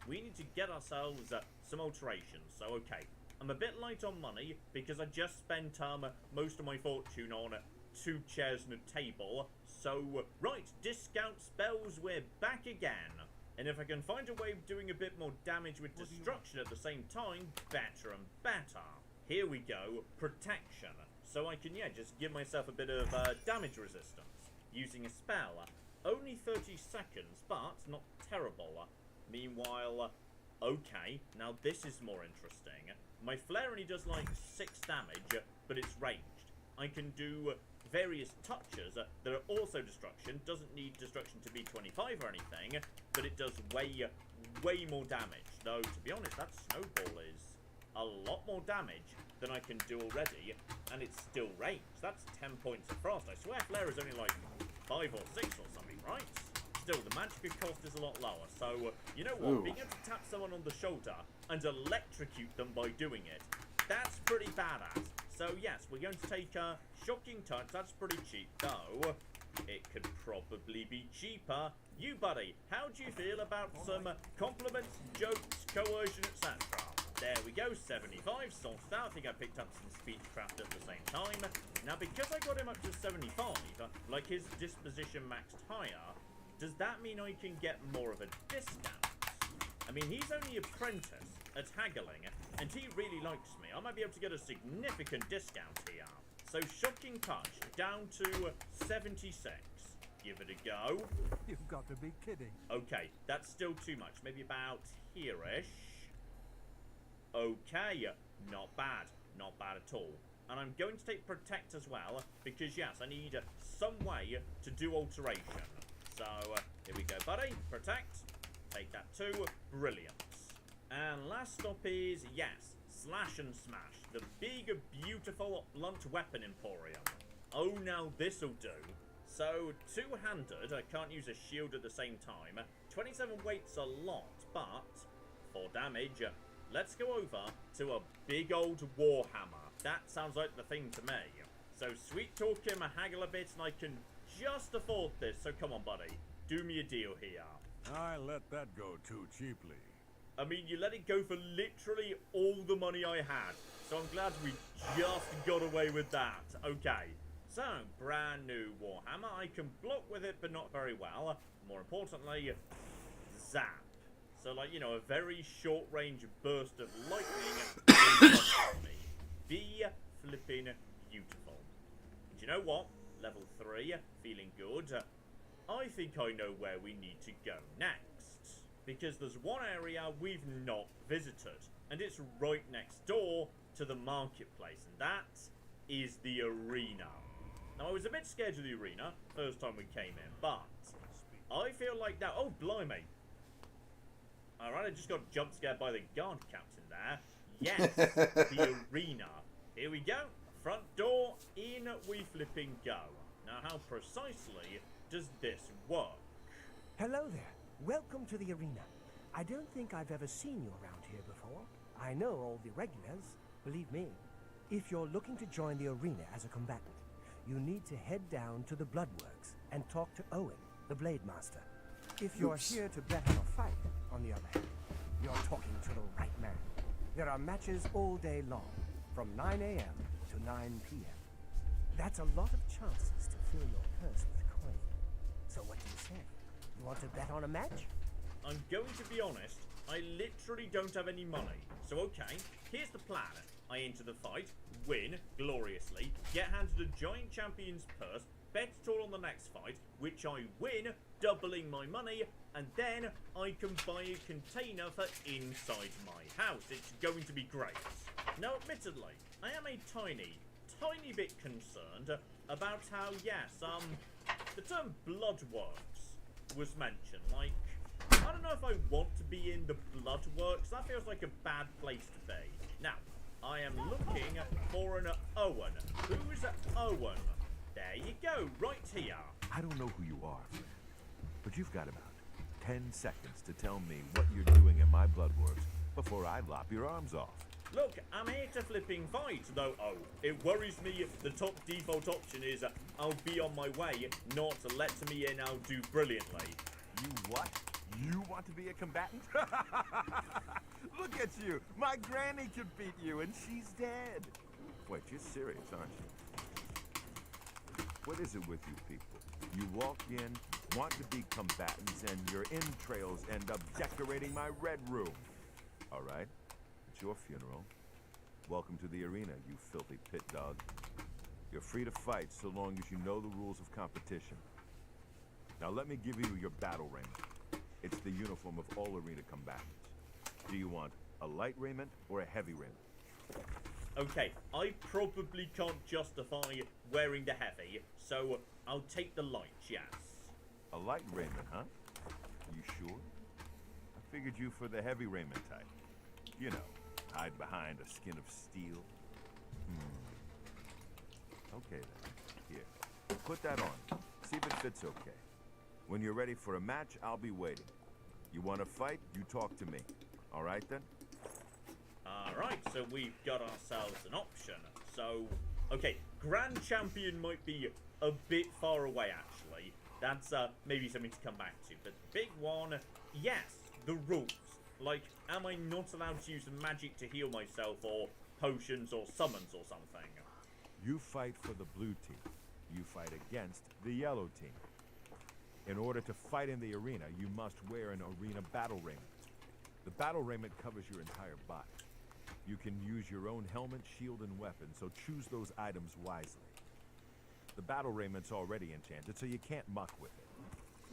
We need to get ourselves some alterations. So, okay, I'm a bit light on money because I just spent most of my fortune on 2 chairs and a table. So, right, discount spells, we're back again. And if I can find a way of doing a bit more damage with destruction at the same time, better and better. Here we go, protection. So I can, yeah, just give myself a bit of damage resistance using a spell. Only 30 seconds, but not terrible. Meanwhile, okay, now this is more interesting. My flare only does like 6 damage, but it's ranged. I can do various touches that are also destruction. Doesn't need destruction to be 25 or anything, but it does way more damage. Though, to be honest, that snowball is a lot more damage than I can do already, and it's still ranged. That's 10 points of frost. I swear flare is only like 5 or 6 or something, right? Still, the magicka cost is a lot lower, so, you know what, being able to tap someone on the shoulder and electrocute them by doing it, that's pretty badass. So, yes, we're going to take a shocking touch. That's pretty cheap, though. It could probably be cheaper. You, buddy, how do you feel about some compliments, jokes, coercion, etc.? There we go, 75, sorted out. I think I picked up some speechcraft at the same time. Now, because I got him up to 75, like his disposition maxed higher, does that mean I can get more of a discount? I mean, he's only apprentice at haggling, and he really likes me. I might be able to get a significant discount here. So, shocking touch, down to 76. Give it a go. You've got to be kidding. Okay, that's still too much. Maybe about here-ish. Okay, not bad. Not bad at all. And I'm going to take protect as well, because yes, I need some way to do alteration. So, here we go, buddy. Protect. Take that too. Brilliant. And last stop is, yes, slash and smash. The big, beautiful blunt weapon emporium. Oh, now this'll do. So, two-handed, I can't use a shield at the same time. 27 weight's a lot, but for damage, let's go over to a big old warhammer. That sounds like the thing to me. So, sweet talk him, haggle a bit, and I can just afford this. So, come on, buddy. Do me a deal here. I let that go too cheaply. I mean, you let it go for literally all the money I had. So I'm glad we just got away with that. Okay. So, brand new warhammer. I can block with it, but not very well. More importantly, zap. So, like, you know, a very short-range burst of lightning. Be flipping beautiful. And you know what? Level 3, feeling good. I think I know where we need to go next. Because there's one area we've not visited. And it's right next door to the marketplace. And that is the arena. Now, I was a bit scared of the arena first time we came in, but I feel like now... Oh, blimey. Alright, I just got jump scared by the guard captain there. Yes, the arena. Here we go. Front door, in we flipping go. Now, how precisely does this work? Hello there. Welcome to the arena. I don't think I've ever seen you around here before. I know all the regulars, believe me. If you're looking to join the arena as a combatant, you need to head down to the Bloodworks and talk to Owen, the Blade Master. If you're here to bet on a fight, on the other hand, you're talking to the right man. There are matches all day long, from 9 a.m. to 9 p.m. That's a lot of chances to fill your purse with coin. So what do you say? You want to bet on a match? I'm going to be honest, I literally don't have any money. So okay, here's the plan. I enter the fight, win gloriously, get handed a giant champion's purse, bet it all on the next fight, which I win, doubling my money, and then I can buy a container for inside my house. It's going to be great. Now, admittedly, I am a tiny bit concerned about how, yes, the term Bloodworks was mentioned. Like, I don't know if I want to be in the Bloodworks. That feels like a bad place to be. Now, I am looking for an Owen. Who's Owen? There you go, right here. I don't know who you are, friend, but you've got about 10 seconds to tell me what you're doing in my Bloodworks before I lop your arms off. Look, I'm here to flipping fight, though. Oh, it worries me the top default option is I'll be on my way, not let me in, I'll do brilliantly. You what? You want to be a combatant? Look at you! My granny could beat you, and she's dead. Wait, you're serious, aren't you? What is it with you people? You walk in, want to be combatants, and your entrails end up decorating my red room. All right, it's your funeral. Welcome to the arena, you filthy pit dog. You're free to fight so long as you know the rules of competition. Now let me give you your battle raiment. It's the uniform of all arena combatants. Do you want a light raiment or a heavy raiment? Okay, I probably can't justify wearing the heavy, so I'll take the light, yes. A light raiment, huh? You sure? I figured you for the heavy raiment type. You know, hide behind a skin of steel. Okay then. Here, put that on. See if it fits okay. When you're ready for a match, I'll be waiting. You want to fight, you talk to me. All right then? Alright, so we've got ourselves an option. So, okay, Grand Champion might be a bit far away, actually. That's maybe something to come back to. But the big one, yes, the rules. Like, am I not allowed to use magic to heal myself, or potions, or summons, or something? You fight for the blue team. You fight against the yellow team. In order to fight in the arena, you must wear an arena battle raiment. The battle raiment covers your entire body. You can use your own helmet, shield, and weapon, so choose those items wisely. The battle raiment's already enchanted, so you can't muck with it.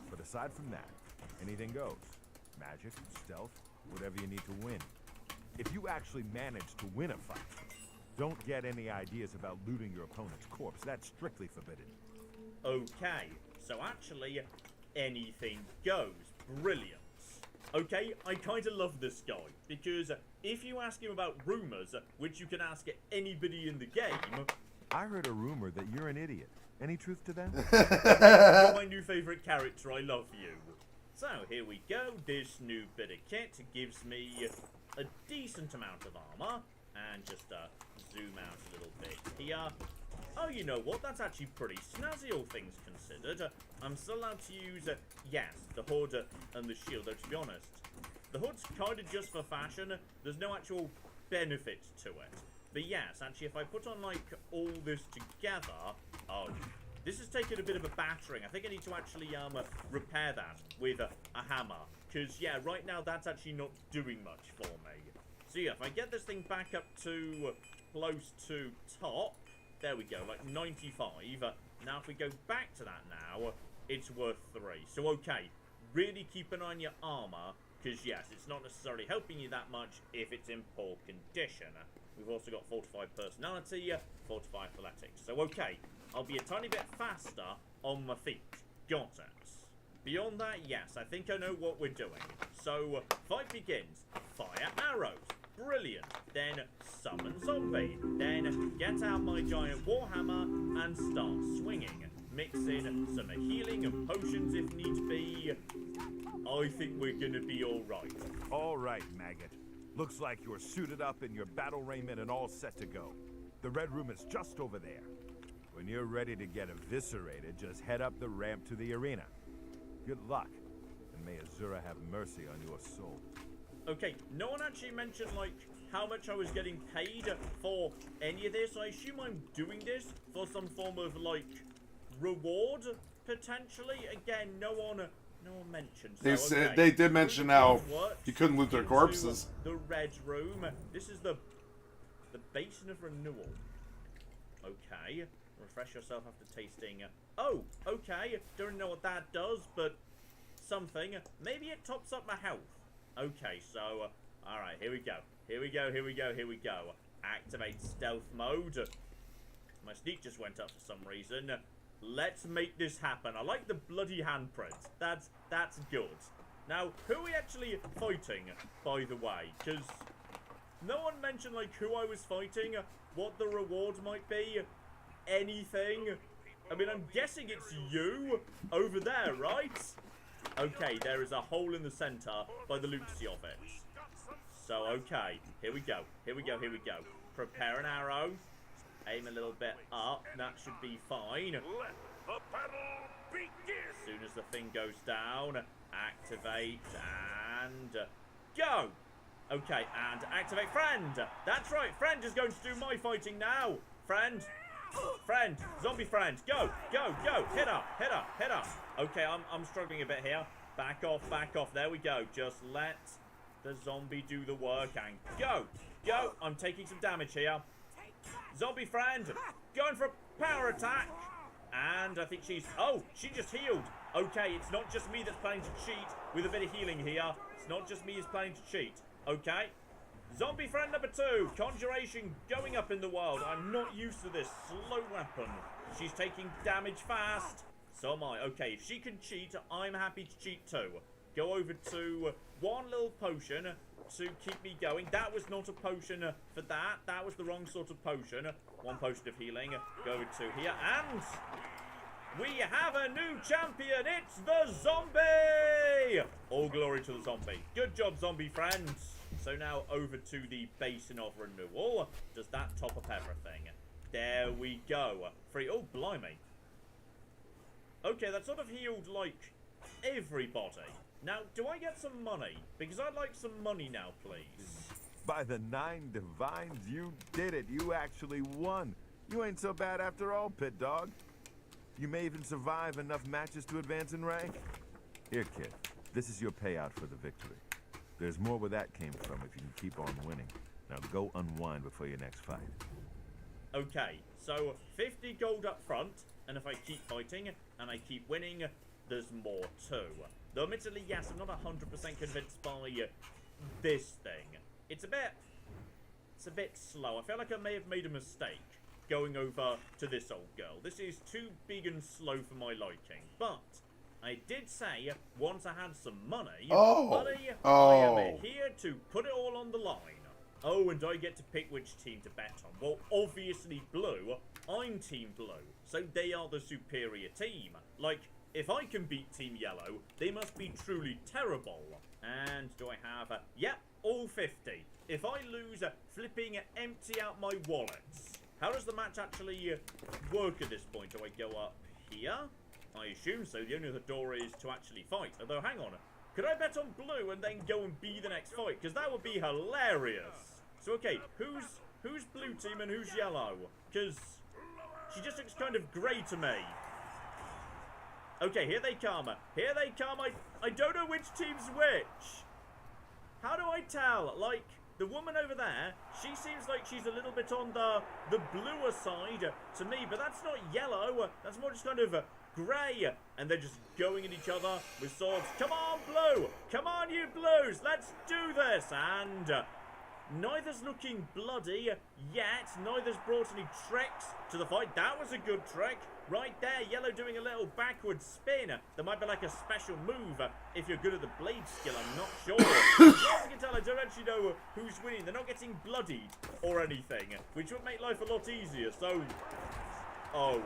But aside from that, anything goes. Magic, stealth, whatever you need to win. If you actually manage to win a fight, don't get any ideas about looting your opponent's corpse. That's strictly forbidden. Okay, so actually, anything goes. Brilliant. Okay, I kind of love this guy, because if you ask him about rumors, which you can ask anybody in the game... I heard a rumor that you're an idiot. Any truth to that? You're my new favourite character, I love you. So, here we go, this new bit of kit gives me a decent amount of armour, and just zoom out a little bit here. Oh, you know what, that's actually pretty snazzy, all things considered. I'm still allowed to use, yes, the hood and the shield, though to be honest, the hood's kind of just for fashion, there's no actual benefit to it. But yes, actually, if I put on, like, all this together, oh, this has taken a bit of a battering. I think I need to actually, repair that with a hammer. Because, yeah, right now, that's actually not doing much for me. So, yeah, if I get this thing back up to close to top, there we go, like 95. Now, if we go back to that now, it's worth 3. So, okay, really keep an eye on your armor, because, yes, it's not necessarily helping you that much if it's in poor condition. We've also got fortified personality, fortified athletics. So, okay, I'll be a tiny bit faster on my feet. Got it. Beyond that, yes, I think I know what we're doing. So, fight begins. Fire arrows. Brilliant. Then summon zombie. Then get out my giant warhammer and start swinging. Mix in some healing and potions if need be. I think we're gonna be alright. Alright, maggot. Looks like you're suited up in your battle raiment and all set to go. The red room is just over there. When you're ready to get eviscerated, just head up the ramp to the arena. Good luck, and may Azura have mercy on your soul. Okay, no one actually mentioned, like, how much I was getting paid for any of this. I assume I'm doing this for some form of, like, reward, potentially. Again, no one mentioned. So, They said okay. they did mention how you couldn't loot their corpses. The red room. This is the The Basin of Renewal. Okay. Refresh yourself after tasting. Oh, okay. Don't know what that does, but something. Maybe it tops up my health. Okay, so, alright, here we go. Here we go, here we go, here we go. Activate stealth mode. My sneak just went up for some reason. Let's make this happen. I like the bloody handprint. That's good. Now, who are we actually fighting, by the way? Because no one mentioned, like, who I was fighting, what the reward might be, anything. I mean, I'm guessing it's you over there, right? Okay, there is a hole in the center by the Luxi of it. So, okay, here we go, here we go, here we go. Prepare an arrow. Aim a little bit up. That should be fine. Let the battle begin. As soon as the thing goes down, activate and go. Okay, and activate friend. That's right, friend is going to do my fighting now. Friend, friend, zombie friend, go, go, go. Hit her, hit her, hit her. Okay, I'm struggling a bit here. Back off, back off. There we go. Just let the zombie do the work and go, go. I'm taking some damage here. Zombie friend, going for a power attack. And I think she's... Oh, she just healed. Okay, it's not just me that's planning to cheat with a bit of healing here. It's not just me that's planning to cheat. Okay. Zombie friend number 2. Conjuration going up in the world. I'm not used to this slow weapon. She's taking damage fast. So am I. Okay, if she can cheat, I'm happy to cheat too. Go over to one little potion to keep me going. That was not a potion for that. That was the wrong sort of potion. One potion of healing. Go over to here. And we have a new champion. It's the zombie. All glory to the zombie. Good job, zombie friends. So now over to the Basin of Renewal. Does that top up everything? There we go. Free. Oh, blimey. Okay, that sort of healed, like, everybody. Now, do I get some money? Because I'd like some money now, please. By the 9 divines, you did it. You actually won. You ain't so bad after all, pit dog. You may even survive enough matches to advance in rank. Here, kid. This is your payout for the victory. There's more where that came from if you can keep on winning. Now go unwind before your next fight. Okay, so 50 gold up front, and if I keep fighting and I keep winning, there's more too. Though admittedly, yes, I'm not 100% convinced by this thing. It's a bit slow. I feel like I may have made a mistake going over to this old girl. This is too big and slow for my liking. But I did say once I had some money, buddy, I am here to put it all on the line. Oh, and I get to pick which team to bet on. Well, obviously blue. I'm Team Blue, so they are the superior team. Like, if I can beat Team Yellow, they must be truly terrible. And do I have... yep, all 50. If I lose, flipping empty out my wallets. How does the match actually work at this point? Do I go up here? I assume so. The only other door is to actually fight. Although, hang on. Could I bet on blue and then go and be the next fight? Because that would be hilarious. So, okay, who's blue team and who's yellow? Because she just looks kind of grey to me. Okay, here they come. Here they come. I don't know which team's which. How do I tell? Like, the woman over there, she seems like she's a little bit on the bluer side to me, but that's not yellow. That's more just kind of grey. And they're just going at each other with swords. Come on, blue. Come on, you blues. Let's do this. And neither's looking bloody yet. Neither's brought any tricks to the fight. That was a good trick. Right there, yellow doing a little backward spin. There might be like a special move if you're good at the blade skill. I'm not sure. As far as I can tell, I don't actually know who's winning. They're not getting bloodied or anything, which would make life a lot easier. So, oh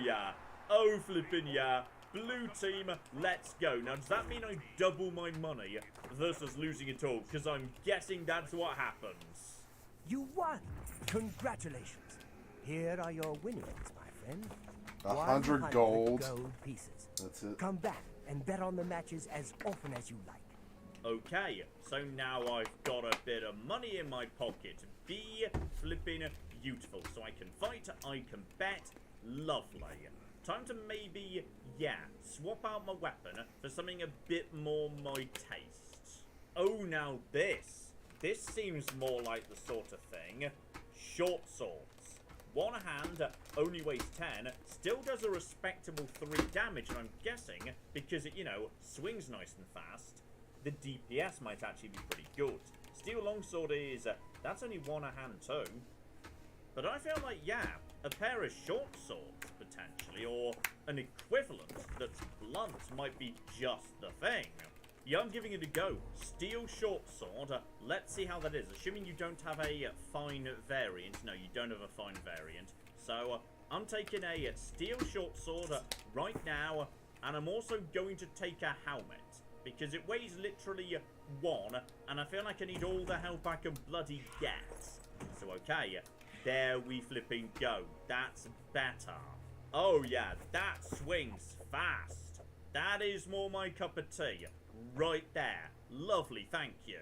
yeah. Oh, flippin' yeah. Blue team, let's go. Now, does that mean I double my money versus losing it all? Because I'm guessing that's what happens. You won! Congratulations. Here are your winnings, my friend. 100 gold. gold pieces. That's it. Come back and bet on the matches as often as you like. Okay, so now I've got a bit of money in my pocket. Be flipping beautiful. So I can fight, I can bet. Lovely. Time to maybe, yeah, swap out my weapon for something a bit more my taste. Oh, now this. this seems more like the sort of thing. Short swords. One hand, only weighs 10, still does a respectable 3 damage, and I'm guessing, because it, you know, swings nice and fast, the DPS might actually be pretty good. Steel longsword is, that's only one a hand too. But I feel like, yeah, a pair of short swords, potentially, or an equivalent that's blunt might be just the thing. Yeah, I'm giving it a go. Steel short sword. Let's see how that is. Assuming you don't have a fine variant. No, you don't have a fine variant. So, I'm taking a steel short sword right now. And I'm also going to take a helmet. Because it weighs literally 1. And I feel like I need all the help I can bloody get. So, okay. There we flipping go. That's better. Oh, yeah. That swings fast. That is more my cup of tea. Right there. Lovely, thank you.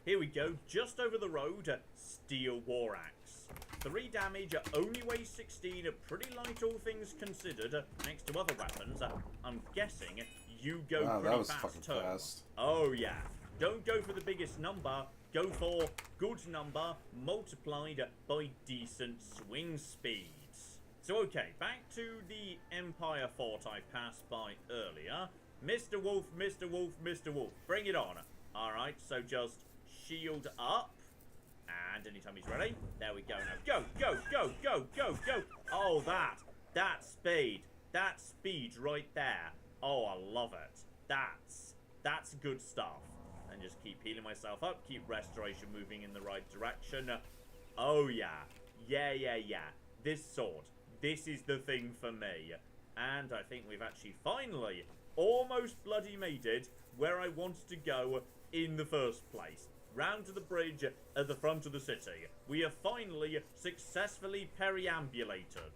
Here we go, just over the road, Steel War Axe. 3 damage, only weighs 16, pretty light all things considered, next to other weapons. I'm guessing you go pretty fast too. Fast. Oh yeah, don't go for the biggest number, go for good number multiplied by decent swing speeds. So okay, back to the Empire fort I passed by earlier. Mr. Wolf, Mr. Wolf, Mr. Wolf, bring it on. Alright, so just shield up. And anytime he's ready, there we go now. Go, go, go, go, go, go. Oh, that speed right there. Oh, I love it. That's good stuff. And just keep healing myself up, keep restoration moving in the right direction. Oh, yeah. Yeah. This sword, this is the thing for me. And I think we've actually finally almost bloody made it where I wanted to go in the first place. Round to the bridge at the front of the city. We have finally successfully perambulated.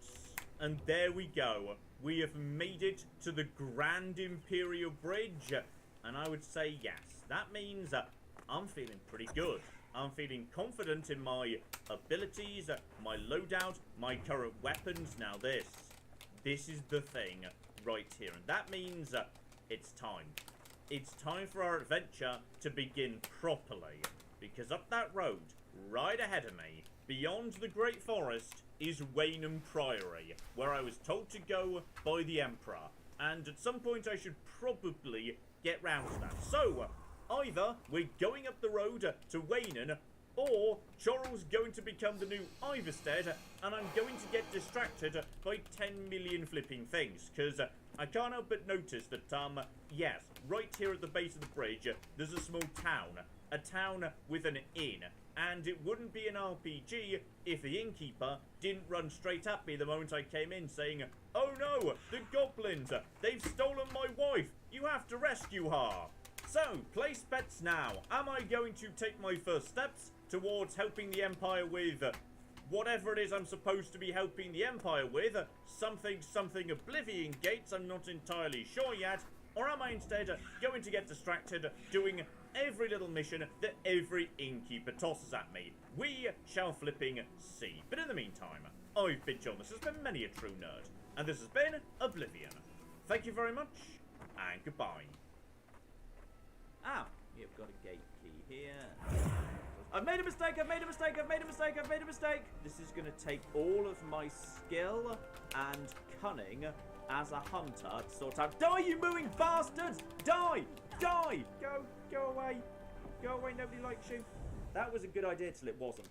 And there we go. We have made it to the Grand Imperial Bridge. And I would say yes. That means I'm feeling pretty good. I'm feeling confident in my abilities, my loadout, my current weapons. Now this is the thing right here, and that means it's time. It's time for our adventure to begin properly, because up that road, right ahead of me, beyond the Great Forest, is Waynham Priory, where I was told to go by the Emperor, and at some point I should probably get round to that. So, either we're going up the road to Waynham, or Chorrell's going to become the new Iverstead, and I'm going to get distracted by 10 million flipping things, because I can't help but notice that, yes, right here at the base of the bridge, there's a small town. A town with an inn, and it wouldn't be an RPG if the innkeeper didn't run straight at me the moment I came in saying, "Oh no, the goblins, they've stolen my wife, you have to rescue her." So, place bets now. Am I going to take my first steps towards helping the Empire with whatever it is I'm supposed to be helping the Empire with? Something Oblivion Gates, I'm not entirely sure yet. Or am I instead going to get distracted doing every little mission that every innkeeper tosses at me? We shall flipping see. But in the meantime, I've been John, this has been Many a True Nerd, and this has been Oblivion. Thank you very much, and goodbye. Ah, you've got a gate key here. I've made a mistake, I've made a mistake, I've made a mistake, I've made a mistake! This is going to take all of my skill and cunning as a hunter to sort out— Die, you mooing bastards! Die! Die! Go away. Go away, nobody likes you. That was a good idea till it wasn't.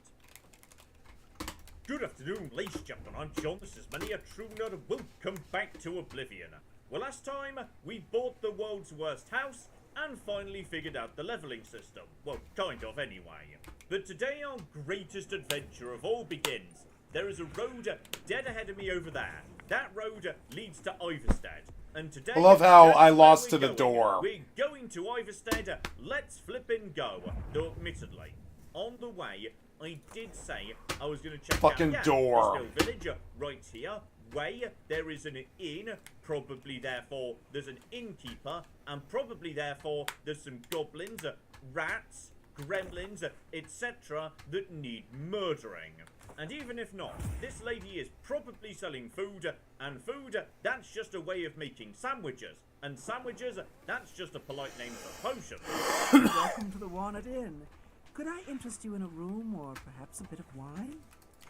Good afternoon, ladies and gentlemen, I'm John, this is Many a True Nerd, and welcome back to Oblivion. Well, last time, we bought the world's worst house, and finally figured out the leveling system. Well, kind of, anyway. But today our greatest adventure of all begins. There is a road dead ahead of me over there. That road leads to Iverstead. And today, I love how I lost to the door. We're going to Iverstead. Let's flippin' go. Though, admittedly, on the way, I did say I was going to check fucking out door. the village right here. There is an inn, probably therefore there's an innkeeper, and probably therefore there's some goblins, rats, gremlins, etc. that need murdering. And even if not, this lady is probably selling food, and food, that's just a way of making sandwiches. And sandwiches, that's just a polite name for potions. Welcome to the Walnut Inn. Could I interest you in a room or perhaps a bit of wine?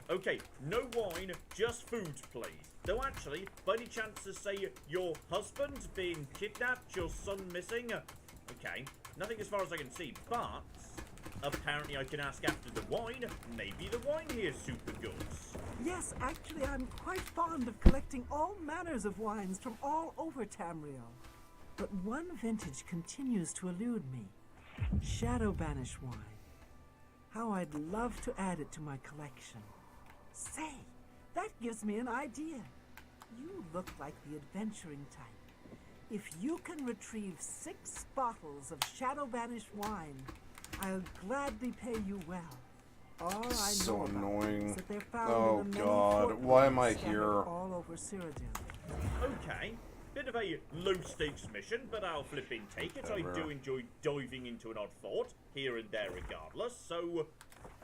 Okay, no wine, just food, please. Though actually, by any chance to say your husband's been kidnapped, your son missing? Okay, nothing as far as I can see, but apparently I can ask after the wine. Maybe the wine here's super good. Yes, actually, I'm quite fond of collecting all manners of wines from all over Tamriel. But one vintage continues to elude me. Shadow Banish wine. How I'd love to add it to my collection. Say, that gives me an idea. You look like the adventuring type. If you can retrieve 6 bottles of Shadow Banish wine, I'll gladly pay you well. All I So know about annoying. is that they're found Oh in the many god, fort why am I scattered here? all over Cyrodiil. Okay, bit of a low-stakes mission, but I'll flipping take it. I do enjoy diving into an odd fort, here and there regardless, so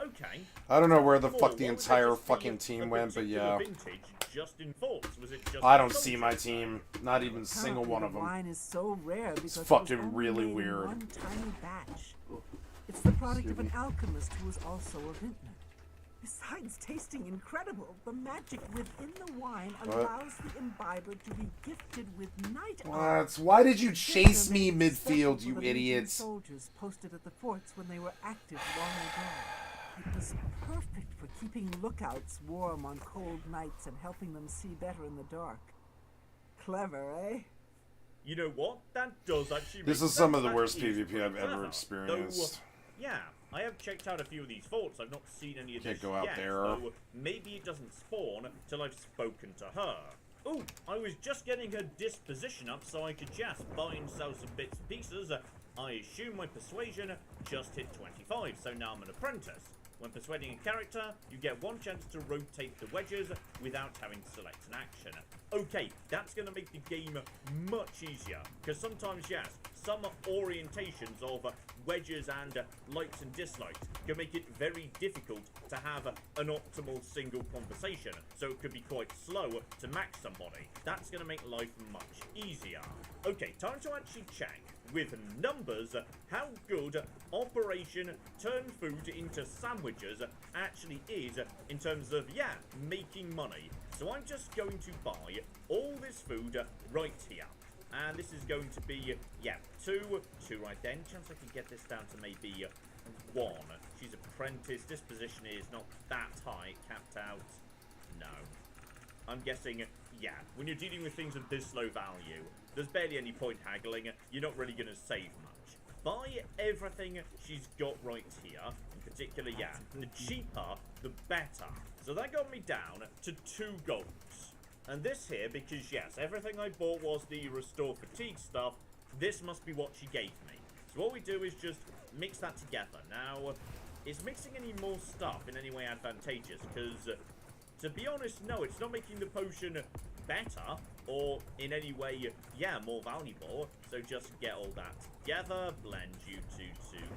okay. I don't know where the Before, fuck the what was it entire just fucking a team went, but particular yeah. vintage just in forts? Was it just I in don't see my soldiers? team. Not even a single Apparently one of the them. wine is so rare because It's it was fucking only really made in weird. one tiny batch. It's the product of an alchemist who was also a vintner. Besides tasting incredible, the magic within the wine What? allows the imbiber to be gifted with night What? Why did you chase me midfield, you idiots? Soldiers posted at the forts when they were active long ago. It was perfect for keeping lookouts warm on cold nights and helping them see better in the dark. Clever, eh? You know what? That does actually This make is some of sense. the worst That is PvP I've ever clever. experienced. Though, yeah, I have checked out a few of these forts. I've not seen any of Can't this go out yet, there. so maybe it doesn't spawn till I've spoken to her. Oh, I was just getting her disposition up so I could just buy and sell some bits and pieces. I assume my persuasion just hit 25, so now I'm an apprentice. When persuading a character, you get one chance to rotate the wedges without having to select an action. Okay, that's going to make the game much easier, because sometimes, yes, some orientations of wedges and likes and dislikes can make it very difficult to have an optimal single conversation, so it could be quite slow to max somebody. That's going to make life much easier. Okay, time to actually check with numbers how good Operation Turn Food into Sandwiches actually is in terms of, yeah, making money. So I'm just going to buy all this food right here. And this is going to be, yeah, two right then. Chance I can get this down to maybe 1. She's apprentice. Disposition is not that high. Capped out. No. I'm guessing, yeah, when you're dealing with things of this low value, there's barely any point haggling. You're not really going to save much. Buy everything she's got right here. In particular, yeah, the cheaper, the better. So that got me down to 2 golds. And this here, because yes, everything I bought was the Restore Fatigue stuff, this must be what she gave me. So what we do is just mix that together. Now, is mixing any more stuff in any way advantageous? Because, to be honest, no, it's not making the potion better, or in any way, yeah, more valuable. So just get all that together, blend you two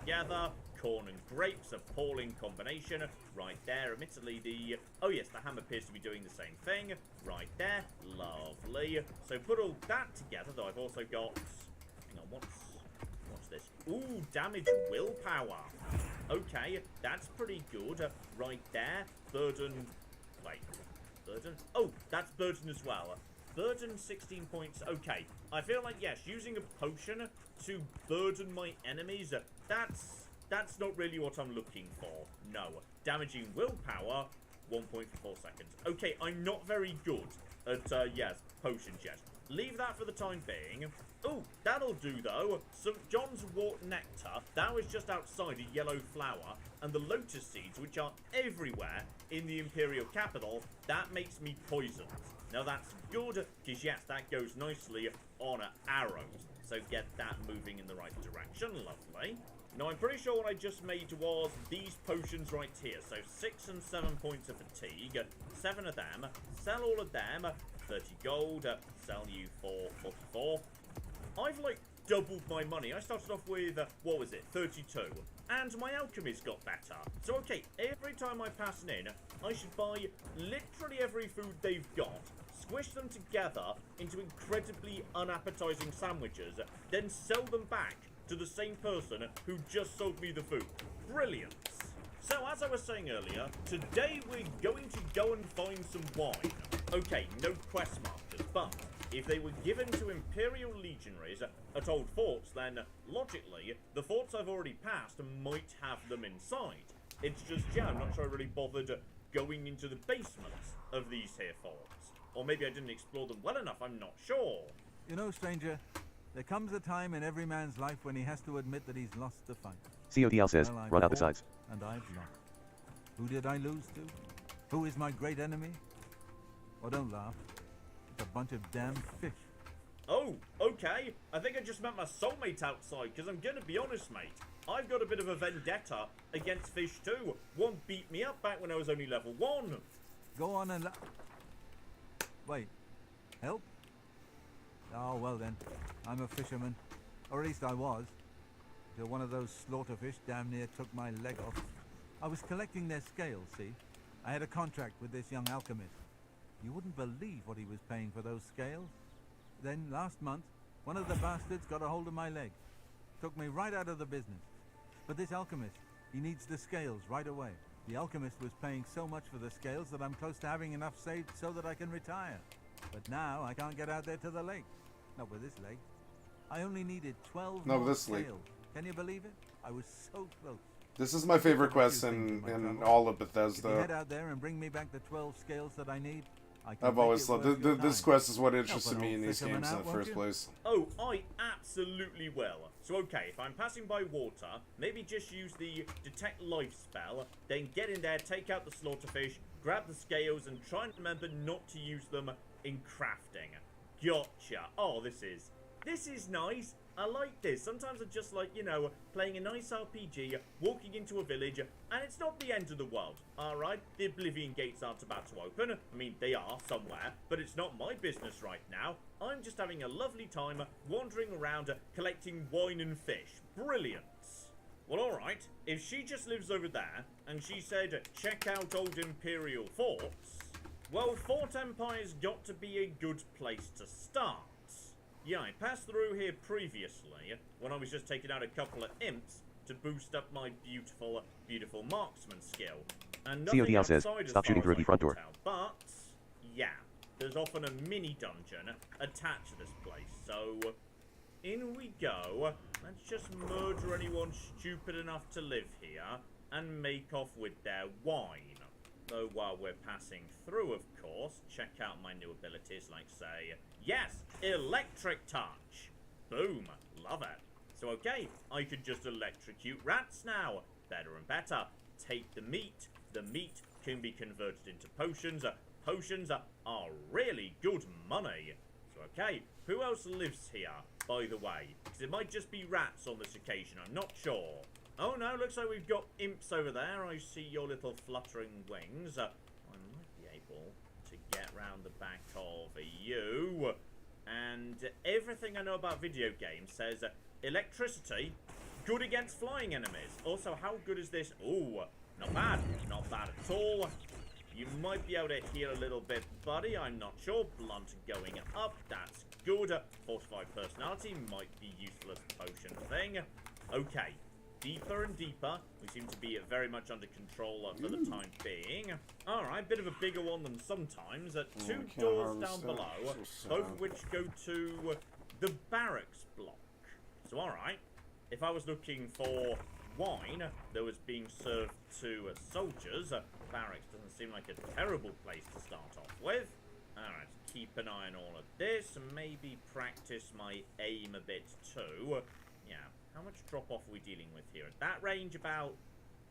together. Corn and grapes, a Pwling combination, right there. Admittedly, oh yes, the hammer appears to be doing the same thing, right there. Lovely. So put all that together, though I've also got, hang on, what's this? Ooh, damage willpower. Okay, that's pretty good, right there. Burden, wait, burden? Oh, that's burden as well. Burden 16 points. Okay, I feel like, yes, using a potion to burden my enemies, that's not really what I'm looking for. No. Damaging willpower, 1.4 seconds. Okay, I'm not very good at, yes, potions yet. Leave that for the time being. Oh, that'll do, though. St. John's Wort Nectar, that was just outside a yellow flower. And the lotus seeds, which are everywhere in the Imperial capital, that makes me poisoned. Now, that's good, because, yes, that goes nicely on arrows. So get that moving in the right direction. Lovely. Now, I'm pretty sure what I just made was these potions right here. So 6 and 7 points of fatigue. 7 of them. Sell all of them. 30 gold. Sell you for 44. I've, like, doubled my money. I started off with, what was it, 32. And my alchemy's got better. So, okay, every time I pass an inn, I should buy literally every food they've got, squish them together into incredibly unappetizing sandwiches, then sell them back to the same person who just sold me the food. Brilliant. So, as I was saying earlier, today we're going to go and find some wine. Okay, no quest markers, but if they were given to Imperial legionaries at old forts, then, logically, the forts I've already passed might have them inside. It's just, yeah, I'm not sure I really bothered going into the basements of these here forts. Or maybe I didn't explore them well enough, I'm not sure. You know, stranger, there comes a time in every man's life when he has to admit that he's lost the fight. COTL says, Well, I've run out the fought, sides. And I've lost. Who did I lose to? Who is my great enemy? Oh, don't laugh. It's a bunch of damn fish. Oh, okay. I think I just met my soulmate outside, because I'm gonna be honest, mate. I've got a bit of a vendetta against fish too. One beat me up back when I was only level 1. Go on and wait. Help? Oh, well then. I'm a fisherman. Or at least I was. Till one of those slaughterfish damn near took my leg off. I was collecting their scales, see? I had a contract with this young alchemist. You wouldn't believe what he was paying for those scales. Then, last month, one of the bastards got a hold of my leg. Took me right out of the business. But this alchemist, he needs the scales right away. The alchemist was paying so much for the scales that I'm close to having enough saved so that I can retire. But now I can't get out there to the lake. Not with this leg. I only needed 12 No, more this scales. lake. Can you believe it? I was so close. This is my favorite quest in all of If you Bethesda. head out there and bring me back the 12 scales that I need, I can I've make always it loved worth your this time. quest is what Help interested an me old in these fisherman games in out, the won't first you? place. Oh, I absolutely will. So okay, if I'm passing by water, maybe just use the detect life spell, then get in there, take out the slaughterfish, grab the scales, and try and remember not to use them in crafting. Gotcha. Oh, this is nice. I like this. Sometimes I just like, you know, playing a nice RPG, walking into a village, and it's not the end of the world, alright? The Oblivion Gates aren't about to open. I mean, they are somewhere, but it's not my business right now. I'm just having a lovely time wandering around, collecting wine and fish. Brilliant. Well, alright. If she just lives over there, and she said, check out old Imperial forts, well, Fort Empire's got to be a good place to start. Yeah, I passed through here previously when I was just taking out a couple of imps to boost up my beautiful, beautiful marksman skill. And nothing COTL says, outside as stop far shooting as through I the front can door. tell. But, yeah, there's often a mini dungeon attached to this place. So, in we go. Let's just murder anyone stupid enough to live here and make off with their wine. Though while we're passing through, of course, check out my new abilities like, say, yes, electric touch. Boom, love it. So, okay, I could just electrocute rats now. Better and better. Take the meat can be converted into potions. Potions are really good money. So, okay, who else lives here, by the way? Because it might just be rats on this occasion, I'm not sure. Oh no, looks like we've got imps over there. I see your little fluttering wings. I might be able to get round the back of you. And everything I know about video games says electricity, good against flying enemies. Also, how good is this? Ooh, not bad. Not bad at all. You might be able to heal a little bit, buddy. I'm not sure. Blunt going up. That's good. Fortified personality might be useful as a potion thing. Okay. Deeper and deeper. We seem to be very much under control for the time being. Alright, bit of a bigger one than sometimes. Two doors down below, both of which go to the barracks block. So alright, if I was looking for wine that was being served to soldiers, barracks doesn't seem like a terrible place to start off with. Alright, keep an eye on all of this and maybe practice my aim a bit too. Yeah. How much drop-off are we dealing with here? At that range about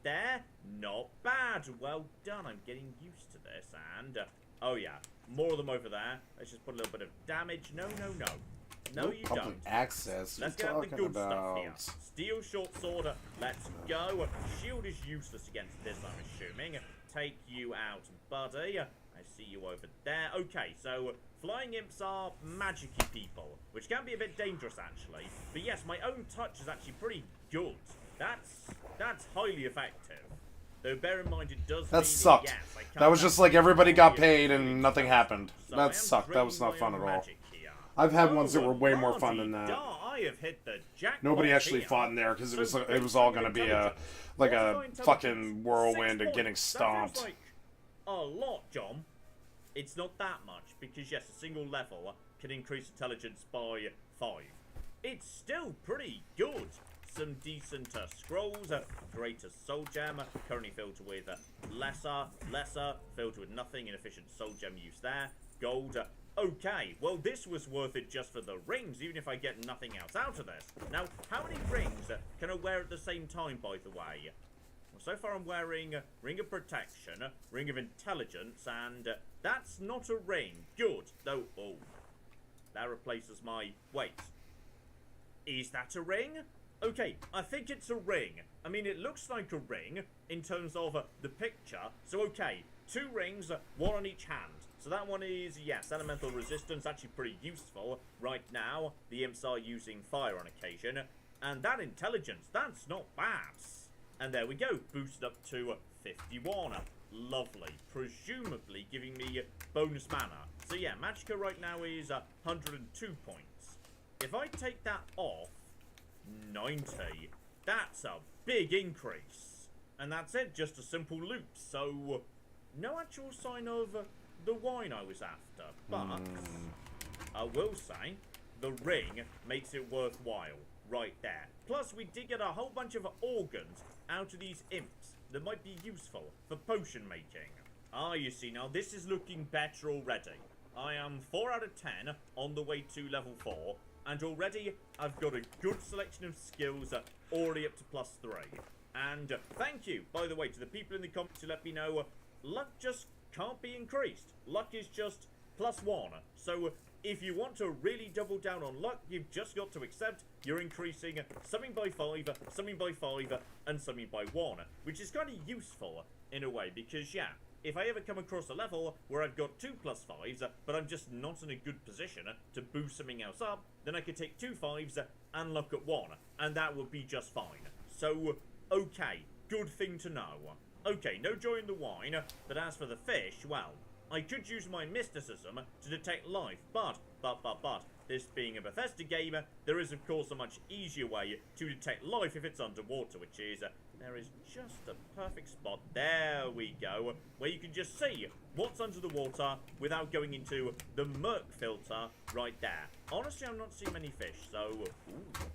there? Not bad. Well done. I'm getting used to this. And, oh yeah, more of them over there. Let's just put a little bit of damage. No, no, no. No, you public don't. access. Let's What are get you out the talking good about? stuff here. Steel short sword. Let's go. Shield is useless against this, I'm assuming. Take you out, buddy. I see you over there. Okay, so flying imps are magic-y people, which can be a bit dangerous, actually. But yes, my own touch is actually pretty good. That's highly effective. Though bear in mind, it does That mean sucked. yes, I can't That was just like everybody got actually paid and nothing happened. So I That am sucked. That was draining not my fun own at all. magic here. I've had ones that were way more fun bloody than that. da, may have hit the jackpot. Nobody actually here. fought in there because So it was all gonna be a like a intelligence, fucking whirlwind 6 and getting points. stomped. That feels like a lot, John. It's not that much because yes, a single level can increase intelligence by 5. It's still pretty good. Some decent scrolls, greater soul gem, currently filled with lesser, filled with nothing, inefficient soul gem use there, gold. Okay, well this was worth it just for the rings, even if I get nothing else out of this. Now, how many rings can I wear at the same time, by the way? Well, so far I'm wearing Ring of Protection, Ring of Intelligence, and that's not a ring. Good, though. Oh, that replaces my... Wait. Is that a ring? Okay, I think it's a ring. I mean, it looks like a ring in terms of the picture. So, okay, 2 rings, 1 on each hand. So that one is, yes, elemental resistance, actually pretty useful. Right now, the imps are using fire on occasion. And that intelligence, that's not bad. And there we go, boosted up to 51. Lovely. Presumably giving me bonus mana. So yeah, Magicka right now is 102 points. If I take that off, 90. That's a big increase. And that's it, just a simple loop. So, no actual sign of the wine I was after. But, I will say, the ring makes it worthwhile. Right there. Plus, we did get a whole bunch of organs out of these imps that might be useful for potion making. Ah, you see, now this is looking better already. I am 4 out of 10 on the way to level 4. And already, I've got a good selection of skills already up to +3. And thank you, by the way, to the people in the comments who let me know luck just can't be increased. Luck is just +1. So if you want to really double down on luck, you've just got to accept you're increasing something by 5, something by 5, and something by 1. Which is kind of useful in a way, because yeah, if I ever come across a level where I've got 2 +5s, but I'm just not in a good position to boost something else up, then I could take 2 5s and luck at 1, and that would be just fine. So, okay, good thing to know. Okay, no joy in the wine, but as for the fish, well, I could use my mysticism to detect life, but, this being a Bethesda game, there is of course a much easier way to detect life if it's underwater, which is, there is just a perfect spot, there we go, where you can just see what's under the water without going into the murk filter right there. Honestly, I'm not seeing many fish, so, ooh,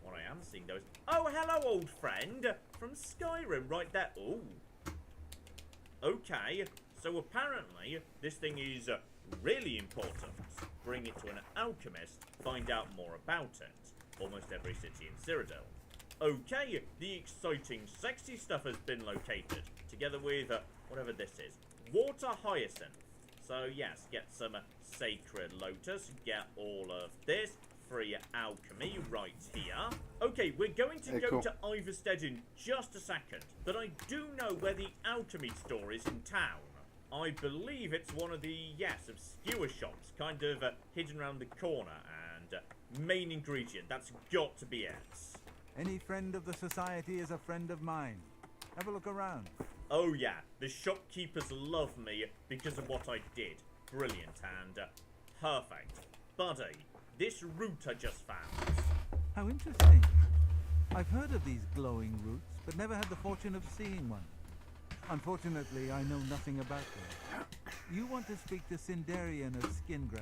what I am seeing though is, oh, hello old friend, from Skyrim right there, ooh. Okay, so apparently this thing is really important. Bring it to an alchemist, find out more about it. Almost every city in Cyrodiil. Okay, the exciting, sexy stuff has been located, together with whatever this is. Water hyacinth. So yes, get some sacred lotus, get all of this. Free alchemy right here. Okay, we're going to go to Iverstead in just a second, but I do know where the alchemy store is in town. I believe it's one of the, yes, obscure shops, kind of hidden around the corner, and main ingredient, that's got to be it. Any friend of the society is a friend of mine. Have a look around. Oh yeah, the shopkeepers love me because of what I did. Brilliant and perfect. Buddy, this root I just found. How interesting. I've heard of these glowing roots, but never had the fortune of seeing one. Unfortunately, I know nothing about them. You want to speak to Sindarian of Skingrad.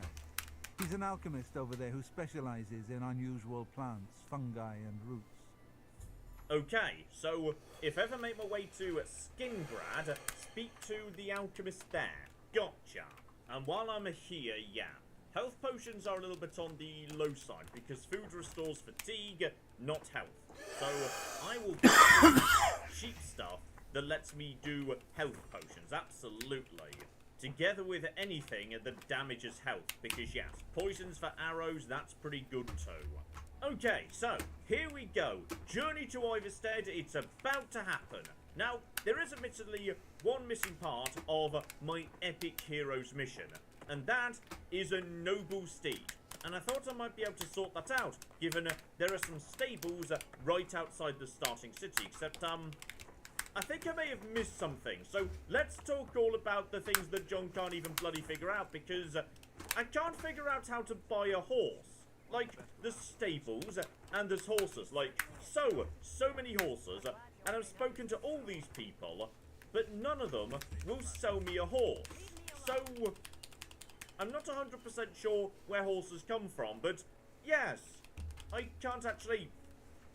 He's an alchemist over there who specializes in unusual plants, fungi, and roots. Okay, so if ever make my way to Skingrad, speak to the alchemist there. Gotcha. And while I'm here, yeah, health potions are a little bit on the low side because food restores fatigue, not health. So I will get cheap stuff that lets me do health potions, absolutely. Together with anything that damages health, because yes, poisons for arrows, that's pretty good too. Okay, so, here we go. Journey to Iverstead, it's about to happen. Now, there is admittedly one missing part of my epic hero's mission, and that is a noble steed. And I thought I might be able to sort that out, given there are some stables right outside the starting city, except, I think I may have missed something, so let's talk all about the things that John can't even bloody figure out, because I can't figure out how to buy a horse. Like, there's stables and there's horses. Like, so many horses. And I've spoken to all these people, but none of them will sell me a horse. So, I'm not 100% sure where horses come from, but yes, I can't actually...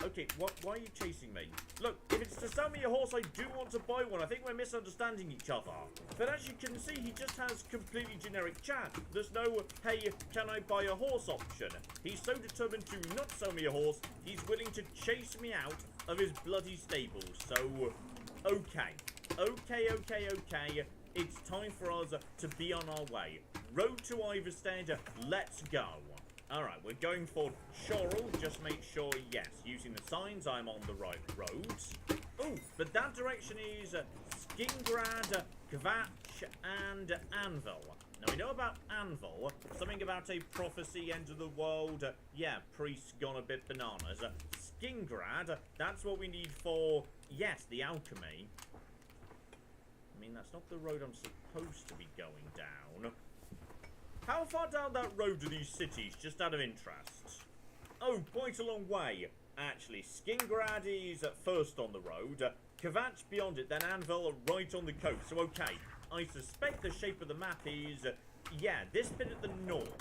Okay, why are you chasing me? Look, if it's to sell me a horse, I do want to buy one. I think we're misunderstanding each other. But as you can see, he just has completely generic chat. There's no, hey, can I buy a horse option. He's so determined to not sell me a horse, he's willing to chase me out of his bloody stables. So, okay. It's time for us to be on our way. Road to Iverstead, let's go. Alright, we're going for Shorel. Just make sure, yes, using the signs, I'm on the right roads. Oh, but that direction is Skingrad, Kvatch, and Anvil. Now, we know about Anvil. Something about a prophecy, end of the world. Yeah, priest's gone a bit bananas. Skingrad, that's what we need for, yes, the alchemy. I mean, that's not the road I'm supposed to be going down. How far down that road are these cities, just out of interest? Oh, quite a long way, actually. Skingrad is first on the road, Kvatch beyond it, then Anvil right on the coast. So, okay, I suspect the shape of the map is, yeah, this bit at the north.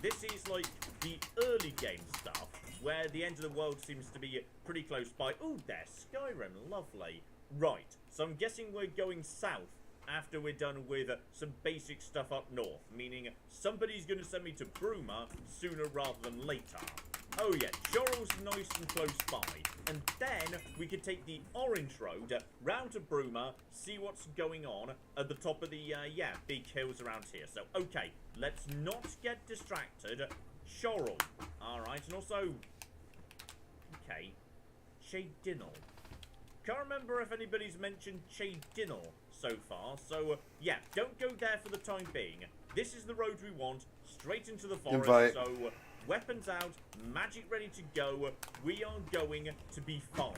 This is like the early game stuff, where the end of the world seems to be pretty close by. Ooh, there's Skyrim, lovely. Right, so I'm guessing we're going south after we're done with some basic stuff up north, meaning somebody's going to send me to Bruma sooner rather than later. Oh yeah, Shorel's nice and close by, and then we could take the orange road round to Bruma, see what's going on at the top of the, yeah, big hills around here. So, okay, let's not get distracted. Shorel, alright, and also, okay, Cheydinal. Can't remember if anybody's mentioned Cheydinal so far, so yeah, don't go there for the time being. This is the road we want, straight into the forest. Invite. So weapons out, magic ready to go. We are going to be fine.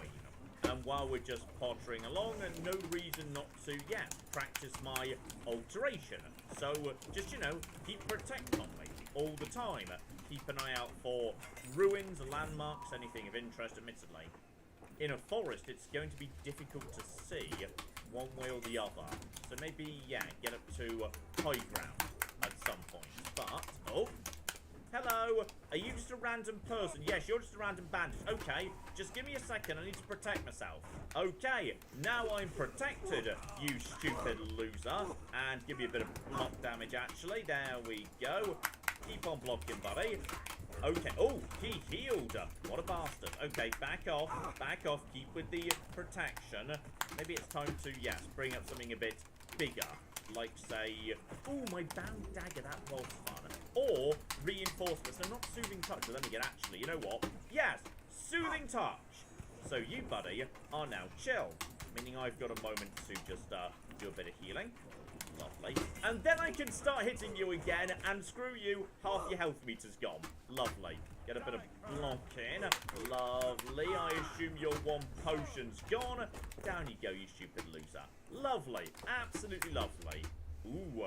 And while we're just pottering along, and no reason not to, yeah, practice my alteration. So just, you know, keep protect on me all the time. Keep an eye out for ruins, landmarks, anything of interest, admittedly. In a forest, it's going to be difficult to see one way or the other. So maybe, yeah, get up to high ground at some point. But, oh, hello, are you just a random person? Yes, you're just a random bandit. Okay, just give me a second, I need to protect myself. Okay, now I'm protected, you stupid loser. And give me a bit of block damage, actually. There we go. Keep on blocking, buddy. Okay, oh, he healed. What a bastard. Okay, back off, keep with the protection. Maybe it's time to, yes, bring up something a bit bigger. Like, say, oh, my bound dagger, that was fun. Or reinforcements. No, not soothing touch, but then again, actually, you know what? Yes, soothing touch. So you, buddy, are now chill. Meaning I've got a moment to just do a bit of healing. Lovely. And then I can start hitting you again, and screw you, half your health meter's gone. Lovely. Get a bit of block in. Lovely. I assume your one potion's gone. Down you go, you stupid loser. Lovely. Absolutely lovely. Ooh,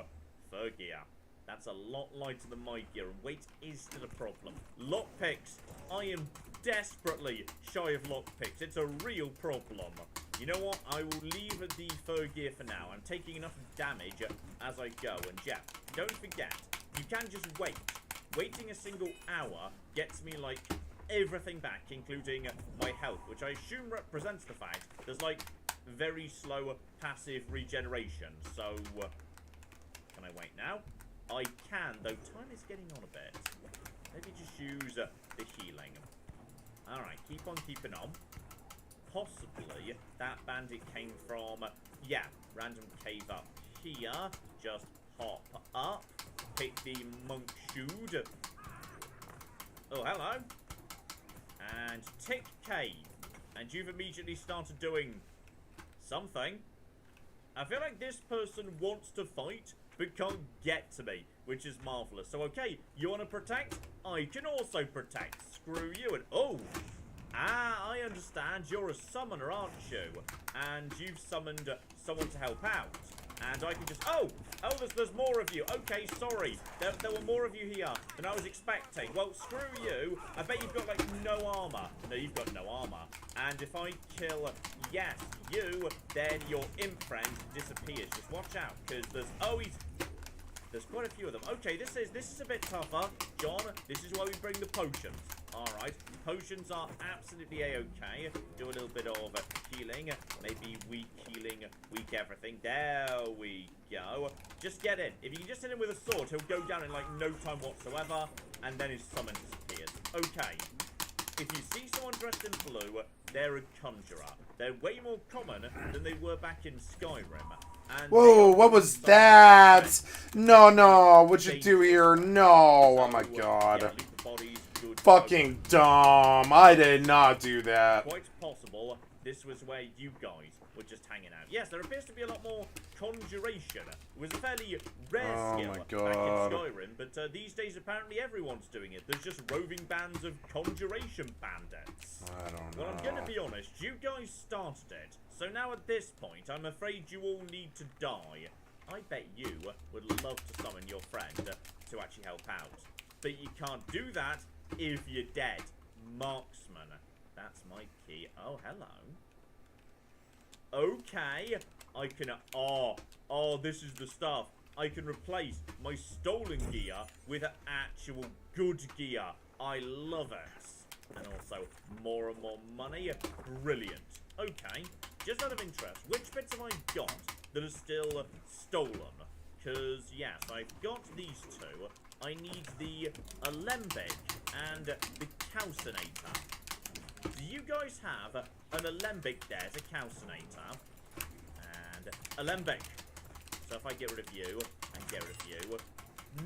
fur gear. That's a lot lighter than my gear, and weight is still a problem. Lockpicks. I am desperately shy of lockpicks. It's a real problem. You know what? I will leave the fur gear for now. I'm taking enough damage as I go. And yeah, don't forget, you can just wait. Waiting a single hour gets me, like, everything back, including my health, which I assume represents the fact there's, like, very slow passive regeneration. So, can I wait now? I can, though time is getting on a bit. Maybe just use the healing. Alright, keep on keeping on. Possibly that bandit came from, yeah, random cave up here. Just hop up, pick the monk shoot. Oh, hello. And tick cave. And you've immediately started doing something. I feel like this person wants to fight, but can't get to me, which is marvellous. So, okay, you want to protect? I can also protect. Screw you. And, oh, ah, I understand. You're a summoner, aren't you? And you've summoned someone to help out. and I can just... Oh, there's more of you. Okay, sorry. There were more of you here than I was expecting. Well, screw you. I bet you've got, like, no armor. No, you've got no armor. And if I kill, yes, you, then your imp friend disappears. Just watch out, because there's quite a few of them. Okay, this is a bit tougher. John, this is why we bring the potions. Alright, potions are absolutely a-okay. Do a little bit of healing. Maybe weak healing, weak everything. There we go. Just get in. If you can just hit him with a sword, he'll go down in like no time whatsoever. And then his summon disappears. Okay. If you see someone dressed in blue, they're a conjurer. They're way more common than they were back in Skyrim. And whoa, what was that? No, what'd you do here? No, oh my god. Fucking dumb. I did not do that. Quite possible this was where you guys were just hanging out. Yes, there appears to be a lot more conjuration. It was a fairly rare skill back in Skyrim, but these days apparently everyone's doing it. There's just roving bands of conjuration bandits. I don't know. Well, I'm gonna be honest, you guys started it. So now at this point, I'm afraid you all need to die. I bet you would love to summon your friend to actually help out. But you can't do that if you're dead. Marksman. That's my key. Oh, hello. Okay. I can... Oh, this is the stuff. I can replace my stolen gear with actual good gear. I love it. And also, more and more money. Brilliant. Okay. Just out of interest, which bits have I got that are still stolen? Because, yes, I've got these two. I need the alembic and the calcinator. Do you guys have an alembic there as a calcinator? And alembic. So if I get rid of you and get rid of you,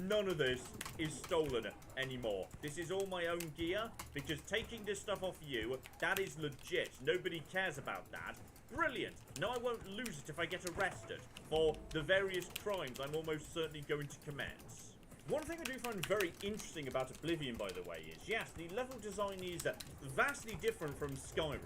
none of this is stolen anymore. This is all my own gear, because taking this stuff off you, that is legit. Nobody cares about that. Brilliant. Now I won't lose it if I get arrested for the various crimes I'm almost certainly going to commit. One thing I do find very interesting about Oblivion, by the way, is, yes, the level design is vastly different from Skyrim.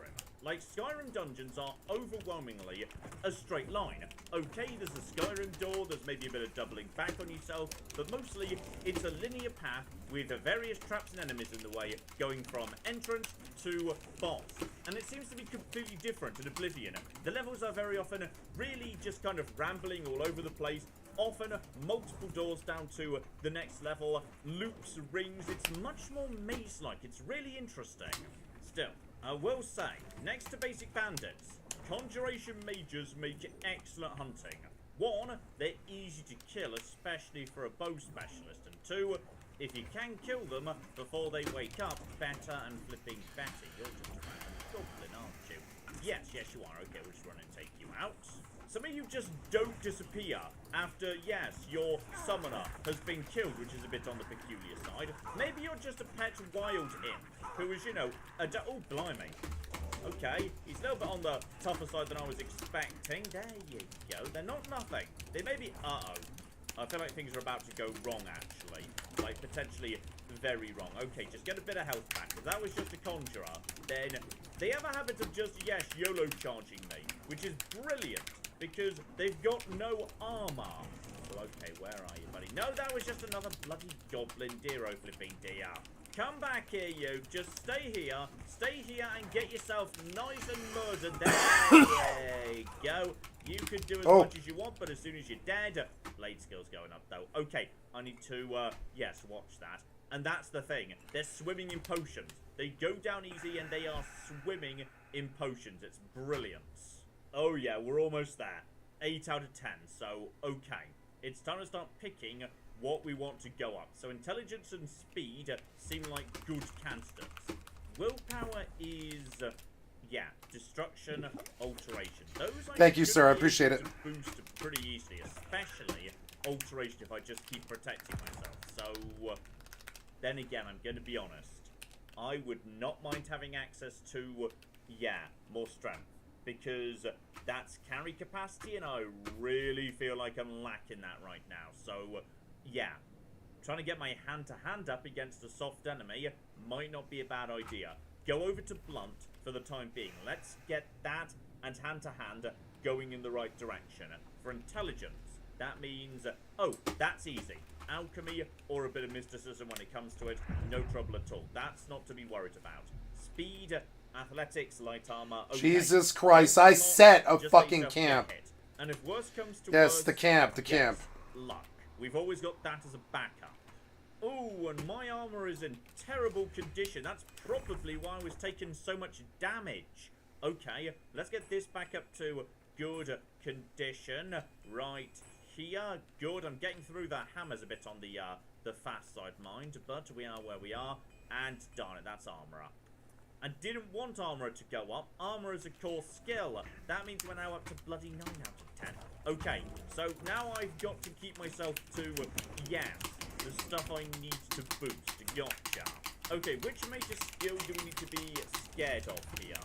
Like, Skyrim dungeons are overwhelmingly a straight line. Okay, there's a Skyrim door, there's maybe a bit of doubling back on yourself, but mostly it's a linear path with various traps and enemies in the way, going from entrance to boss. And it seems to be completely different in Oblivion. The levels are very often really just kind of rambling all over the place, often multiple doors down to the next level, loops, rings. It's much more maze-like. It's really interesting. Still, I will say, next to basic bandits, conjuration mages make excellent hunting. One, they're easy to kill, especially for a bow specialist. And two, if you can kill them before they wake up, better and flipping better. You're just a goblin, aren't you? Yes, you are. Okay, we'll just run and take you out. Some of you just don't disappear after, yes, your summoner has been killed, which is a bit on the peculiar side. Maybe you're just a pet wild imp, who is, you know, oh, blimey. Okay, he's a little bit on the tougher side than I was expecting. There you go. They're not nothing. They may be, I feel like things are about to go wrong, actually. Like, potentially very wrong. Okay, just get a bit of health back. If that was just a conjurer, then they have a habit of just, yes, YOLO charging me, which is brilliant. Because they've got no armor. So, okay, where are you, buddy? No, that was just another bloody goblin. Dear, oh, flipping dear. Come back here, you. Just stay here. Stay here and get yourself nice and murdered. There you go. You can do as much as you want, but as soon as you're dead, blade skill's going up, though. Okay, I need to, yes, watch that. And that's the thing. They're swimming in potions. They go down easy and they are swimming in potions. It's brilliant. Oh yeah, we're almost there. 8 out of 10, so okay. It's time to start picking what we want to go up. So intelligence and speed seem like good candidates. Willpower is, yeah, destruction, alteration. Those Thank you, sir. I appreciate it. Boost pretty easily, especially alteration if I just keep protecting myself. So, then again, I'm going to be honest. I would not mind having access to, yeah, more strength. Because that's carry capacity, and I really feel like I'm lacking that right now. So, yeah, trying to get my hand-to-hand up against a soft enemy might not be a bad idea. Go over to blunt for the time being. Let's get that and hand-to-hand going in the right direction. For intelligence, that means, oh, that's easy. Alchemy or a bit of mysticism when it comes to it, no trouble at all. That's not to be worried about. Speed, athletics, light armor. Okay. Jesus Christ! I set a fucking camp. And if worse comes to yes, worse, the camp, the camp. Luck. We've always got that as a backup. Oh, and my armor is in terrible condition. That's probably why I was taking so much damage. Okay, let's get this back up to good condition. Right here. Good. I'm getting through the hammers a bit on the fast side, mind, but we are where we are. And darn it, that's armor. I didn't want armor to go up. Armor is a core skill. That means we're now up to bloody 9 out of 10. Okay, so now I've got to keep myself to, yes, the stuff I need to boost. Gotcha. Okay, which major skill do we need to be scared of here?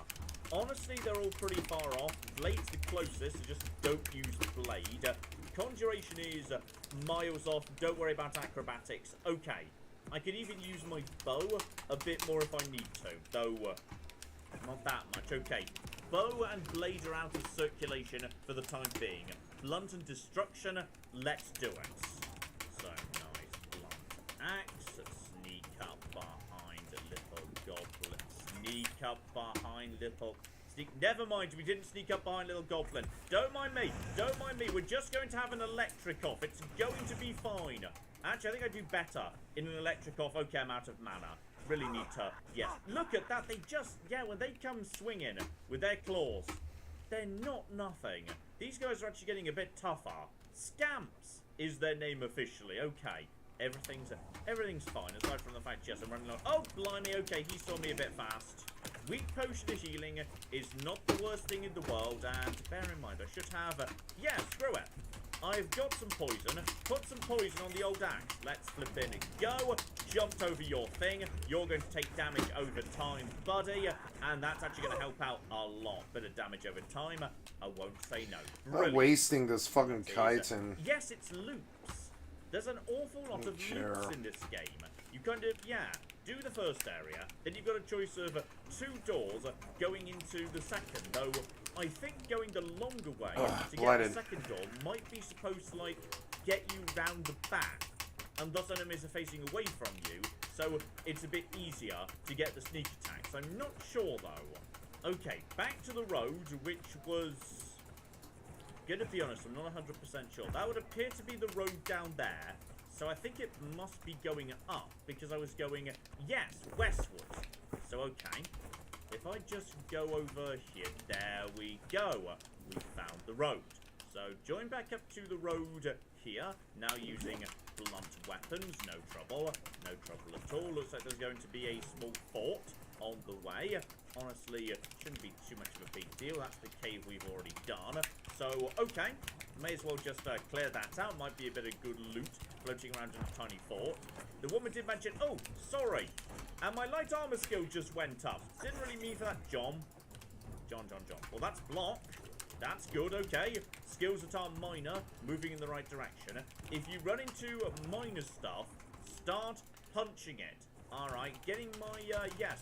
Honestly, they're all pretty far off. Blade's the closest, so just don't use Blade. Conjuration is miles off. Don't worry about acrobatics. Okay. I could even use my bow a bit more if I need to, though not that much. Okay, bow and blade are out of circulation for the time being. Blunt and destruction, let's do it. So, nice blunt axe, sneak up behind a little goblin, sneak up behind little... Never mind, we didn't sneak up behind little goblin. Don't mind me, don't mind me. We're just going to have an electric off. It's going to be fine. Actually, I think I do better in an electric off. Okay, I'm out of mana. Really need to... Yes. Look at that. They just... Yeah, when they come swinging with their claws, they're not nothing. These guys are actually getting a bit tougher. Scamps is their name officially. Okay. Everything's fine, aside from the fact, yes, I'm running low. Oh, blimey. Okay, he saw me a bit fast. Weak potion of healing is not the worst thing in the world. And bear in mind, I should have... yeah, screw it. I've got some poison. Put some poison on the old axe. Let's flip in and go. Jumped over your thing. You're going to take damage over time, buddy. And that's actually going to help out a lot. Bit of damage over time. I won't say no. I'm wasting this fucking chitin. Yes, it's loops. There's an awful lot of loops in this game. You kind of, yeah, do the first area. Then you've got a choice of 2 doors going into the second, though... I think going the longer way to get the second door might be supposed to, like, get you round the back, and thus enemies are facing away from you, so it's a bit easier to get the sneak attacks. I'm not sure, though. Okay, back to the road, which was... Gonna be honest, I'm not 100% sure. That would appear to be the road down there, so I think it must be going up, because I was going, yes, westward. So, okay. If I just go over here, there we go. We found the road. So join back up to the road here. Now using blunt weapons, no trouble. No trouble at all. Looks like there's going to be a small fort on the way. Honestly, it shouldn't be too much of a big deal. That's the cave we've already done. So, okay. May as well just clear that out. Might be a bit of good loot floating around in a tiny fort. The woman did mention, oh, sorry. And my light armor skill just went up. Didn't really mean for that, John. John. Well, that's block. That's good, okay. Skills that are minor, moving in the right direction. If you run into minor stuff, start punching it. Alright, getting my,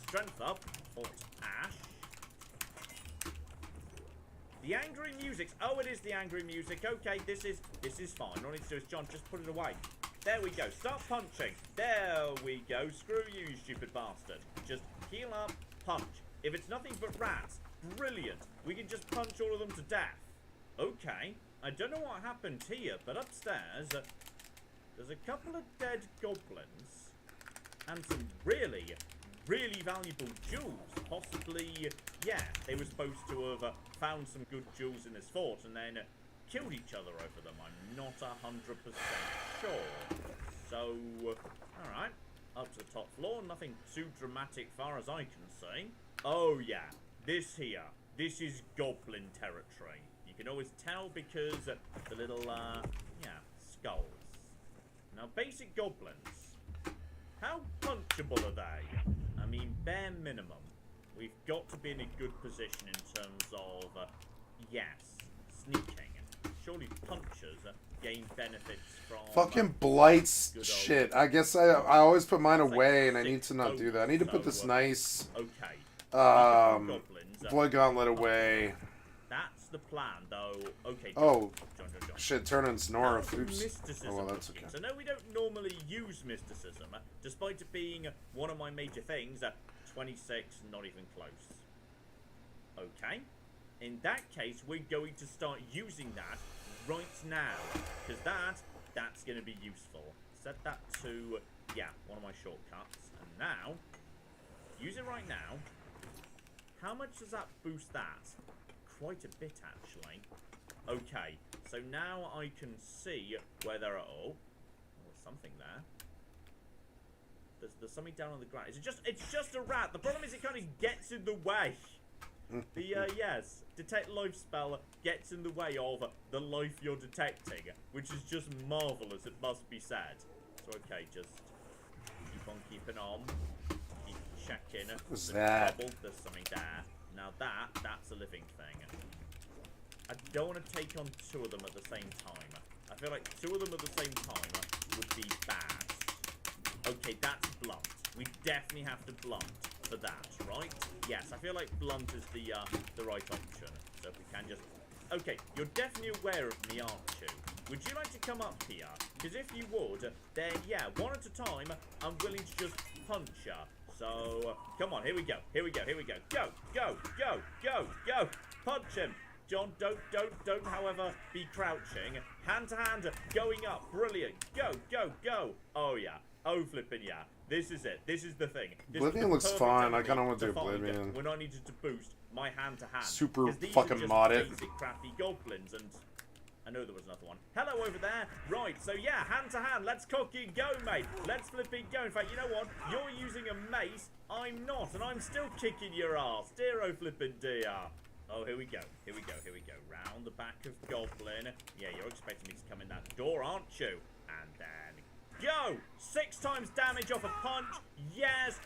strength up. Fort Ash. The angry music. Oh, it is the angry music. Okay, this is fine. All I need to do is, John, just put it away. There we go. Start punching. There we go. Screw you, you stupid bastard. Just heal up, punch. If it's nothing but rats, brilliant. We can just punch all of them to death. Okay. I don't know what happened here, but upstairs, there's a couple of dead goblins and some really, really valuable jewels. Possibly, yeah, they were supposed to have found some good jewels in this fort and then killed each other over them. I'm not 100% sure. So, alright. Up to the top floor. Nothing too dramatic far as I can see. Oh, yeah. This here. This is goblin territory. You can always tell because the little, skulls. Now, basic goblins. How punchable are they? I mean, bare minimum. We've got to be in a good position in terms of, yes, sneaking. Surely punchers gain benefits from... Fucking blights shit. I guess I always put mine away, and I need to not do that. I need to put this nice... blood gauntlet away. That's the plan, though. Okay. Oh, John. shit, turning's north. How's Oops. mysticism Oh, well, that's looking? okay. So no, we don't normally use mysticism, despite it being one of my major things. 26, not even close. Okay. In that case, we're going to start using that right now, because that's going to be useful. Set that to, yeah, one of my shortcuts. And now, use it right now. How much does that boost that? Quite a bit, actually. Okay, so now I can see where there are... Oh, there's something there. There's something down on the ground. It's just a rat. The problem is it kind of gets in the way. Yes, detect life spell gets in the way of the life you're detecting, which is just marvellous, it must be said. So, okay, just keep on keeping on. Keep checking. What's that? There's something there. Now that's a living thing. I don't want to take on two of them at the same time. I feel like two of them at the same time would be bad. Okay, that's blunt. We definitely have to blunt for that, right? Yes, I feel like blunt is the right option. So if we can just... Okay, you're definitely aware of me, aren't you? Would you like to come up here? Because if you would, then yeah, one at a time, I'm willing to just punch you. So, come on, here we go. Go. Punch him. John, don't, however, be crouching. Hand to hand, going up. Brilliant. Go. Oh, yeah. Oh, flipping yeah. This is it. This is the thing. This Oblivion looks fine. I kind of want to do Oblivion. When I needed to boost my hand to hand. Super these fucking are just modded. basic crappy goblins, and I know there was another one. Hello over there. Right, so yeah, hand to hand. Let's cock it go, mate. Let's flip it go. In fact, you know what? You're using a mace. I'm not, and I'm still kicking your ass. Dear oh flippin' dear. Oh, here we go. Round the back of Goblin. Yeah, you're expecting me to come in that door, aren't you? And then go! 6 times damage off a punch. Yes,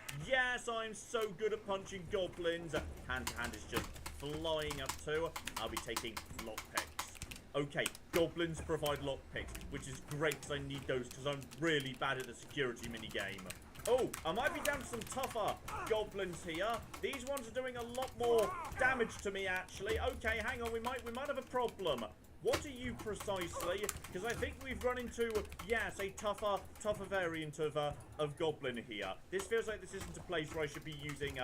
I'm so good at punching goblins. Hand to hand is just flying up too. I'll be taking lockpicks. Okay, goblins provide lockpicks, which is great because I need those because I'm really bad at the security minigame. Oh, I might be down to some tougher goblins here. These ones are doing a lot more damage to me, actually. Okay, hang on, we might have a problem. What are you precisely? Because I think we've run into, yes, a tougher variant of goblin here. This feels like this isn't a place where I should be using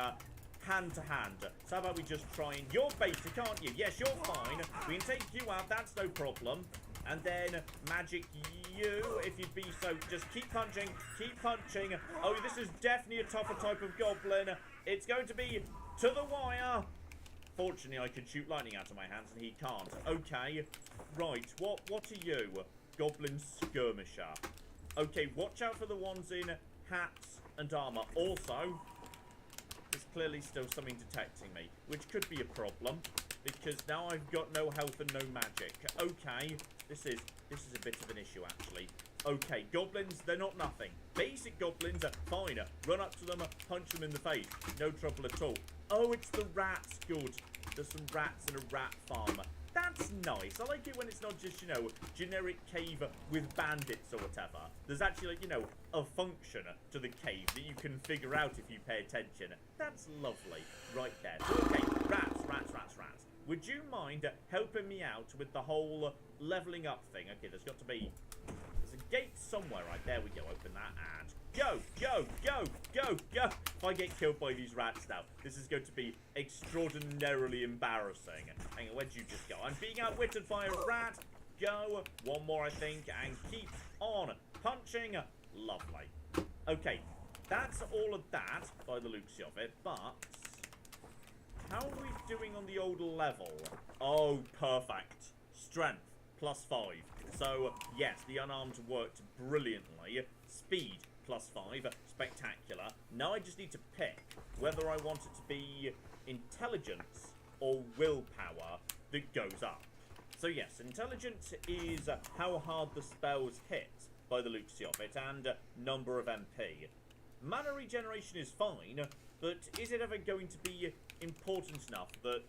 hand to hand. So how about we just try and... You're basic, aren't you? Yes, you're fine. We can take you out, that's no problem. And then magic you, if you'd be so. Just keep punching. Oh, this is definitely a tougher type of goblin. It's going to be to the wire. Fortunately, I can shoot lightning out of my hands and he can't. Okay, right. What are you? Goblin skirmisher. Okay, watch out for the ones in hats and armor. Also, there's clearly still something detecting me, which could be a problem. Because now I've got no health and no magic. Okay, this is a bit of an issue, actually. Okay, goblins, they're not nothing. Basic goblins are fine. Run up to them, punch them in the face. No trouble at all. Oh, it's the rats. Good. There's some rats in a rat farm. That's nice. I like it when it's not just, you know, generic cave with bandits or whatever. There's actually, like, you know, a function to the cave that you can figure out if you pay attention. That's lovely. Right there. So, okay, rats. Would you mind helping me out with the whole leveling up thing? Okay, there's got to be... There's a gate somewhere, right? There we go. Open that and... Go! If I get killed by these rats now, this is going to be extraordinarily embarrassing. Hang on, where'd you just go? I'm being outwitted by a rat. Go. One more, I think, and keep on punching. Lovely. Okay, that's all of that, by the looks of it, but... How are we doing on the old level? Oh, perfect. Strength, +5. So, yes, the unarmed worked brilliantly. Speed, +5. Spectacular. Now I just need to pick whether I want it to be intelligence or willpower that goes up. So, yes, intelligence is how hard the spells hit, by the looks of it, and number of MP. Mana regeneration is fine, but is it ever going to be important enough that,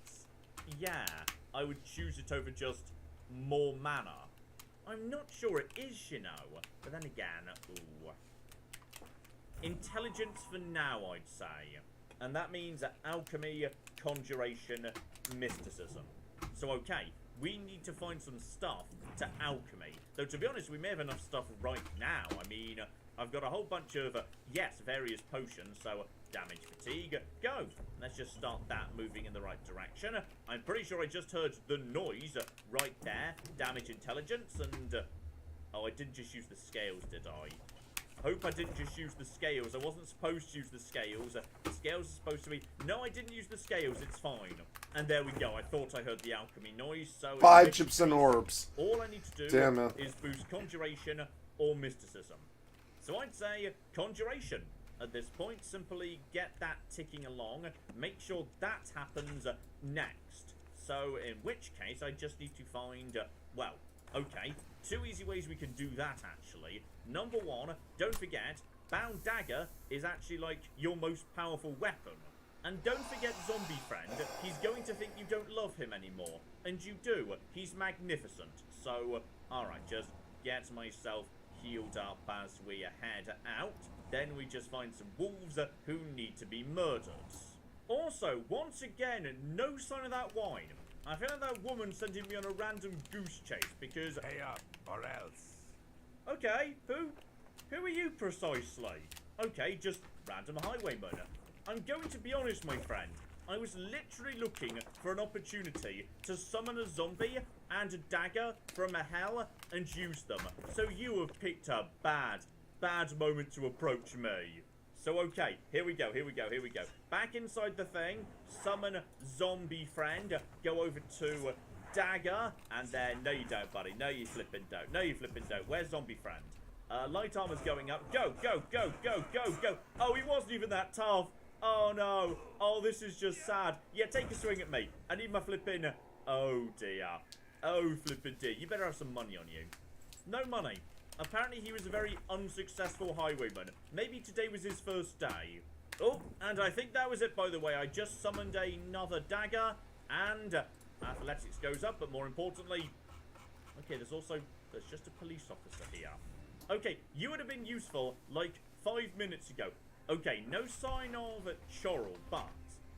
yeah, I would choose it over just more mana? I'm not sure it is, you know, but then again, ooh. Intelligence for now, I'd say. And that means alchemy, conjuration, mysticism. So, okay, we need to find some stuff to alchemy. Though, to be honest, we may have enough stuff right now. I mean, I've got a whole bunch of, yes, various potions, so damage fatigue, go. Let's just start that moving in the right direction. I'm pretty sure I just heard the noise right there. Damage intelligence, and, oh, I didn't just use the scales, did I? Hope I didn't just use the scales. I wasn't supposed to use the scales. The scales are supposed to be... No, I didn't use the scales. It's fine. And there we go. I thought I heard the alchemy noise. So 5 chips and orbs. All I need to do Damn it. is boost conjuration or mysticism. So I'd say conjuration. At this point, simply get that ticking along. Make sure that happens next. So in which case, I just need to find... well, okay. 2 easy ways we can do that, actually. Number 1, don't forget, Bound Dagger is actually like your most powerful weapon. And don't forget Zombie Friend, he's going to think you don't love him anymore. And you do, he's magnificent. So, alright, just get myself healed up as we head out. Then we just find some wolves who need to be murdered. Also, once again, no sign of that wine. I feel like that woman sending me on a random goose chase because... Pay up, or else. Okay, who are you precisely? Okay, just random highwayman. I'm going to be honest, my friend. I was literally looking for an opportunity to summon a zombie and a dagger from a hell and use them. So you have picked a bad moment to approach me. So okay, here we go. Back inside the thing, summon zombie friend, go over to dagger, and then, no you don't, buddy, no you flipping don't, where's zombie friend? Light armor's going up, go. Oh, he wasn't even that tough. Oh no, oh this is just sad. Yeah, take a swing at me, I need my flipping, oh dear, you better have some money on you. No money. Apparently he was a very unsuccessful highwayman. Maybe today was his first day. Oh, and I think that was it, by the way. I just summoned another dagger, and athletics goes up, but more importantly... Okay, there's just a police officer here. Okay, you would have been useful, like, 5 minutes ago. Okay, no sign of Chorrel, but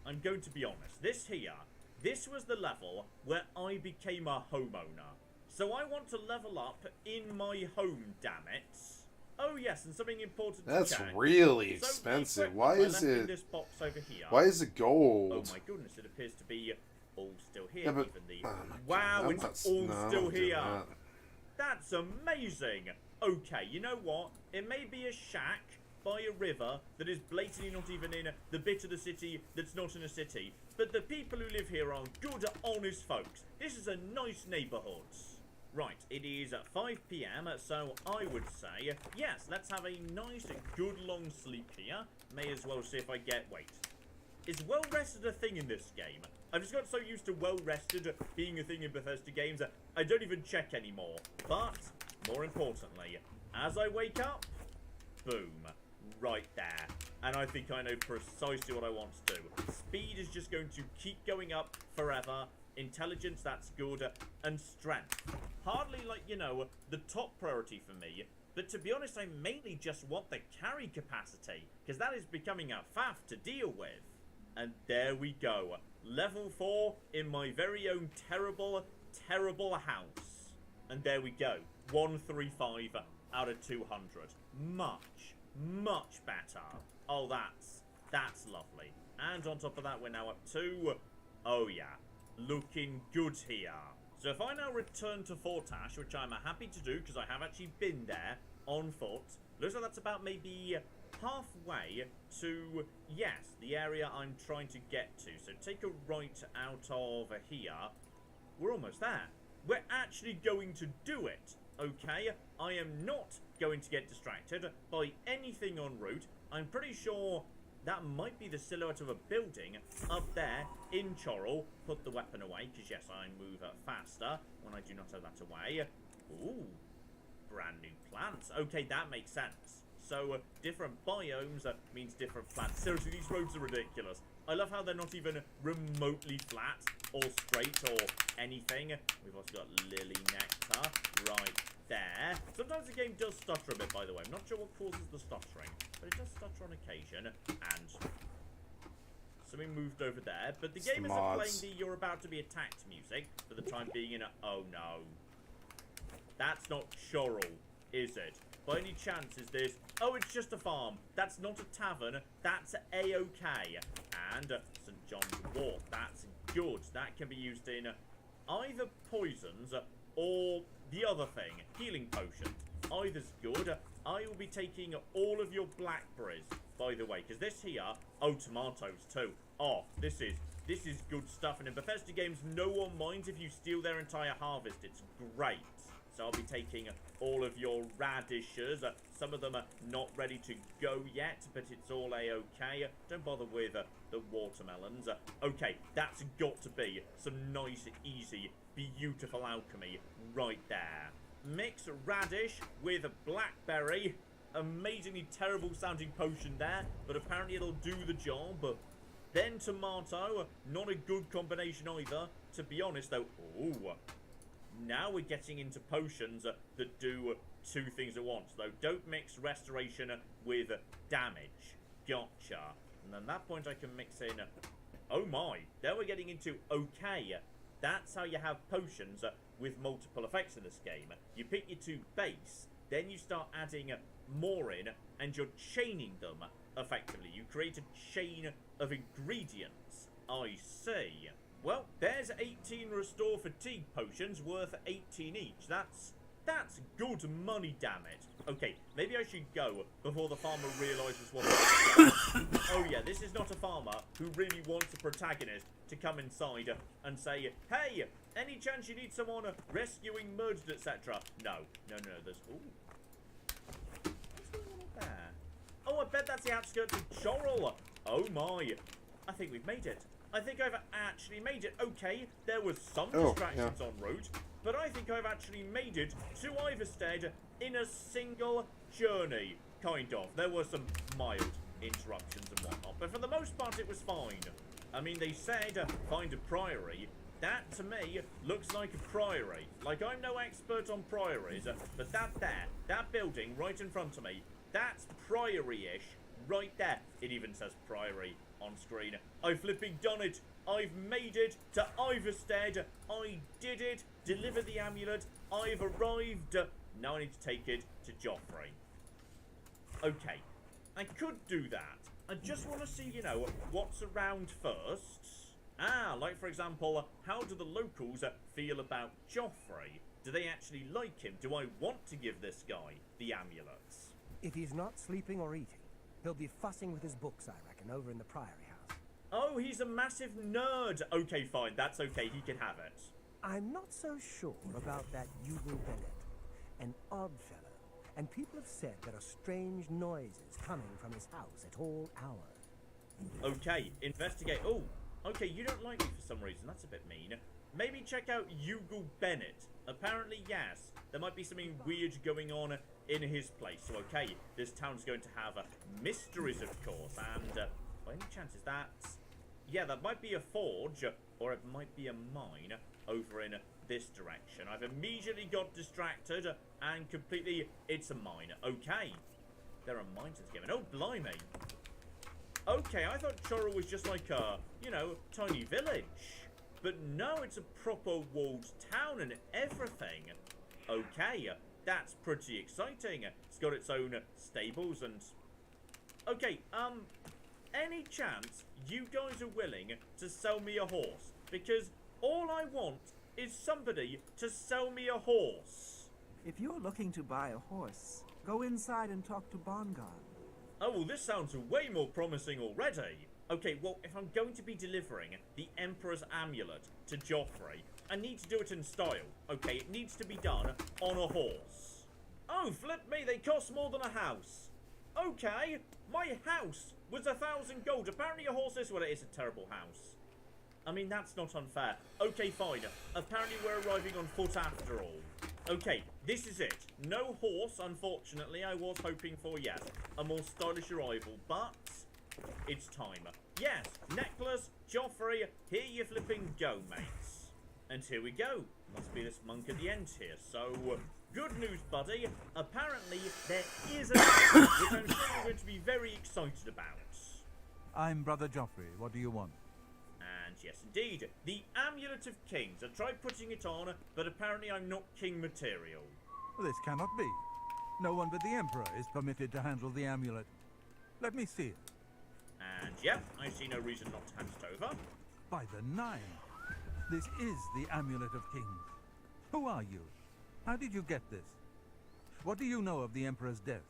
I'm going to be honest. This was the level where I became a homeowner. So I want to level up in my home, damn it. Oh yes, and something important to That's check. really expensive. Why is it... This box over here. Why is it gold? Oh my goodness, it appears to be all still here. Yeah, but, even the... oh wow, God, it's all still here. That. That's amazing. Okay, you know what? It may be a shack by a river that is blatantly not even in the bit of the city that's not in a city. But the people who live here are good, honest folks. This is a nice neighborhood. Right, it is 5 PM, so I would say, yes, let's have a nice, good long sleep here. May as well see if I get... Wait. Is well-rested a thing in this game? I've just got so used to well-rested being a thing in Bethesda games, I don't even check anymore. But, more importantly, as I wake up, boom, right there. And I think I know precisely what I want to do. Speed is just going to keep going up forever. Intelligence, that's good, and strength. Hardly like, you know, the top priority for me, but to be honest, I mainly just want the carry capacity, because that is becoming a faff to deal with. And there we go. Level 4 in my very own terrible, terrible house. And there we go. 135 out of 200. Much better. Oh, that's lovely. And on top of that, we're now up to... Oh, yeah. Looking good here. So if I now return to Fort Ash, which I'm happy to do because I have actually been there on foot, looks like that's about maybe halfway to, yes, the area I'm trying to get to. So take a right out of here. We're almost there. We're actually going to do it, okay? I am not going to get distracted by anything en route. I'm pretty sure... that might be the silhouette of a building up there in Chorrel. Put the weapon away, because yes, I move faster when I do not have that away. Ooh, brand new plants. Okay, that makes sense. So, different biomes means different plants. Seriously, these roads are ridiculous. I love how they're not even remotely flat or straight or anything. We've also got lily nectar right there. Sometimes the game does stutter a bit, by the way. I'm not sure what causes the stuttering, but it does stutter on occasion. And some something moved over there, but the game isn't playing the "you're about to be attacked" music for the time being. Oh no, that's not Chorrol, is it? By any chance is this? Oh, it's just a farm. That's not a tavern. That's A-OK. And St. John's Wort. That's good. That can be used in either poisons or the other thing, healing potions. Either's good. I will be taking all of your blackberries, by the way, because this here, oh, tomatoes too. Oh, this is good stuff. And in Bethesda games, no one minds if you steal their entire harvest. It's great. So I'll be taking all of your radishes. Some of them are not ready to go yet, but it's all A-OK. Don't bother with the watermelons. Okay, that's got to be some nice, easy, beautiful alchemy right there. Mix radish with blackberry. Amazingly terrible sounding potion there, but apparently it'll do the job. Then tomato, not a good combination either. To be honest though, ooh. Now we're getting into potions that do two things at once, though. Don't mix restoration with damage. Gotcha. And at that point I can mix in... oh my, then we're getting into okay. That's how you have potions with multiple effects in this game. You pick your two base, then you start adding more in, and you're chaining them effectively. You create a chain of ingredients. I see. Well, there's 18 restore fatigue potions worth 18 each. That's good money, damn it. Okay, maybe I should go before the farmer realises what oh yeah, this is not a farmer who really wants the protagonist to come inside and say, hey, any chance you need someone rescuing, murdered, etc. No, there's... ooh. What's going on up there? Oh, I bet that's the outskirts of Chorrol. Oh my. I think we've made it. I think I've actually made it. Okay, there was some distractions en route, but I think I've actually made it to Iverstead in a single journey. Kind of. There were some mild interruptions and whatnot, but for the most part it was fine. I mean, they said find a priory. That, to me, looks like a priory. Like, I'm no expert on priories, but that building right in front of me, that's priory-ish right there. It even says priory on screen. I've flipping done it. I've made it to Iverstead. I did it. Delivered the amulet. I've arrived. Now I need to take it to Joffrey. Okay. I could do that. I just want to see, you know, what's around first. Like, for example, how do the locals feel about Joffrey? Do they actually like him? Do I want to give this guy the amulets? If he's not sleeping or eating, he'll be fussing with his books, I reckon, over in the Priory House. Oh, he's a massive nerd. Okay, fine. That's okay. He can have it. I'm not so sure about that Yuval Bennett. An odd fellow. And people have said there are strange noises coming from his house at all hours. Okay, investigate. Oh, okay, you don't like me for some reason. That's a bit mean. Maybe check out Yuval Bennett. Apparently, yes. There might be something weird going on in his place. So, okay, this town's going to have mysteries, of course. And, by any chance, is that... yeah, that might be a forge, or it might be a mine over in this direction. I've immediately got distracted and completely... it's a mine. Okay. There are mines in this game. And oh, blimey. Okay, I thought Chorrol was just like a, you know, tiny village. But no, it's a proper walled town and everything. Okay, that's pretty exciting. It's got its own stables and... okay, any chance you guys are willing to sell me a horse? Because all I want is somebody to sell me a horse. If you're looking to buy a horse, go inside and talk to Bongard. Oh, well, this sounds way more promising already. Okay, well, if I'm going to be delivering the Emperor's Amulet to Joffrey, I need to do it in style. Okay, it needs to be done on a horse. Oh, flip me, they cost more than a house. Okay, my house was 1,000 gold. Apparently a horse is... well, it is a terrible house. I mean, that's not unfair. Okay, fine. Apparently we're arriving on foot after all. Okay, this is it. No horse, unfortunately. I was hoping for, yes, a more stylish arrival, but it's time. Yes, necklace, Joffrey, here you flipping go, mates. And here we go. Must be this monk at the end here. So, good news, buddy. Apparently, there is a which I'm sure you're going to be very excited about. I'm Brother Joffrey. What do you want? And yes, indeed, the Amulet of Kings. I tried putting it on, but apparently I'm not king material. This cannot be. No one but the Emperor is permitted to handle the amulet. Let me see it. And yep, I see no reason not to hand it over. By the Nine! This is the Amulet of Kings. Who are you? How did you get this? What do you know of the Emperor's death?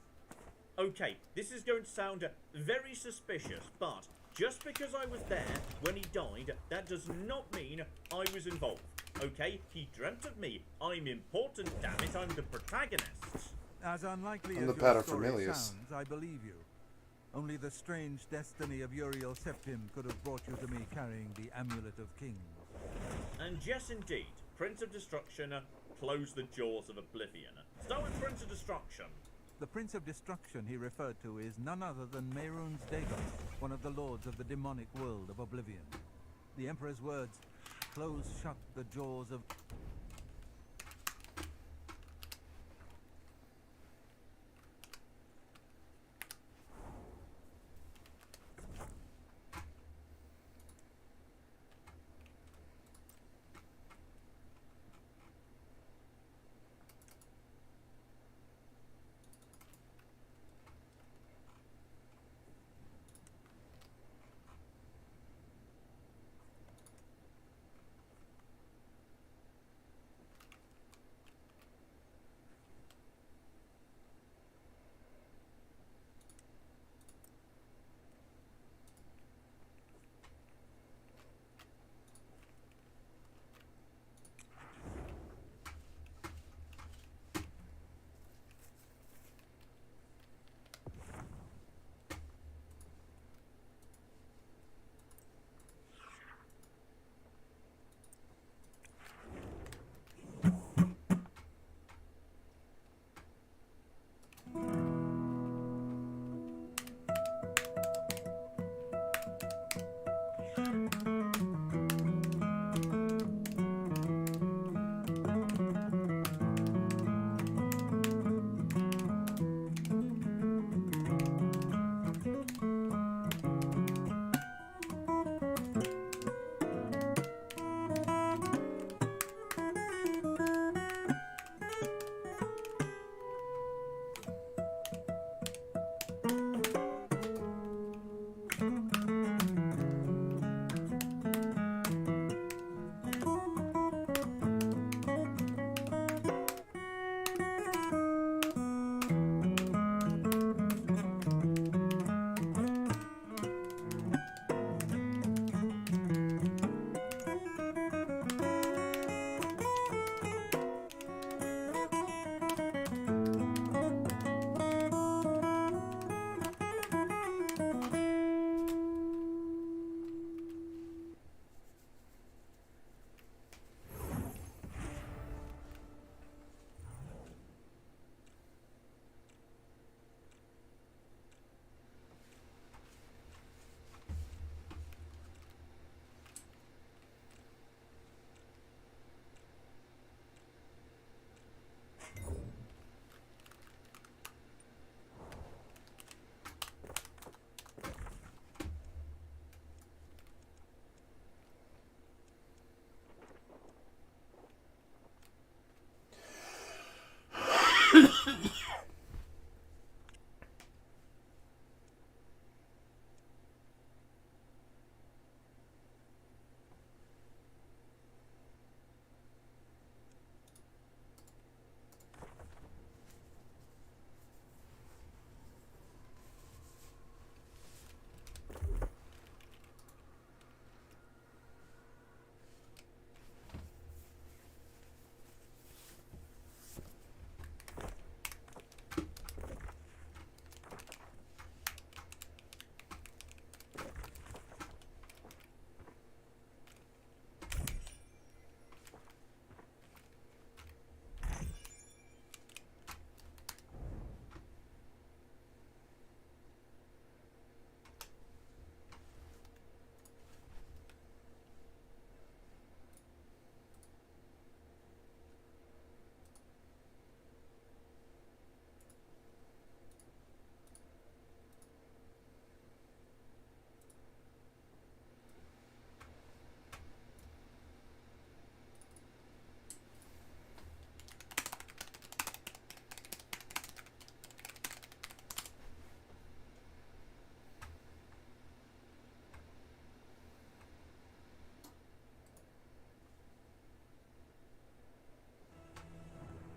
Okay, this is going to sound very suspicious, but just because I was there when he died, that does not mean I was involved. Okay, he dreamt of me. I'm important, damn it, I'm the protagonist. As unlikely I'm as the your story paterfamilias. sounds, I believe you. Only the strange destiny of Uriel Septim could have brought you to me carrying the Amulet of Kings. And yes, indeed, Prince of Destruction closed the jaws of Oblivion. Start with Prince of Destruction. The Prince of Destruction he referred to is none other than Mehrunes Dagon, one of the lords of the demonic world of Oblivion. The Emperor's words, close shut the jaws of...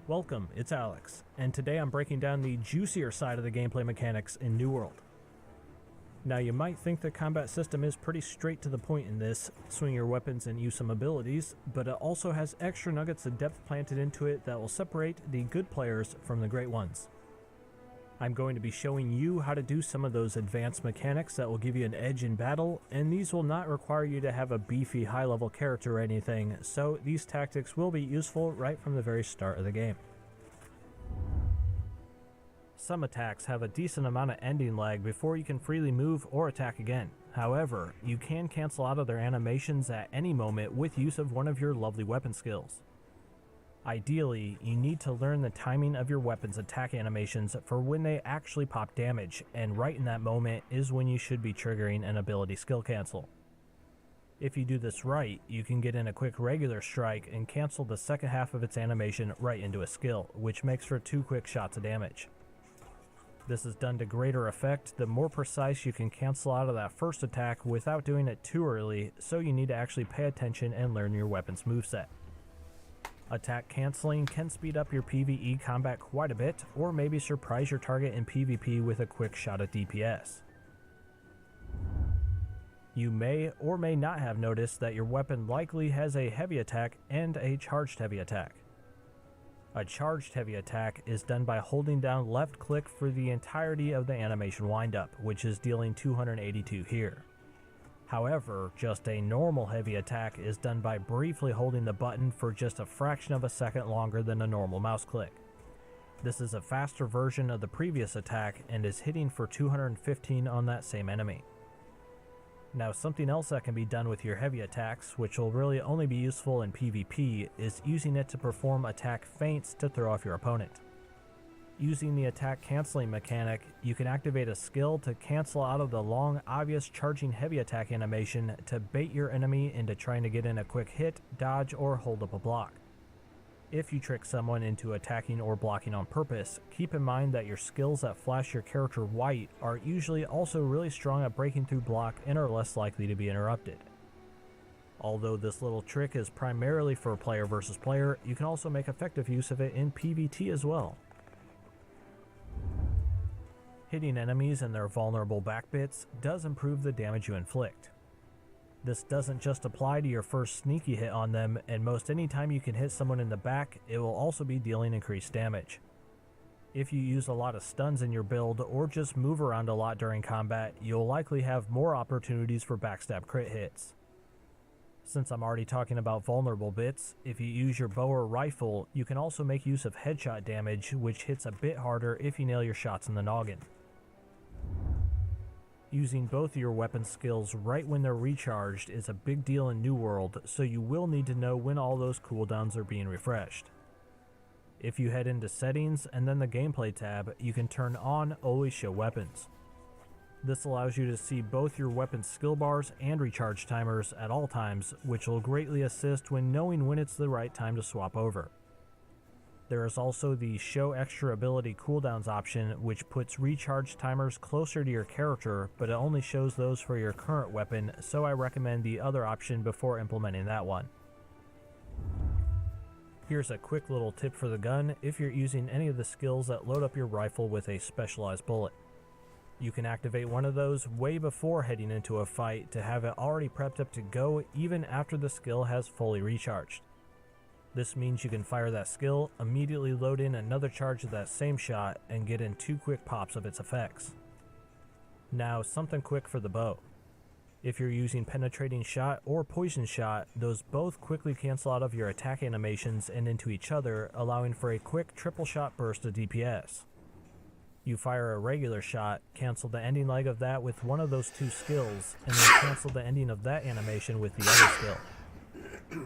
Welcome, it's Alex, and today I'm breaking down the juicier side of the gameplay mechanics in New World. Now you might think the combat system is pretty straight to the point in this, swing your weapons and use some abilities, but it also has extra nuggets of depth planted into it that will separate the good players from the great ones. I'm going to be showing you how to do some of those advanced mechanics that will give you an edge in battle, and these will not require you to have a beefy high-level character or anything, so these tactics will be useful right from the very start of the game. Some attacks have a decent amount of ending lag before you can freely move or attack again. However, you can cancel out of their animations at any moment with use of one of your lovely weapon skills. Ideally, you need to learn the timing of your weapon's attack animations for when they actually pop damage, and right in that moment is when you should be triggering an ability skill cancel. If you do this right, you can get in a quick regular strike and cancel the second half of its animation right into a skill, which makes for 2 quick shots of damage. This is done to greater effect the more precise you can cancel out of that first attack without doing it too early, so you need to actually pay attention and learn your weapon's moveset. Attack canceling can speed up your PvE combat quite a bit, or maybe surprise your target in PvP with a quick shot at DPS. You may or may not have noticed that your weapon likely has a heavy attack and a charged heavy attack. A charged heavy attack is done by holding down left click for the entirety of the animation windup, which is dealing 282 here. However, just a normal heavy attack is done by briefly holding the button for just a fraction of a second longer than a normal mouse click. This is a faster version of the previous attack and is hitting for 215 on that same enemy. Now, something else that can be done with your heavy attacks, which will really only be useful in PvP, is using it to perform attack feints to throw off your opponent. Using the attack canceling mechanic, you can activate a skill to cancel out of the long, obvious charging heavy attack animation to bait your enemy into trying to get in a quick hit, dodge, or hold up a block. If you trick someone into attacking or blocking on purpose, keep in mind that your skills that flash your character white are usually also really strong at breaking through block and are less likely to be interrupted. Although this little trick is primarily for player versus player, you can also make effective use of it in PvT as well. Hitting enemies in their vulnerable back bits does improve the damage you inflict. This doesn't just apply to your first sneaky hit on them, and most any time you can hit someone in the back, it will also be dealing increased damage. If you use a lot of stuns in your build or just move around a lot during combat, you'll likely have more opportunities for backstab crit hits. Since I'm already talking about vulnerable bits, if you use your bow or rifle, you can also make use of headshot damage, which hits a bit harder if you nail your shots in the noggin. Using both of your weapon skills right when they're recharged is a big deal in New World, so you will need to know when all those cooldowns are being refreshed. If you head into Settings and then the Gameplay tab, you can turn on Always Show Weapons. This allows you to see both your weapon skill bars and recharge timers at all times, which will greatly assist when knowing when it's the right time to swap over. There is also the Show Extra Ability Cooldowns option, which puts recharge timers closer to your character, but it only shows those for your current weapon, so I recommend the other option before implementing that one. Here's a quick little tip for the gun if you're using any of the skills that load up your rifle with a specialized bullet. You can activate one of those way before heading into a fight to have it already prepped up to go even after the skill has fully recharged. This means you can fire that skill, immediately load in another charge of that same shot, and get in 2 quick pops of its effects. Now, something quick for the bow. If you're using Penetrating Shot or Poison Shot, those both quickly cancel out of your attack animations and into each other, allowing for a quick triple shot burst of DPS. You fire a regular shot, cancel the ending leg of that with one of those 2 skills, and then cancel the ending of that animation with the other skill.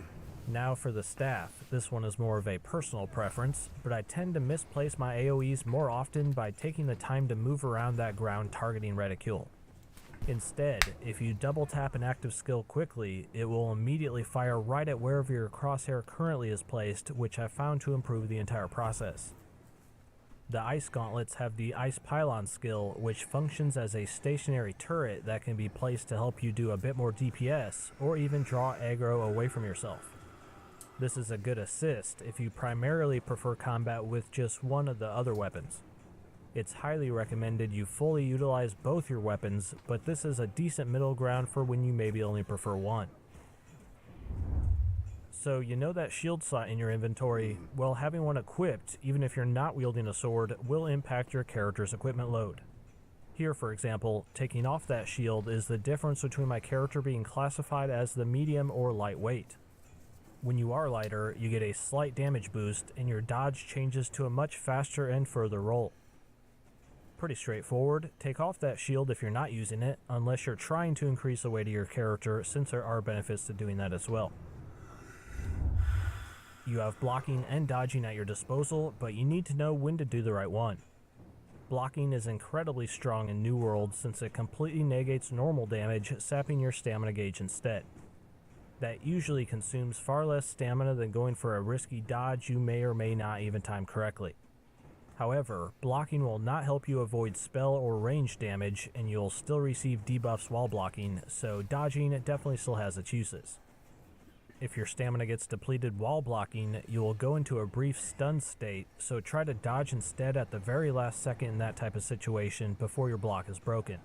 Now for the staff, this one is more of a personal preference, but I tend to misplace my AoEs more often by taking the time to move around that ground targeting reticule. Instead, if you double tap an active skill quickly, it will immediately fire right at wherever your crosshair currently is placed, which I found to improve the entire process. The ice gauntlets have the ice pylon skill, which functions as a stationary turret that can be placed to help you do a bit more DPS, or even draw aggro away from yourself. This is a good assist if you primarily prefer combat with just one of the other weapons. It's highly recommended you fully utilize both your weapons, but this is a decent middle ground for when you maybe only prefer one. So you know that shield slot in your inventory, well, having one equipped, even if you're not wielding a sword, will impact your character's equipment load. Here, for example, taking off that shield is the difference between my character being classified as the medium or lightweight. When you are lighter, you get a slight damage boost and your dodge changes to a much faster and further roll. Pretty straightforward. Take off that shield if you're not using it, unless you're trying to increase the weight of your character, since there are benefits to doing that as well. You have blocking and dodging at your disposal, but you need to know when to do the right one. Blocking is incredibly strong in New World since it completely negates normal damage, sapping your stamina gauge instead. That usually consumes far less stamina than going for a risky dodge you may or may not even time correctly. However, blocking will not help you avoid spell or range damage, and you'll still receive debuffs while blocking, so dodging definitely still has its uses. If your stamina gets depleted while blocking, you will go into a brief stun state, so try to dodge instead at the very last second in that type of situation before your block is broken.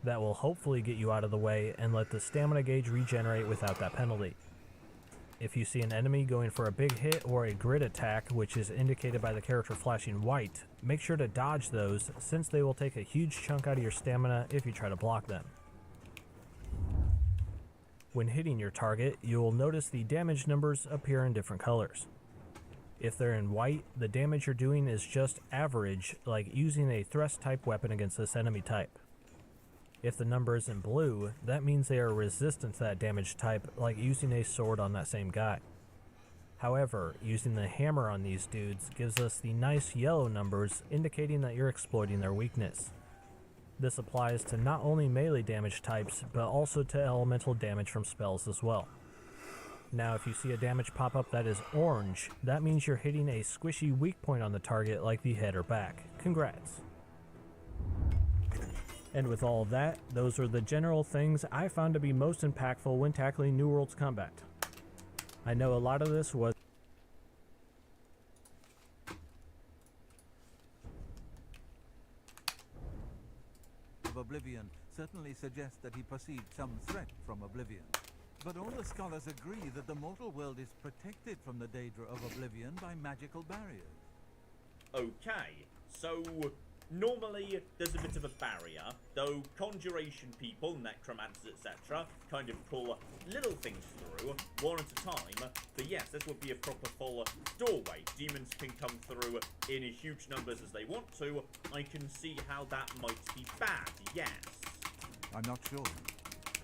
That will hopefully get you out of the way and let the stamina gauge regenerate without that penalty. If you see an enemy going for a big hit or a grid attack, which is indicated by the character flashing white, make sure to dodge those, since they will take a huge chunk out of your stamina if you try to block them. When hitting your target, you will notice the damage numbers appear in different colors. If they're in white, the damage you're doing is just average, like using a thrust type weapon against this enemy type. If the number is in blue, that means they are resistant to that damage type, like using a sword on that same guy. However, using the hammer on these dudes gives us the nice yellow numbers, indicating that you're exploiting their weakness. This applies to not only melee damage types, but also to elemental damage from spells as well. Now, if you see a damage pop up that is orange, that means you're hitting a squishy weak point on the target like the head or back. Congrats! And with all of that, those are the general things I found to be most impactful when tackling New World's combat. I know a lot of this was of Oblivion certainly suggests that he perceived some threat from Oblivion. But all the scholars agree that the mortal world is protected from the danger of Oblivion by magical barriers. Okay, so normally there's a bit of a barrier, though conjuration people, necromancers, etc. kind of pull little things through, one at a time. But yes, this would be a proper full doorway. Demons can come through in huge numbers as they want to. I can see how that might be bad, yes. I'm not sure.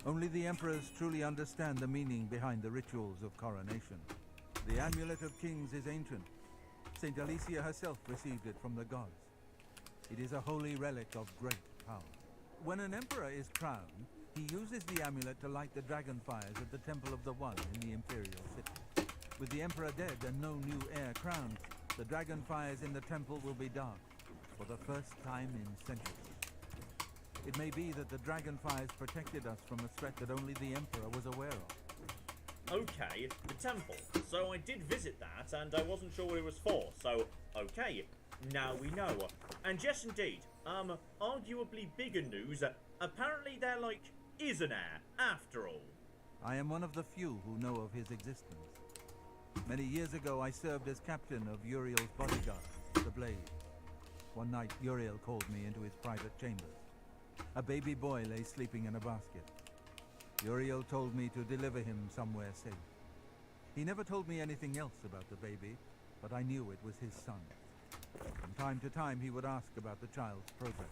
Only the emperors truly understand the meaning behind the rituals of coronation. The Amulet of Kings is ancient. Saint Alicia herself received it from the gods. It is a holy relic of great power. When an emperor is crowned, he uses the amulet to light the dragon fires at the Temple of the One in the Imperial City. With the emperor dead and no new heir crowned, the dragon fires in the temple will be dark for the first time in centuries. It may be that the dragon fires protected us from a threat that only the emperor was aware of. Okay, the temple. So I did visit that, and I wasn't sure what it was for, so okay. Now we know. And yes, indeed, arguably bigger news, apparently there, is an heir, after all. I am one of the few who know of his existence. Many years ago, I served as captain of Uriel's bodyguard, the Blade. One night, Uriel called me into his private chambers. A baby boy lay sleeping in a basket. Uriel told me to deliver him somewhere safe. He never told me anything else about the baby, but I knew it was his son. From time to time, he would ask about the child's progress.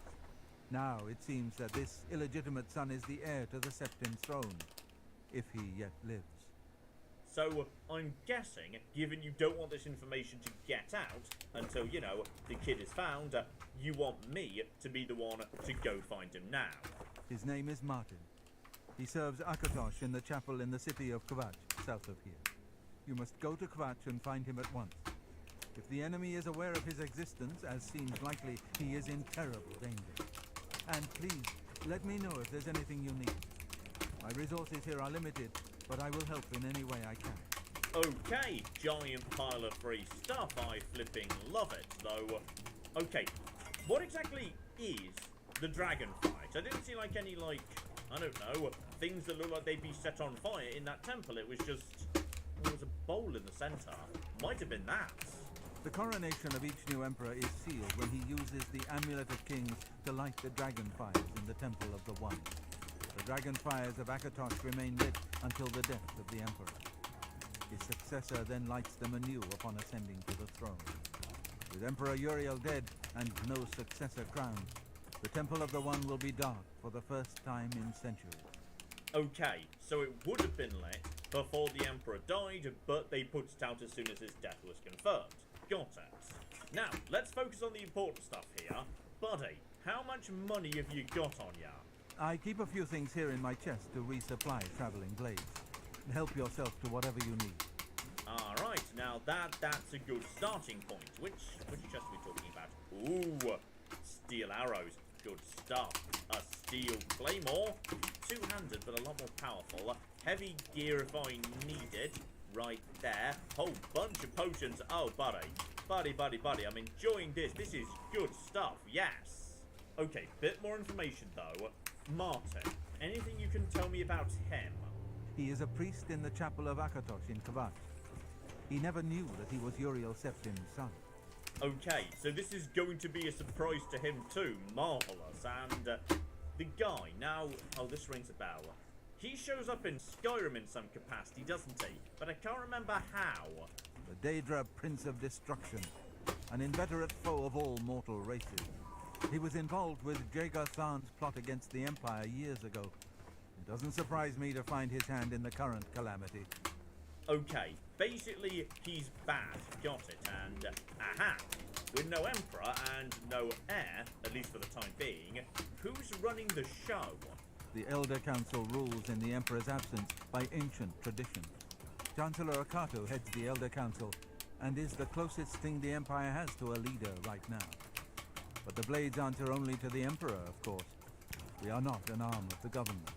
Now, it seems that this illegitimate son is the heir to the Septim throne, if he yet lives. So, I'm guessing, given you don't want this information to get out until, the kid is found, you want me to be the one to go find him now. His name is Martin. He serves Akatosh in the chapel in the city of Kvatch, south of here. You must go to Kvatch and find him at once. If the enemy is aware of his existence, as seems likely, he is in terrible danger. And please, let me know if there's anything you need. My resources here are limited, but I will help in any way I can. Okay, giant pile of free stuff. I flipping love it, though. Okay, what exactly is the dragon fight? I didn't see like any I don't know, things that look like they'd be set on fire in that temple. It was just, there was a bowl in the center. Might have been that. The coronation of each new emperor is sealed when he uses the Amulet of Kings to light the dragon fires in the Temple of the One. The dragon fires of Akatosh remain lit until the death of the emperor. His successor then lights them anew upon ascending to the throne. With Emperor Uriel dead and no successor crowned, the Temple of the One will be dark for the first time in centuries. Okay, so it would have been lit before the emperor died, but they put it out as soon as his death was confirmed. Got it. Now, let's focus on the important stuff here. Buddy, how much money have you got on ya? I keep a few things here in my chest to resupply traveling blades. Help yourself to whatever you need. Alright, now that's a good starting point. Which chest are we talking about? Ooh, steel arrows. Good stuff. A steel claymore. Two-handed, but a lot more powerful. Heavy gear if I need it. Right there. Whole bunch of potions. Oh, buddy. Buddy. I'm enjoying this. This is good stuff. Yes. Okay, bit more information, though. Martin, anything you can tell me about him? He is a priest in the chapel of Akatosh in Kavash. He never knew that he was Uriel Septim's son. Okay, so this is going to be a surprise to him too. Marvelous. And the guy, now... Oh, this rings a bell. He shows up in Skyrim in some capacity, doesn't he? But I can't remember how. The Daedra Prince of Destruction, an inveterate foe of all mortal races. He was involved with Jagar Tharn's plot against the Empire years ago. It doesn't surprise me to find his hand in the current calamity. Okay, basically, he's bad. Got it. And, aha! With no emperor and no heir, at least for the time being, who's running the show? The Elder Council rules in the Emperor's absence by ancient tradition. Chancellor Akato heads the Elder Council and is the closest thing the Empire has to a leader right now. But the blades answer only to the Emperor, of course. We are not an arm of the government.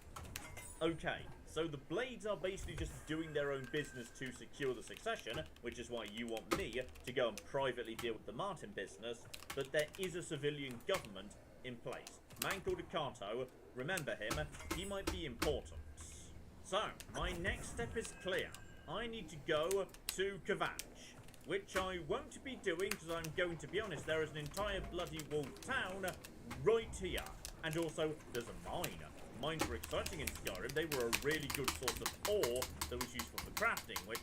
Okay, so the Blades are basically just doing their own business to secure the succession, which is why you want me to go and privately deal with the Martin business, but there is a civilian government in place. Man called Akato, remember him, he might be important. So, my next step is clear. I need to go to Kavash, which I won't be doing because I'm going to be honest, there is an entire bloody walled town right here. And also, there's a mine. Mines were exciting in Skyrim. They were a really good source of ore that was useful for crafting, which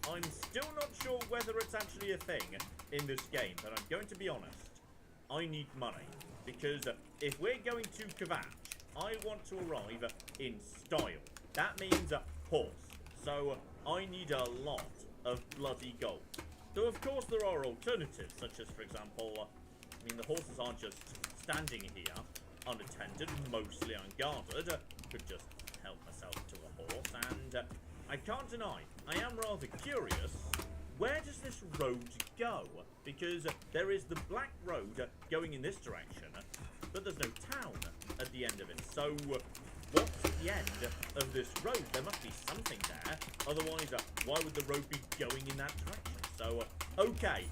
I'm still not sure whether it's actually a thing in this game, but I'm going to be honest. I need money, because if we're going to Kavash, I want to arrive in style. That means a horse, so I need a lot of bloody gold. Though of course there are alternatives, such as, for example, the horses aren't just standing here unattended, mostly unguarded. Could just help myself to a horse, and I can't deny, I am rather curious, where does this road go? Because there is the Black Road going in this direction, but there's no town at the end of it. So what's the end of this road? There must be something there, otherwise why would the road be going in that direction? So okay.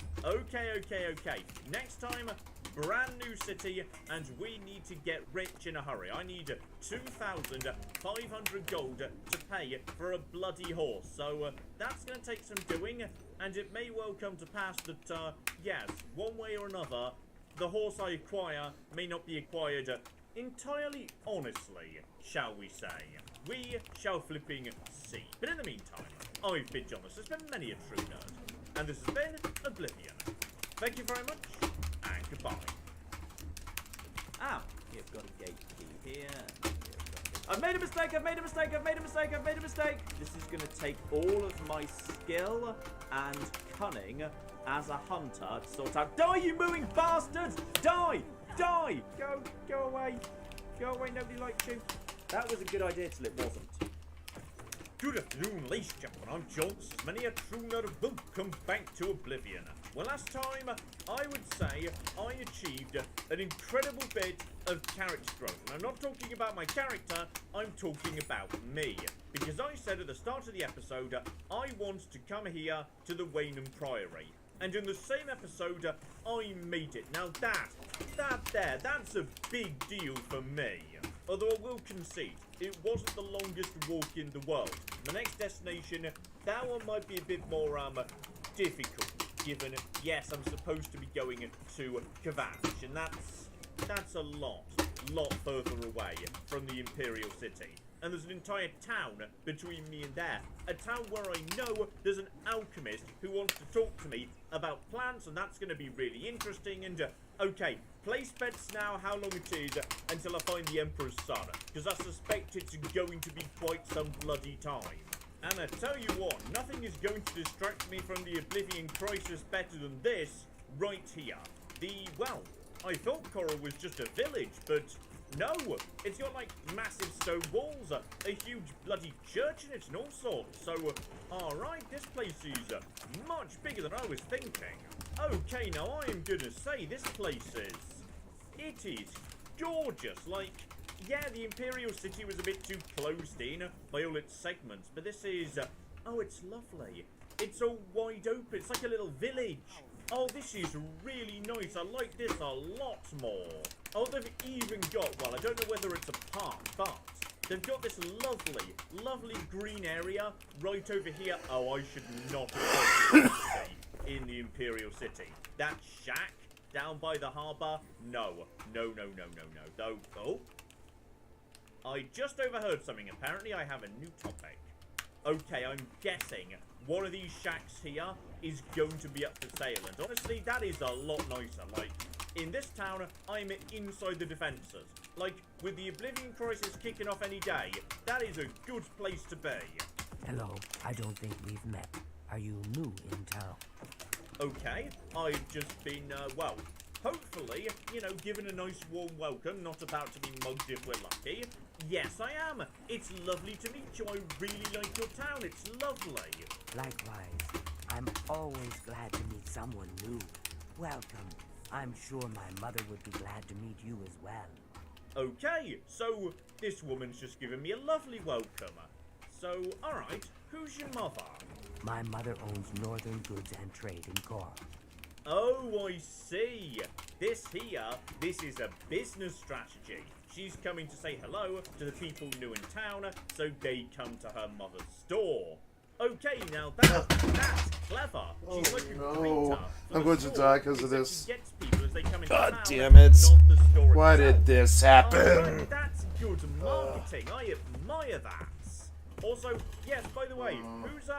Next time, brand new city, and we need to get rich in a hurry. I need 2,500 gold to pay for a bloody horse. So that's going to take some doing, and it may well come to pass that, yes, one way or another, the horse I acquire may not be acquired entirely honestly, shall we say. We shall flipping see. But in the meantime, I've been Jonas. There's been many a true nerd, and this has been Oblivion. Thank you very much, and goodbye. Ah, you've got a gate key here. I've made a mistake. This is going to take all of my skill and cunning as a hunter to sort out. Die, you mooing bastards! Die! Go away. Nobody likes you. That was a good idea till it wasn't. Good afternoon, ladies and gentlemen. I'm Jones. Many a true nerd will come back to Oblivion. Well, last time, I would say I achieved an incredible bit of character growth. And I'm not talking about my character, I'm talking about me. Because Because I said at the start of the episode, I want to come here to the Waynham Priory. And in the same episode, I made it. Now that's a big deal for me. Although I will concede, it wasn't the longest walk in the world. My next destination, that one might be a bit more, difficult. Given, yes, I'm supposed to be going to Kavash, and that's a lot further away from the Imperial City. And there's an entire town between me and there. A town where I know there's an alchemist who wants to talk to me about plants, and that's going to be really interesting. And, okay, place bets now how long it is until I find the Emperor's son, because I suspect it's going to be quite some bloody time. And I tell you what, nothing is going to distract me from the Oblivion Crisis better than this right here. Well, I thought Coral was just a village, but no, it's got like massive stone walls, a huge bloody church in it and all sorts. So, alright, this place is much bigger than I was thinking. Okay, now I am gonna say this place it is gorgeous. Like, yeah, the Imperial City was a bit too closed in by all its segments, but this is, oh, it's lovely. It's all wide open, it's like a little village. Oh, this is really nice. I like this a lot more. Oh, they've even got, well, I don't know whether it's a park, but they've got this lovely green area right over here. Oh, I should not have got in the Imperial City. That shack down by the harbour? No. Oh. I just overheard something. Apparently, I have a new topic. Okay, I'm guessing one of these shacks here is going to be up for sale. And honestly, that is a lot nicer. Like, in this town, I'm inside the defences. Like, with the Oblivion Crisis kicking off any day, that is a good place to be. Hello, I don't think we've met. Are you new in town? Okay, I've just been, well, hopefully, you know, given a nice warm welcome, not about to be mugged if we're lucky. Yes, I am. It's lovely to meet you. I really like your town. It's lovely. Likewise. I'm always glad to meet someone new. Welcome. I'm sure my mother would be glad to meet you as well. Okay, so this woman's just given me a lovely welcome. So, alright, who's your mother? My mother owns Northern Goods and Trade in Coral. Oh, I see. This is a business strategy. She's coming to say hello to the people new in town, so they come to her mother's store. Okay, now that's clever. She's like a greeter. I'm going to die because of this. Gets people as they come into God town, damn it. not the store Why itself. did this happen? Alright, that's good marketing. I admire that. Also, yes, by the way, who's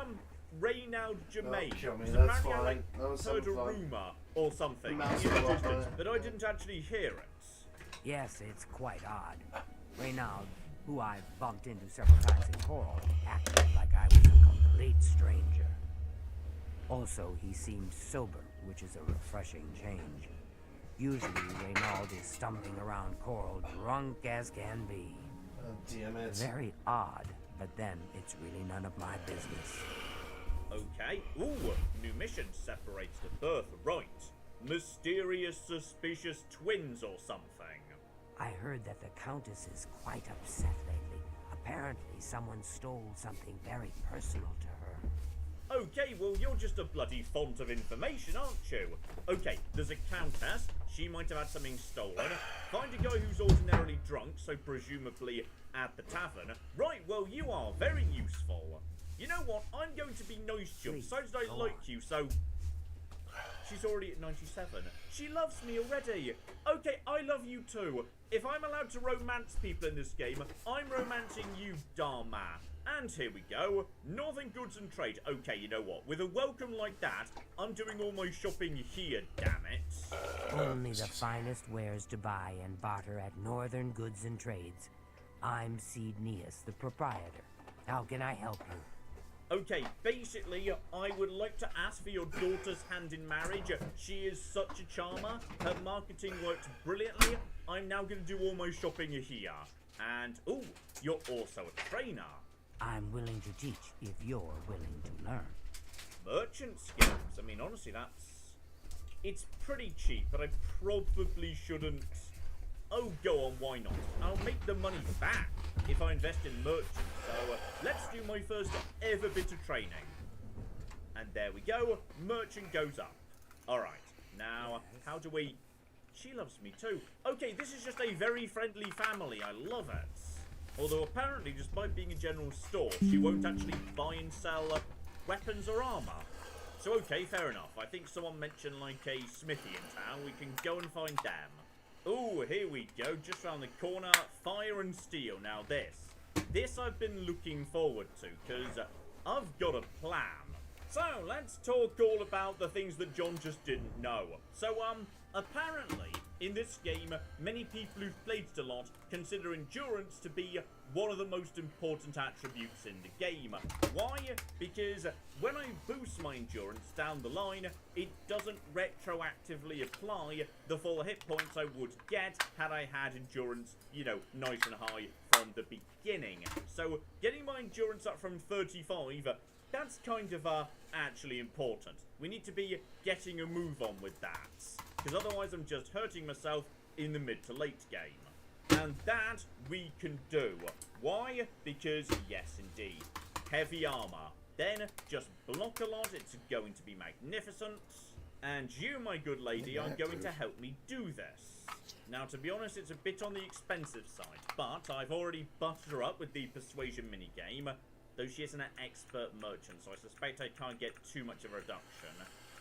Reynald Germain? Kill me, Because that's apparently fine. I heard a rumour or something in the distance, but I didn't actually hear it. Yes, it's quite odd. Reynald, who I've bumped into several times in Coral, acted like I was a complete stranger. Also, he seemed sober, which is a refreshing change. Usually, Reynald is stumbling around Coral drunk as can be. Oh, damn it. Very odd, but then it's really none of my business. Okay. Ooh, new mission separates the birth. Right. Mysterious, suspicious twins or something. I heard that the Countess is quite upset lately. Apparently, someone stole something very personal to her. Okay, well, you're just a bloody font of information, aren't you? Okay, there's a countess. She might have had something stolen. Find a guy who's ordinarily drunk, so presumably at the tavern. Right, well, you are very useful. You know what? I'm going to be nice to you. Besides, I like you, so... She's already at 97. She loves me already. Okay, I love you too. If I'm allowed to romance people in this game, I'm romancing you, Dharma. And here we go. Northern Goods and Trade. Okay, you know what? With a welcome like that, I'm doing all my shopping here, damn it. Only the finest wares to buy and barter at Northern Goods and Trades. I'm Cednius, the proprietor. How can I help you? Okay, basically, I would like to ask for your daughter's hand in marriage. She is such a charmer. Her marketing works brilliantly. I'm now going to do all my shopping here. And, ooh, you're also a trainer. I'm willing to teach if you're willing to learn. Merchant skills. I mean, honestly, it's pretty cheap, but I probably shouldn't... Oh, go on, why not? I'll make the money back if I invest in merchants. So, let's do my first ever bit of training. And there we go, merchant goes up. Alright, now, how do we... She loves me too. Okay, this is just a very friendly family, I love it. Although apparently, despite being a general store, she won't actually buy and sell weapons or armor. So okay, fair enough. I think someone mentioned like a smithy in town. We can go and find them. Oh, here we go. Just around the corner. Fire and steel. Now this I've been looking forward to because I've got a plan. So let's talk all about the things that John just didn't know. So apparently in this game, many people who've played it a lot consider endurance to be one of the most important attributes in the game. Why? Because when I boost my endurance down the line, it doesn't retroactively apply the full hit points I would get had I had endurance, you know, nice and high from the beginning. So getting my endurance up from 35, that's kind of actually important. We need to be getting a move on with that, because otherwise I'm just hurting myself in the mid to late game. And that we can do. Why? Because, yes indeed, heavy armor. Then just block a lot, it's going to be magnificent. And you, my good lady, are going to help me do this. Now, to be honest, it's a bit on the expensive side, but I've already buttered her up with the persuasion minigame, though she isn't an expert merchant, so I suspect I can't get too much of a reduction.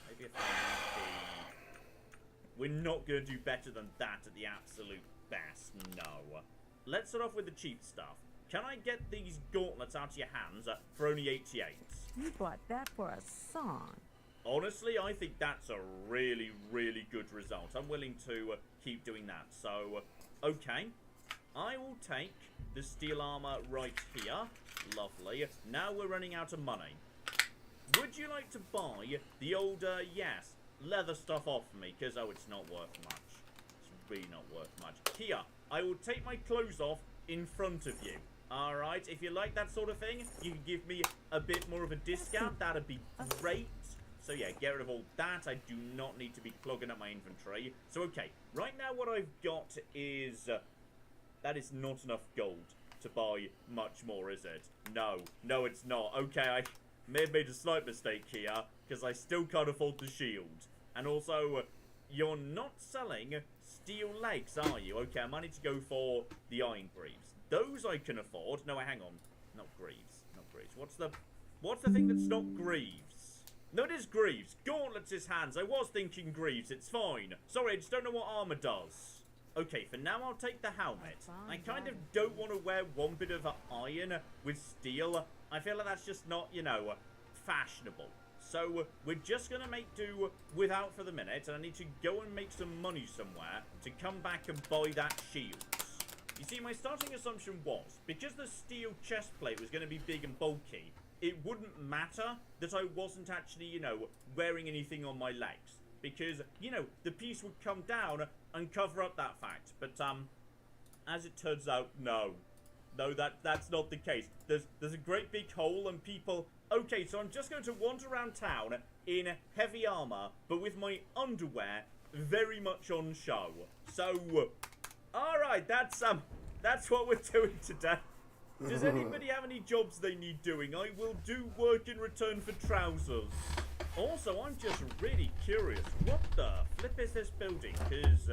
Maybe if I use the... We're not going to do better than that at the absolute best, no. Let's start off with the cheap stuff. Can I get these gauntlets out of your hands for only 88? You bought that for a song. Honestly, I think that's a really, really good result. I'm willing to keep doing that. So, okay. I will take the steel armor right here. Lovely. Now we're running out of money. Would you like to buy the old, yes, leather stuff off me? Because, oh, it's not worth much. It's really not worth much. Here, I will take my clothes off in front of you. Alright, if you like that sort of thing, you can give me a bit more of a discount. That'd be great. So yeah, get rid of all that. I do not need to be clogging up my inventory. So okay, right now what I've got is... that is not enough gold to buy much more, is it? No, no it's not. Okay, I may have made a slight mistake here, because I still can't afford the shield. And also, you're not selling steel legs, are you? Okay, I might need to go for the iron greaves. Those I can afford. No, hang on. Not greaves. Not greaves. What's the thing that's not greaves? No, it is greaves. Gauntlets is hands. I was thinking greaves. It's fine. Sorry, I just don't know what armor does. Okay, for now I'll take the helmet. I kind of don't want to wear one bit of iron with steel. I feel like that's just not, you know, fashionable. So we're just going to make do without for the minute, and I need to go and make some money somewhere to come back and buy that shield. You see, my starting assumption was, because the steel chest plate was going to be big and bulky, it wouldn't matter that I wasn't actually, you know, wearing anything on my legs. Because, you know, the piece would come down and cover up that fact. But, as it turns out, no. No, that's not the case. There's a great big hole and people... Okay, so I'm just going to wander around town in heavy armor, but with my underwear very much on show. So, alright, that's what we're doing today. Does anybody have any jobs they need doing? I will do work in return for trousers. Also, I'm just really curious, what the flip is this building? Because,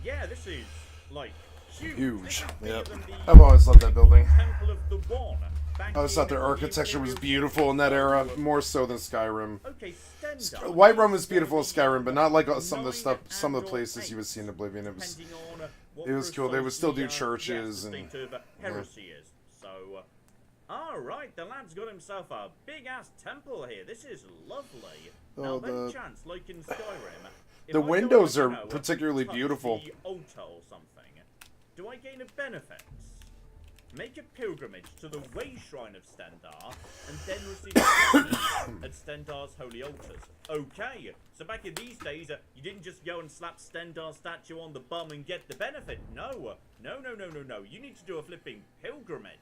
yeah, this is, like, huge. Yep. I've always loved that building. Temple of the One. I always thought their architecture was beautiful in that era, more so than Skyrim. Okay, Whiterun was beautiful in Skyrim, but not like some of the stuff, some of the places you would see in Oblivion. It was cool. They would still do churches and. Heresy is. So, alright, the lad's got himself a big-ass temple here. This is lovely. Now, by chance, like in Skyrim... The windows are particularly beautiful. The altar or something, do I gain a benefit? Make a pilgrimage to the Way Shrine of Stendar, and then receive a at Stendar's holy altars. Okay, so back in these days, you didn't just go and slap Stendar's statue on the bum and get the benefit. No. No. You need to do a flipping pilgrimage.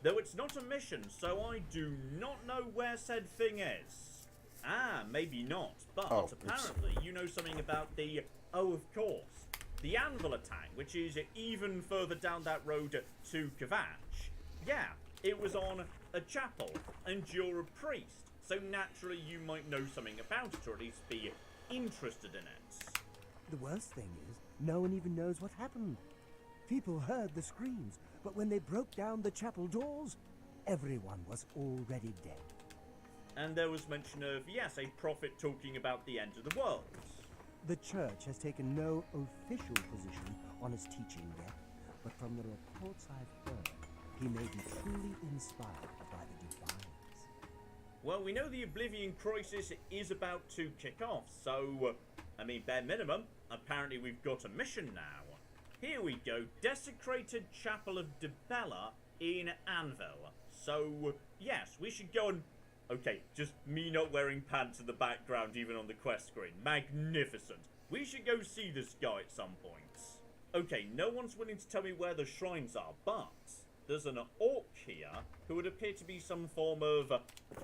Though it's not a mission, so I do not know where said thing is. Ah, maybe not, but apparently you know something about the, oh of course, the Anvil attack, which is even further down that road to Kvatch. Yeah, it was on a chapel, and you're a priest, so naturally you might know something about it, or at least be interested in it. The worst thing is, no one even knows what happened. People heard the screams, but when they broke down the chapel doors, everyone was already dead. And there was mention of, yes, a prophet talking about the end of the world. The church has taken no official position on his teaching yet, but from the reports I've heard, he may be truly inspired by the Defiance. Well, we know the Oblivion Crisis is about to kick off, so, I mean, bare minimum, apparently we've got a mission now. Here we go, Desecrated Chapel of Dibella in Anvil. So, yes, we should go and... Okay, just me not wearing pants in the background even on the quest screen. Magnificent. We should go see this guy at some point. Okay, no one's willing to tell me where the shrines are, but there's an orc here who would appear to be some form of,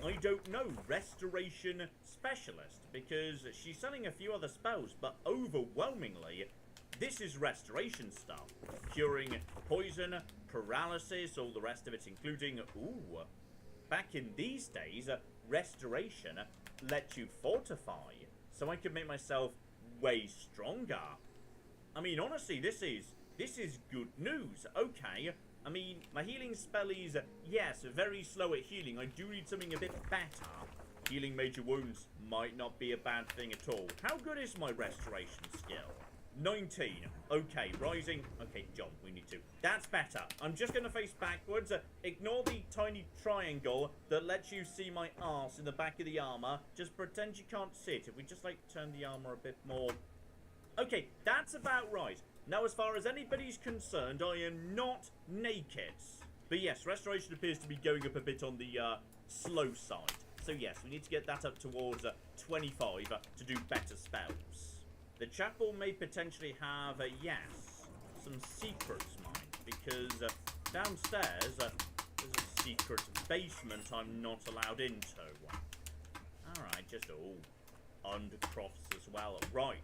I don't know, restoration specialist, because she's selling a few other spells, but overwhelmingly, this is restoration stuff. Curing poison, paralysis, all the rest of it, including, ooh, back in these days, restoration lets you fortify, so I could make myself way stronger. I mean, honestly, this is good news. Okay, I mean, my healing spell is, yes, very slow at healing. I do need something a bit better. Healing major wounds might not be a bad thing at all. How good is my restoration skill? 19. Okay, rising. Okay, John, we need to. That's better. I'm just going to face backwards. Ignore the tiny triangle that lets you see my arse in the back of the armor. Just pretend you can't see it. If we just, like, turn the armor a bit more... Okay, that's about right. Now, as far as anybody's concerned, I am not naked. But yes, restoration appears to be going up a bit on the slow side. So yes, we need to get that up towards 25 to do better spells. The chapel may potentially have, yes, some secrets, mind, because downstairs there's a secret basement I'm not allowed into. Alright, just undercrofts as well. Right.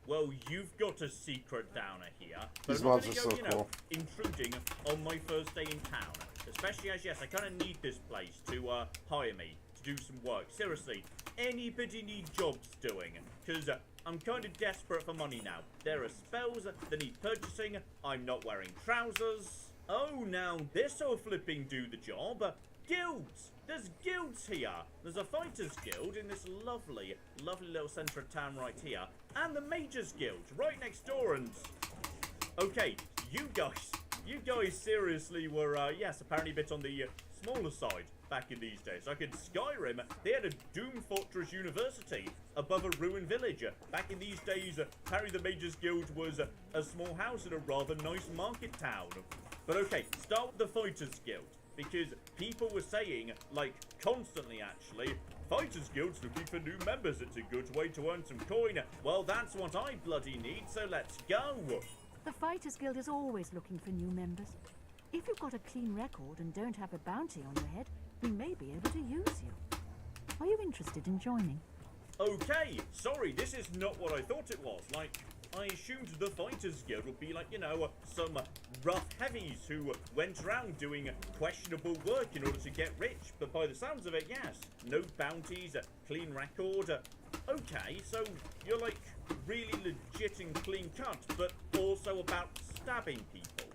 Well, you've got a secret downer here. But These I'm not mods gonna are go, so you know, cool. intruding on my first day in town. Especially as, yes, I kind of need this place to hire me to do some work. Seriously, anybody need jobs doing? Because I'm kind of desperate for money now. There are spells that need purchasing. I'm not wearing trousers. Oh, now this'll flipping do the job. Guilds! There's guilds here. There's a fighters guild in this lovely, lovely little centre of town right here. And the mages guild right next door. And okay, you guys seriously were, yes, apparently a bit on the smaller side back in these days. Like in Skyrim, they had a Doom Fortress University above a ruined village. Back in these days, apparently the Mages Guild was a small house in a rather nice market town. But okay, start with the Fighters Guild, because people were saying, like, constantly actually, Fighters Guild's looking for new members. It's a good way to earn some coin. Well, that's what I bloody need, so let's go. The Fighters Guild is always looking for new members. If you've got a clean record and don't have a bounty on your head, we may be able to use you. Are you interested in joining? Okay, sorry, this is not what I thought it was. Like, I assumed the Fighters Guild would be like, you know, some rough heavies who went around doing questionable work in order to get rich. But by the sounds of it, yes, no bounties, clean record. Okay, so you're like really legit and clean cut, but also about stabbing people.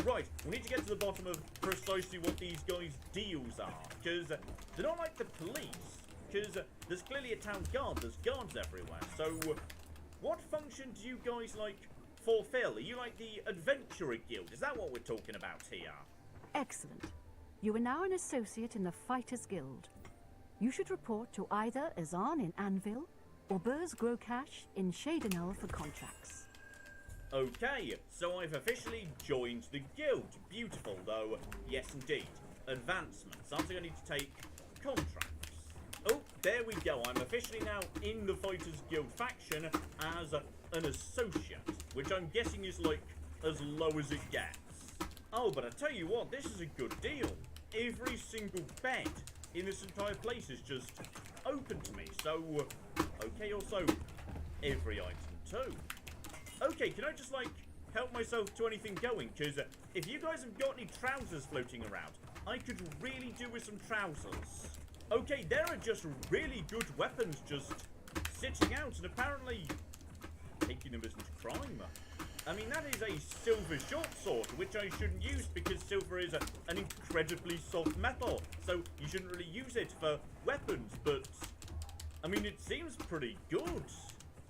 Right, we need to get to the bottom of precisely what these guys' deals are, because they're not like the police, because there's clearly a town guard, there's guards everywhere, so what function do you guys, like, fulfill? Are you like the Adventurer Guild? Is that what we're talking about here? Excellent. You are now an associate in the Fighters Guild. You should report to either Azan in Anvil or Burz Grokash in Shadenel for contracts. Okay, so I've officially joined the guild. Beautiful, though. Yes, indeed. Advancement. Something I need to take. Contracts. Oh, there we go. I'm officially now in the Fighters Guild faction as an associate, which I'm guessing is, like, as low as it gets. Oh, but I tell you what, this is a good deal. Every single bed in this entire place is just open to me. So, okay, also, every item too. Okay, can I just, like, help myself to anything going? Because if you guys have got any trousers floating around, I could really do with some trousers. Okay, there are just really good weapons just sitting out, and apparently taking them isn't a crime. I mean, that is a silver short sword, which I shouldn't use because silver is an incredibly soft metal, so you shouldn't really use it for weapons, but I mean, it seems pretty good.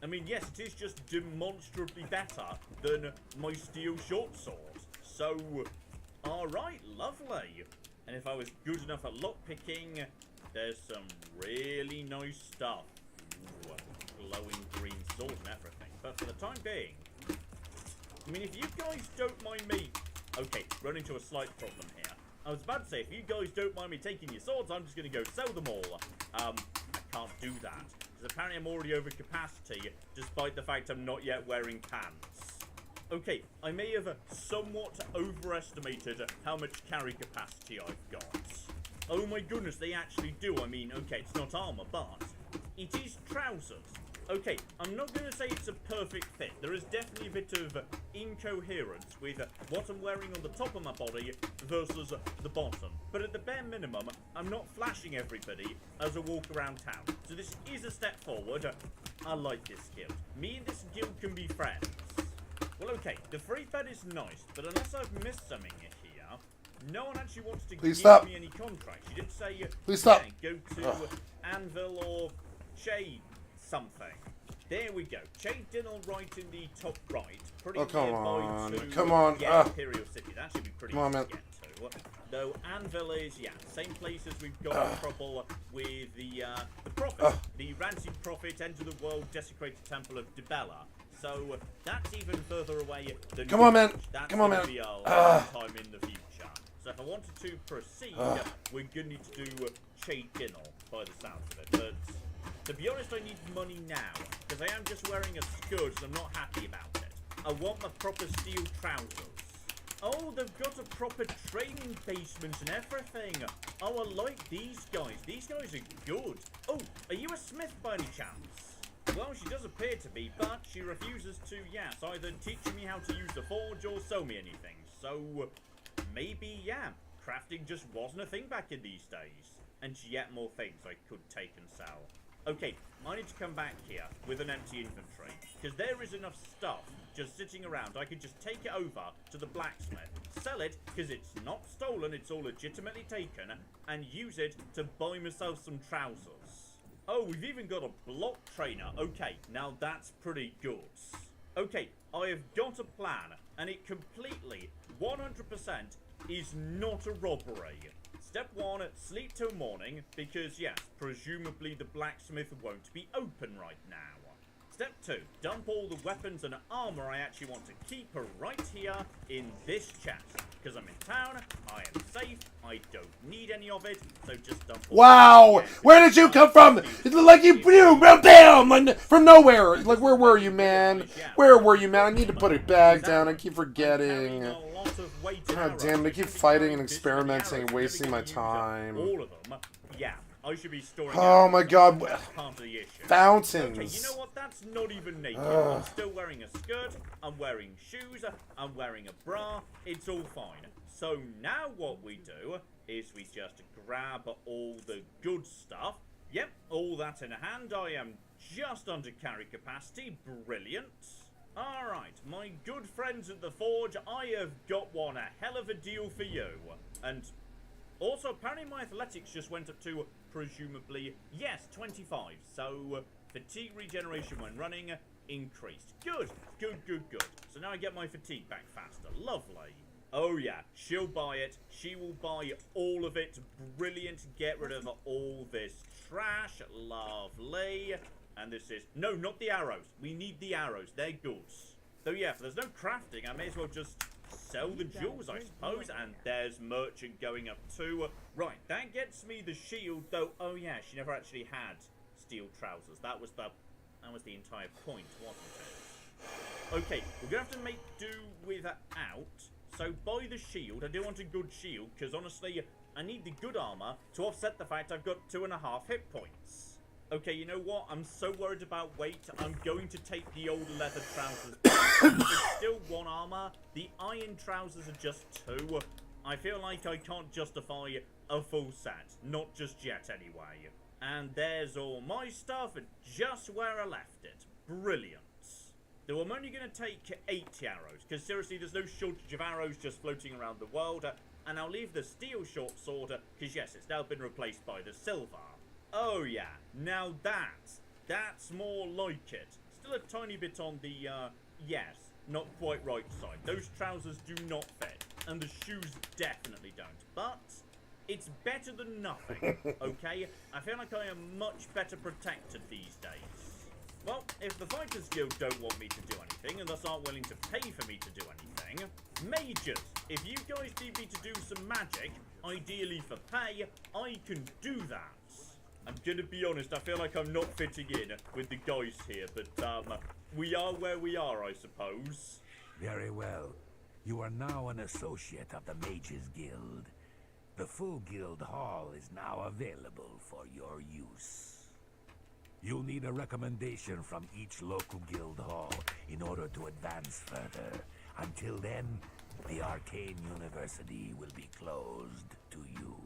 I mean, yes, it is just demonstrably better than my steel short sword. So, alright, lovely. And if I was good enough at lockpicking, there's some really nice stuff. Ooh, glowing green sword and everything. But for the time being, I mean, if you guys don't mind me... Okay, run into a slight problem here. I was about to say, if you guys don't mind me taking your swords, I'm just going to go sell them all. I can't do that. Because apparently I'm already over capacity, despite the fact I'm not yet wearing pants. Okay, I may have somewhat overestimated how much carry capacity I've got. Oh my goodness, they actually do. I mean, okay, it's not armor, but it is trousers. Okay, I'm not going to say it's a perfect fit. There is definitely a bit of incoherence with what I'm wearing on the top of my body versus the bottom. But at the bare minimum, I'm not flashing everybody as I walk around town. So this is a step forward. I like this guild. Me and this guild can be friends. Well, okay, the free bed is nice, but unless I've missed something here, no one actually wants to give me any contracts. You did say, Please stop. Yeah, go to Anvil or Shade something. There we go. Shade Dinnell right in the top right. Pretty nearby to come on. Imperial City. That should be pretty Come on, easy man. to get to. Though Anvil is, yeah, same place as we've got trouble with the Prophet. The Rancid Prophet, Enter the World, Desecrated Temple of Dibella. So that's even further away than Come on, man. That's Come on, gonna man. be a long time in the future. So if I wanted to proceed, we're going to need to do Shade Dinnell, by the sounds of it. But to be honest, I need money now, because I am just wearing a skirt, so I'm not happy about it. I want my proper steel trousers. Oh, they've got a proper training basement and everything. Oh, I like these guys. These guys are good. Oh, are you a smith by any chance? Well, she does appear to be, but she refuses to, yes, either teach me how to use the forge or sew me anything. So maybe, yeah, crafting just wasn't a thing back in these days. And yet more things I could take and sell. Okay, I need to come back here with an empty inventory, because there is enough stuff just sitting around. I could just take it over to the blacksmith, sell it, because it's not stolen, it's all legitimately taken, and use it to buy myself some trousers. Oh, we've even got a block trainer. Okay, now that's pretty good. Okay, I have got a plan, and it completely, 100%, is not a robbery. Step 1, sleep till morning, because yes, presumably the blacksmith won't be open right now. Step 2, dump all the weapons and armor I actually want to keep right here in this chest. Because I'm in town, I am safe, I don't need any of it, so just dump all Wow! Where did you come from? It's like you blew, bam, from nowhere. Like, where were you, man? Where were you, man? I need to put it back down. I keep forgetting. God damn it, I keep fighting and experimenting and wasting my time. All of them, yeah. I should be storing Oh my god. That's part of the issue. Fountains. Okay, you know what? That's not even naked. I'm still wearing a skirt. I'm wearing shoes. I'm wearing a bra. It's all fine. So now what we do is we just grab all the good stuff. Yep, all that in hand. I am just under carry capacity. Brilliant. Alright, my good friends at the Forge, I have got one a hell of a deal for you. And also, apparently my athletics just went up to, presumably, yes, 25. So, fatigue regeneration when running increased. Good, good, good, good. So now I get my fatigue back faster. Lovely. Oh yeah, she'll buy it. She will buy all of it. Brilliant. Get rid of all this trash. Lovely. And this is... No, not the arrows. We need the arrows. They're good. So yeah, if there's no crafting, I may as well just sell the jewels, I suppose. And there's merchant going up too. Right, that gets me the shield, though. Oh yeah, she never actually had steel trousers. That was the entire point, wasn't it? Okay, we're gonna have to make do without. So buy the shield. I do want a good shield, because honestly, I need the good armor to offset the fact I've got 2.5 hit points. Okay, you know what? I'm so worried about weight, I'm going to take the old leather trousers back. It's still 1 armor. The iron trousers are just 2. I feel like I can't justify a full set, not just yet anyway. And there's all my stuff just where I left it. Brilliant. Though I'm only going to take 80 arrows, because seriously there's no shortage of arrows just floating around the world, and I'll leave the steel short sword, because yes, it's now been replaced by the silver. Oh yeah, now that's more like it. Still a tiny bit on the, yes, not quite right side. Those trousers do not fit, and the shoes definitely don't, but it's better than nothing, okay? I feel like I am much better protected these days. Well, if the Fighters Guild don't want me to do anything, and thus aren't willing to pay for me to do anything, mages, if you guys need me to do some magic, ideally for pay, I can do that. I'm gonna be honest, I feel like I'm not fitting in with the guys here, but, we are where we are, I suppose. Very well. You are now an associate of the Mages Guild. The full guild hall is now available for your use. You'll need a recommendation from each local guild hall in order to advance further. Until then, the Arcane University will be closed to you.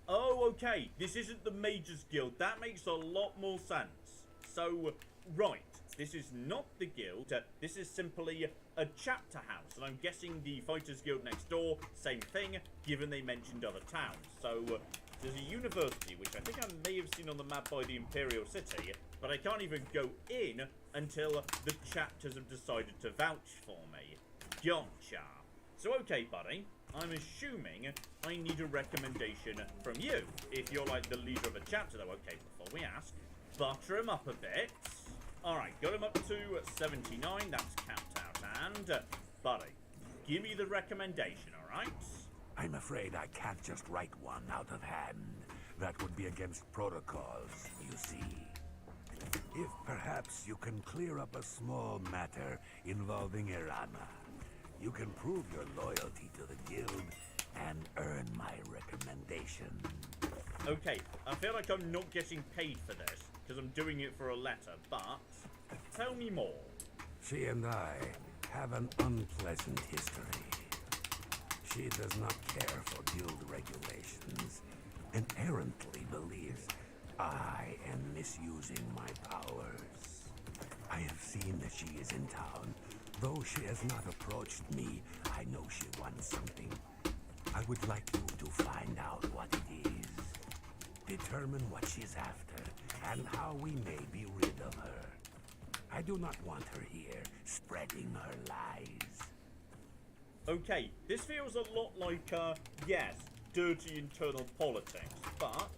Oh, okay. This isn't the Mages Guild. That makes a lot more sense. So, right. This is not the guild. This is simply a chapter house. And I'm guessing the Fighters Guild next door, same thing, given they mentioned other towns. So, there's a university, which I think I may have seen on the map by the Imperial City, but I can't even go in until the chapters have decided to vouch for me. Gotcha. So, okay, buddy. I'm assuming I need a recommendation from you. If you're like the leader of a chapter, though, okay, before we ask, butter him up a bit. Alright, got him up to 79, that's capped out, and, buddy, give me the recommendation, alright? I'm afraid I can't just write one out of hand. That would be against protocols, you see. If perhaps you can clear up a small matter involving Irana, you can prove your loyalty to the guild and earn my recommendation. Okay, I feel like I'm not getting paid for this, because I'm doing it for a letter, but tell me more. She and I have an unpleasant history. She does not care for guild regulations and errantly believes I am misusing my powers. I have seen that she is in town. Though she has not approached me, I know she wants something. I would like you to find out what it is. Determine what she's after and how we may be rid of her. I do not want her here spreading her lies. Okay, this feels a lot like, yes, dirty internal politics, but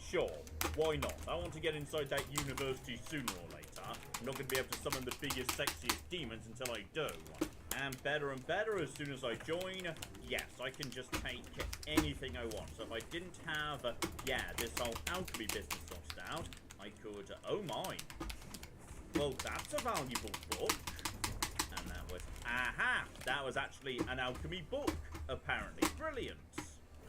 sure, why not? I want to get inside that university sooner or later. I'm not going to be able to summon the biggest, sexiest demons until I do. And better as soon as I join, yes, I can just take anything I want. So if I didn't have, this whole alchemy business sorted out, I could, oh my. Well, that's a valuable book. And that was, aha, that was actually an alchemy book, apparently. Brilliant.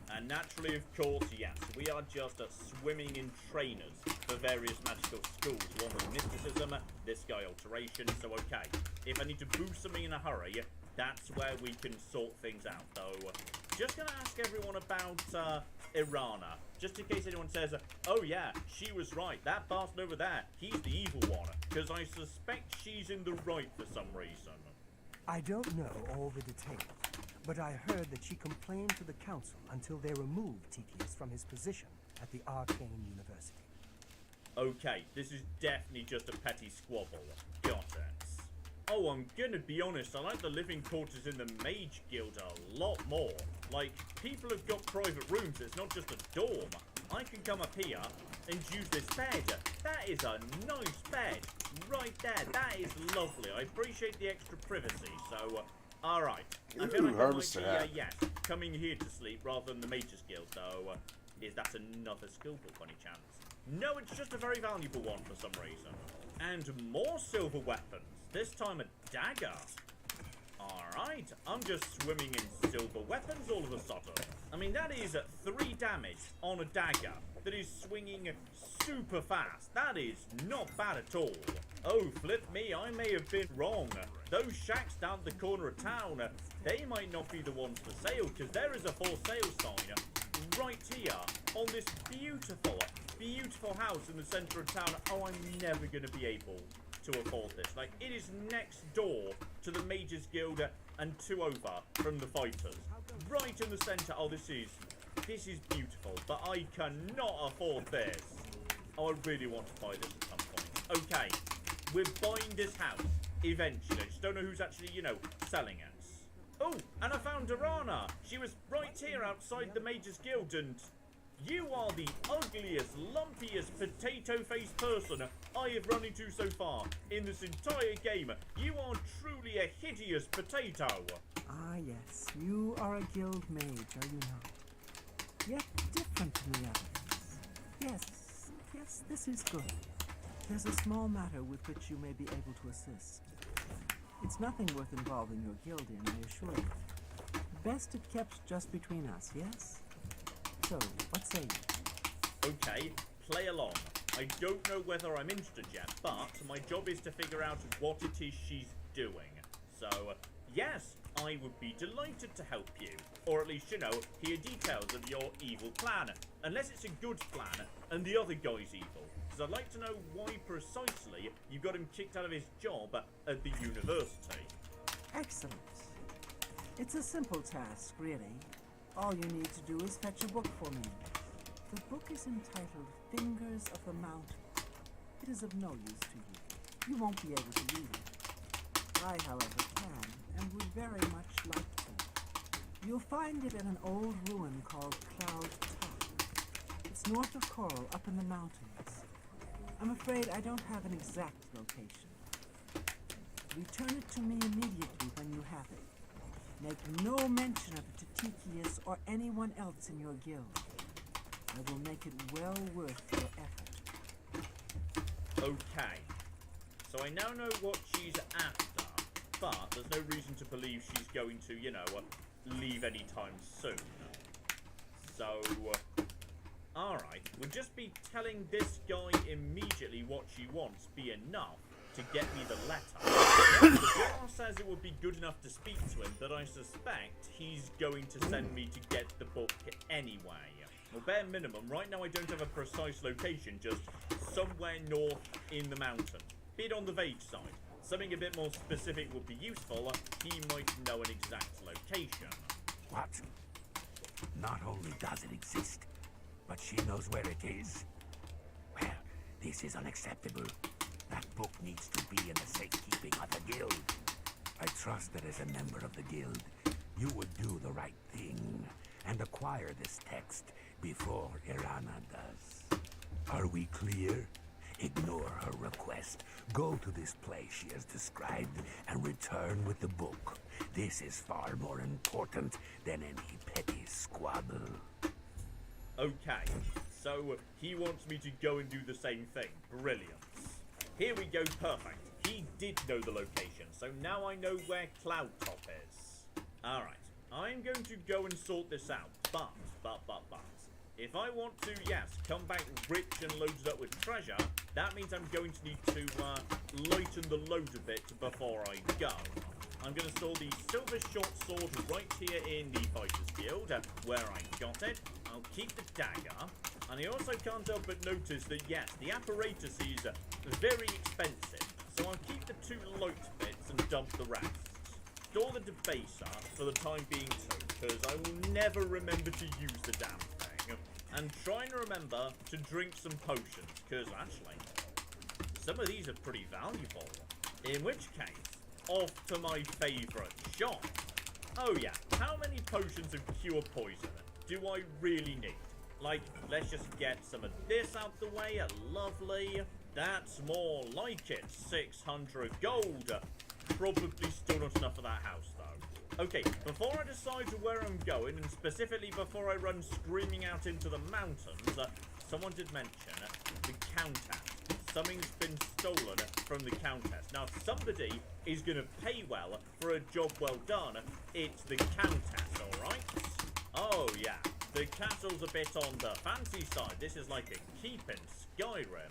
And naturally, of course, yes, we are just swimming in trainers for various magical schools. One was mysticism, this guy alteration, so okay. If I need to boost something in a hurry, that's where we can sort things out, though. Just gonna ask everyone about, Irana, just in case anyone says, oh yeah, she was right, that bastard over there, he's the evil one, because I suspect she's in the right for some reason. I don't know all the details, but I heard that she complained to the council until they removed Tikius from his position at the Arcane University. Okay, this is definitely just a petty squabble. Got it. Oh, I'm gonna be honest, I like the living quarters in the Mage Guild a lot more. Like, people have got private rooms, it's not just a dorm. I can come up here and use this bed. That is a nice bed. Right there, that is lovely. I appreciate the extra privacy, so, alright. I feel like I might be, yes, coming here to sleep rather than the Mages Guild, though. Is that another skill book, by any chance? No, it's just a very valuable one for some reason. And more silver weapons. This time a dagger. Alright, I'm just swimming in silver weapons all of a sudden. I mean, that is 3 damage on a dagger. that is swinging super fast. That is not bad at all. Oh, flip me, I may have been wrong. Those shacks down the corner of town, they might not be the ones for sale, because there is a for sale sign right here on this beautiful, beautiful house in the centre of town. Oh, I'm never going to be able to afford this. Like, it is next door to the Mages Guild and 2 over from the Fighters. Right in the centre. Oh, this is beautiful, but I cannot afford this. Oh, I really want to buy this at some point. Okay, we're buying this house eventually. Just don't know who's actually, you know, selling it. Oh, and I found Arana. She was right here outside the Mages Guild, and you are the ugliest, lumpiest, potato-faced person I have run into so far in this entire game. You are truly a hideous potato. Ah, yes, you are a guild mage, are you not? Yet different from the others. Yes, this is good. There's a small matter with which you may be able to assist. It's nothing worth involving your guild in, I assure you. Best it kept just between us, yes? So, what say you? Okay, play along. I don't know whether I'm interested yet, but my job is to figure out what it is she's doing. So, yes, I would be delighted to help you. Or at least, you know, hear details of your evil plan. Unless it's a good plan, and the other guy's evil. Because I'd like to know why precisely you got him kicked out of his job at the university. Excellent. It's a simple task, really. All you need to do is fetch a book for me. The book is entitled Fingers of the Mountain. It is of no use to you. You won't be able to read it. I, however, can, and would very much like to. You'll find it in an old ruin called Cloud Top. It's north of Coral, up in the mountains. I'm afraid I don't have an exact location. Return it to me immediately when you have it. Make no mention of it to Tikius or anyone else in your guild. I will make it well worth your effort. Okay. So I now know what she's after, but there's no reason to believe she's going to, you know, leave anytime soon. So, alright, would just be telling this guy immediately what she wants be enough to get me the letter. The jar says it would be good enough to speak to him, but I suspect he's going to send me to get the book anyway. Well, bare minimum, right now I don't have a precise location, just somewhere north in the mountain. Bit on the vague side. Something a bit more specific would be useful. He might know an exact location. What? Not only does it exist, but she knows where it is? Well, this is unacceptable. That book needs to be in the safekeeping of the guild. I trust that as a member of the guild, you would do the right thing and acquire this text before Irana does. Are we clear? Ignore her request. Go to this place she has described and return with the book. This is far more important than any petty squabble. Okay, so he wants me to go and do the same thing. Brilliant. Here we go, perfect. He did know the location, so now I know where Cloud Top is. Alright, I'm going to go and sort this out, but. If I want to, yes, come back rich and loaded up with treasure, that means I'm going to need to lighten the load a bit before I go. I'm going to store the silver short sword right here in the Fighters Guild, where I got it. I'll keep the dagger, and I also can't help but notice that, yes, the apparatus is very expensive, so I'll keep the 2 light bits and dump the rest. Store the debaser for the time being too, because I will never remember to use the damn thing. And trying to remember to drink some potions, because actually, some of these are pretty valuable. In which case, off to my favourite shop. Oh yeah, how many potions of cure poison do I really need? Like, let's just get some of this out the way, lovely. That's more like it, 600 gold. Probably still not enough for that house though. Okay, before I decide where I'm going, and specifically before I run screaming out into the mountains, someone did mention the Countess. Something's been stolen from the Countess. Now, if somebody is going to pay well for a job well done, it's the Countess, alright? Oh, yeah. the castle's a bit on the fancy side. This is like a keep in Skyrim.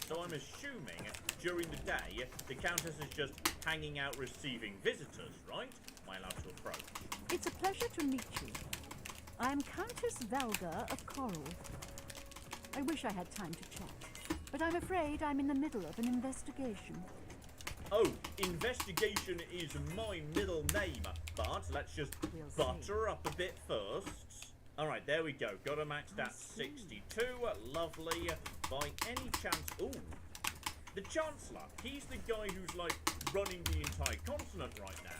So I'm assuming during the day, the Countess is just hanging out receiving visitors, right? Am I allowed to approach? It's a pleasure to meet you. I'm Countess Valga of Coral. I wish I had time to chat, but I'm afraid I'm in the middle of an investigation. Oh, investigation is my middle name, but let's just butter up a bit first. Alright, there we go. Got a maxed at 62. Lovely. By any chance... Ooh. The Chancellor. He's the guy who's, like, running the entire continent right now.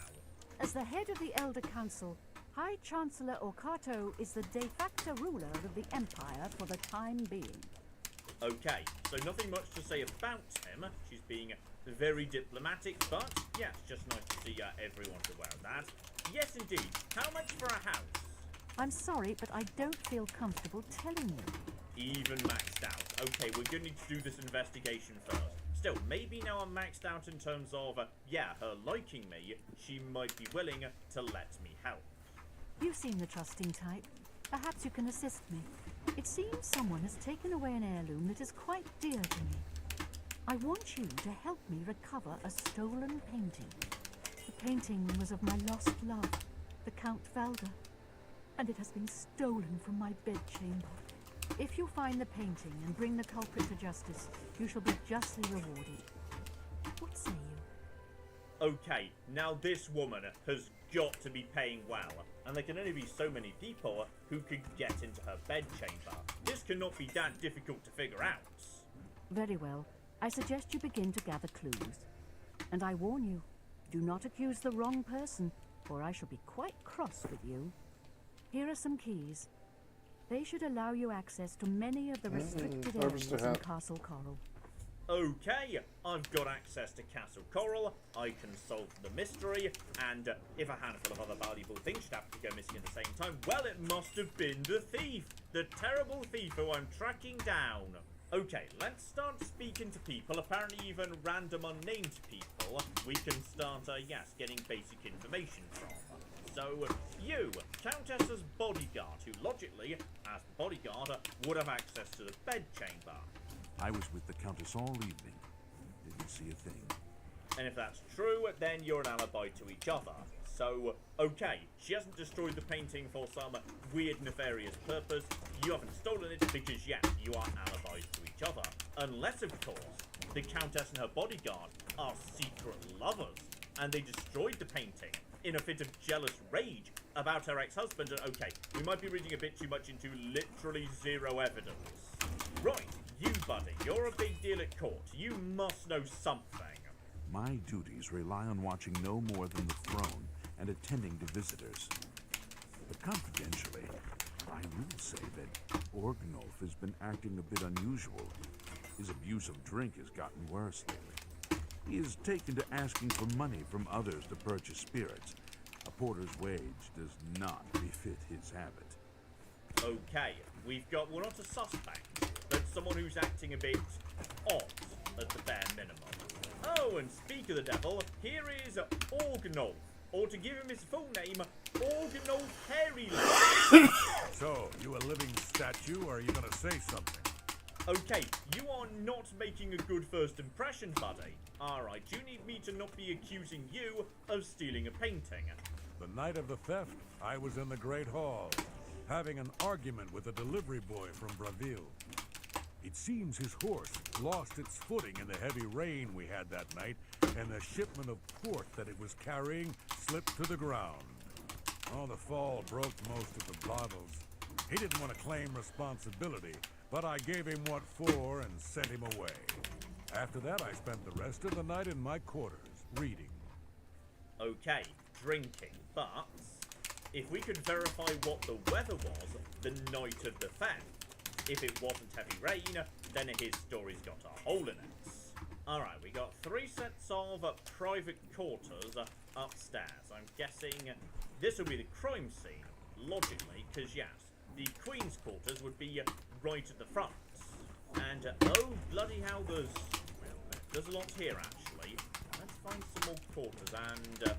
As the head of the Elder Council, High Chancellor Okato is the de facto ruler of the Empire for the time being. Okay, so nothing much to say about him. She's being very diplomatic, but, yeah, it's just nice to see everyone's aware of that. Yes, indeed. How much for a house? I'm sorry, but I don't feel comfortable telling you. Even maxed out. Okay, we're gonna need to do this investigation first. Still, maybe now I'm maxed out in terms of, yeah, her liking me, she might be willing to let me help. You seem the trusting type. Perhaps you can assist me. It seems someone has taken away an heirloom that is quite dear to me. I want you to help me recover a stolen painting. The painting was of my lost love, the Count Valga, and it has been stolen from my bedchamber. If you find the painting and bring the culprit to justice, you shall be justly rewarded. What say you? Okay, now this woman has got to be paying well, and there can only be so many people who could get into her bedchamber. This cannot be that difficult to figure out. Very well. I suggest you begin to gather clues. And I warn you, do not accuse the wrong person, or I shall be quite cross with you. Here are some keys. They should allow you access to many of the restricted areas in Castle Coral. Okay, I've got access to Castle Coral, I can solve the mystery, and if a handful of other valuable things should happen to go missing at the same time, well, it must have been the thief! The terrible thief who I'm tracking down. Okay, let's start speaking to people, apparently even random unnamed people, we can start, yes, getting basic information from. So, you, Countess's bodyguard, who logically, as the bodyguard, would have access to the bedchamber. I was with the Countess all evening. Didn't see a thing. And if that's true, then you're an alibi to each other. So, okay, she hasn't destroyed the painting for some weird nefarious purpose. You haven't stolen it because, yes, you are alibis to each other. Unless, of course, the Countess and her bodyguard are secret lovers, and they destroyed the painting in a fit of jealous rage about her ex-husband. And okay, we might be reading a bit too much into literally zero evidence. Right, you buddy, you're a big deal at court. You must know something. My duties rely on watching no more than the throne and attending to visitors. But confidentially, I will say that Orgnolf has been acting a bit unusual. His abuse of drink has gotten worse lately. He has taken to asking for money from others to purchase spirits. A porter's wage does not befit his habit. Okay, we've got, well, not a suspect, but someone who's acting a bit odd at the bare minimum. Oh, and speak of the devil, here is Orgnolf, or to give him his full name, Orgnolf Hairyland. So, you a living statue, or are you gonna say something? Okay, you are not making a good first impression, buddy. Alright, you need me to not be accusing you of stealing a painting. The night of the theft, I was in the Great Hall, having an argument with a delivery boy from Braville. It seems his horse lost its footing in the heavy rain we had that night, and the shipment of port that it was carrying slipped to the ground. Oh, the fall broke most of the bottles. He didn't want to claim responsibility, but I gave him what for and sent him away. After that, I spent the rest of the night in my quarters, reading. Okay, drinking, but if we could verify what the weather was the night of the theft, if it wasn't heavy rain, then his story's got a hole in it. Alright, we got 3 sets of private quarters upstairs. I'm guessing this will be the crime scene, logically, because yes, the Queen's quarters would be right at the front. And, oh bloody hell, there's a lot here, actually. Let's find some more quarters, and,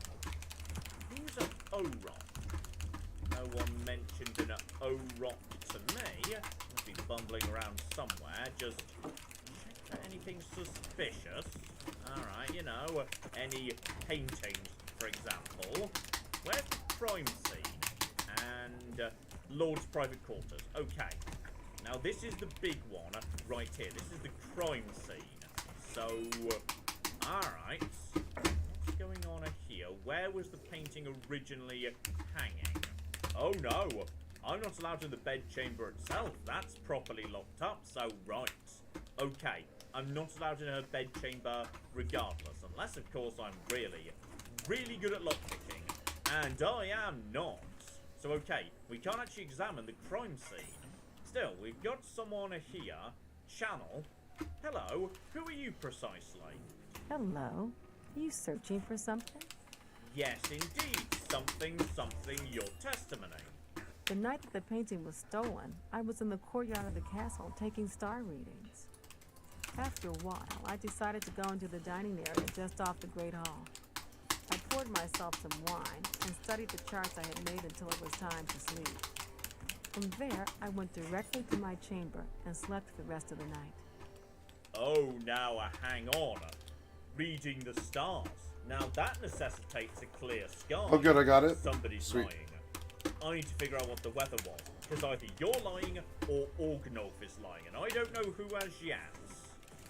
who's a Oron? No one mentioned an O-Rock to me. Must be bumbling around somewhere. Just check for anything suspicious. Alright, you know, any paintings, for example. Where's the crime scene? And Lord's private quarters. Okay. Now this is the big one right here. This is the crime scene. So, alright. What's going on here? Where was the painting originally hanging? Oh no, I'm not allowed in the bedchamber itself. That's properly locked up, so right. Okay, I'm not allowed in her bedchamber regardless. Unless, of course, I'm really, really good at lockpicking. And I am not. So, okay, we can't actually examine the crime scene. Still, we've got someone here. Channel. Hello, who are you precisely? Hello. Are you searching for something? Yes, indeed. Something, your testimony. The night that the painting was stolen, I was in the courtyard of the castle taking star readings. After a while, I decided to go into the dining area just off the Great Hall. I poured myself some wine and studied the charts I had made until it was time to sleep. From there, I went directly to my chamber and slept the rest of the night. Oh, now hang on. Reading the stars. Now that necessitates a clear sky. Oh, good, I got it. Somebody's Sweet. lying. I need to figure out what the weather was, because either you're lying or Orgnolf is lying, and I don't know who as yet.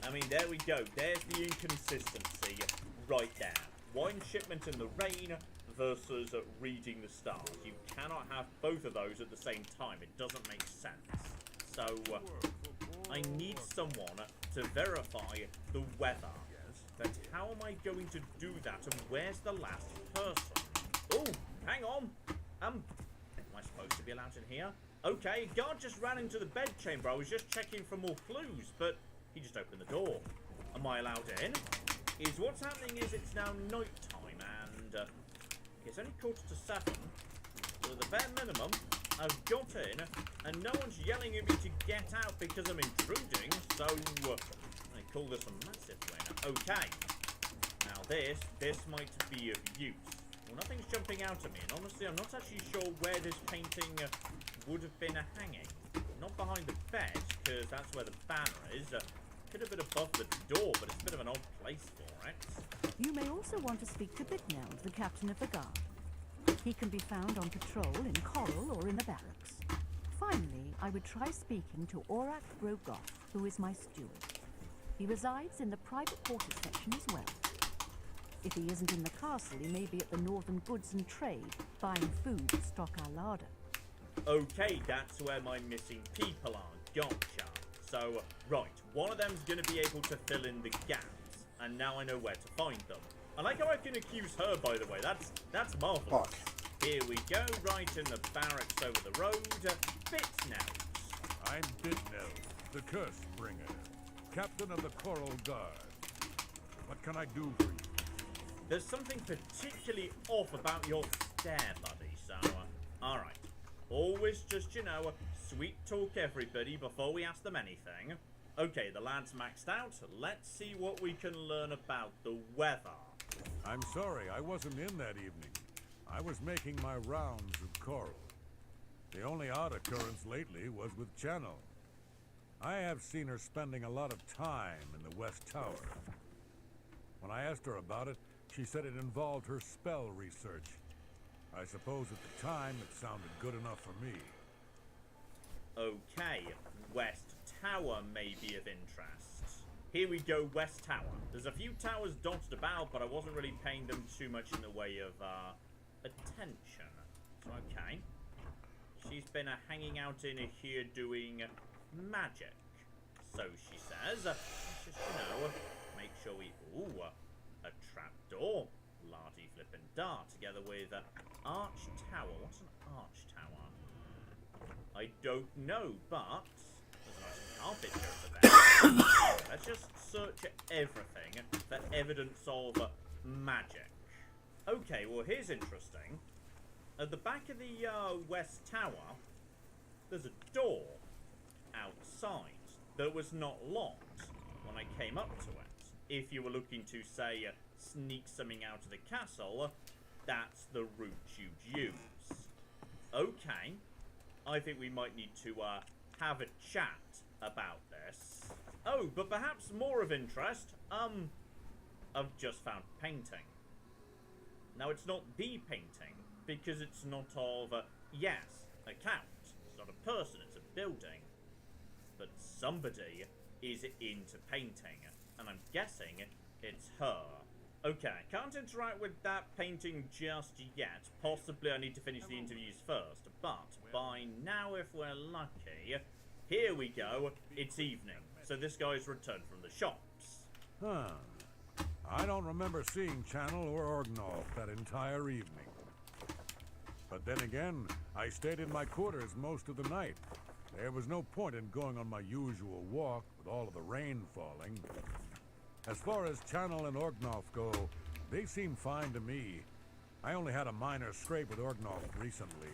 I mean, there we go. There's the inconsistency right there. Wine shipment in the rain versus reading the stars. You cannot have both of those at the same time. It doesn't make sense. So, I need someone to verify the weather. But how am I going to do that, and where's the last person? Oh, hang on. Am I supposed to be allowed in here? Okay, guard just ran into the bedchamber. I was just checking for more clues, but he just opened the door. Am I allowed in? What's happening is it's now night time, and it's only 7:15. So at the bare minimum, I've got in, and no one's yelling at me to get out because I'm intruding, so I call this a massive win. Okay. Now this might be of use. Well, nothing's jumping out at me, and honestly, I'm not actually sure where this painting would have been hanging. Not behind the bed, because that's where the banner is. Could have been above the door, but it's a bit of an odd place for it. You may also want to speak to Bicknell, the captain of the guard. He can be found on patrol in Coral or in the barracks. Finally, I would try speaking to Orak Brogoff, who is my steward. He resides in the private quarters section as well. If he isn't in the castle, he may be at the Northern Goods and Trade, buying food to stock our larder. Okay, that's where my missing people are. Gotcha. So, right, one of them's going to be able to fill in the gaps, and now I know where to find them. I like how I can accuse her, by the way. That's marvelous. Fuck. Here we go, right in the barracks over the road. Bitnell. I'm Bitnell, the Curse Bringer, captain of the Coral Guard. What can I do for you? There's something particularly off about your stare, buddy, so, alright. Always just, sweet talk everybody before we ask them anything. Okay, the lad's maxed out. Let's see what we can learn about the weather. I'm sorry, I wasn't in that evening. I was making my rounds of Coral. The only odd occurrence lately was with Channel. I have seen her spending a lot of time in the West Tower. When I asked her about it, she said it involved her spell research. I suppose at the time it sounded good enough for me. Okay, West Tower may be of interest. Here we go, West Tower. There's a few towers dotted about, but I wasn't really paying them too much in the way of, attention. So, okay. She's been hanging out in here doing magic. So she says. Let's just, make sure we... Ooh, a trapdoor. Lardy flippin' dart together with Arch Tower. What's an Arch Tower? I don't know, but there's a nice carpet here at the back. Let's just search everything for evidence of magic. Okay, well here's interesting. At the back of the West Tower, there's a door outside that was not locked when I came up to it. If you were looking to, say, sneak something out of the castle, that's the route you'd use. Okay. I think we might need to have a chat about this. Oh, but perhaps more of interest. I've just found painting. Now, it's not the painting, because it's not of, yes, a count. It's not a person, it's a building. But somebody is into painting, and I'm guessing it's her. Okay, I can't interact with that painting just yet. Possibly I need to finish the interviews first, but by now, if we're lucky, here we go, it's evening. So this guy's returned from the shops. Huh. I don't remember seeing Channel or Orgnolf that entire evening. But then again, I stayed in my quarters most of the night. There was no point in going on my usual walk with all of the rain falling. As far as Channel and Orgnolf go, they seem fine to me. I only had a minor scrape with Orgnolf recently.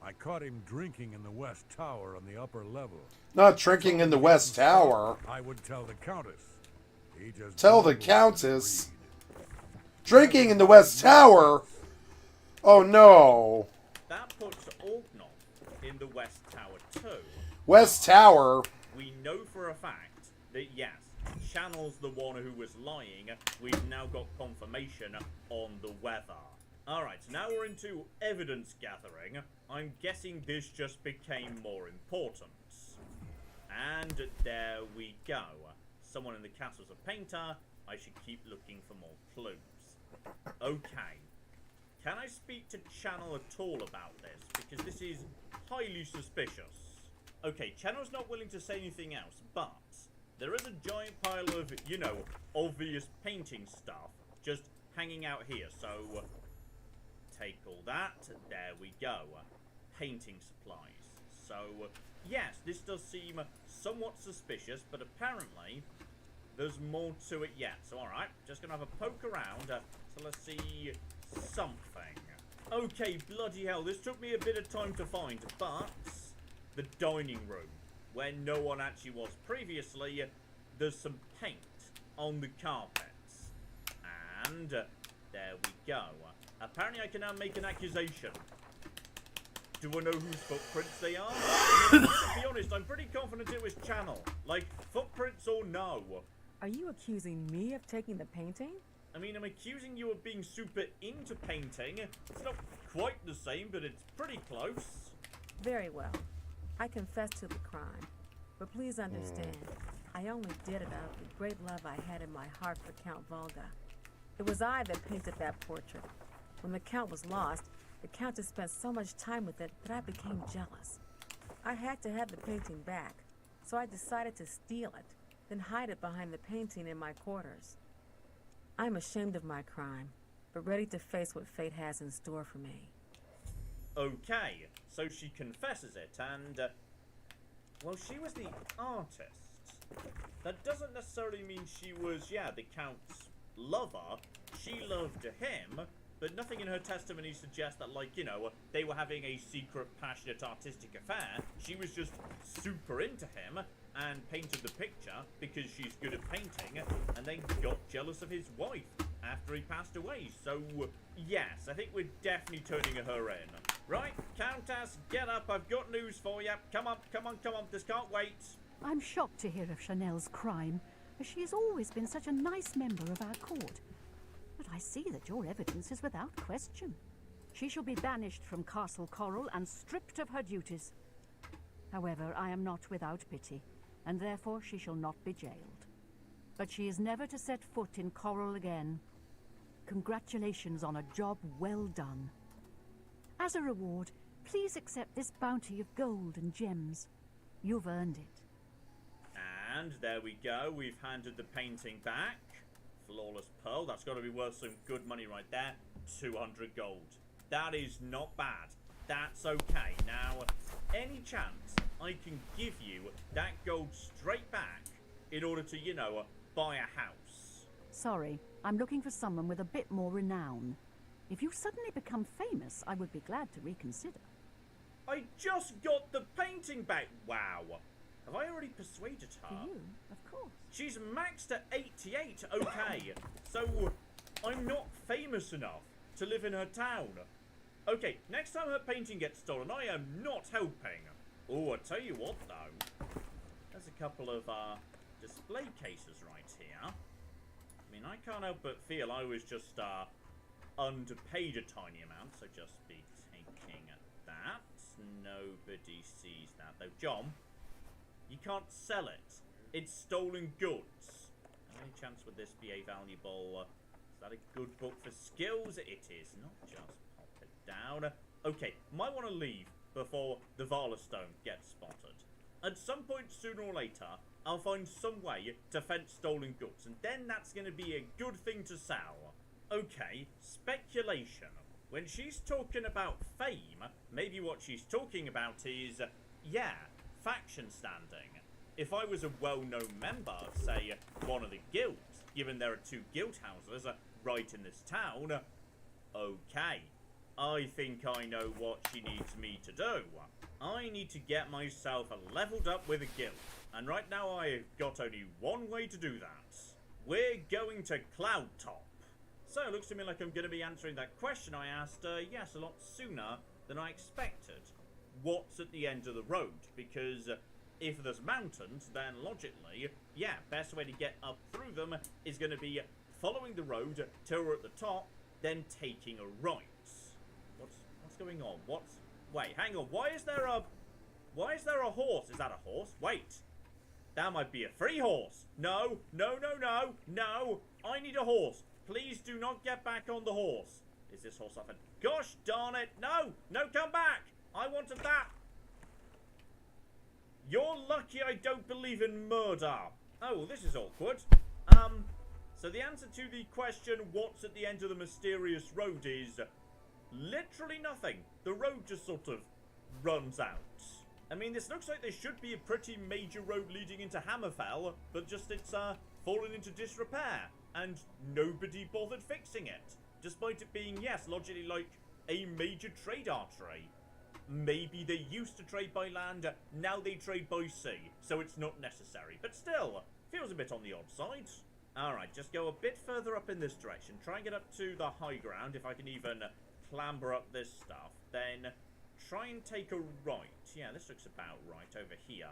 I caught him drinking in the West Tower on the upper level. Not drinking in the West Tower. I would tell the Countess. He just Tell the Countess. Drinking in the West Tower? Oh no. That puts Orgnolf in the West Tower too. West Tower? We know for a fact that yes, Channel's the one who was lying. We've now got confirmation on the weather. Alright, so now we're into evidence gathering. I'm guessing this just became more important. And there we go. Someone in the castle's a painter. I should keep looking for more clues. Okay. Can I speak to Channel at all about this? Because this is highly suspicious. Okay, Channel's not willing to say anything else, but there is a giant pile of, you know, obvious painting stuff just hanging out here. So, take all that. There we go. Painting supplies. So, yes, this does seem somewhat suspicious, but apparently there's more to it yet. So, alright, just gonna have a poke around. So, let's see something. Okay, bloody hell, this took me a bit of time to find, but the dining room, where no one actually was previously, there's some paint on the carpets. And there we go. Apparently I can now make an accusation. Do I know whose footprints they are? I mean, to be honest, I'm pretty confident it was Channel. Like, footprints or no. Are you accusing me of taking the painting? I mean, I'm accusing you of being super into painting. It's not quite the same, but it's pretty close. Very well. I confess to the crime. But please understand, I only did it out of the great love I had in my heart for Count Volga. It was I that painted that portrait. When the Count was lost, the Countess spent so much time with it that I became jealous. I had to have the painting back, so I decided to steal it, then hide it behind the painting in my quarters. I'm ashamed of my crime, but ready to face what fate has in store for me. Okay, so she confesses it, and, well, she was the artist. That doesn't necessarily mean she was, yeah, the Count's lover. She loved him, but nothing in her testimony suggests that, like, you know, they were having a secret, passionate, artistic affair. She was just super into him and painted the picture because she's good at painting, and then got jealous of his wife after he passed away. So, yes, I think we're definitely turning her in. Right, Countess, get up. I've got news for you. Come on, come on, come on. This can't wait. I'm shocked to hear of Chanel's crime, as she has always been such a nice member of our court. But I see that your evidence is without question. She shall be banished from Castle Coral and stripped of her duties. However, I am not without pity, and therefore she shall not be jailed. But she is never to set foot in Coral again. Congratulations on a job well done. As a reward, please accept this bounty of gold and gems. You've earned it. And there we go. We've handed the painting back. Flawless pearl. That's got to be worth some good money right there. 200 gold. That is not bad. That's okay. Now, any chance I can give you that gold straight back in order to, you know, buy a house? Sorry, I'm looking for someone with a bit more renown. If you suddenly become famous, I would be glad to reconsider. I just got the painting back. Wow. Have I already persuaded her? For you, of course. She's maxed at 88. Okay. So, I'm not famous enough to live in her town. Okay, next time her painting gets stolen, I am not helping. Oh, I tell you what, though. There's a couple of, display cases right here. I mean, I can't help but feel I was just, underpaid a tiny amount, so just be taking that. Nobody sees that, though. John, you can't sell it. It's stolen goods. Any chance would this be a valuable... is that a good book for skills? It is. Not just pop it down. Okay, might want to leave before the Valor Stone gets spotted. At some point sooner or later, I'll find some way to fence stolen goods, and then that's going to be a good thing to sell. Okay, speculation. When she's talking about fame, maybe what she's talking about is, yeah, faction standing. If I was a well-known member of, say, one of the guilds, given there are 2 guild houses right in this town, okay, I think I know what she needs me to do. I need to get myself leveled up with a guild, and right now I've got only one way to do that. We're going to Cloud Top. So it looks to me like I'm going to be answering that question I asked, yes, a lot sooner than I expected. What's at the end of the road? Because if there's mountains, then logically, yeah, best way to get up through them is going to be following the road till we're at the top, then taking a right. What's going on? Wait, hang on. Why is there a horse? Is that a horse? Wait. That might be a free horse. No. I need a horse. Please do not get back on the horse. Is this horse up? Gosh darn it. No, come back. I wanted that. You're lucky I don't believe in murder. Oh, well, this is awkward. So the answer to the question, what's at the end of the mysterious road, is literally nothing. The road just sort of runs out. I mean, this looks like there should be a pretty major road leading into Hammerfell, but just it's fallen into disrepair, and nobody bothered fixing it, despite it being, yes, logically like a major trade artery. Maybe they used to trade by land, now they trade by sea, so it's not necessary, but still, feels a bit on the odd side. Alright, just go a bit further up in this direction, try and get up to the high ground, if I can even clamber up this stuff, then try and take a right. Yeah, this looks about right over here,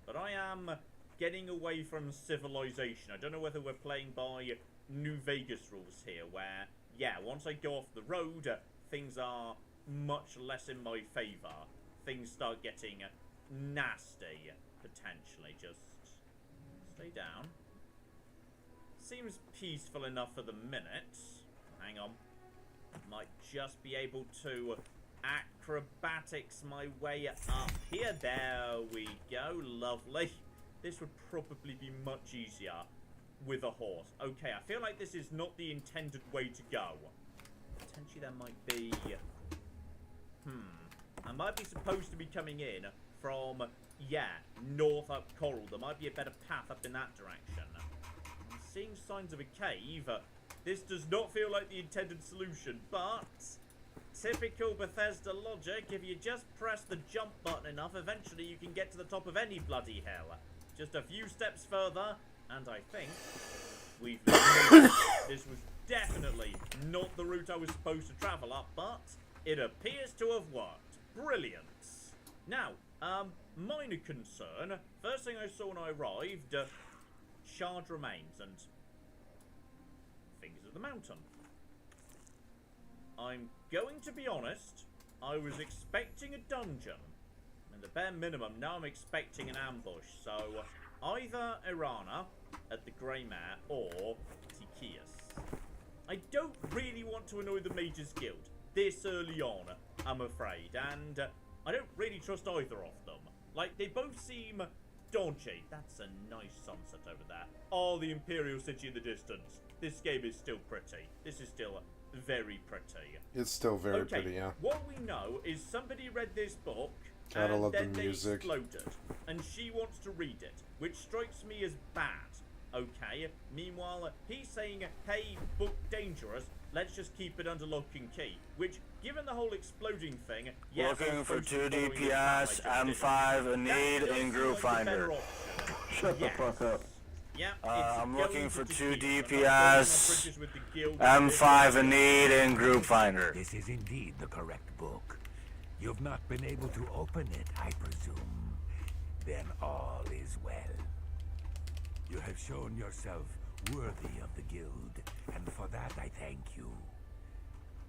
but I am getting away from civilization. I don't know whether we're playing by New Vegas rules here, where, yeah, once I go off the road, things are much less in my favour. Things start getting nasty, potentially. Just stay down. Seems peaceful enough for the minute. Hang on. Might just be able to acrobatics my way up here. There we go. Lovely. This would probably be much easier with a horse. Okay, I feel like this is not the intended way to go. Potentially there might be... I might be supposed to be coming in from, yeah, north up Coral. There might be a better path up in that direction. I'm seeing signs of a cave. This does not feel like the intended solution, but... typical Bethesda logic, if you just press the jump button enough, eventually you can get to the top of any bloody hill. Just a few steps further, and I think we've made it. This was definitely not the route I was supposed to travel up, but it appears to have worked. Brilliant. Now, minor concern. First thing I saw when I arrived, shard remains and Fingers of the Mountain. I'm going to be honest, I was expecting a dungeon. And the bare minimum, now I'm expecting an ambush. So, either Irana at the Grey Mare or Tikias. I don't really want to annoy the Mages Guild this early on, I'm afraid. And I don't really trust either of them. Like, they both seem dodgy. That's a nice sunset over there. Oh, the Imperial City in the distance. This game is still pretty. This is still very pretty. It's still very pretty, yeah. What we know is somebody read this book Gotta and love then the they music. exploded, and she wants to read it, which strikes me as bad. Okay. Meanwhile, he's saying, "Hey, book dangerous. Let's just keep it under lock and key." Which, given the whole exploding thing, yes, looking for 2 DPS, M5, a need in group finder. Shut the fuck up. Yeah, I'm looking for 2 DPS, DPS, M5 in need, and Group Finder. This is indeed the correct book. You've not been able to open it, I presume. Then all is well. You have shown yourself worthy of the guild, and for that I thank you.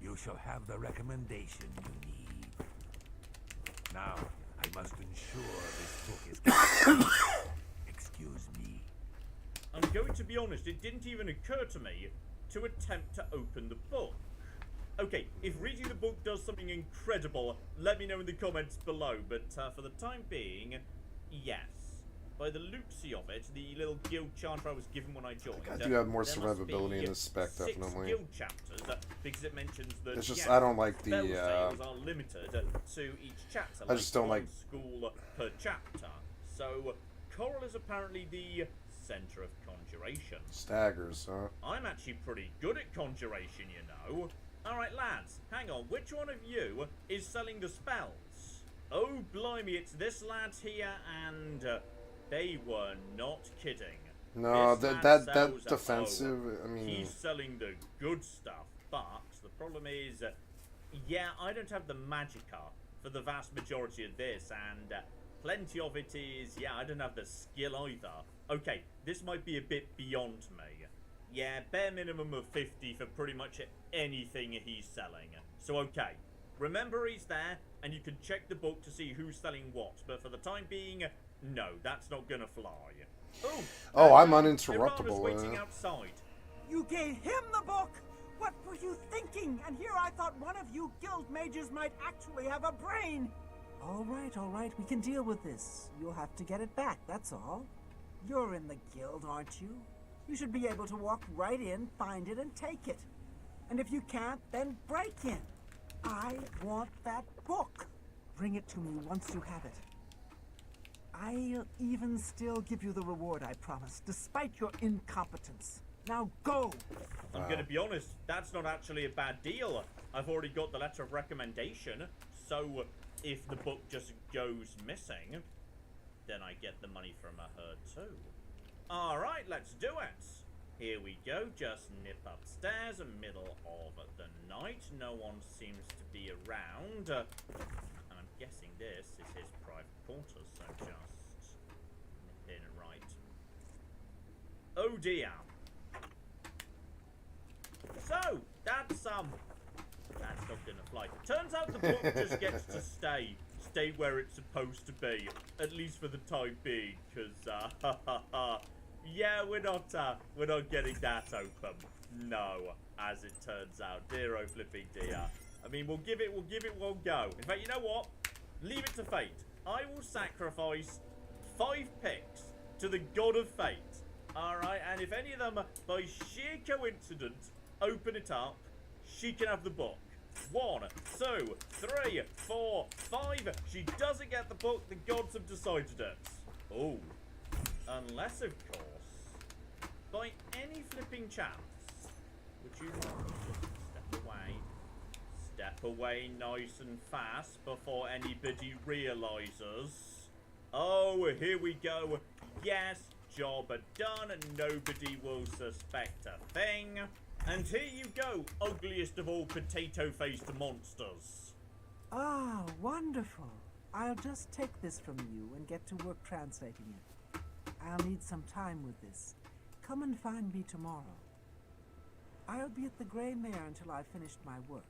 You shall have the recommendation you need. Now, I must ensure this book is complete. Excuse me. I'm going to be honest, it didn't even occur to me to attempt to open the book. Okay, if reading the book does something incredible, let me know in the comments below, but for the time being, yes. By the looksy of it, the little guild charter I was given when I joined, I do have more survivability in this spec, 6 definitely. guild chapters, because it mentions that It's just, I don't like the, spell saves are limited to each chapter. I just don't like school per chapter. So, Coral is apparently the center of conjuration. staggers, huh? I'm actually pretty good at conjuration, you know. Alright, lads, hang on. Which one of you is selling the spells? Oh, blimey, it's this lad here, and they were not kidding. No, This that's lad sells defensive. I mean, he's selling the good stuff, but the problem is, yeah, I don't have the magicka for the vast majority of this, and plenty of it is, yeah, I don't have the skill either. Okay, this might be a bit beyond me. Yeah, bare minimum of 50 for pretty much anything he's selling. So okay, remember he's there, and you can check the book to see who's selling what, but for the time being, no, that's not gonna fly. oh, I'm Irana's uninterruptible. waiting outside. You gave him the book? What were you thinking? And here I thought one of you guild mages might actually have a brain. All right, we can deal with this. You'll have to get it back, that's all. You're in the guild, aren't you? You should be able to walk right in, find it, and take it. And if you can't, then break in. I want that book. Bring it to me once you have it. I'll even still give you the reward I promised, despite your incompetence. Now go! I'm gonna be honest, that's not actually a bad deal. I've already got the letter of recommendation, so if the book just goes missing, then I get the money from her too. Alright, let's do it. Here we go, just nip upstairs, middle of the night. No one seems to be around. And I'm guessing this is his private quarters, so just nip in right. Oh dear. So, that's not gonna fly. Turns out the book just gets to stay where it's supposed to be, at least for the time being, because, yeah, we're not getting that open. No, as it turns out. Dear oh flipping dear. I mean, we'll give it one go. In fact, you know what? Leave it to fate. I will sacrifice 5 picks to the god of fate. Alright, and if any of them, by sheer coincidence, open it up, she can have the book. 1, 2, 3, 4, 5. She doesn't get the book, the gods have decided it. Oh. Unless, of course, by any flipping chance, would you step away nice and fast before anybody realizes. Oh, here we go. Yes, job done, and nobody will suspect a thing. And here you go, ugliest of all potato-faced monsters. Ah, wonderful. I'll just take this from you and get to work translating it. I'll need some time with this. Come and find me tomorrow. I'll be at the Grey Mare until I've finished my work.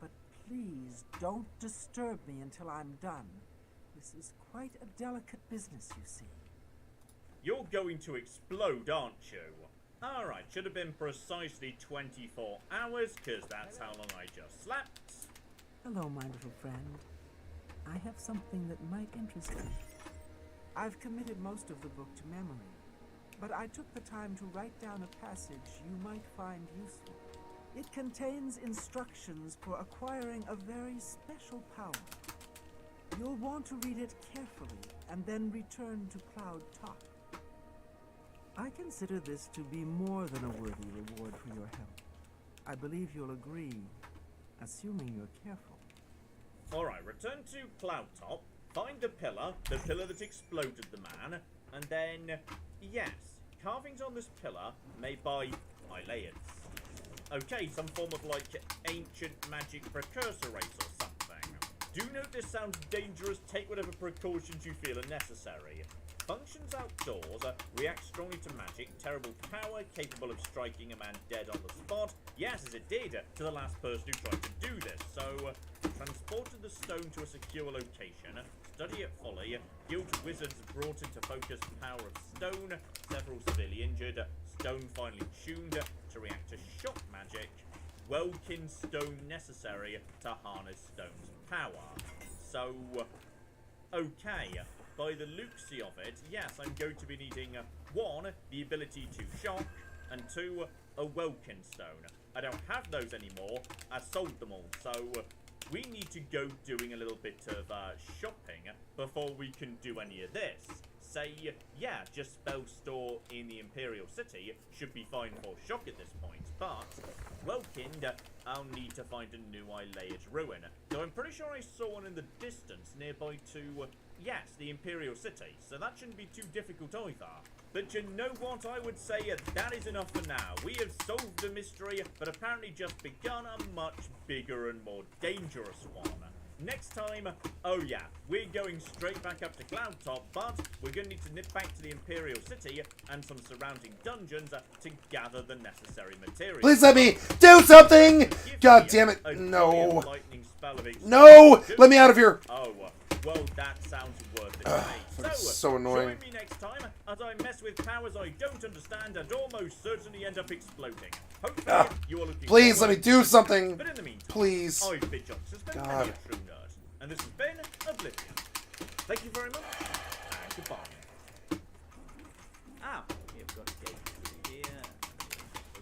But please don't disturb me until I'm done. This is quite a delicate business, you see. You're going to explode, aren't you? Alright, should have been precisely 24 hours, because that's how long I just slept. Hello, my little friend. I have something that might interest you. I've committed most of the book to memory, but I took the time to write down a passage you might find useful. It contains instructions for acquiring a very special power. You'll want to read it carefully and then return to Cloud Top. I consider this to be more than a worthy reward for your help. I believe you'll agree, assuming you're careful. Alright, return to Cloud Top, find the pillar that exploded the man, and then, yes, carvings on this pillar made by Ileians. Okay, some form of like ancient magic precursor race or something. Do note this sounds dangerous, take whatever precautions you feel are necessary. Functions outdoors, reacts strongly to magic, terrible power, capable of striking a man dead on the spot. Yes, as it did to the last person who tried to do this. So, transported the stone to a secure location, study it fully, guild wizards brought into focus power of stone, several severely injured, stone finally tuned to react to shock magic, Welkin stone necessary to harness stone's power. So, okay. By the looksy of it, yes, I'm going to be needing 1, the ability to shock, and 2, a Welkin stone. I don't have those anymore, I sold them all, so we need to go doing a little bit of shopping before we can do any of this. Say, yeah, just spell store in the Imperial City should be fine for shock at this point, but Welkin, I'll need to find a new Ileiad ruin. So I'm pretty sure I saw one in the distance nearby to, yes, the Imperial City, so that shouldn't be too difficult either. But you know what, I would say that is enough for now. We have solved the mystery, but apparently just begun a much bigger and more dangerous one. Next time, oh yeah, we're going straight back up to Cloudtop, but we're going to need to nip back to the Imperial City and some surrounding dungeons to gather the necessary materials. Please let me do something! God damn it, no. No! Let me out of here! Oh, well, that sounds worth it. So annoying. Join me next time as I mess with powers I don't understand and almost certainly end up exploding. Hopefully, you are looking please let me do something. But in the meantime, please. I've been John Suspect, God. a true nerd, and this has been Oblivion. Thank you very much, and goodbye. Ah, we've got a gate through here.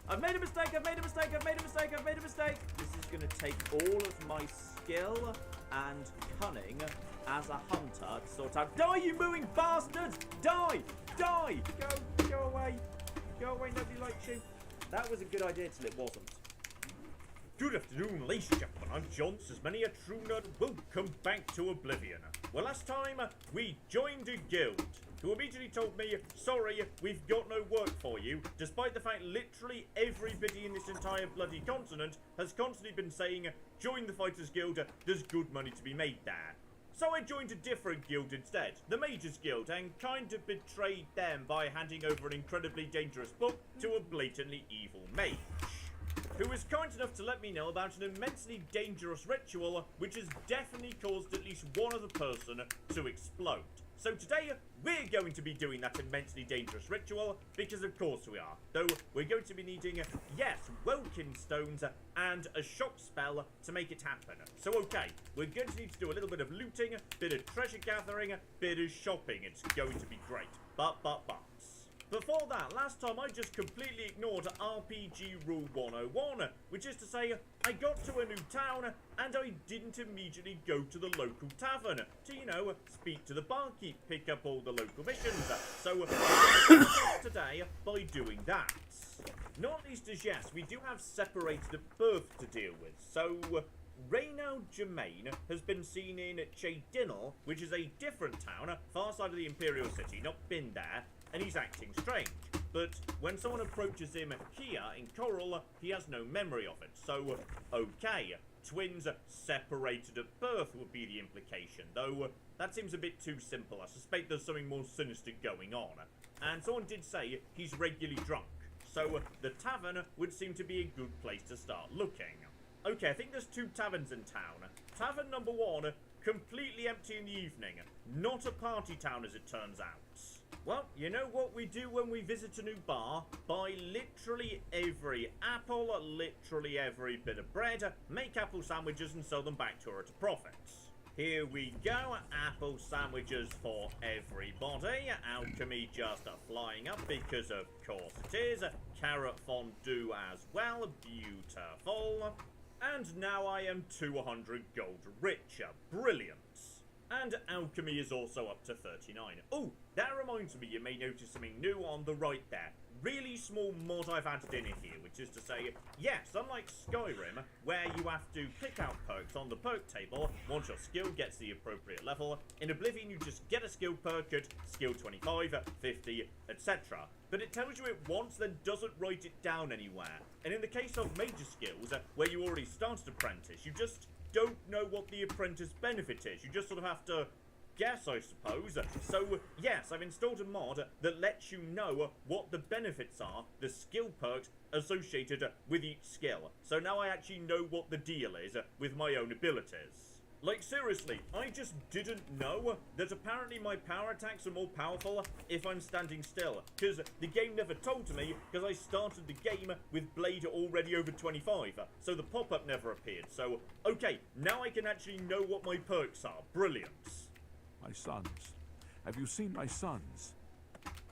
I've made a mistake, I've made a mistake, I've made a mistake, I've made a mistake. This is going to take all of my skill and cunning as a hunter to sort out. Die, you mooing bastards! Die! Die! Go away. Go away, nobody likes you. That was a good idea till it wasn't. Good afternoon, ladies and gentlemen. I'm John, as many a true nerd. Welcome back to Oblivion. Well, last time we joined a guild who immediately told me, sorry, we've got no work for you, despite the fact literally everybody in this entire bloody continent has constantly been saying, join the Fighters Guild, there's good money to be made there. So I joined a different guild instead, the Mages Guild, and kind of betrayed them by handing over an incredibly dangerous book to a blatantly evil mage, who was kind enough to let me know about an immensely dangerous ritual which has definitely caused at least one other person to explode. So today, we're going to be doing that immensely dangerous ritual, because of course we are. Though, we're going to be needing, yes, Welkin stones and a shock spell to make it happen. So okay, we're going to need to do a little bit of looting, bit of treasure gathering, bit of shopping. It's going to be great. But. Before that, last time I just completely ignored RPG Rule 101, which is to say, I got to a new town, and I didn't immediately go to the local tavern to, you know, speak to the barkeep, pick up all the local missions. So, we're going to start today by doing that. Not least as, yes, we do have separated at birth to deal with, so Reynald Germain has been seen in Cheydinal, which is a different town, far side of the Imperial City, not been there, and he's acting strange. But when someone approaches him here in Coral, he has no memory of it. So, okay, twins separated at birth would be the implication, though that seems a bit too simple. I suspect there's something more sinister going on. And someone did say he's regularly drunk, so the tavern would seem to be a good place to start looking. Okay, I think there's 2 taverns in town. Tavern number 1, completely empty in the evening. Not a party town as it turns out. Well, you know what we do when we visit a new bar? Buy literally every apple, literally every bit of bread, make apple sandwiches and sell them back to her at a profit. Here we go, apple sandwiches for everybody, alchemy just flying up because of course it is, carrot fondue as well, beautiful. And now I am 200 gold richer, brilliant. And alchemy is also up to 39. Oh, that reminds me, you may notice something new on the right there. really small mod I've added in here, which is to say, yes, unlike Skyrim, where you have to pick out perks on the perk table once your skill gets the appropriate level, in Oblivion you just get a skill perk at skill 25, 50, etc. But it tells you it once, then doesn't write it down anywhere. And in the case of major skills, where you already started Apprentice, you just don't know what the Apprentice benefit is. You just sort of have to guess, I suppose. So, yes, I've installed a mod that lets you know what the benefits are, the skill perks associated with each skill. So now I actually know what the deal is with my own abilities. Like, seriously, I just didn't know that apparently my power attacks are more powerful if I'm standing still. Because the game never told me, because I started the game with Blade already over 25. So the pop-up never appeared. So, okay, now I can actually know what my perks are. Brilliant. My sons. Have you seen my sons?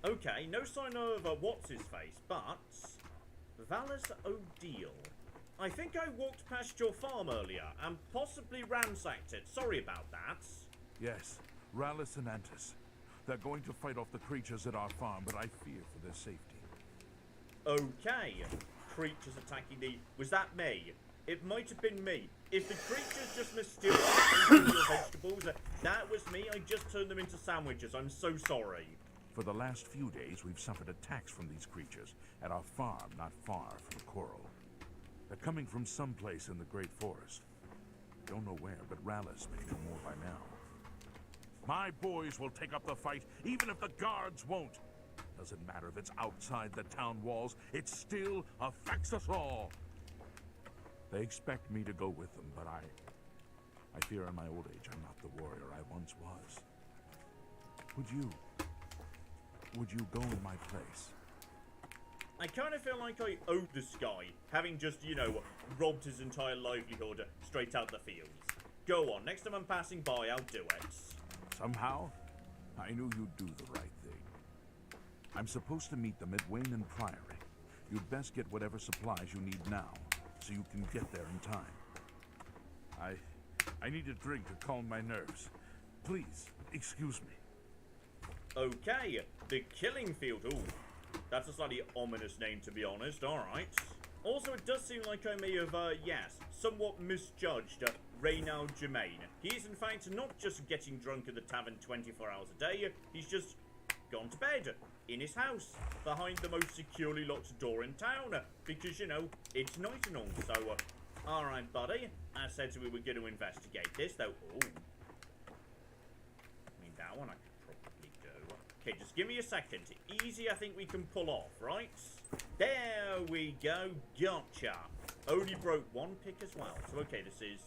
Okay, no sign of what's-his-face, but... Valus O'Deal. I think I walked past your farm earlier and possibly ransacked it. Sorry about that. Yes, Rallis and Antis. They're going to fight off the creatures at our farm, but I fear for their safety. Okay. Creatures attacking the... Was that me? It might have been me. If the creatures just mysteriously ate your vegetables, that was me. I just turned them into sandwiches. I'm so sorry. For the last few days, we've suffered attacks from these creatures at our farm not far from the coral. They're coming from someplace in the Great Forest. Don't know where, but Rallis may know more by now. My boys will take up the fight, even if the guards won't. Doesn't matter if it's outside the town walls, it still affects us all. They expect me to go with them, but I fear in my old age I'm not the warrior I once was. Would you go in my place? I kind of feel like I owed this guy, having just, you know, robbed his entire livelihood straight out the fields. Go on, next time I'm passing by, I'll do it. Somehow, I knew you'd do the right thing. I'm supposed to meet them at Wayne and Priory. You'd best get whatever supplies you need now, so you can get there in time. I need a drink to calm my nerves. Please, excuse me. Okay, the Killing Field. Ooh, that's a slightly ominous name, to be honest. Alright. Also, it does seem like I may have, yes, somewhat misjudged Reynald Germain. He is, in fact, not just getting drunk at the tavern 24 hours a day, he's just gone to bed in his house behind the most securely locked door in town because, you know, it's night and all. So, alright, buddy. I said we were going to investigate this, though. Ooh. I mean, that one I could probably do. Okay, just give me a second. Easy, I think we can pull off, right? There we go. Gotcha. Only broke one pick as well. So, okay, this is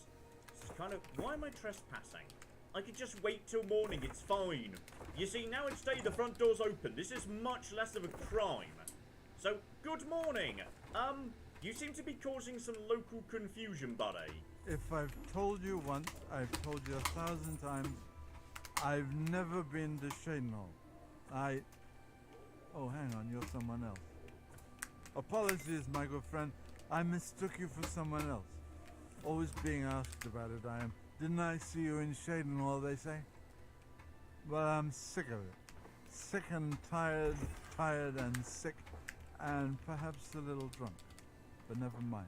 kind of... Why am I trespassing? I could just wait till morning. It's fine. You see, now it's day, the front door's open. This is much less of a crime. So, good morning. You seem to be causing some local confusion, buddy. If I've told you once, I've told you 1,000 times, I've never been to Shadenhall. Oh, hang on, you're someone else. Apologies, my good friend. I mistook you for someone else. Always being asked about it, I am. Didn't I see you in Shadenhall, they say? Well, I'm sick of it. Sick and tired and sick, and perhaps a little drunk. But never mind.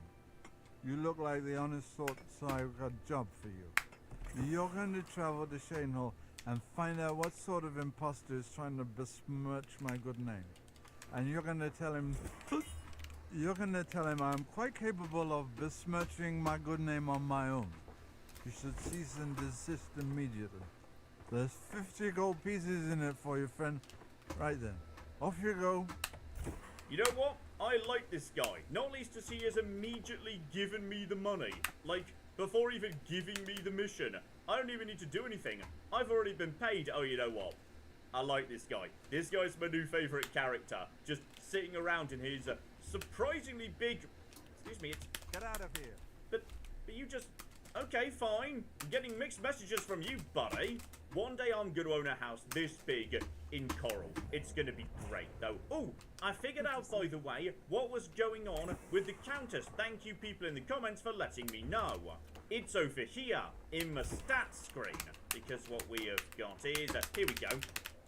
You look like the honest sort, so I've got a job for you. You're going to travel to Shadenhall and find out what sort of imposter is trying to besmirch my good name. And you're going to tell him... I'm quite capable of besmirching my good name on my own. You should cease and desist immediately. There's 50 gold pieces in it for you, friend. Right then. Off you go. You know what? I like this guy. Not least as he has immediately given me the money. Like, before even giving me the mission. I don't even need to do anything. I've already been paid. Oh, you know what? I like this guy. This guy's my new favorite character. Just sitting around in his surprisingly big... Excuse me, it's... Get out of here. But you just... Okay, fine. I'm getting mixed messages from you, buddy. One day I'm going to own a house this big in Coral. It's going to be great, though. Oh, I figured out, by the way, what was going on with the Countess. Thank you, people in the comments, for letting me know. It's over here in my stats screen. Because what we have got is... here we go.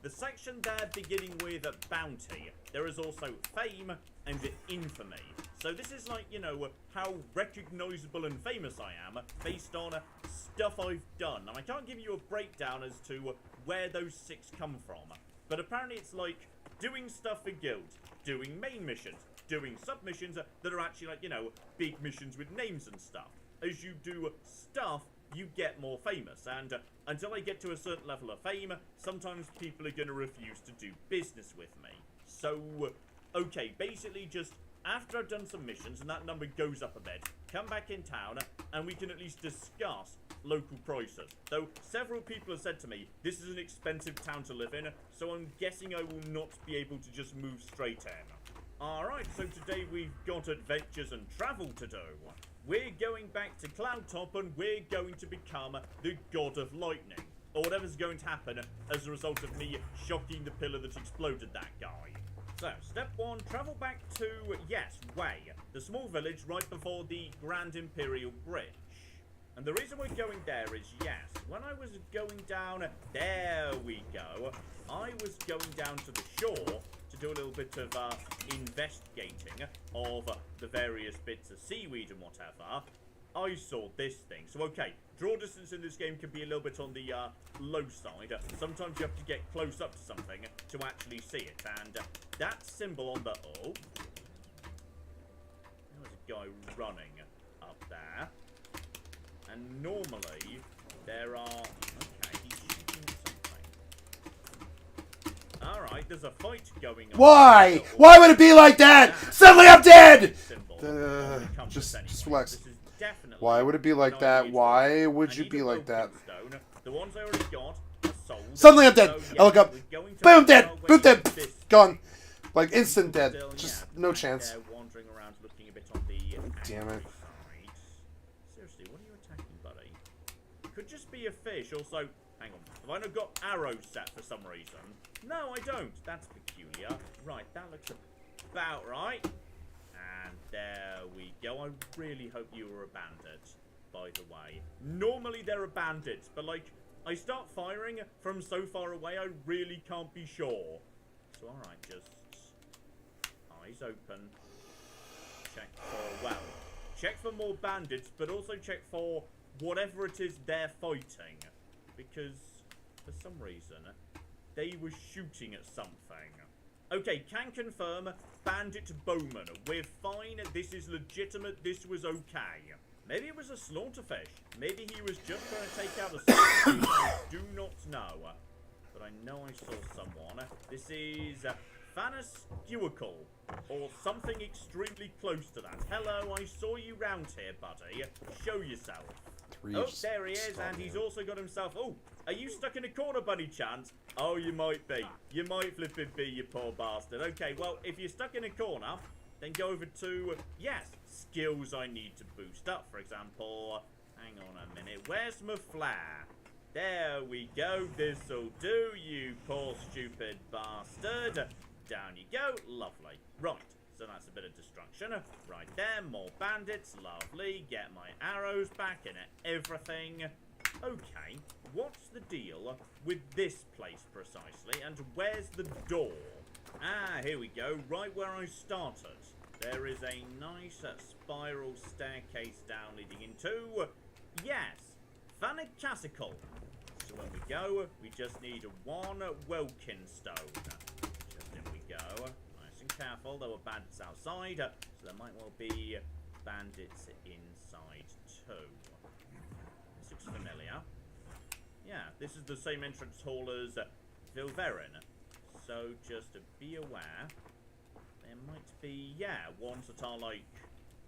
the section there beginning with bounty, there is also fame and infamy. So this is like, you know, how recognizable and famous I am based on stuff I've done. Now, I can't give you a breakdown as to where those 6 come from, but apparently it's like doing stuff for guilds, doing main missions, doing submissions that are actually like, you know, big missions with names and stuff. As you do stuff, you get more famous, and until I get to a certain level of fame, sometimes people are going to refuse to do business with me. So, okay, basically just after I've done some missions and that number goes up a bit, come back in town and we can at least discuss local prices. Though several people have said to me, this is an expensive town to live in, so I'm guessing I will not be able to just move straight in. Alright, so today we've got adventures and travel to do. We're going back to Cloudtop and we're going to become the God of Lightning. Or whatever's going to happen as a result of me shocking the pillar that exploded that guy. So, step 1, travel back to, yes, Way, the small village right before the Grand Imperial Bridge. And the reason we're going there is, yes, when I was going down, there we go, I was going down to the shore to do a little bit of investigating of the various bits of seaweed and whatever. I saw this thing. So, okay, draw distance in this game can be a little bit on the low side. Sometimes you have to get close up to something to actually see it. And that symbol on the... Oh. There was a guy running up there. And normally, there are... Okay, he's shooting something. Alright, there's a fight going on. Why? Why would it be like that? Suddenly I'm dead! Just relax. Why would it be like that? Why would you be like that? The ones I already got are sold. Suddenly I'm dead. I look up. Boom, dead. Boom, dead. Gone. Like instant dead. Just no chance. Damn it. Seriously, what are you attacking, buddy? Could just be a fish. Also, hang on. Have I not got arrows set for some reason? No, I don't. That's peculiar. Right, that looks about right. And there we go. I really hope you were a bandit, by the way. Normally there are bandits, but like, I start firing from so far away, I really can't be sure. So alright, just eyes open. Check for, well, check for more bandits, but also check for whatever it is they're fighting. Because, for some reason, they were shooting at something. Okay, can confirm, bandit bowman. We're fine, this is legitimate, this was okay. Maybe it was a slaughterfish. Maybe he was just trying to take out a slaughterfish. I do not know. But I know I saw someone. This is Fanuskiwical, or something extremely close to that. Hello, I saw you round here, buddy. Show yourself. Oh, there he is, and he's also got himself... Oh, are you stuck in a corner, buddy chance? Oh, you might be. You might flippin' be, you poor bastard. Okay, well, if you're stuck in a corner, then go over to, yes, skills I need to boost up. For example, hang on a minute. Where's my flare? There we go. This'll do, you poor stupid bastard. Down you go. Lovely. Right. So that's a bit of destruction. Right there, more bandits. Lovely. Get my arrows back and everything. Okay, what's the deal with this place precisely? And where's the door? Ah, here we go. Right where I started. There is a nice spiral staircase down leading into... Yes, Fanuskiwical. So when we go, we just need one Welkin stone. Just in we go. Careful, there were bandits outside, so there might well be bandits inside too. This looks familiar. Yeah, this is the same entrance hall as Vilverin, so just to be aware, there might be, yeah, ones that are like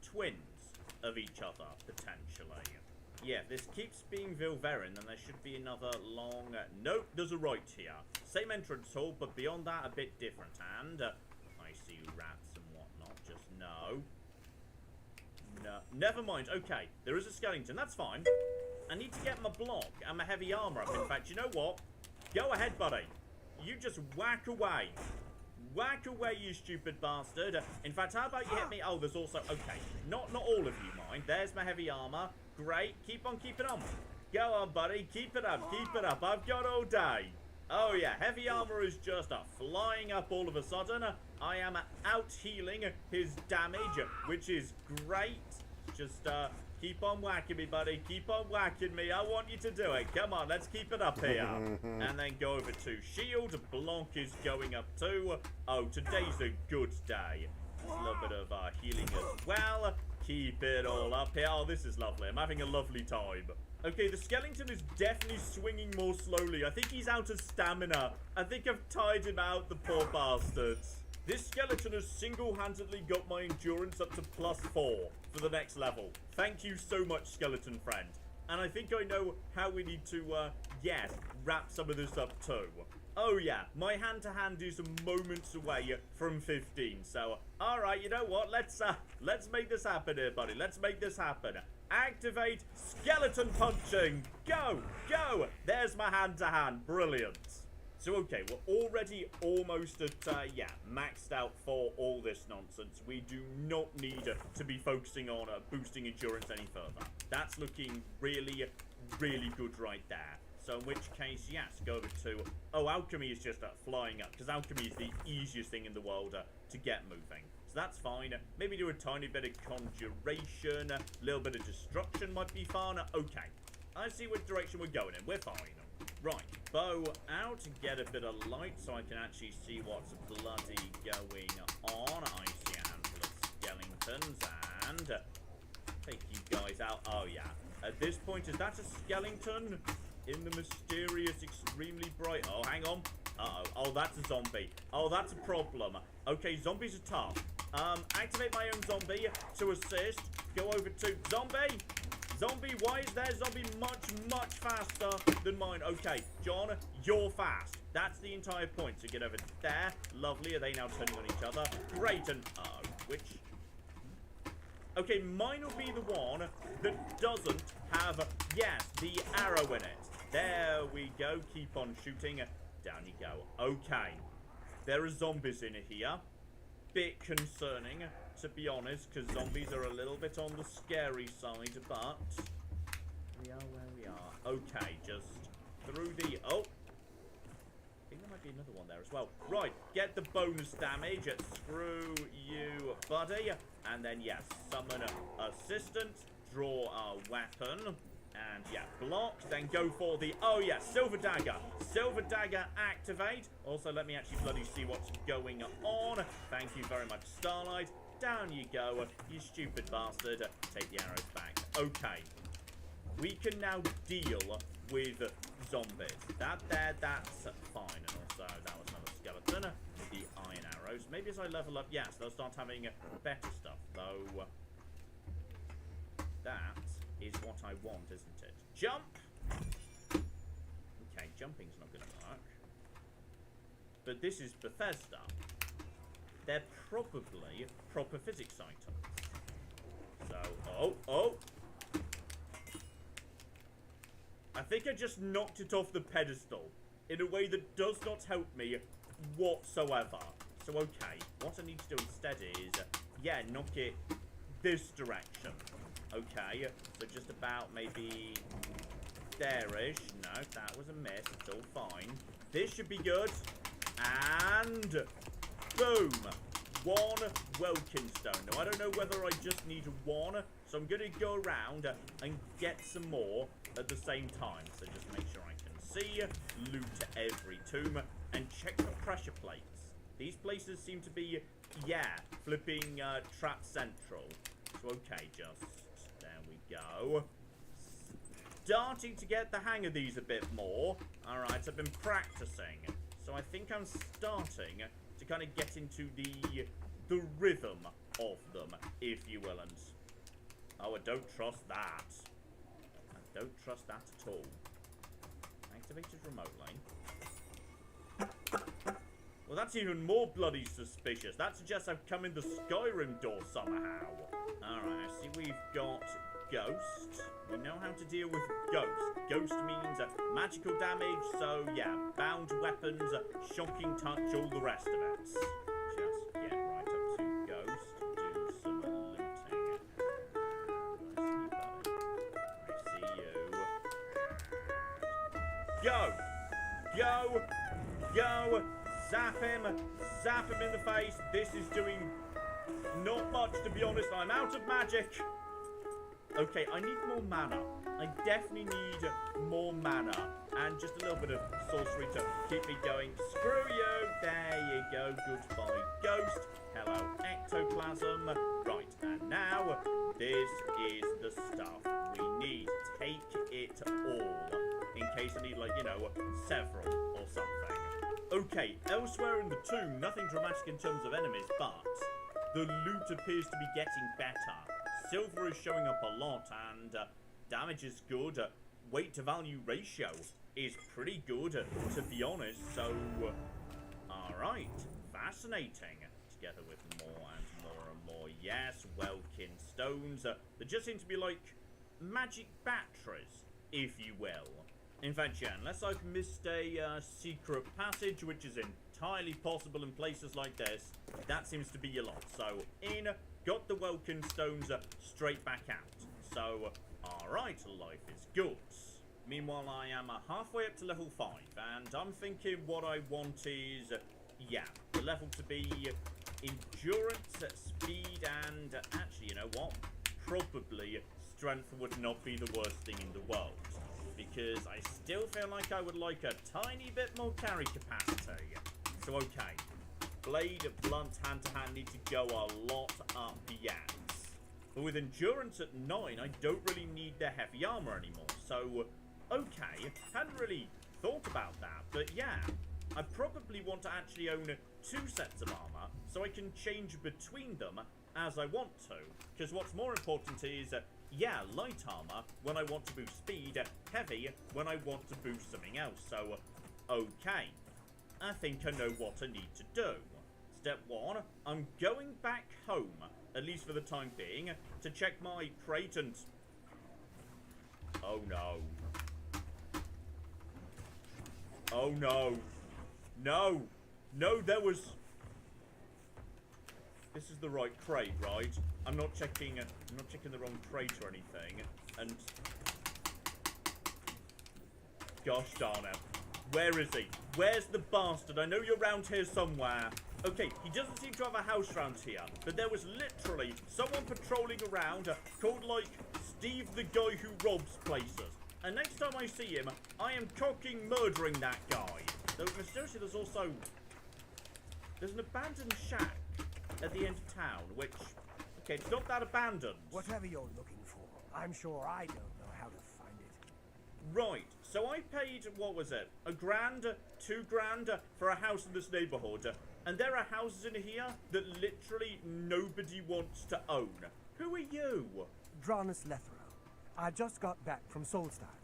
twins of each other, potentially. Yeah, this keeps being Vilverin, then there should be another long... Nope, there's a right here. Same entrance hall, but beyond that, a bit different, and... I see rats and whatnot, just no. No, never mind, okay, there is a skeleton, that's fine. I need to get my block and my heavy armor up. In fact, you know what? Go ahead, buddy. You just whack away. Whack away, you stupid bastard. In fact, how about you hit me? Oh, there's also, okay, not all of you mind. There's my heavy armor. Great, keep on keeping on. Go on, buddy, keep it up, keep it up. I've got all day. Oh yeah, heavy armor is just flying up all of a sudden. I am out healing his damage, which is great. Just keep on whacking me, buddy. Keep on whacking me. I want you to do it. Come on, let's keep it up here. And then go over to shield. Blanc is going up too. Oh, today's a good day. There's a little bit of healing as well. Keep it all up here. Oh, this is lovely. I'm having a lovely time. Okay, the skeleton is definitely swinging more slowly. I think he's out of stamina. I think I've tired him out, the poor bastards. This skeleton has single-handedly got my endurance up to +4 for the next level. Thank you so much, skeleton friend. And I think I know how we need to, yes, wrap some of this up too. Oh yeah, my hand-to-hand is moments away from 15. So, alright, you know what? Let's make this happen here, buddy. Let's make this happen. Activate skeleton punching. Go, go. There's my hand-to-hand. Brilliant. So, okay, we're already almost at, yeah, maxed out for all this nonsense. We do not need to be focusing on boosting endurance any further. That's looking really, really good right there. So in which case, yes, go over to... Oh, alchemy is just flying up, because alchemy is the easiest thing in the world to get moving. So that's fine. Maybe do a tiny bit of conjuration. A little bit of destruction might be fun. Okay. I see which direction we're going in. We're fine. Right. Bow out and get a bit of light so I can actually see what's bloody going on. I see a handful of skeletons and... take you guys out. Oh, yeah. At this point, is that a skeleton? In the mysterious, extremely bright... Oh, hang on. Uh-oh. Oh, that's a zombie. Oh, that's a problem. Okay, zombies are tough. Activate my own zombie to assist. Go over to... Zombie! Zombie, why is their zombie much, much faster than mine? Okay, John, you're fast. That's the entire point. So get over there. Lovely. Are they now turning on each other? Great. And... Uh-oh. Which... Okay, mine will be the one that doesn't have, yes, the arrow in it. There we go. Keep on shooting. Down you go. Okay. There are zombies in here. Bit concerning, to be honest, because zombies are a little bit on the scary side, but we are where we are. Okay, just through the... Oh! I think there might be another one there as well. Right, get the bonus damage. Screw you, buddy. And then, yes, summon assistant. Draw a weapon. And, yeah, block. Then go for the... Oh, yeah, silver dagger. Silver dagger activate. Also, let me actually bloody see what's going on. Thank you very much, Starlight. Down you go, you stupid bastard. Take the arrows back. Okay. We can now deal with zombies. That's fine. And also, that was another skeleton. The iron arrows. Maybe as I level up, yes, they'll start having better stuff, though. That is what I want, isn't it? Jump! Okay, jumping's not going to work. But this is Bethesda. They're probably proper physics items. So, oh! I think I just knocked it off the pedestal in a way that does not help me whatsoever. So, okay, what I need to do instead is, yeah, knock it this direction. Okay, so just about maybe there-ish. No, that was a miss. It's all fine. This should be good. And boom. One Welkin stone. Now, I don't know whether I just need one, so I'm going to go around and get some more at the same time. So just make sure I can see, loot every tomb, and check for pressure plates. These places seem to be, yeah, flipping trap central. So, okay, just... There we go. Starting to get the hang of these a bit more. Alright, I've been practicing. So I think I'm starting to kind of get into the rhythm of them, if you will. And oh, I don't trust that. I don't trust that at all. Activated remote lane. Well, that's even more bloody suspicious. That suggests I've come in the Skyrim door somehow. Alright, I see we've got Ghost. We know how to deal with Ghost. Ghost means magical damage, so yeah, bound weapons, shocking touch, all the rest of it. Just get right up to Ghost, do some looting. I see you. Go! Go! Go! Zap him in the face. This is doing not much, to be honest. I'm out of magic. Okay, I need more mana. I definitely need more mana. And just a little bit of sorcery to keep me going. Screw you! There you go. Goodbye, ghost. Hello, ectoplasm. Right, and now, this is the stuff we need. Take it all. In case I need, like, you know, several or something. Okay, elsewhere in the tomb, nothing dramatic in terms of enemies, but the loot appears to be getting better. Silver is showing up a lot, and damage is good. Weight to value ratio is pretty good, to be honest. So, alright, fascinating. Together with more and more and more. Yes, Welkin stones. They just seem to be like magic batteries, if you will. In fact, yeah, unless I've missed a secret passage, which is entirely possible in places like this, that seems to be a lot. So, in, got the Welkin stones, straight back out. So, alright, life is good. Meanwhile, I am halfway up to level 5, and I'm thinking what I want is, yeah, the level to be endurance, speed, and actually, you know what? Probably strength would not be the worst thing in the world. Because I still feel like I would like a tiny bit more carry capacity. So okay, blade, blunt, hand-to-hand need to go a lot up the ends. But with endurance at 9, I don't really need the heavy armor anymore. So, okay, hadn't really thought about that. But yeah, I probably want to actually own 2 sets of armor, so I can change between them as I want to. Because what's more important is, yeah, light armor when I want to boost speed, heavy when I want to boost something else. So, okay, I think I know what I need to do. Step 1, I'm going back home, at least for the time being, to check my crate and... Oh no. Oh no. No. No, there was... This is the right crate, right? I'm not checking the wrong crate or anything. And gosh darn it. Where is he? Where's the bastard? I know you're around here somewhere. Okay, he doesn't seem to have a house around here, but there was literally someone patrolling around called, like, Steve the guy who robs places. And next time I see him, I am cocking murdering that guy. Though mysteriously there's an abandoned shack at the end of town, which, okay, it's not that abandoned. Whatever you're looking for, I'm sure I don't know how to find it. Right, so I paid, what was it, $1 grand, $2 grand for a house in this neighborhood, and there are houses in here that literally nobody wants to own. Who are you? Dranus Lethero. I just got back from Solstar.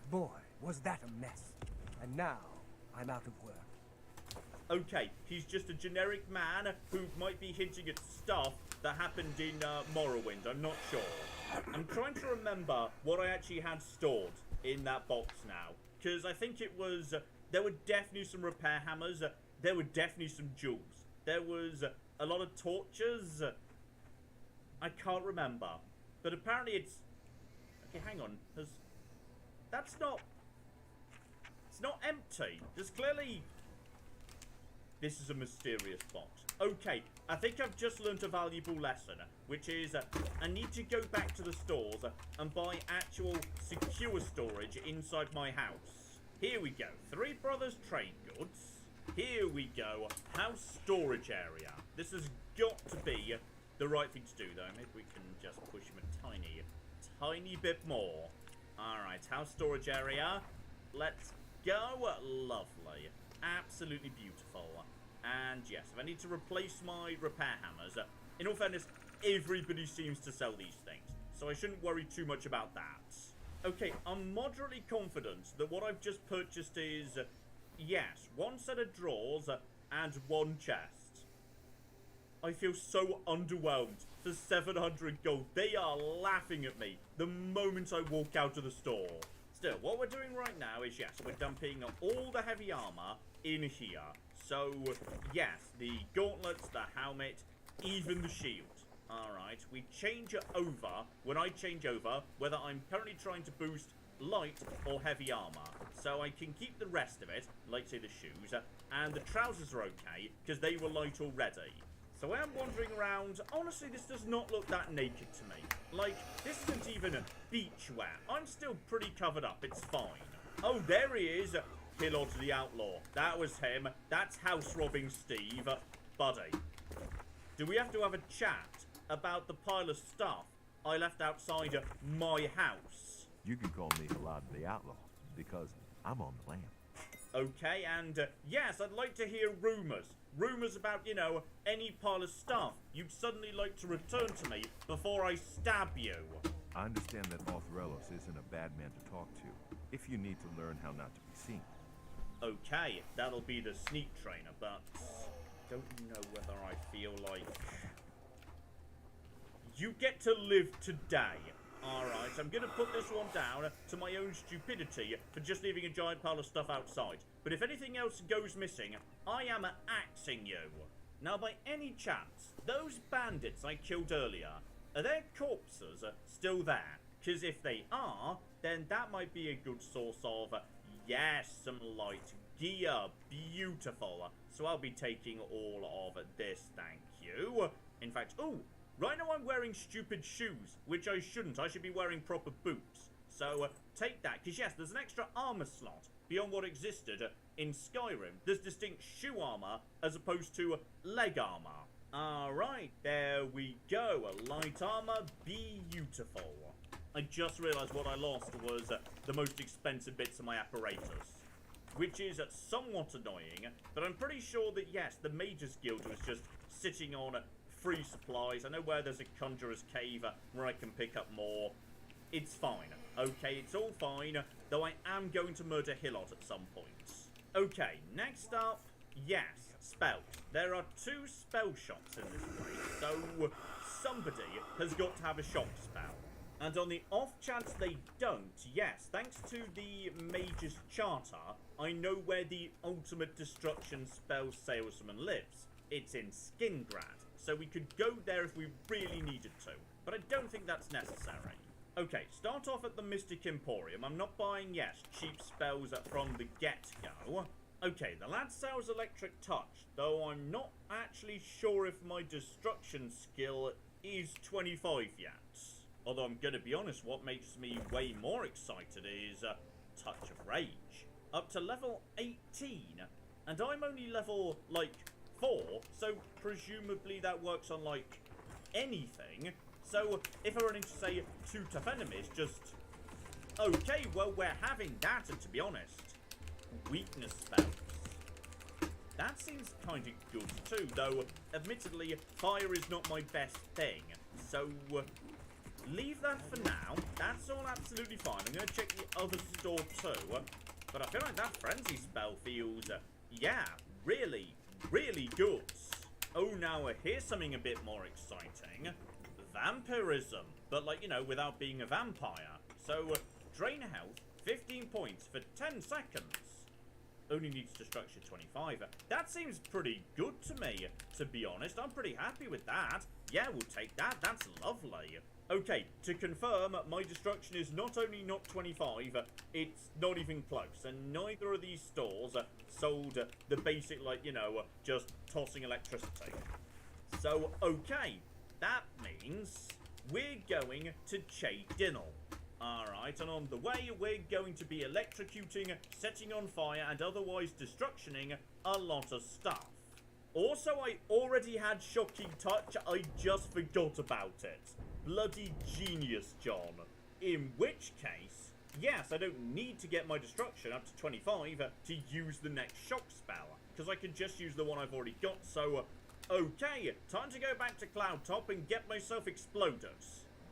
Boy, was that a mess. And now, I'm out of work. Okay, he's just a generic man who might be hinting at stuff that happened in Morrowind. I'm not sure. I'm trying to remember what I actually had stored in that box now. Because I think it was... there were definitely some repair hammers. There were definitely some jewels. There was a lot of torches. I can't remember. But apparently it's... Okay, hang on. That's not... It's not empty. There's clearly... This is a mysterious box. Okay, I think I've just learnt a valuable lesson, which is I need to go back to the stores and buy actual secure storage inside my house. Here we go. Three Brothers Trade Goods. Here we go. House storage area. This has got to be the right thing to do, though. Maybe we can just push him a tiny bit more. Alright, house storage area. Let's go. Lovely. Absolutely beautiful. And yes, if I need to replace my repair hammers, in all fairness, everybody seems to sell these things, so I shouldn't worry too much about that. Okay, I'm moderately confident that what I've just purchased is, yes, 1 set of drawers and 1 chest. I feel so underwhelmed for 700 gold. They are laughing at me the moment I walk out of the store. Still, what we're doing right now is, yes, we're dumping all the heavy armor in here. So, yes, the gauntlets, the helmet, even the shield. Alright, we change over, when I change over, whether I'm currently trying to boost light or heavy armor. So I can keep the rest of it, like say the shoes, and the trousers are okay, because they were light already. So I am wandering around. Honestly, this does not look that naked to me. Like, this isn't even beach wear. I'm still pretty covered up, it's fine. Oh, there he is. Hillard the Outlaw. That was him. That's house robbing Steve. Buddy, do we have to have a chat about the pile of stuff I left outside my house? You can call me Hillard the Outlaw, because I'm on the lam. Okay, and yes, I'd like to hear rumours. Rumours about, you know, any pile of stuff you'd suddenly like to return to me before I stab you. I understand that Arthrelos isn't a bad man to talk to, if you need to learn how not to be seen. Okay, that'll be the sneak trainer, but don't know whether I feel like... You get to live today. Alright, I'm gonna put this one down to my own stupidity for just leaving a giant pile of stuff outside. But if anything else goes missing, I am axing you. Now, by any chance, those bandits I killed earlier, are their corpses still there? Because if they are, then that might be a good source of, yes, some light gear. Beautiful. So I'll be taking all of this, thank you. In fact, ooh, right now I'm wearing stupid shoes, which I shouldn't. I should be wearing proper boots. So take that, because yes, there's an extra armor slot beyond what existed in Skyrim. There's distinct shoe armor as opposed to leg armor. Alright, there we go. Light armor, beautiful. I just realised what I lost was the most expensive bits of my apparatus, which is somewhat annoying, but I'm pretty sure that, yes, the Mages Guild was just sitting on free supplies. I know where there's a Conjurer's Cave where I can pick up more. It's fine. Okay, it's all fine, though I am going to murder Hillard at some point. Okay, next up, yes, spells. There are 2 spell shops in this place, so somebody has got to have a shock spell. And on the off chance they don't, yes, thanks to the Mage's Charter, I know where the ultimate destruction spell salesman lives. It's in Skingrad, so we could go there if we really needed to, but I don't think that's necessary. Okay, start off at the Mystic Emporium. I'm not buying, yes, cheap spells from the get-go. Okay, the lad sells Electric Touch, though I'm not actually sure if my destruction skill is 25 yet. Although I'm gonna be honest, what makes me way more excited is Touch of Rage. Up to level 18, and I'm only level, like, 4, so presumably that works on, like, anything. So if I run into, say, 2 tough enemies, just... Okay, well, we're having that, and to be honest, weakness spells. That seems kind of good too, though admittedly, fire is not my best thing, so... leave that for now. That's all absolutely fine. I'm going to check the other store too. But I feel like that frenzy spell feels, yeah, really, really good. Oh, now here's something a bit more exciting. Vampirism. But, like, you know, without being a vampire. So, drain health, 15 points for 10 seconds. Only needs destruction 25. That seems pretty good to me, to be honest. I'm pretty happy with that. Yeah, we'll take that. That's lovely. Okay, to confirm, my destruction is not only not 25, it's not even close. And neither of these stores sold the basic, like, you know, just tossing electricity. So, okay, that means we're going to Cheydinal. Alright, and on the way, we're going to be electrocuting, setting on fire, and otherwise destructioning a lot of stuff. Also, I already had Shocking Touch, I just forgot about it. Bloody genius, John. In which case, yes, I don't need to get my destruction up to 25 to use the next shock spell, because I can just use the one I've already got, so, okay, time to go back to Cloud Top and get myself exploded.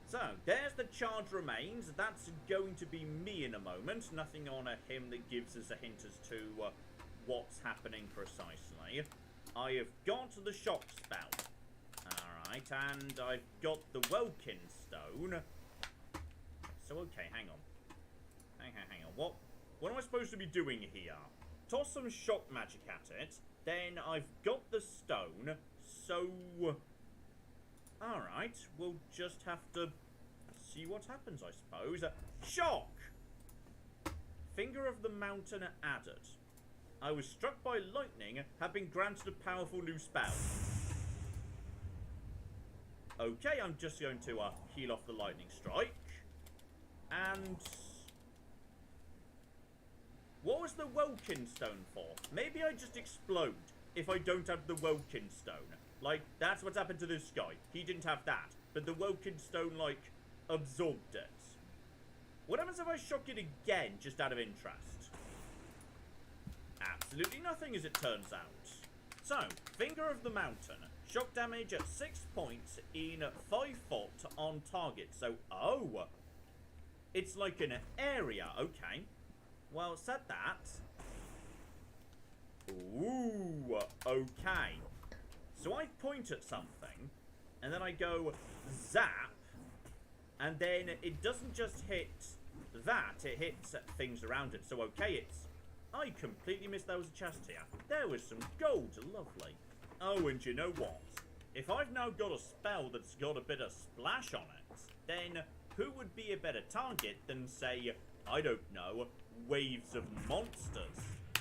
So, there's the charred remains. That's going to be me in a moment. Nothing on him that gives us a hint as to what's happening precisely. I have got the shock spell. Alright, and I've got the Welkin stone. So, okay, hang on. Hang on. What am I supposed to be doing here? Toss some shock magic at it. Then I've got the stone. So... Alright, we'll just have to see what happens, I suppose. Shock! Finger of the Mountain added. I was struck by lightning, have been granted a powerful new spell. Okay, I'm just going to heal off the lightning strike. And what was the Welkin stone for? Maybe I just explode if I don't have the Welkin stone. Like, that's what's happened to this guy. He didn't have that, but the Welkin stone, like, absorbed it. What happens if I shock it again, just out of interest? Absolutely nothing, as it turns out. So, Finger of the Mountain. Shock damage at 6 points in 5 foot on target. So, oh, it's like an area. Okay. Well, set that. Ooh, okay. So I point at something, and then I go zap, and then it doesn't just hit that, it hits things around it. So okay, it's... I completely missed there was a chest here. There was some gold, lovely. Oh, and you know what? If I've now got a spell that's got a bit of splash on it, then who would be a better target than, say, I don't know, waves of monsters?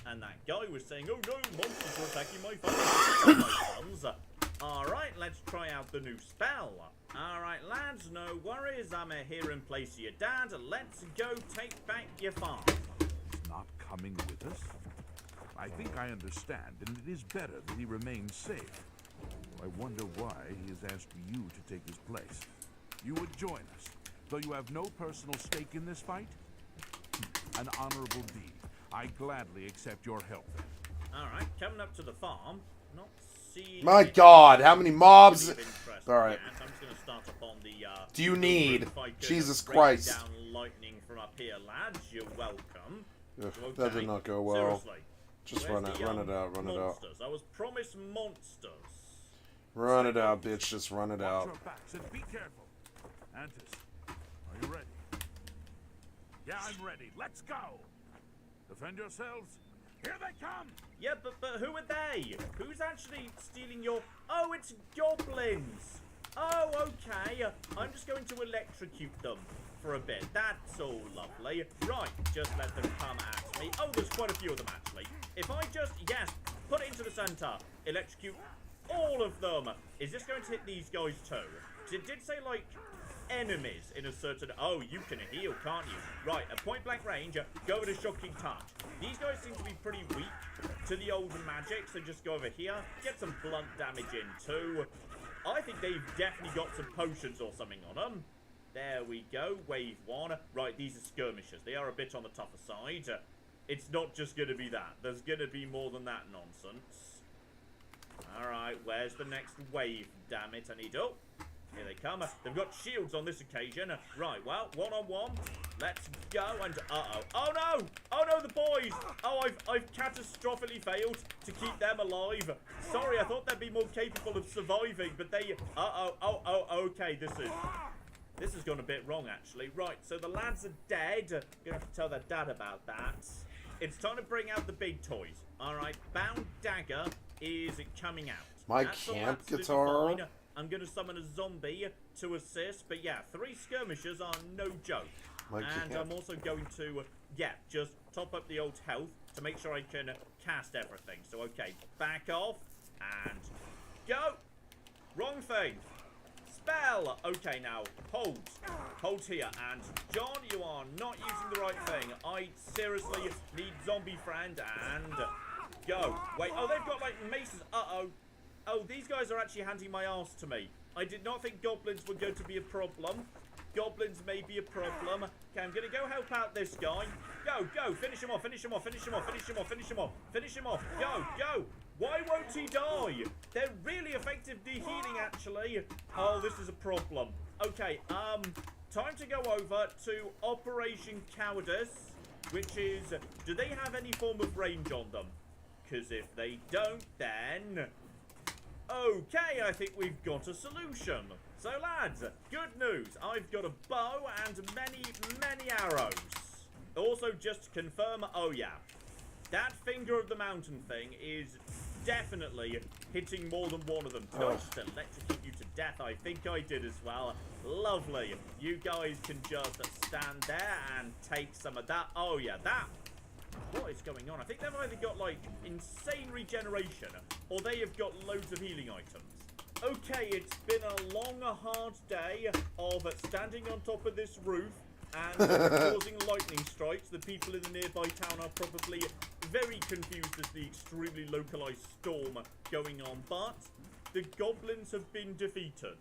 And that guy was saying, oh no, monsters are attacking my farms. Alright, let's try out the new spell. Alright, lads, no worries. I'm here in place of your dad. Let's go take back your farm. He's not coming with us? I think I understand, and it is better that he remains safe. I wonder why he has asked you to take his place. You would join us, though you have no personal stake in this fight? An honorable deed. I gladly accept your help. Alright, coming up to the farm. Not seeing... My God, how many mobs? Alright. I'm just going to start up on the... Do you need? Jesus rain Christ. Down lightning from up here, lads. You're welcome. Ugh, Okay. that did not go well. Seriously. Just Where's run it, the, run it out, run it out. monsters? I was promised monsters. Run it out, bitch, just run it Watch out. your backs and be careful. Antis, are you ready? Yeah, I'm ready. Let's go. Defend yourselves. Here they come. Yeah, but who are they? Who's actually stealing your... Oh, it's goblins. Oh, okay. I'm just going to electrocute them for a bit. That's all lovely. Right, just let them come at me. Oh, there's quite a few of them, actually. If I just... Yes, put it into the center. Electrocute all of them. Is this going to hit these guys too? Because it did say, like, enemies in a certain... Oh, you can heal, can't you? Right, at point-blank range, go with a shocking touch. These guys seem to be pretty weak to the old magic, so just go over here. Get some blunt damage in too. I think they've definitely got some potions or something on them. There we go, wave 1. Right, these are skirmishers. They are a bit on the tougher side. It's not just going to be that. There's going to be more than that nonsense. Alright, where's the next wave? Damn it, I need... Oh, here they come. They've got shields on this occasion. Right, well, one-on-one. Let's go, and... Uh-oh. Oh, no! Oh, no, the boys! Oh, I've catastrophically failed to keep them alive. Sorry, I thought they'd be more capable of surviving, but they... Uh-oh. Oh, okay, this has gone a bit wrong, actually. Right, so the lads are dead. Gonna have to tell their dad about that. It's time to bring out the big toys. Alright, Bound Dagger is coming out. My That's all camp absolutely guitar? fine. I'm going to summon a zombie to assist, but yeah, 3 skirmishers are no joke. My And camp. I'm also going to, just top up the old health to make sure I can cast everything. So, okay, back off, and go! Wrong thing. Spell! Okay, now, hold. Hold here, and John, you are not using the right thing. I seriously need zombie friend, and go. Wait, oh, they've got, like, maces. Uh-oh. Oh, these guys are actually handing my ass to me. I did not think goblins were going to be a problem. Goblins may be a problem. Okay, I'm going to go help out this guy. Go, finish him off, finish him off, finish him off, finish him off, finish him off, finish him off. Go. Why won't he die? They're really effective de-healing, actually. Oh, this is a problem. Okay, time to go over to Operation Cowardice, which is, do they have any form of range on them? Because if they don't, then... Okay, I think we've got a solution. So, lads, good news. I've got a bow and many arrows. Also, just to confirm, oh yeah, that Finger of the Mountain thing is definitely hitting more than one of them. Did I just electrocute you to death. I think I did as well. Lovely. You guys can just stand there and take some of that. Oh, yeah, that. What is going on? I think they've either got, like, insane regeneration, or they have got loads of healing items. Okay, it's been a long, hard day of standing on top of this roof and causing lightning strikes. The people in the nearby town are probably very confused as the extremely localized storm going on, but the goblins have been defeated.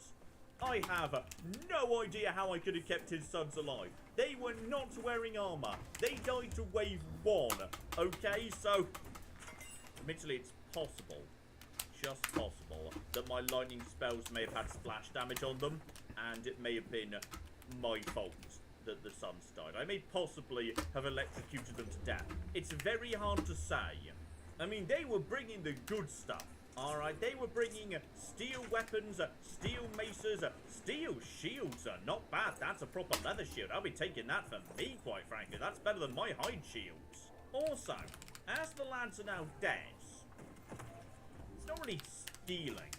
I have no idea how I could have kept his sons alive. They were not wearing armor. They died to wave 1. Okay, so admittedly it's possible, just possible, that my lightning spells may have had splash damage on them, and it may have been my fault that the sons died. I may possibly have electrocuted them to death. It's very hard to say. I mean, they were bringing the good stuff. Alright, they were bringing steel weapons, steel maces, steel shields. Not bad. That's a proper leather shield. I'll be taking that for me, quite frankly. That's better than my hide shields. Also, as the lads are now dead, it's not really stealing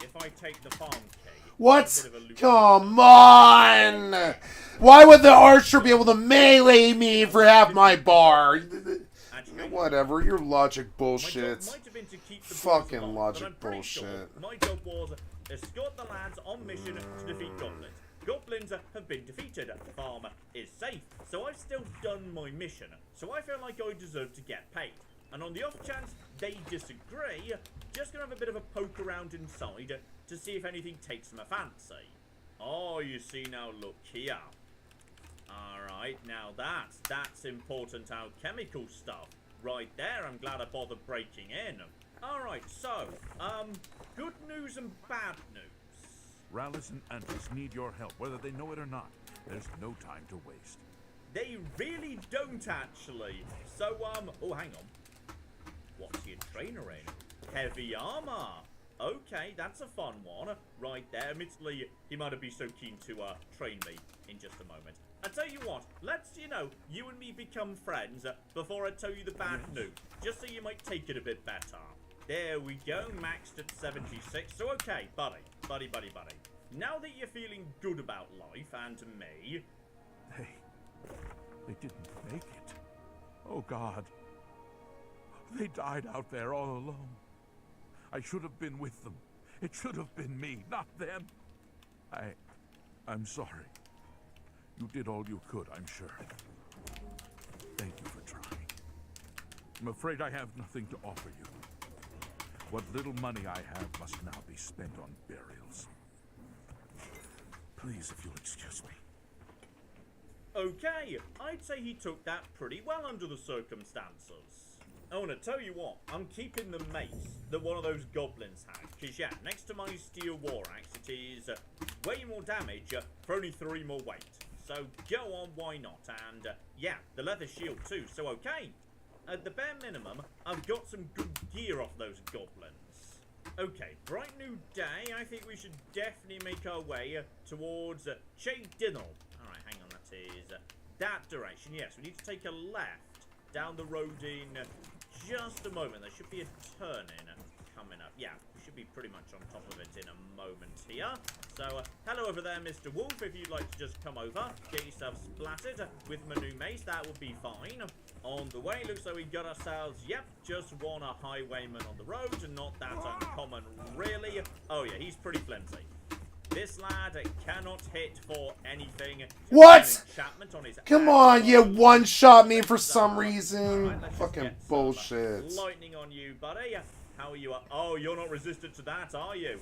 if I take the farm key. What? Come on! Why would the archer be able to melee me for half my bar? Whatever, your logic bullshit. Fucking logic bullshit. Sure my job was escort the lads on mission to defeat goblins. Goblins have been defeated. Farm is safe. So I've still done my mission. So I feel like I deserve to get paid. And on the off chance they disagree, just gonna have a bit of a poke around inside to see if anything takes my fancy. Oh, you see now, look here. Alright, now that's important alchemical stuff. Right there, I'm glad I bothered breaking in. Alright, so, good news and bad news. Rallis and Antis need your help, whether they know it or not. There's no time to waste. They really don't, actually. So, oh, hang on. What's your trainer in? Heavy armor. Okay, that's a fun one. Right there. Admittedly, he might not be so keen to, train me in just a moment. I tell you what, let's, you and me become friends before I tell you the bad news. Just so you might take it a bit better. There we go, maxed at 76. So, okay, buddy. Now that you're feeling good about life and me... They didn't make it. Oh, God. They died out there all alone. I should have been with them. It should have been me, not them. I'm sorry. You did all you could, I'm sure. Thank you for trying. I'm afraid I have nothing to offer you. What little money I have must now be spent on burials. Please, if you'll excuse me. Okay, I'd say he took that pretty well under the circumstances. I want to tell you what, I'm keeping the mace that one of those goblins had. Because, yeah, next to my steel war axe, it is way more damage for only 3 more weight. So, go on, why not? And, yeah, the leather shield too, so okay. At the bare minimum, I've got some good gear off those goblins. Okay, bright new day. I think we should definitely make our way towards Che Dinnell. Alright, hang on, that is that direction. Yes, we need to take a left down the road in just a moment. There should be a turn-in coming up. Yeah, we should be pretty much on top of it in a moment here. So, hello over there, Mr. Wolf. If you'd like to just come over, get yourself splattered with my new mace, that would be fine. On the way, looks like we got ourselves, yep, just one highwayman on the road, and not that uncommon, really. Oh yeah, he's pretty flimsy. This lad cannot hit for anything. What? Come on, you one-shot me for some reason. Right, fucking bullshit. Lightning on you, buddy. How are you? Oh, you're not resistant to that, are you?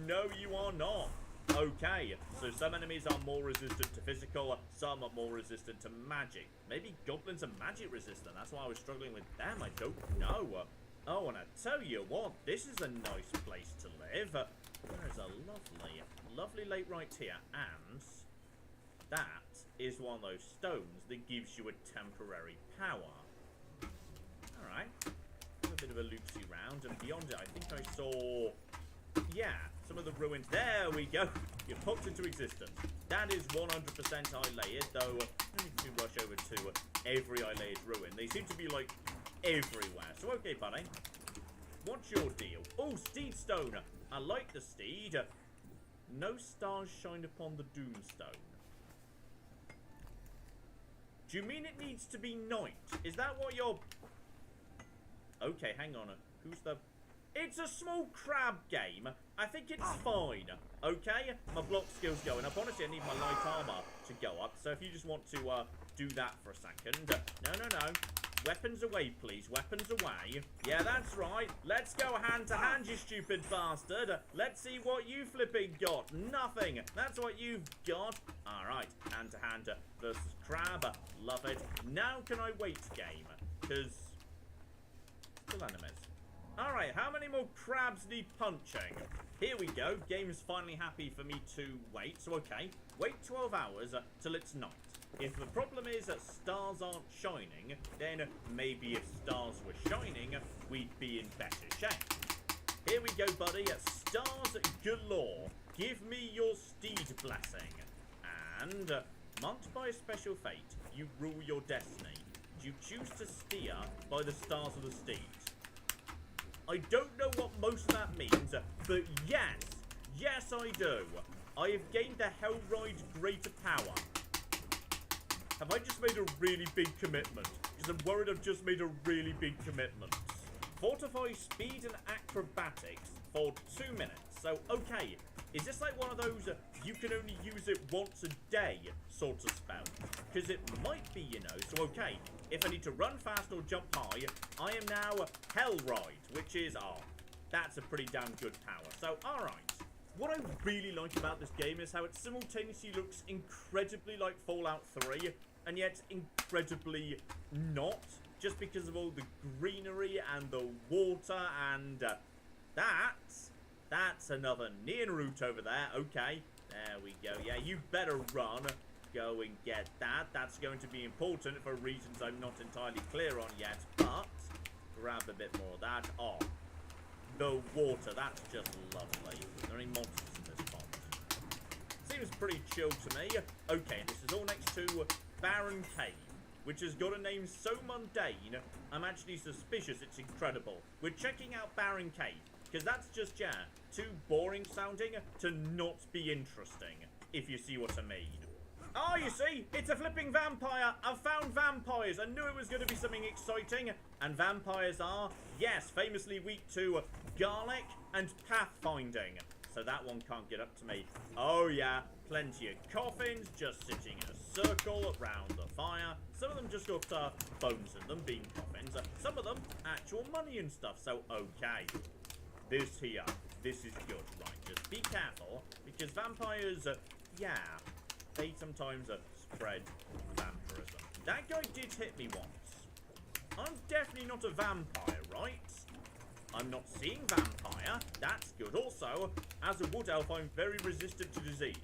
No, you are not. Okay, so some enemies are more resistant to physical, some are more resistant to magic. Maybe goblins are magic resistant. That's why I was struggling with them. I don't know. Oh, and I tell you what, this is a nice place to live. There is a lovely lake right here, and that is one of those stones that gives you a temporary power. Alright, a bit of a loopsy round, and beyond it, I think I saw, yeah, some of the ruins. There we go. You popped into existence. That is 100% eye-layered, though I don't need to rush over to every eye-layered ruin. They seem to be, like, everywhere. So, okay, buddy. What's your deal? Oh, steed stone. I like the steed. No stars shine upon the Doomstone. Do you mean it needs to be night? Is that what you're... Okay, hang on. Who's the... It's a small crab game. I think it's fine. Okay? My block skill's going up. Honestly, I need my light armor to go up. So if you just want to do that for a second. No. Weapons away, please. Weapons away. Yeah, that's right. Let's go hand to hand, you stupid bastard. Let's see what you flipping got. Nothing. That's what you've got. Alright. Hand to hand versus crab. Love it. Now can I wait game? Because... still enemies. Alright, how many more crabs need punching? Here we go. Game is finally happy for me to wait. So, okay. Wait 12 hours till it's night. If the problem is that stars aren't shining, then maybe if stars were shining, we'd be in better shape. Here we go, buddy. Stars galore. Give me your steed blessing. And, marked by a special fate, you rule your destiny. You choose to steer by the stars of the steed. I don't know what most of that means, but yes I do. I have gained the Hellride Greater Power. Have I just made a really big commitment? Because I'm worried I've just made a really big commitment. Fortify speed and acrobatics for 2 minutes. So, okay, is this like one of those you can only use it once a day sort of spell? Because it might be, you know. So, okay, if I need to run fast or jump high, I am now Hellride, which is, that's a pretty damn good power. So, alright. What I really like about this game is how it simultaneously looks incredibly like Fallout 3, and yet incredibly not, just because of all the greenery and the water, and that's another neon route over there. Okay, there we go. Yeah, you better run. Go and get that. That's going to be important for reasons I'm not entirely clear on yet, but grab a bit more of that. Oh, the water, that's just lovely. Are there any monsters in this pond? Seems pretty chill to me. Okay, this is all next to Barren Cave, which has got a name so mundane, I'm actually suspicious it's incredible. We're checking out Barren Cave, because that's just, too boring sounding to not be interesting, if you see what I mean. Oh, you see, it's a flipping vampire. I've found vampires. I knew it was going to be something exciting. And vampires are, yes, famously weak to garlic and pathfinding. So that one can't get up to me. Oh, yeah, plenty of coffins just sitting in a circle around the fire. Some of them just got bones in them, being coffins. Some of them actual money and stuff. So, okay, this is good. Right, just be careful, because vampires, they sometimes spread vampirism. That guy did hit me once. I'm definitely not a vampire, right? I'm not seeing vampire. That's good. Also, as a wood elf, I'm very resistant to disease.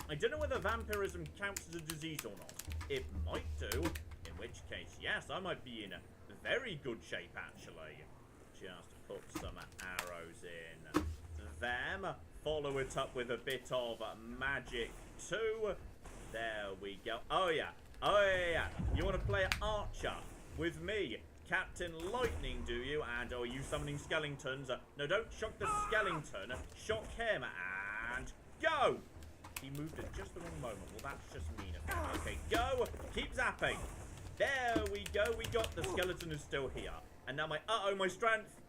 I don't know whether vampirism counts as a disease or not. It might do, in which case, yes, I might be in a very good shape, actually. Just put some arrows in them. Follow it up with a bit of magic too. There we go. Oh yeah. You want to play Archer with me, Captain Lightning, do you? And are you summoning skeletons? No, don't shock the skeleton. Shock him and go. He moved at just the wrong moment. Well, that's just mean of him. Okay, go. Keep zapping. There we go. We got the skeleton is still here. And now my strength.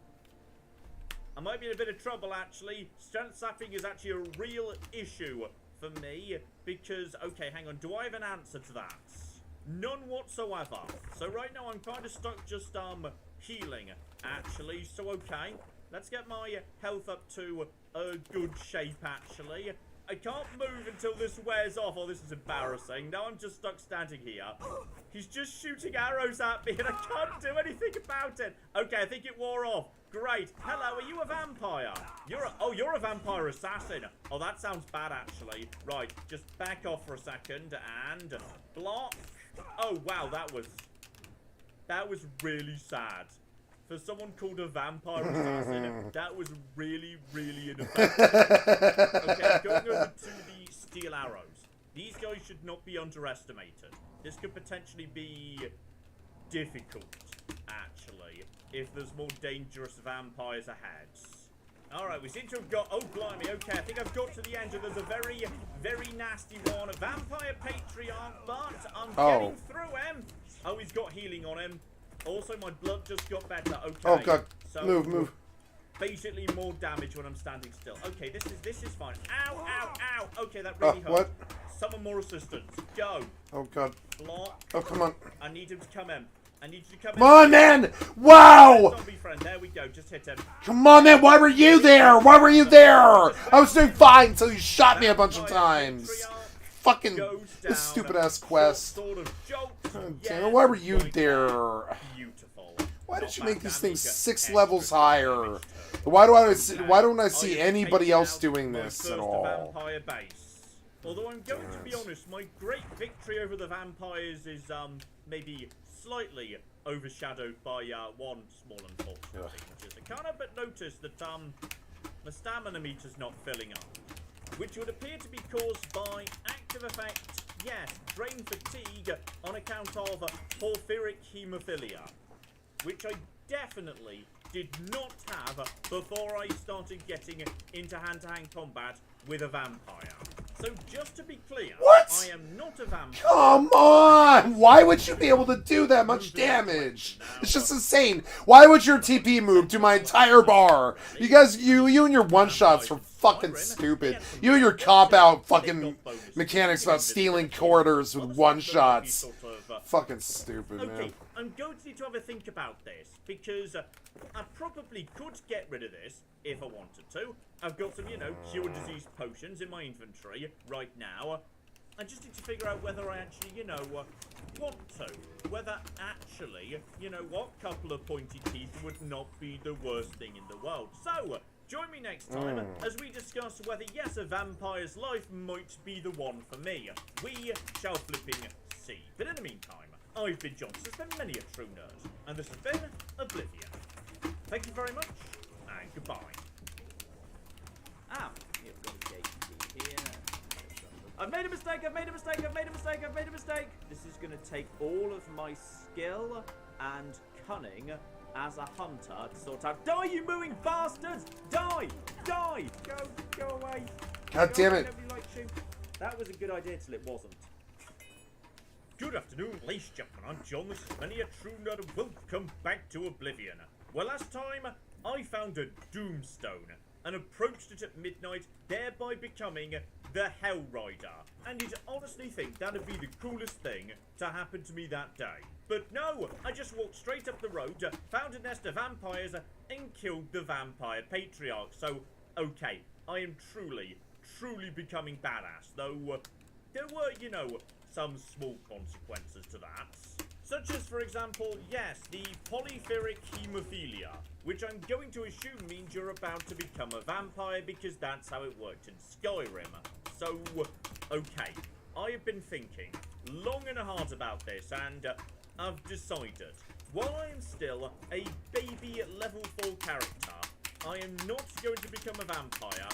I might be in a bit of trouble, actually. Strength zapping is actually a real issue for me, because, okay, hang on, do I have an answer to that? None whatsoever. So right now I'm kind of stuck just, healing, actually. So, okay, let's get my health up to a good shape, actually. I can't move until this wears off. Oh, this is embarrassing. Now I'm just stuck standing here. He's just shooting arrows at me, and I can't do anything about it. Okay, I think it wore off. Great. Hello, are you a vampire? You're a vampire assassin. Oh, that sounds bad, actually. Right, just back off for a second and block. Oh, wow, that was really sad. For someone called a vampire assassin, that was really, really ineffective. Okay, going over to the steel arrows. These guys should not be underestimated. This could potentially be difficult, actually, if there's more dangerous vampires ahead. Alright, we seem to have got... Oh, blimey, okay. I think I've got to the end of the very, very nasty one. Vampire Patriarch, but I'm getting through him. Oh, he's got healing on him. Also, my blood just got better. Okay. Oh, God. So, Move. Basically, more damage when I'm standing still. Okay, this is fine. Ow, ow, ow. Okay, that really hurt. What? Summon more assistants. Go. Oh, God. Block. Oh, come on. I need him to come in. I need you to come in. Come on, man! Wow! Zombie friend, there we go. Just hit him. Come on, man! Why were you there? Why were you there? I was doing fine until you shot me a bunch of times. Fucking this stupid ass quest. Damn it, why were you there? Why did you make these things 6 levels higher? Why don't I see anybody else doing this at all? Vampire base. Although I'm going to be honest, my great victory over the vampires is maybe slightly overshadowed by one small unfortunate which is a kind of but notice that the stamina meter's not filling up, which would appear to be caused by active effect, yes, brain fatigue on account of porphyric hemophilia, which I definitely did not have before I started getting into hand-to-hand combat with a vampire. So just to be clear, I am not a vampire. Come on! Why would you be able to do that much damage? It's just insane. Why would your TP move do my entire bar? You guys, you and your one-shots are fucking stupid. You and your cop-out fucking mechanics about stealing corridors with one-shots. Fucking stupid, man. I'm going to need to have a think about this, because I probably could get rid of this if I wanted to. I've got some, cure disease potions in my inventory right now. I just need to figure out whether I actually, want to. Whether actually, couple of pointy teeth would not be the worst thing in the world. So, join me next time as we discuss whether, yes, a vampire's life might be the one for me. We shall flipping see. But in the meantime, I've been John. This has been many a true nerd, and this has been Oblivion. Thank you very much, and goodbye. Here we've got a gate key here. I've made a mistake, I've made a mistake, I've made a mistake, I've made a mistake. This is going to take all of my skill and cunning as a hunter to sort out. Die, you mooing bastards! Die! Die! Go away. God damn it. Nobody likes you. That was a good idea till it wasn't. Good afternoon, ladies and gentlemen. I'm John. This is Many a True Nerd, and welcome back to Oblivion. Well, last time I found a Doomstone and approached it at midnight, thereby becoming the Hell Rider. And you'd honestly think that'd be the coolest thing to happen to me that day. But no, I just walked straight up the road, found a nest of vampires, and killed the Vampire Patriarch. So, okay, I am truly becoming badass. Though, there were, some small consequences to that. Such as, for example, yes, the polypheric hemophilia, which I'm going to assume means you're about to become a vampire because that's how it worked in Skyrim. So, okay, I have been thinking long and hard about this, and I've decided, while I am still a baby level 4 character, I am not going to become a vampire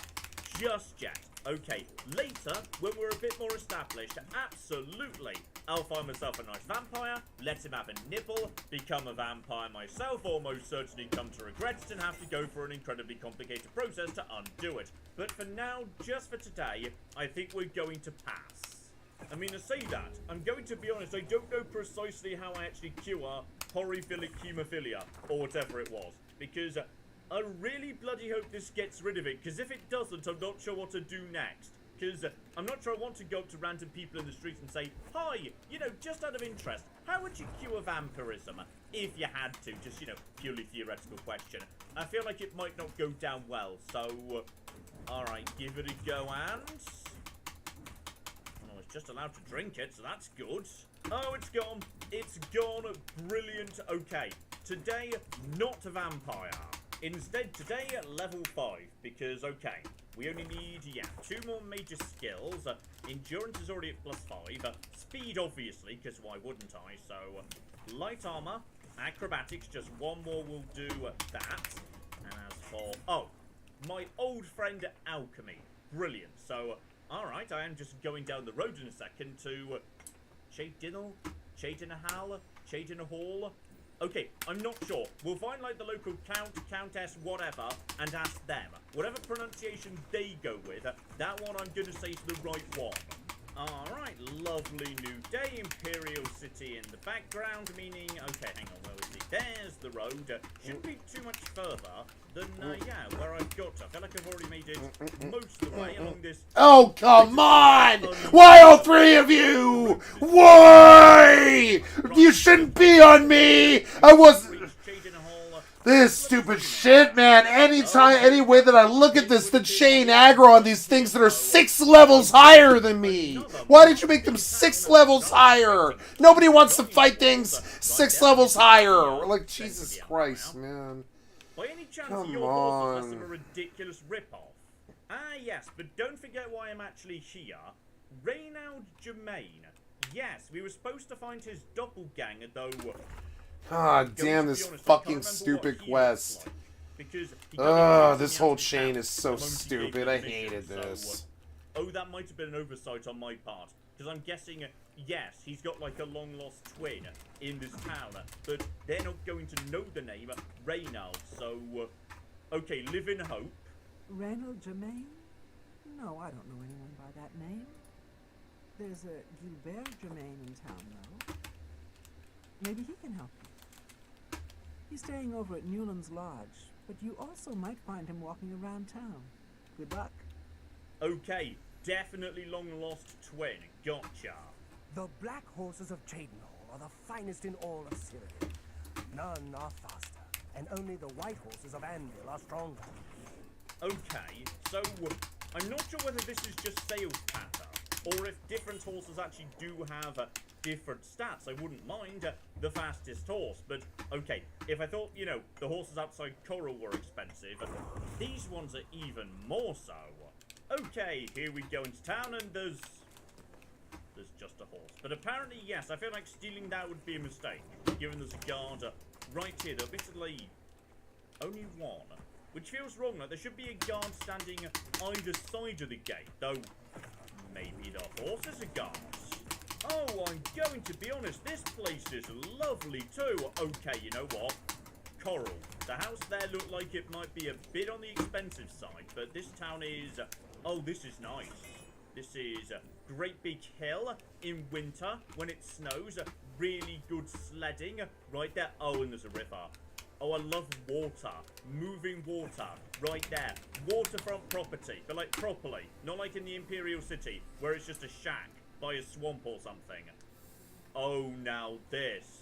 just yet. Okay, later, when we're a bit more established, absolutely, I'll find myself a nice vampire, let him have a nibble, become a vampire myself, or most certainly come to regret it and have to go for an incredibly complicated process to undo it. But for now, just for today, I think we're going to pass. I mean, to say that, I'm going to be honest, I don't know precisely how I actually cure polyphilic hemophilia, or whatever it was, because I really bloody hope this gets rid of it, because if it doesn't, I'm not sure what to do next. Because I'm not sure I want to go up to random people in the street and say, hi, just out of interest, how would you cure vampirism? If you had to, just, purely theoretical question. I feel like it might not go down well, so, alright, give it a go, and I was just allowed to drink it, so that's good. Oh, it's gone. It's gone. Brilliant. Okay, today, not a vampire. Instead, today, level 5, because, okay, we only need, 2 more major skills. Endurance is already at +5. Speed, obviously, because why wouldn't I? So, light armor, acrobatics, just 1 more will do that. And as for, my old friend alchemy. Brilliant. So, alright, I am just going down the road in a second to Chadinal, Chadinahal, Chadinahall. Okay, I'm not sure. We'll find like the local count, countess, whatever, and ask them. Whatever pronunciation they go with, that one I'm gonna say is the right one. Alright, lovely new day, Imperial City in the background, meaning, okay, hang on, where was it? There's the road. Shouldn't be too much further than, yeah, where I've got to. I feel like I've already made it most of the way along this. Oh, come on! Why all three of you? Why? You shouldn't be on me! I was... This stupid shit, man. Any way that I look at this, the chain aggro on these things that are 6 levels higher than me. Why did you make them 6 levels higher? Nobody wants to fight things 6 levels higher. Like, Jesus Christ, man. By any chance, your horse is a ridiculous ripoff? Ah, yes, but don't forget why I'm actually here. Reynald Germain. Yes, we were supposed to find his doppelganger, though. Ah, damn this fucking stupid quest. Ugh, this whole chain is so stupid. I hated this. Oh, that might have been an oversight on my part. Because I'm guessing, yes, he's got like a long-lost twin in this town. But they're not going to know the name Reynald. So, okay, live in hope. Reynald Germain? No, I don't know anyone by that name. There's a Gilbert Germain in town, though. Maybe he can help you. He's staying over at Newland's Lodge, but you also might find him walking around town. Good luck. Okay, definitely long-lost twin. Gotcha. The black horses of Cheydinhal are the finest in all of Syria. None are faster, and only the white horses of Anvil are stronger. Okay, so I'm not sure whether this is just sales patter, or if different horses actually do have different stats. I wouldn't mind the fastest horse, but okay, if I thought, you know, the horses outside Coral were expensive, these ones are even more so. Okay, here we go into town, and there's just a horse. But apparently, yes, I feel like stealing that would be a mistake, given there's a guard right here. There's basically only one, which feels wrong. Like, there should be a guard standing either side of the gate, though maybe the horses are guards. Oh, I'm going to be honest, this place is lovely too. Okay, you know what? Coral. The house there looked like it might be a bit on the expensive side, but this town is... oh, this is nice. This is a great big hill in winter when it snows. Really good sledding right there. Oh, and there's a river. Oh, I love water. Moving water. Right there. Waterfront property. But like properly. Not like in the Imperial City where it's just a shack by a swamp or something. Oh, now this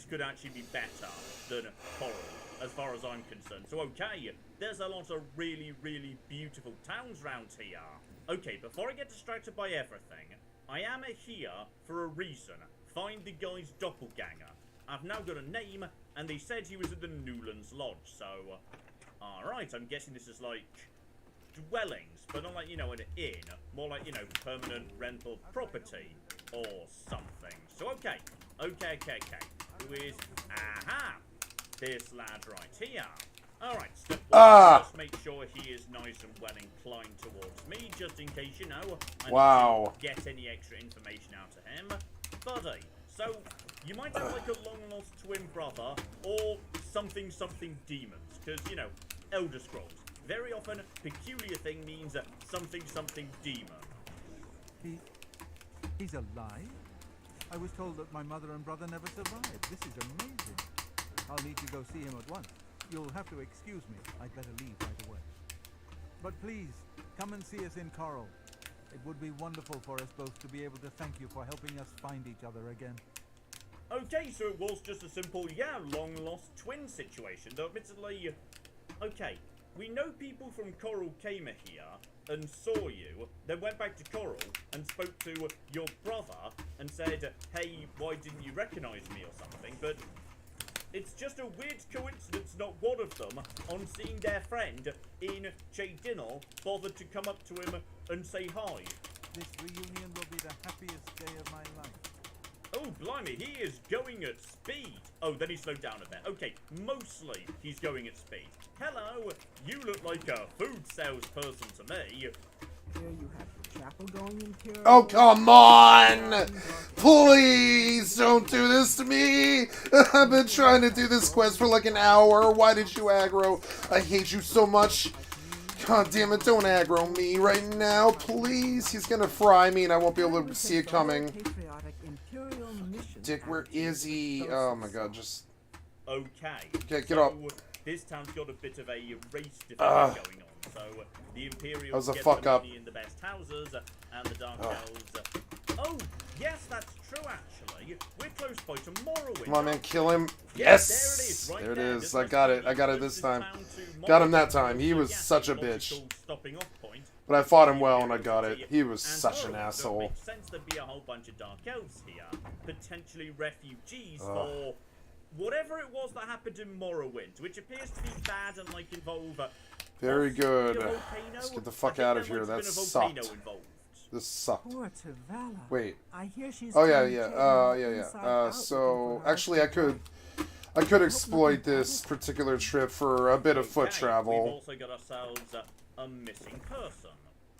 could actually be better than Coral, as far as I'm concerned. So, okay, there's a lot of really, really beautiful towns round here. Okay, before I get distracted by everything, I am here for a reason. Find the guy's doppelganger. I've now got a name, and they said he was at the Newlands Lodge, so... alright, I'm guessing this is like... dwellings, but not like, you know, an inn. More like, you know, permanent rental property or something. So, okay. Who is... aha! This lad right here. Alright, step one. Just make sure he is nice and well inclined towards me, just in case, you know, I need to get any extra information out of him. Buddy, so... you might have like a long-lost twin brother, or something demons, because, you know, Elder Scrolls. Very often, peculiar thing means something demon. He's alive? I was told that my mother and brother never survived. This is amazing. I'll need to go see him at once. You'll have to excuse me. I'd better leave right away. But please, come and see us in Coral. It would be wonderful for us both to be able to thank you for helping us find each other again. Okay, so it was just a simple, yeah, long-lost twin situation, though admittedly... okay, we know people from Coral came here and saw you, then went back to Coral and spoke to your brother and said, hey, why didn't you recognize me or something, but... it's just a weird coincidence not one of them, on seeing their friend in Cheydinhal, bothered to come up to him and say hi. This reunion will be the happiest day of my life. Oh, blimey, he is going at speed. Oh, then he slowed down a bit. Okay, mostly he's going at speed. Hello, you look like a food salesperson to me. Here you have the chapel going in Imperial. Oh, come on! Please don't do this to me. I've been trying to do this quest for like an hour. Why did you aggro? I hate you so much. God damn it, don't aggro me right now, please. He's gonna fry me and I won't be able to see it coming. Dick, where is he? Oh my god, just... Okay, get up. This town's got a bit of a race defense going on. So the Imperials That was a get fuck the up. money in the best houses, and the Dark Elves. Oh, yes, that's true. Actually, we're close by to Morrowind. Come on, man, kill him. Yes, Yes! There it is. I got it. I got it this time. Got him that time. He was such a bitch. But I fought him well and I got it. He was such an asshole. It makes sense there'd be a whole bunch of Dark Elves here, potentially refugees for whatever it was that happened in Morrowind, which appears to be bad and like involve. Very good. Let's get the fuck out of here. That sucked. This sucked. Poor Tavala. Wait. I hear she's Oh yeah, turned yeah, Kaden yeah. inside out So looking for her actually, I could exploit this particular trip for a bit of foot We've travel. also got ourselves a missing person,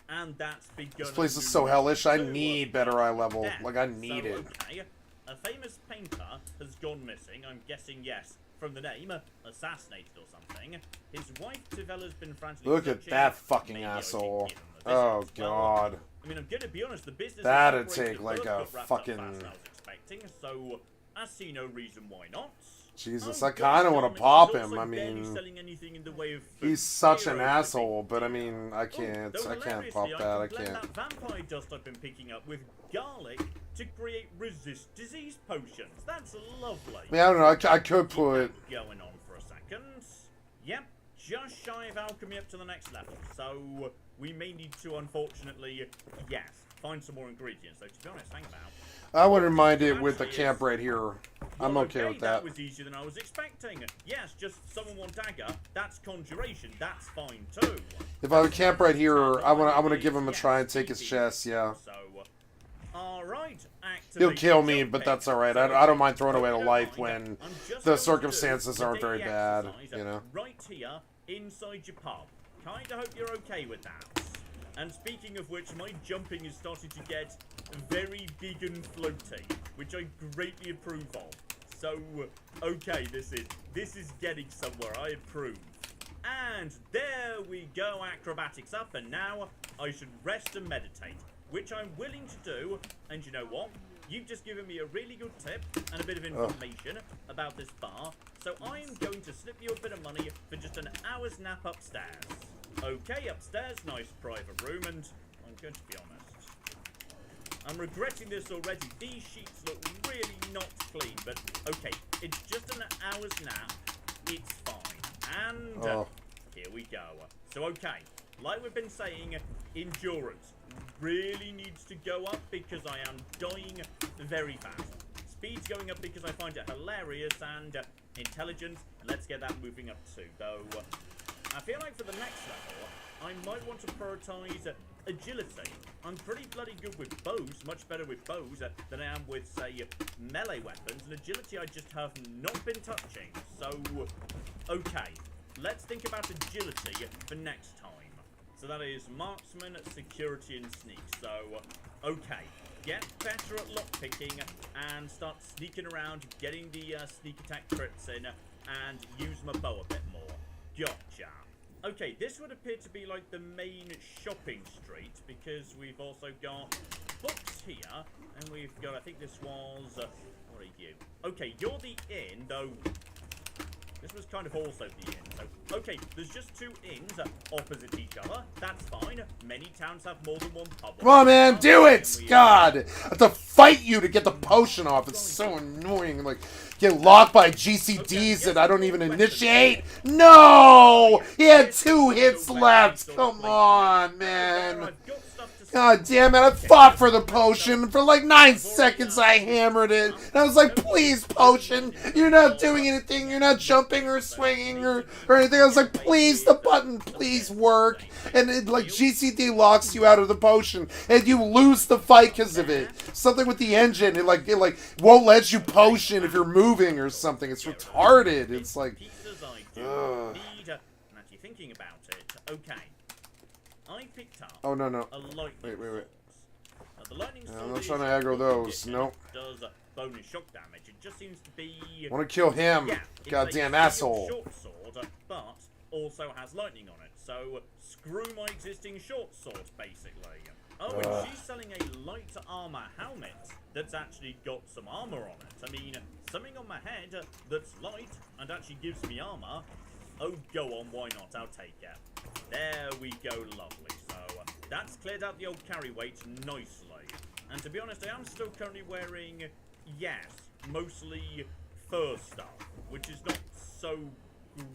and that's begun. This place is so hellish. I need better eye level. Like I need it. Okay, a famous painter has gone missing. I'm guessing yes, from the name, assassinated or something. His wife Tivella's been frantically Look at searching. that fucking Maybe I should asshole. give him a visit. Oh god. I mean, I'm gonna be honest. The business That'd is separated take like first a got wrapped up fucking. faster than I was expecting, so I see no reason why not. Jesus, Oh, I kind of gosh, want to darn it, pop he's him. also I barely mean, selling anything in the way of food. he's such an Zero asshole. But I mean, I Oh, can't. though I can't hilariously, pop that. I can blend can't. that vampire dust I've been picking up with garlic to create resist disease potions. That's lovely. I mean, I don't know. I could put. Going on for a second. Yep, just shy of alchemy up to the next level. So we may need to, unfortunately, yes, find some more ingredients. So to be honest, hang about. I wouldn't mind it with the camp right here. I'm okay with that. That was easier than I was expecting. Yes, just summon one dagger. That's conjuration. That's fine too. If I would camp right here, I wanna give him a try and take his chest. Yeah. So, all right. He'll kill me, but that's all right. I don't mind throwing away a life when the circumstances aren't very bad. You know. Right here, inside your pub. Kinda hope you're okay with that. And speaking of which, my jumping is starting to get very big and floaty, which I greatly approve of. So, okay, this is getting somewhere. I approve. And there we go, acrobatics up, and now I should rest and meditate, which I'm willing to do. And you know what? You've just given me a really good tip and a bit of information about this bar, so I'm going to slip you a bit of money for just an hour's nap upstairs. Okay, upstairs, nice private room, and I'm going to be honest. I'm regretting this already. These sheets look really not clean, but okay, it's just an hour's nap. It's fine. And here we go. So okay, like we've been saying, endurance really needs to go up because I am dying very fast. Speed's going up because I find it hilarious, and intelligence, let's get that moving up too, though. I feel like for the next level, I might want to prioritize agility. I'm pretty bloody good with bows, much better with bows than I am with, say, melee weapons, and agility I just have not been touching. So, okay, let's think about agility for next time. So that is marksman, security, and sneak. So, okay, get better at lockpicking and start sneaking around, getting the sneak attack crits in, and use my bow a bit more. Gotcha. Okay, this would appear to be like the main shopping street, because we've also got books here, and we've got, I think this was, what are you? Okay, you're the inn, though this was kind of also the inn, so, okay, there's just two inns opposite each other, that's fine. Many towns have more than one pub. Come on, man, do it! God! I have to fight you to get the potion off. It's so annoying. Like, get locked by GCDs that I don't even initiate. No! He had 2 hits left. Come on, man. God damn it, I fought for the potion. For like 9 seconds I hammered it. And I was like, please, potion. You're not doing anything. You're not jumping or swinging or anything. I was like, please, the button, please work. And it, like, GCD locks you out of the potion. And you lose the fight because of it. Something with the engine. It won't let you potion if you're moving or something. It's retarded. It's like, ugh. Thinking about it, okay. I picked up Oh, no. a lightning Wait. source. Now The lightning I'm sword not is trying to aggro those. condition. Nope. It does bonus shock damage. It just seems to be. Want to kill him? Yeah, it's Goddamn a asshole. short sword, but also has lightning on it. So screw my existing short sword, basically. Oh, and she's selling a light armor helmet that's actually got some armor on it. I mean, something on my head that's light and actually gives me armor. Oh, go on, why not? I'll take it. There we go, lovely. So that's cleared out the old carry weight nicely. And to be honest, I am still currently wearing, yes, mostly fur stuff, which is not so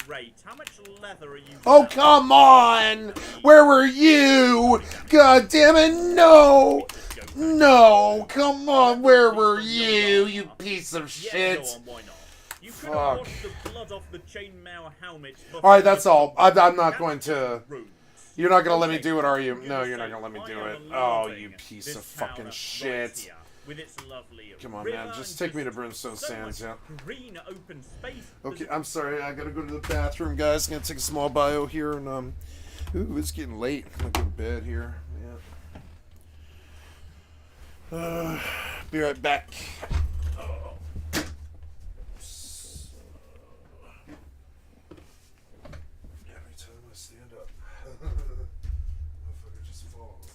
great. How much leather are you? Oh, come on! Where were you? God damn it, no! No, come on, where were you, you piece of shit? Go on, why not? You could Fuck. have washed the blood off the chainmail helmet. Alright, that's all. I'm not going to... You're not going to let me do it, are you? No, you're not going to let me do it. Oh, you piece of fucking shit. With its lovely Come on, man. Just take me to Brimstone Sands, yeah. green open space. Okay, I'm sorry. I gotta go to the bathroom, guys. Gonna take a small bio here, and ooh, it's getting late. I'm gonna go to bed here. Yeah. Be right back. Every time I stand up, motherfucker just falls.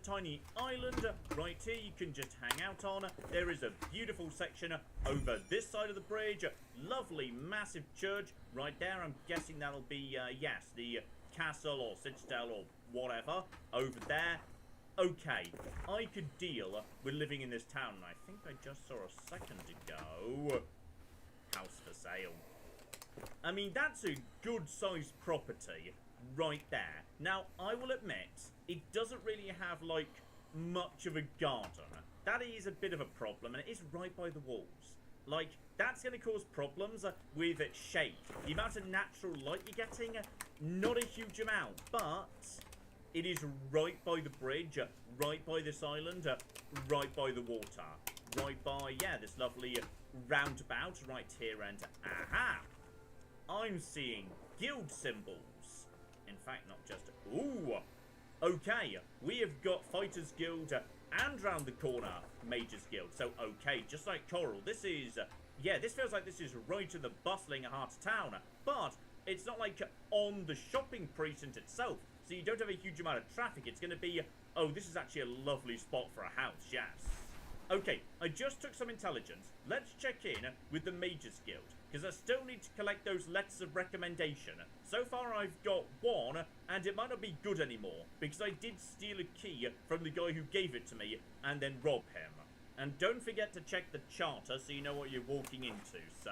tiny island right here you can just hang out on. There is a beautiful section over this side of the bridge. Lovely, massive church right there. I'm guessing that'll be, yes, the castle or citadel or whatever over there. Okay, I could deal with living in this town, and I think I just saw a second ago. House for sale. I mean, that's a good-sized property right there. Now, I will admit, it doesn't really have, like, much of a garden. That is a bit of a problem, and it is right by the walls. Like, that's going to cause problems with shade. The amount of natural light you're getting, not a huge amount, but it is right by the bridge, right by this island, right by the water, right by, yeah, this lovely roundabout right here, and aha! I'm seeing guild symbols. In fact, not just... Ooh! Okay, we have got Fighters Guild and round the corner, Mages Guild. So, okay, just like Coral, this is... yeah, this feels like this is right in the bustling heart of town. But it's not like on the shopping precinct itself, so you don't have a huge amount of traffic. It's going to be... oh, this is actually a lovely spot for a house, yes. Okay, I just took some intelligence. Let's check in with the Mages Guild, because I still need to collect those letters of recommendation. So far I've got one, and it might not be good anymore, because I did steal a key from the guy who gave it to me, and then rob him. And don't forget to check the charter so you know what you're walking into. So,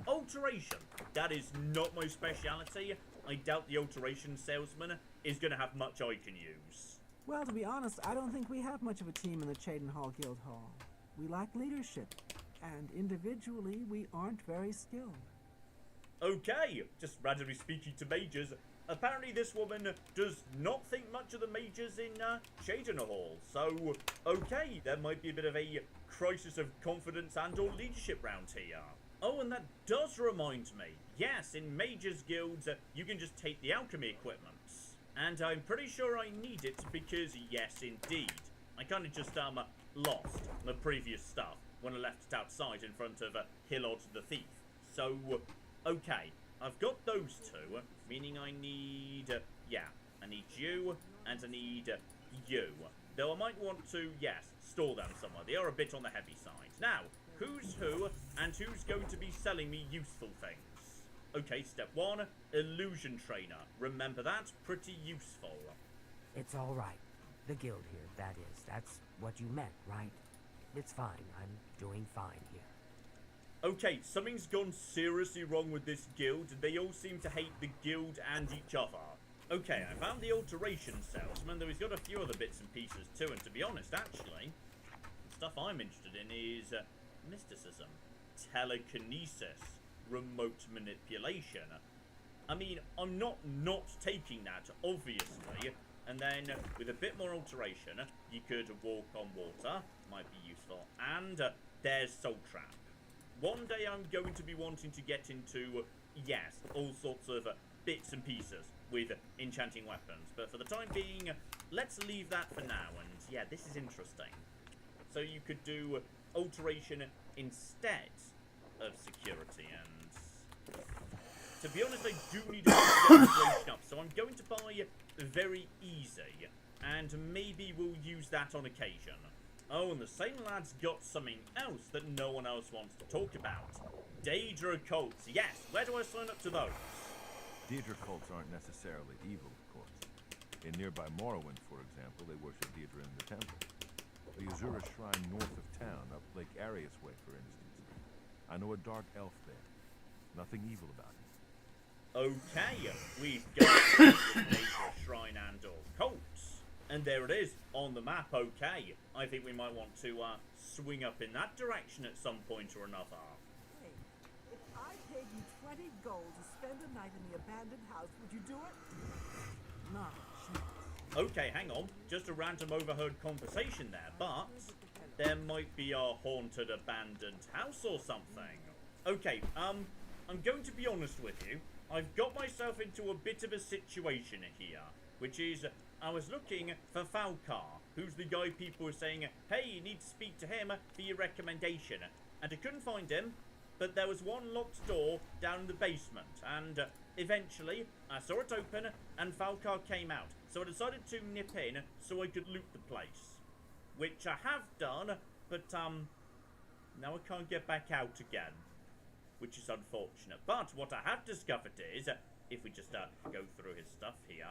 alteration. That is not my speciality. I doubt the alteration salesman is going to have much I can use. Well, to be honest, I don't think we have much of a team in the Cheydinhal Guild Hall. We lack leadership, and individually, we aren't very skilled. Okay, just randomly speaking to mages. Apparently this woman does not think much of the mages in Cheydinhal. So, okay, there might be a bit of a crisis of confidence and or leadership round here. Oh, and that does remind me. Yes, in mages guilds, you can just take the alchemy equipment. And I'm pretty sure I need it because, yes, indeed, I kind of just, lost my previous stuff when I left it outside in front of Hillod the Thief. So, okay, I've got those two, meaning I need, yeah, I need you, and I need you. Though I might want to, yes, store them somewhere. They are a bit on the heavy side. Now, who's who, and who's going to be selling me useful things? Okay, step one, illusion trainer. Remember that? Pretty useful. It's all right. The guild here, that is. That's what you meant, right? It's fine. I'm doing fine here. Okay, something's gone seriously wrong with this guild. They all seem to hate the guild and each other. Okay, I found the alteration salesman, though he's got a few other bits and pieces too, and to be honest, actually, the stuff I'm interested in is mysticism, telekinesis, remote manipulation. I mean, I'm not taking that, obviously. And then, with a bit more alteration, you could walk on water, might be useful. And there's Soul Trap. One day I'm going to be wanting to get into, yes, all sorts of bits and pieces with enchanting weapons. But for the time being, let's leave that for now. And yeah, this is interesting. So you could do alteration instead of security, and to be honest, I do need to get alteration up, so I'm going to buy very easy, and maybe we'll use that on occasion. Oh, and the same lad's got something else that no one else wants to talk about. Daedra cults, yes, where do I sign up to those? Daedra cults aren't necessarily evil, of course. In nearby Morrowind, for example, they worship Daedra in the temple. The Azura shrine north of town, up Lake Arius Way, for instance. I know a dark elf there. Nothing evil about it. Okay, we've got Daedra shrine and or cults. And there it is, on the map, okay. I think we might want to swing up in that direction at some point or another. Hey, if I paid you 20 gold to spend a night in the abandoned house, would you do it? Not a chance. Okay, hang on. Just a random overheard conversation there, but there might be a haunted abandoned house or something. Okay, I'm going to be honest with you. I've got myself into a bit of a situation here, which is I was looking for Falcar, who's the guy people were saying, hey, you need to speak to him for your recommendation. And I couldn't find him, but there was one locked door down in the basement, and eventually I saw it open and Falcar came out, so I decided to nip in so I could loot the place, which I have done, but now I can't get back out again, which is unfortunate. But what I have discovered is, if we just go through his stuff here,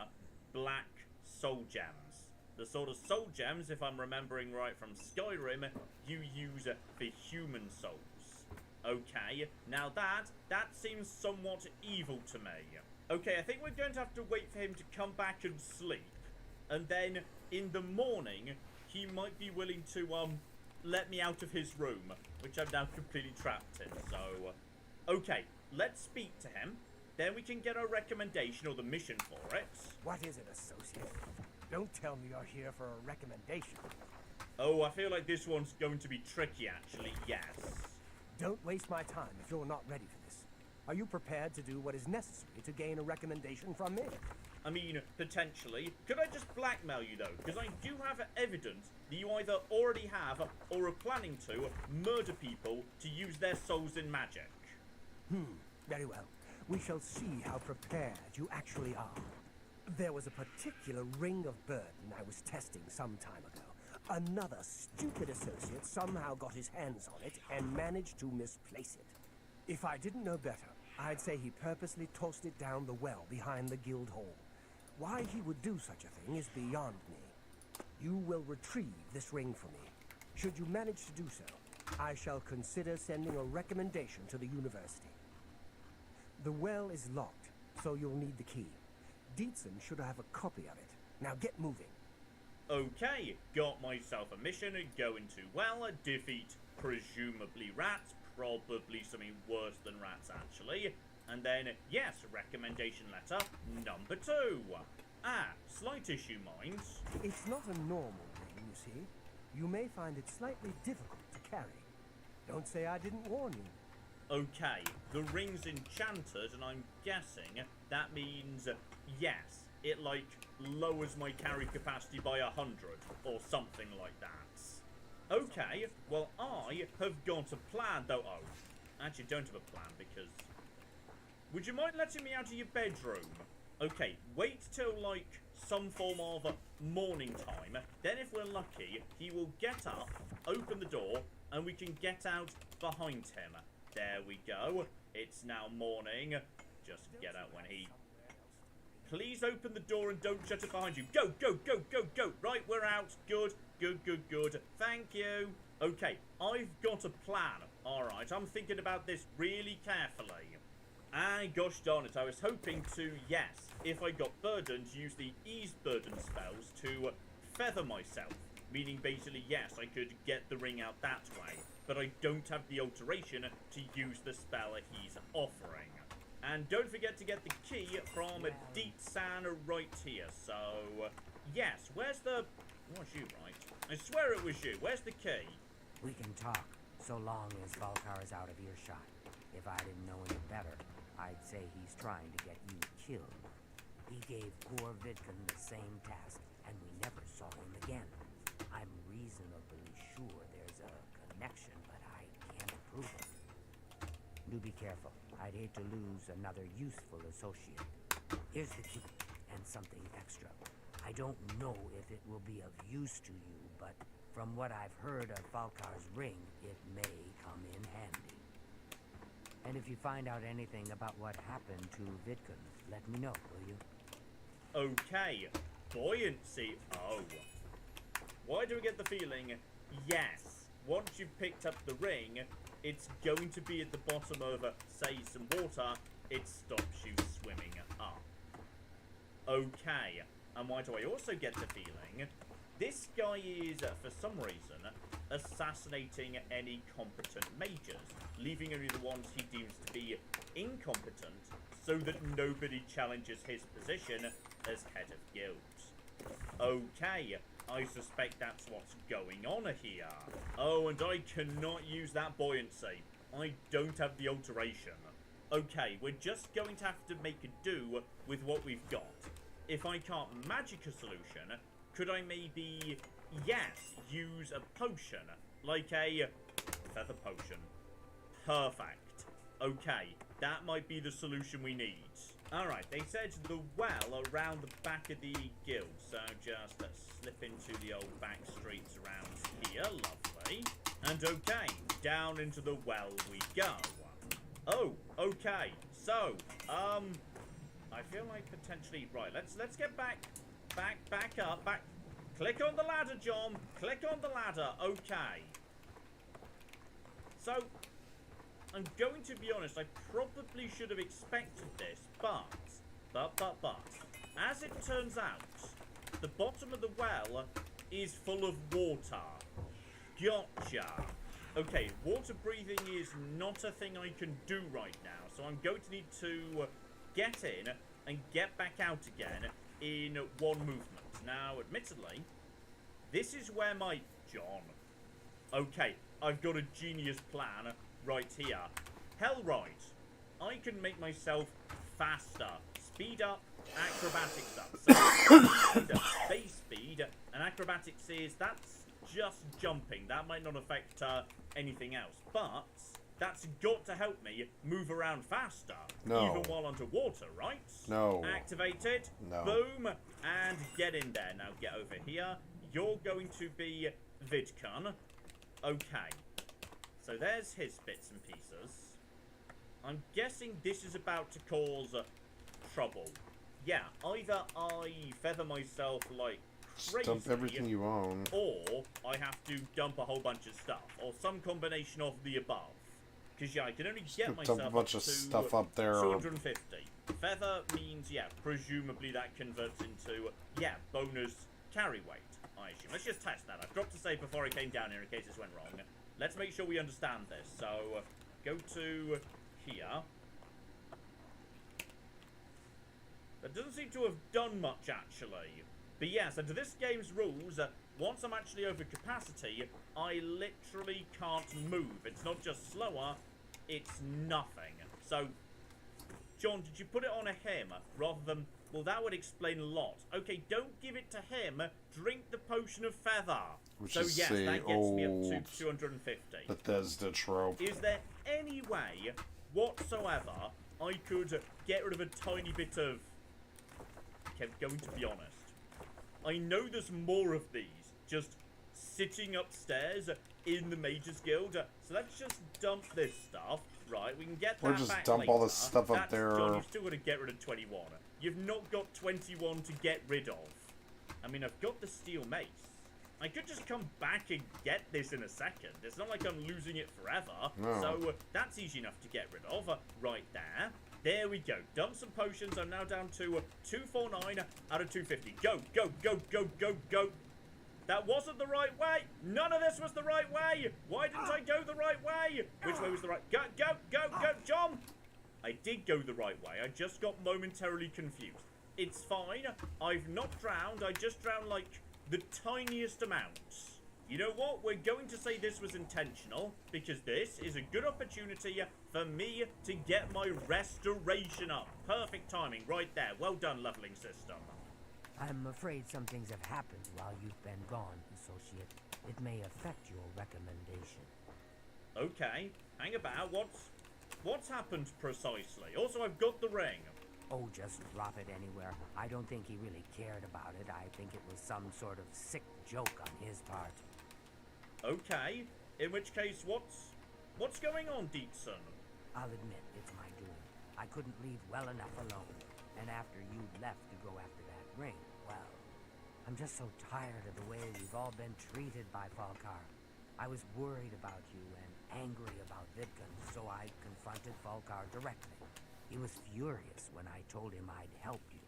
black soul gems. The sort of soul gems, if I'm remembering right from Skyrim, you use for human souls. Okay, now that seems somewhat evil to me. Okay, I think we're going to have to wait for him to come back and sleep, and then in the morning he might be willing to let me out of his room, which I'm now completely trapped in. So okay, let's speak to him, then we can get our recommendation or the mission for it. What is it, associate? Don't tell me you're here for a recommendation. Oh, I feel like this one's going to be tricky, actually, yes. Don't waste my time if you're not ready for this. Are you prepared to do what is necessary to gain a recommendation from me? I mean, potentially. Could I just blackmail you, though? Because I do have evidence that you either already have or are planning to murder people to use their souls in magic. Very well. We shall see how prepared you actually are. There was a particular ring of burden I was testing some time ago. Another stupid associate somehow got his hands on it and managed to misplace it. If I didn't know better, I'd say he purposely tossed it down the well behind the guild hall. Why he would do such a thing is beyond me. You will retrieve this ring for me. Should you manage to do so, I shall consider sending a recommendation to the university. The well is locked, so you'll need the key. Dietzen should have a copy of it. Now get moving. Okay, got myself a mission, go into well, defeat presumably rats, probably something worse than rats actually, and then, yes, recommendation letter number 2. Slight issue, mind. It's not a normal ring, you see. You may find it slightly difficult to carry. Don't say I didn't warn you. Okay, the ring's enchanted, and I'm guessing that means, yes, it, like, lowers my carry capacity by 100, or something like that. Okay, well, I have got a plan, though. Oh, actually, don't have a plan, because... Would you mind letting me out of your bedroom? Okay, wait till, like, some form of morning time. Then, if we're lucky, he will get up, open the door, and we can get out behind him. There we go. It's now morning. Just get out when he... Please open the door and don't shut it behind you. Go, go, go, go, go. Right, we're out. Good, good, good, good. Thank you. Okay, I've got a plan. Alright, I'm thinking about this really carefully. And gosh darn it, I was hoping to, yes, if I got burdened, use the ease burden spells to feather myself. Meaning basically, yes, I could get the ring out that way. But I don't have the alteration to use the spell he's offering. And don't forget to get the key from Dietzen right here. So, yes, where's the... It was you, right? I swear it was you. Where's the key? We can talk, so long as Falcar is out of earshot. If I didn't know any better, I'd say he's trying to get you killed. He gave poor Vidkun the same task, and we never saw him again. I'm reasonably sure there's a connection, but I can't prove it. Do be careful. I'd hate to lose another useful associate. Here's the key, and something extra. I don't know if it will be of use to you, but from what I've heard of Falcar's ring, it may come in handy. And if you find out anything about what happened to Vidkun, let me know, will you? Okay. Buoyancy. Oh. Why do I get the feeling, yes, once you've picked up the ring, it's going to be at the bottom of, say, some water, it stops you swimming up. Okay. And why do I also get the feeling this guy is, for some reason, assassinating any competent mages, leaving only the ones he deems to be incompetent, so that nobody challenges his position as head of guilds. Okay, I suspect that's what's going on here. Oh, and I cannot use that buoyancy. I don't have the alteration. Okay, we're just going to have to make a do with what we've got. If I can't magic a solution, could I maybe, yes, use a potion, like a feather potion? Perfect. Okay, that might be the solution we need. Alright, they said the well around the back of the guild, so just let's slip into the old back streets around here, lovely. And okay, down into the well we go. Oh, okay, so, I feel like potentially, right, let's get back up, click on the ladder, John, click on the ladder, okay. So, I'm going to be honest, I probably should have expected this, but, as it turns out, the bottom of the well is full of water. Gotcha. Okay, water breathing is not a thing I can do right now, so I'm going to need to get in and get back out again in one movement. Now, admittedly, this is where my... John. Okay, I've got a genius plan right here. Hell right. I can make myself faster. Speed up, acrobatics up. So, speed up, base speed, and acrobatics that's just jumping. That might not affect anything else, but that's got to help me move around faster. No. Even while underwater, right? No. Activate it. No. Boom. And get in there. Now get over here. You're going to be Vidcon. Okay. So there's his bits and pieces. I'm guessing this is about to cause trouble. Yeah, either I feather myself like crazy, dump everything you own, or I have to dump a whole bunch of stuff, or some combination of the above. Because yeah, I can only get myself dump a bunch up of to stuff up there. 250. Feather means, yeah, presumably that converts into, yeah, bonus carry weight, I assume. Let's just test that. I've dropped a save before I came down here in case this went wrong. Let's make sure we understand this. So, go to here. That doesn't seem to have done much, actually. But yes, under this game's rules, once I'm actually over capacity, I literally can't move. It's not just slower, it's nothing. So, John, did you put it on a him rather than... Well, that would explain a lot. Okay, don't give it to him. Drink the potion of feather. Which so is yes, the that gets me up old to 250. Bethesda trope. Is there any way whatsoever I could get rid of a tiny bit of... Okay, I'm going to be honest. I know there's more of these just sitting upstairs in the Mages Guild. So let's just dump this stuff. Right, we can get that Or just back dump later. all this stuff up there. John, you've still got to get rid of 21. You've not got 21 to get rid of. I mean, I've got the steel mace. I could just come back and get this in a second. It's not like I'm losing it forever. No. So that's easy enough to get rid of. Right there. There we go. Dump some potions. I'm now down to 249 out of 250. Go, go, go, go, go, go. That wasn't the right way. None of this was the right way. Why didn't I go the right way? Which way was the right? Go, go, go, go, John. I did go the right way. I just got momentarily confused. It's fine. I've not drowned. I just drowned like the tiniest amount. You know what? We're going to say this was intentional because this is a good opportunity for me to get my restoration up. Perfect timing right there. Well done, leveling system. I'm afraid some things have happened while you've been gone, Associate. It may affect your recommendation. Okay, hang about. What's happened precisely? Also, I've got the ring. Oh, just drop it anywhere. I don't think he really cared about it. I think it was some sort of sick joke on his part. Okay, in which case, what's going on, Dietzen? I'll admit, it's my doing. I couldn't leave well enough alone. And after you left to go after that ring, well, I'm just so tired of the way we've all been treated by Falkar. I was worried about you and angry about Vidcon, so I confronted Falkar directly. He was furious when I told him I'd help you.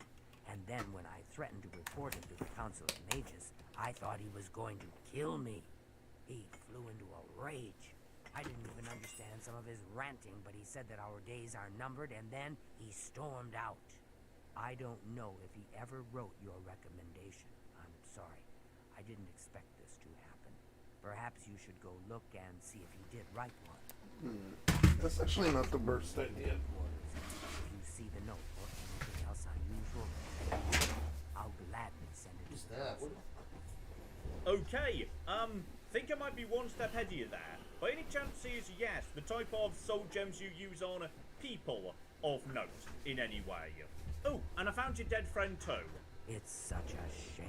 And then when I threatened to report him to the Council of Mages, I thought he was going to kill me. He flew into a rage. I didn't even understand some of his ranting, but he said that our days are numbered, and then he stormed out. I don't know if he ever wrote your recommendation. I'm sorry. I didn't expect this to happen. Perhaps you should go look and see if he did write one. That's actually not the worst idea. If you see the note or anything else unusual, I'll gladly send it to the council. Okay, think I might be one step ahead of you there. by any chance is, yes, the type of soul gems you use on people of note in any way? Oh, and I found your dead friend too. It's such a shame.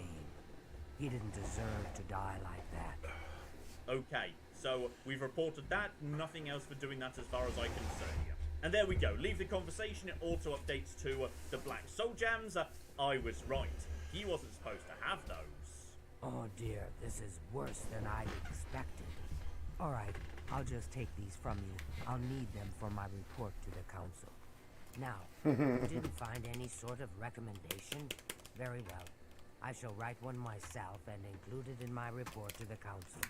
He didn't deserve to die like that. Okay, so we've reported that. Nothing else for doing that as far as I can see. And there we go. Leave the conversation. It auto updates to the black soul gems. I was right. He wasn't supposed to have those. Oh dear, this is worse than I'd expected. Alright, I'll just take these from you. I'll need them for my report to the council. Now, you didn't find any sort of recommendation? Very well. I shall write one myself and include it in my report to the council.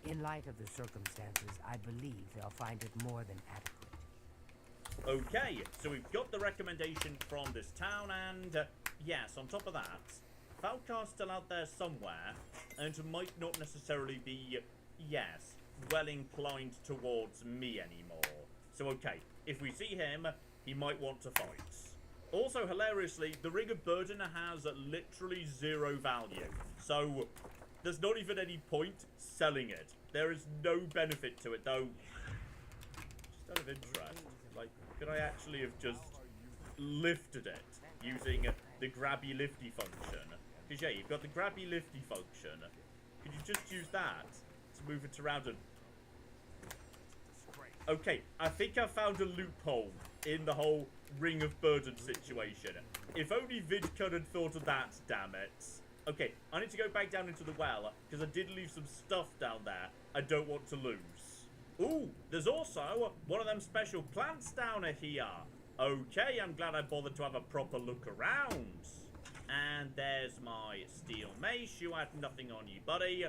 In light of the circumstances, I believe they'll find it more than adequate. Okay, so we've got the recommendation from this town, and yes, on top of that, Falcar's still out there somewhere, and might not necessarily be, yes, well inclined towards me anymore. So okay, if we see him, he might want to fight. Also, hilariously, the Ring of Burden has literally 0 value, so there's not even any point selling it. There is no benefit to it, though. Just out of interest, like, could I actually have just lifted it using the grabby lifty function? Because yeah, you've got the grabby lifty function. Could you just use that to move it around and... Okay, I think I found a loophole in the whole Ring of Burden situation. If only VidCon had thought of that, damn it. Okay, I need to go back down into the well, because I did leave some stuff down there I don't want to lose. Ooh, there's also one of them special plants down here. Okay, I'm glad I bothered to have a proper look around. And there's my steel mace. You had nothing on you, buddy.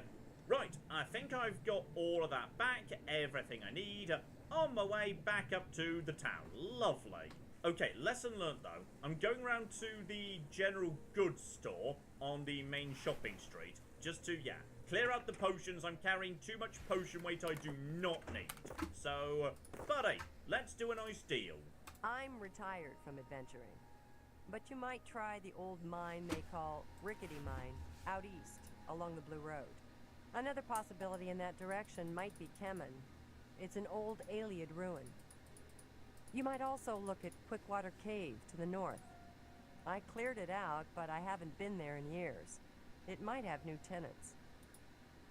Right, I think I've got all of that back, everything I need. On my way back up to the town. Lovely. Okay, lesson learned though. I'm going around to the general goods store on the main shopping street. Just to, yeah, clear out the potions. I'm carrying too much potion weight I do not need. So, buddy, let's do a nice deal. I'm retired from adventuring. But you might try the old mine they call Rickety Mine, out east, along the Blue Road. Another possibility in that direction might be Kemen. It's an old Aliad ruin. You might also look at Quickwater Cave to the north. I cleared it out, but I haven't been there in years. It might have new tenants.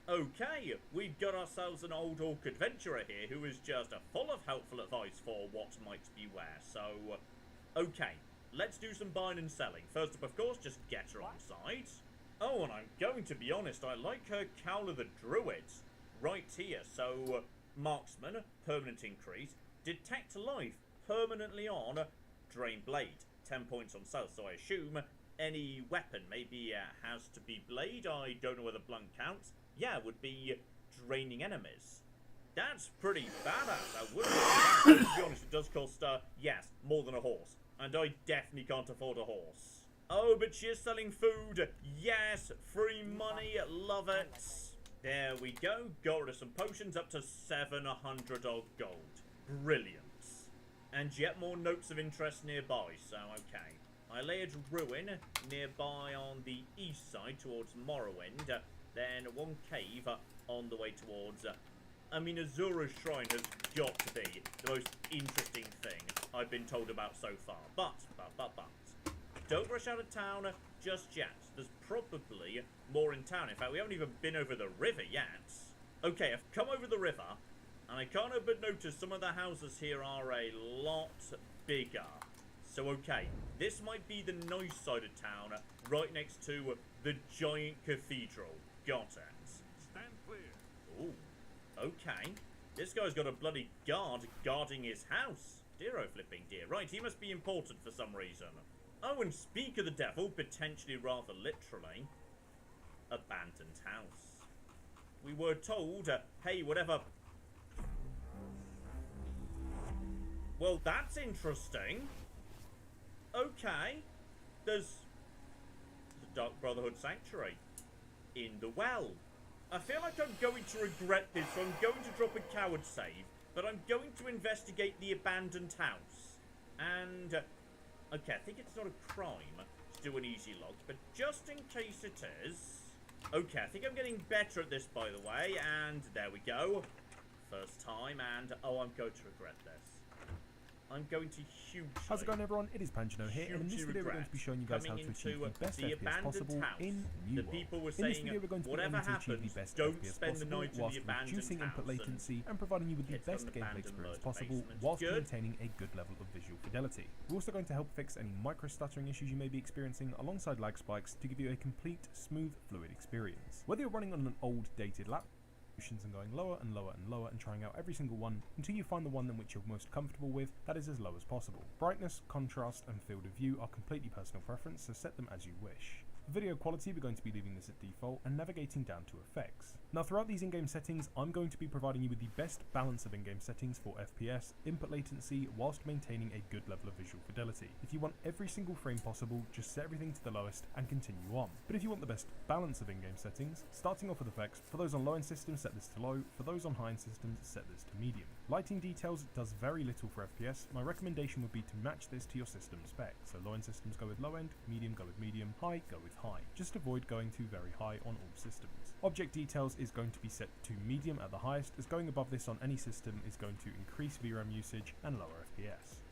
Okay, we've got ourselves an old orc adventurer here who is just full of helpful advice for what might be where. So, okay, let's do some buying and selling. First up, of course, just get her on side. Oh, and I'm going to be honest, I like her Cowl of the Druid right here. So, marksman, permanent increase. Detect life, permanently on. Drain blade, 10 points on stealth, so I assume any weapon maybe has to be blade. I don't know whether blunt counts. Yeah, would be draining enemies. That's pretty badass. I wouldn't to be honest, it does cost, yes, more than a horse. And I definitely can't afford a horse. Oh, but she is selling food. Yes, free money. Love it. There we go. Got rid of some potions up to 700 odd gold. Brilliant. And yet more notes of interest nearby, so okay. I layered Ruin nearby on the east side towards Morrowind. Then one cave on the way towards... I mean, Azura's Shrine has got to be the most interesting thing I've been told about so far. But, don't rush out of town just yet. There's probably more in town. In fact, we haven't even been over the river yet. Okay, I've come over the river, and I can't help but notice some of the houses here are a lot bigger. So, okay, this might be the nice side of town, right next to the giant cathedral. Got it. Stand clear. Ooh, okay. This guy's got a bloody guard guarding his house. Dear oh flipping dear. Right, he must be important for some reason. Oh, and speak of the devil, potentially rather literally, abandoned house. We were told, hey, whatever... Well, that's interesting. Okay. There's the Dark Brotherhood Sanctuary in the well. I feel like I'm going to regret this, so I'm going to drop a coward save, but I'm going to investigate the abandoned house. And, okay, I think it's not a crime to do an easy log, but just in case it is... Okay, I think I'm getting better at this, by the way, and there we go. first time, and oh, I'm going to regret this. I'm going to hugely. How's it going, everyone? It is Pangino here, and in this video we're going to be showing you guys how to achieve the best FPS possible in New World. People were In this saying, video we're going to be whatever able to achieve happens, the best don't FPS spend the possible night in the whilst abandoned reducing input house latency and providing you with the hit from best an gameplay abandoned experience murder possible basement. whilst Good. maintaining a good level of visual fidelity. We're also going to help fix any micro stuttering issues you may be experiencing alongside lag spikes to give you a complete, smooth, fluid experience. Whether you're running on an old, dated laptop and going lower and lower and lower and trying out every single one until you find the one in which you're most comfortable with that is as low as possible. Brightness, contrast and field of view are completely personal preference, so set them as you wish. For video quality, we're going to be leaving this at default and navigating down to effects. Now throughout these in-game settings, I'm going to be providing you with the best balance of in-game settings for FPS, input latency, whilst maintaining a good level of visual fidelity. If you want every single frame possible, just set everything to the lowest and continue on. But if you want the best balance of in-game settings, starting off with effects, for those on low-end systems, set this to low, for those on high-end systems, set this to medium. Lighting details does very little for FPS. My recommendation would be to match this to your system spec. So low-end systems go with low-end, medium go with medium, high go with high. Just avoid going too very high on all systems. Object details is going to be set to medium at the highest, as going above this on any system is going to increase VRAM usage and lower FPS.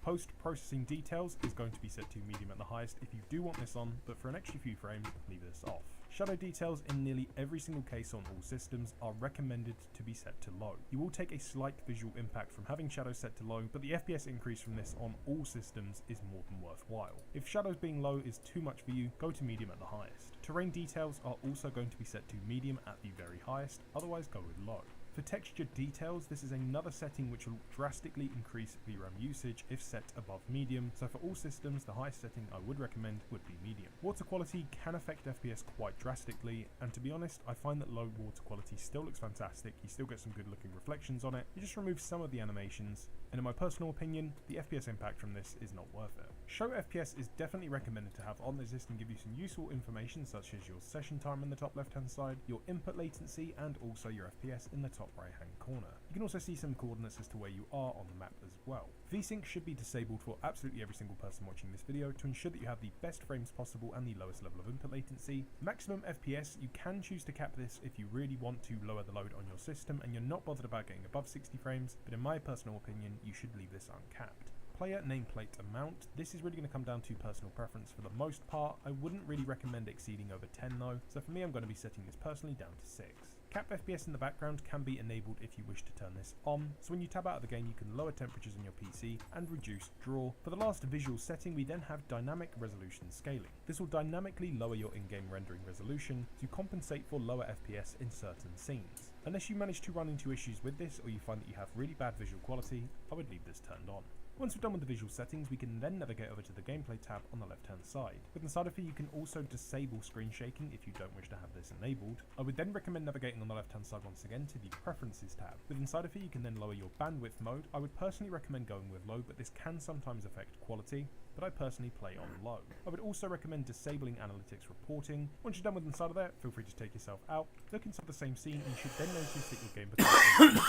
Post-processing details is going to be set to medium at the highest if you do want this on, but for an extra few frames, leave this off. Shadow details in nearly every single case on all systems are recommended to be set to low. You will take a slight visual impact from having shadows set to low, but the FPS increase from this on all systems is more than worthwhile. If shadows being low is too much for you, go to medium at the highest. Terrain details are also going to be set to medium at the very highest, otherwise go with low. For texture details, this is another setting which will drastically increase VRAM usage if set above medium, so for all systems the highest setting I would recommend would be medium. Water quality can affect FPS quite drastically, and to be honest I find that low water quality still looks fantastic. You still get some good looking reflections on it, you just remove some of the animations, and in my personal opinion the FPS impact from this is not worth it. Show FPS is definitely recommended to have on the system, give you some useful information such as your session time in the top left hand side, your input latency and also your FPS in the top right hand corner. You can also see some coordinates as to where you are on the map as well. VSync should be disabled for absolutely every single person watching this video to ensure that you have the best frames possible and the lowest level of input latency. Maximum FPS, you can choose to cap this if you really want to lower the load on your system and you're not bothered about getting above 60 frames, but in my personal opinion you should leave this uncapped. Player nameplate amount, this is really going to come down to personal preference for the most part. I wouldn't really recommend exceeding over 10 though, so for me I'm going to be setting this personally down to 6. Cap FPS in the background can be enabled if you wish to turn this on, so when you tab out of the game you can lower temperatures on your PC and reduce draw. For the last visual setting we then have dynamic resolution scaling. This will dynamically lower your in-game rendering resolution to compensate for lower FPS in certain scenes. Unless you manage to run into issues with this or you find that you have really bad visual quality, I would leave this turned on. Once we're done with the visual settings, we can then navigate over to the gameplay tab on the left hand side. With inside of here you can also disable screen shaking if you don't wish to have this enabled. I would then recommend navigating on the left hand side once again to the preferences tab. With inside of here you can then lower your bandwidth mode. I would personally recommend going with low, but this can sometimes affect quality, but I personally play on low. I would also recommend disabling analytics reporting. Once you're done with inside of there, feel free to take yourself out, look inside the same scene and you should then notice that your game becomes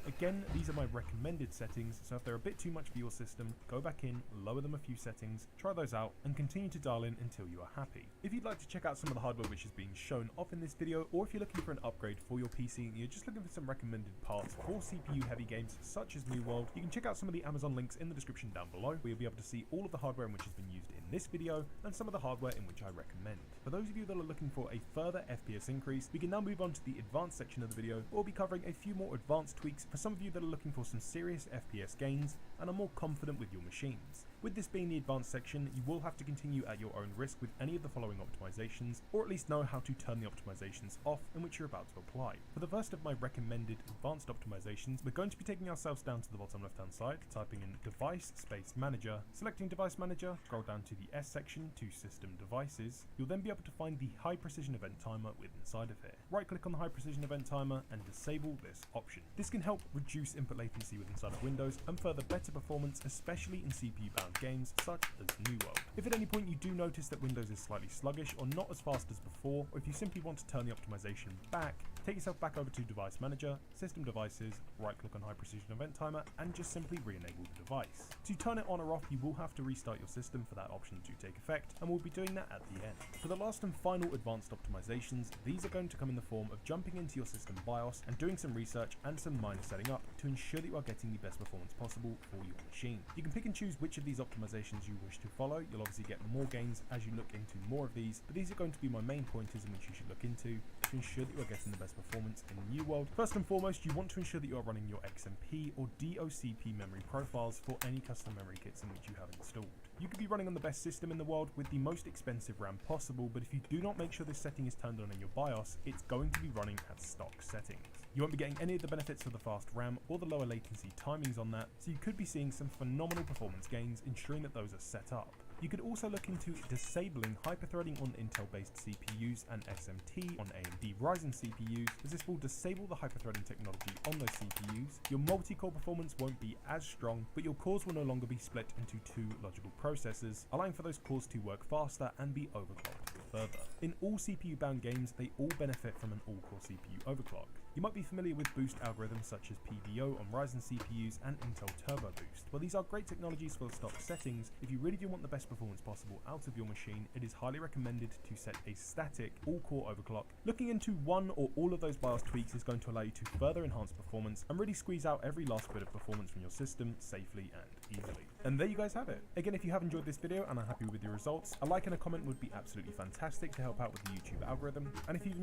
Again, these are my recommended settings, so if they're a bit too much for your system, go back in, lower them a few settings, try those out, and continue to dial in until you are happy. If you'd like to check out some of the hardware which is being shown off in this video, or if you're looking for an upgrade for your PC and you're just looking for some recommended parts for CPU heavy games such as New World, you can check out some of the Amazon links in the description down below, where you'll be able to see all of the hardware in which has been used in this video, and some of the hardware in which I recommend. For those of you that are looking for a further FPS increase, we can now move on to the advanced section of the video, where we'll be covering a few more advanced tweaks for some of you that are looking for some serious FPS gains and are more confident with your machines. With this being the advanced section, you will have to continue at your own risk with any of the following optimizations, or at least know how to turn the optimizations off in which you're about to apply. For the first of my recommended advanced optimizations, we're going to be taking ourselves down to the bottom left hand side, typing in device space manager, selecting device manager, scroll down to the S section to system devices. You'll then be able to find the high precision event timer within inside of here. Right click on the high precision event timer and disable this option. This can help reduce input latency within inside of Windows and further better performance, especially in CPU bound games such as New World. If at any point you do notice that Windows is slightly sluggish or not as fast as before, or if you simply want to turn the optimization back, take yourself back over to device manager, system devices, right click on high precision event timer and just simply re-enable the device. To turn it on or off, you will have to restart your system for that option to take effect, and we'll be doing that at the end. For the last and final advanced optimizations, these are going to come in the form of jumping into your system BIOS and doing some research and some minor setting up to ensure that you are getting the best performance possible for your machine. You can pick and choose which of these optimizations you wish to follow. You'll obviously get more gains as you look into more of these, but these are going to be my main pointers in which you should look into to ensure that you are getting the best performance in New World. First and foremost, you want to ensure that you are running your XMP or DOCP memory profiles for any custom memory kits in which you have installed. You could be running on the best system in the world with the most expensive RAM possible, but if you do not make sure this setting is turned on in your BIOS, it's going to be running at stock settings. You won't be getting any of the benefits of the fast RAM or the lower latency timings on that, so you could be seeing some phenomenal performance gains, ensuring that those are set up. You could also look into disabling hyperthreading on Intel-based CPUs and SMT on AMD Ryzen CPUs, as this will disable the hyperthreading technology on those CPUs. Your multi-core performance won't be as strong, but your cores will no longer be split into two logical processors, allowing for those cores to work faster and be overclocked further. In all CPU-bound games, they all benefit from an all-core CPU overclock. You might be familiar with boost algorithms such as PVO on Ryzen CPUs and Intel Turbo Boost. While these are great technologies for stock settings, if you really do want the best performance possible out of your machine, it is highly recommended to set a static all-core overclock. Looking into one or all of those BIOS tweaks is going to allow you to further enhance performance and really squeeze out every last bit of performance from your system safely and easily. And there you guys have it. Again, if you have enjoyed this video and are happy with your results, a like and a comment would be absolutely fantastic to help out with the YouTube algorithm. And if you've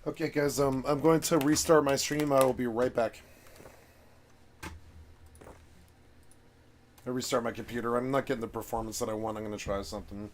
Okay, guys, I'm going to restart my stream. I will be right back. I restart my computer. I'm not getting the performance that I want. I'm going to try something.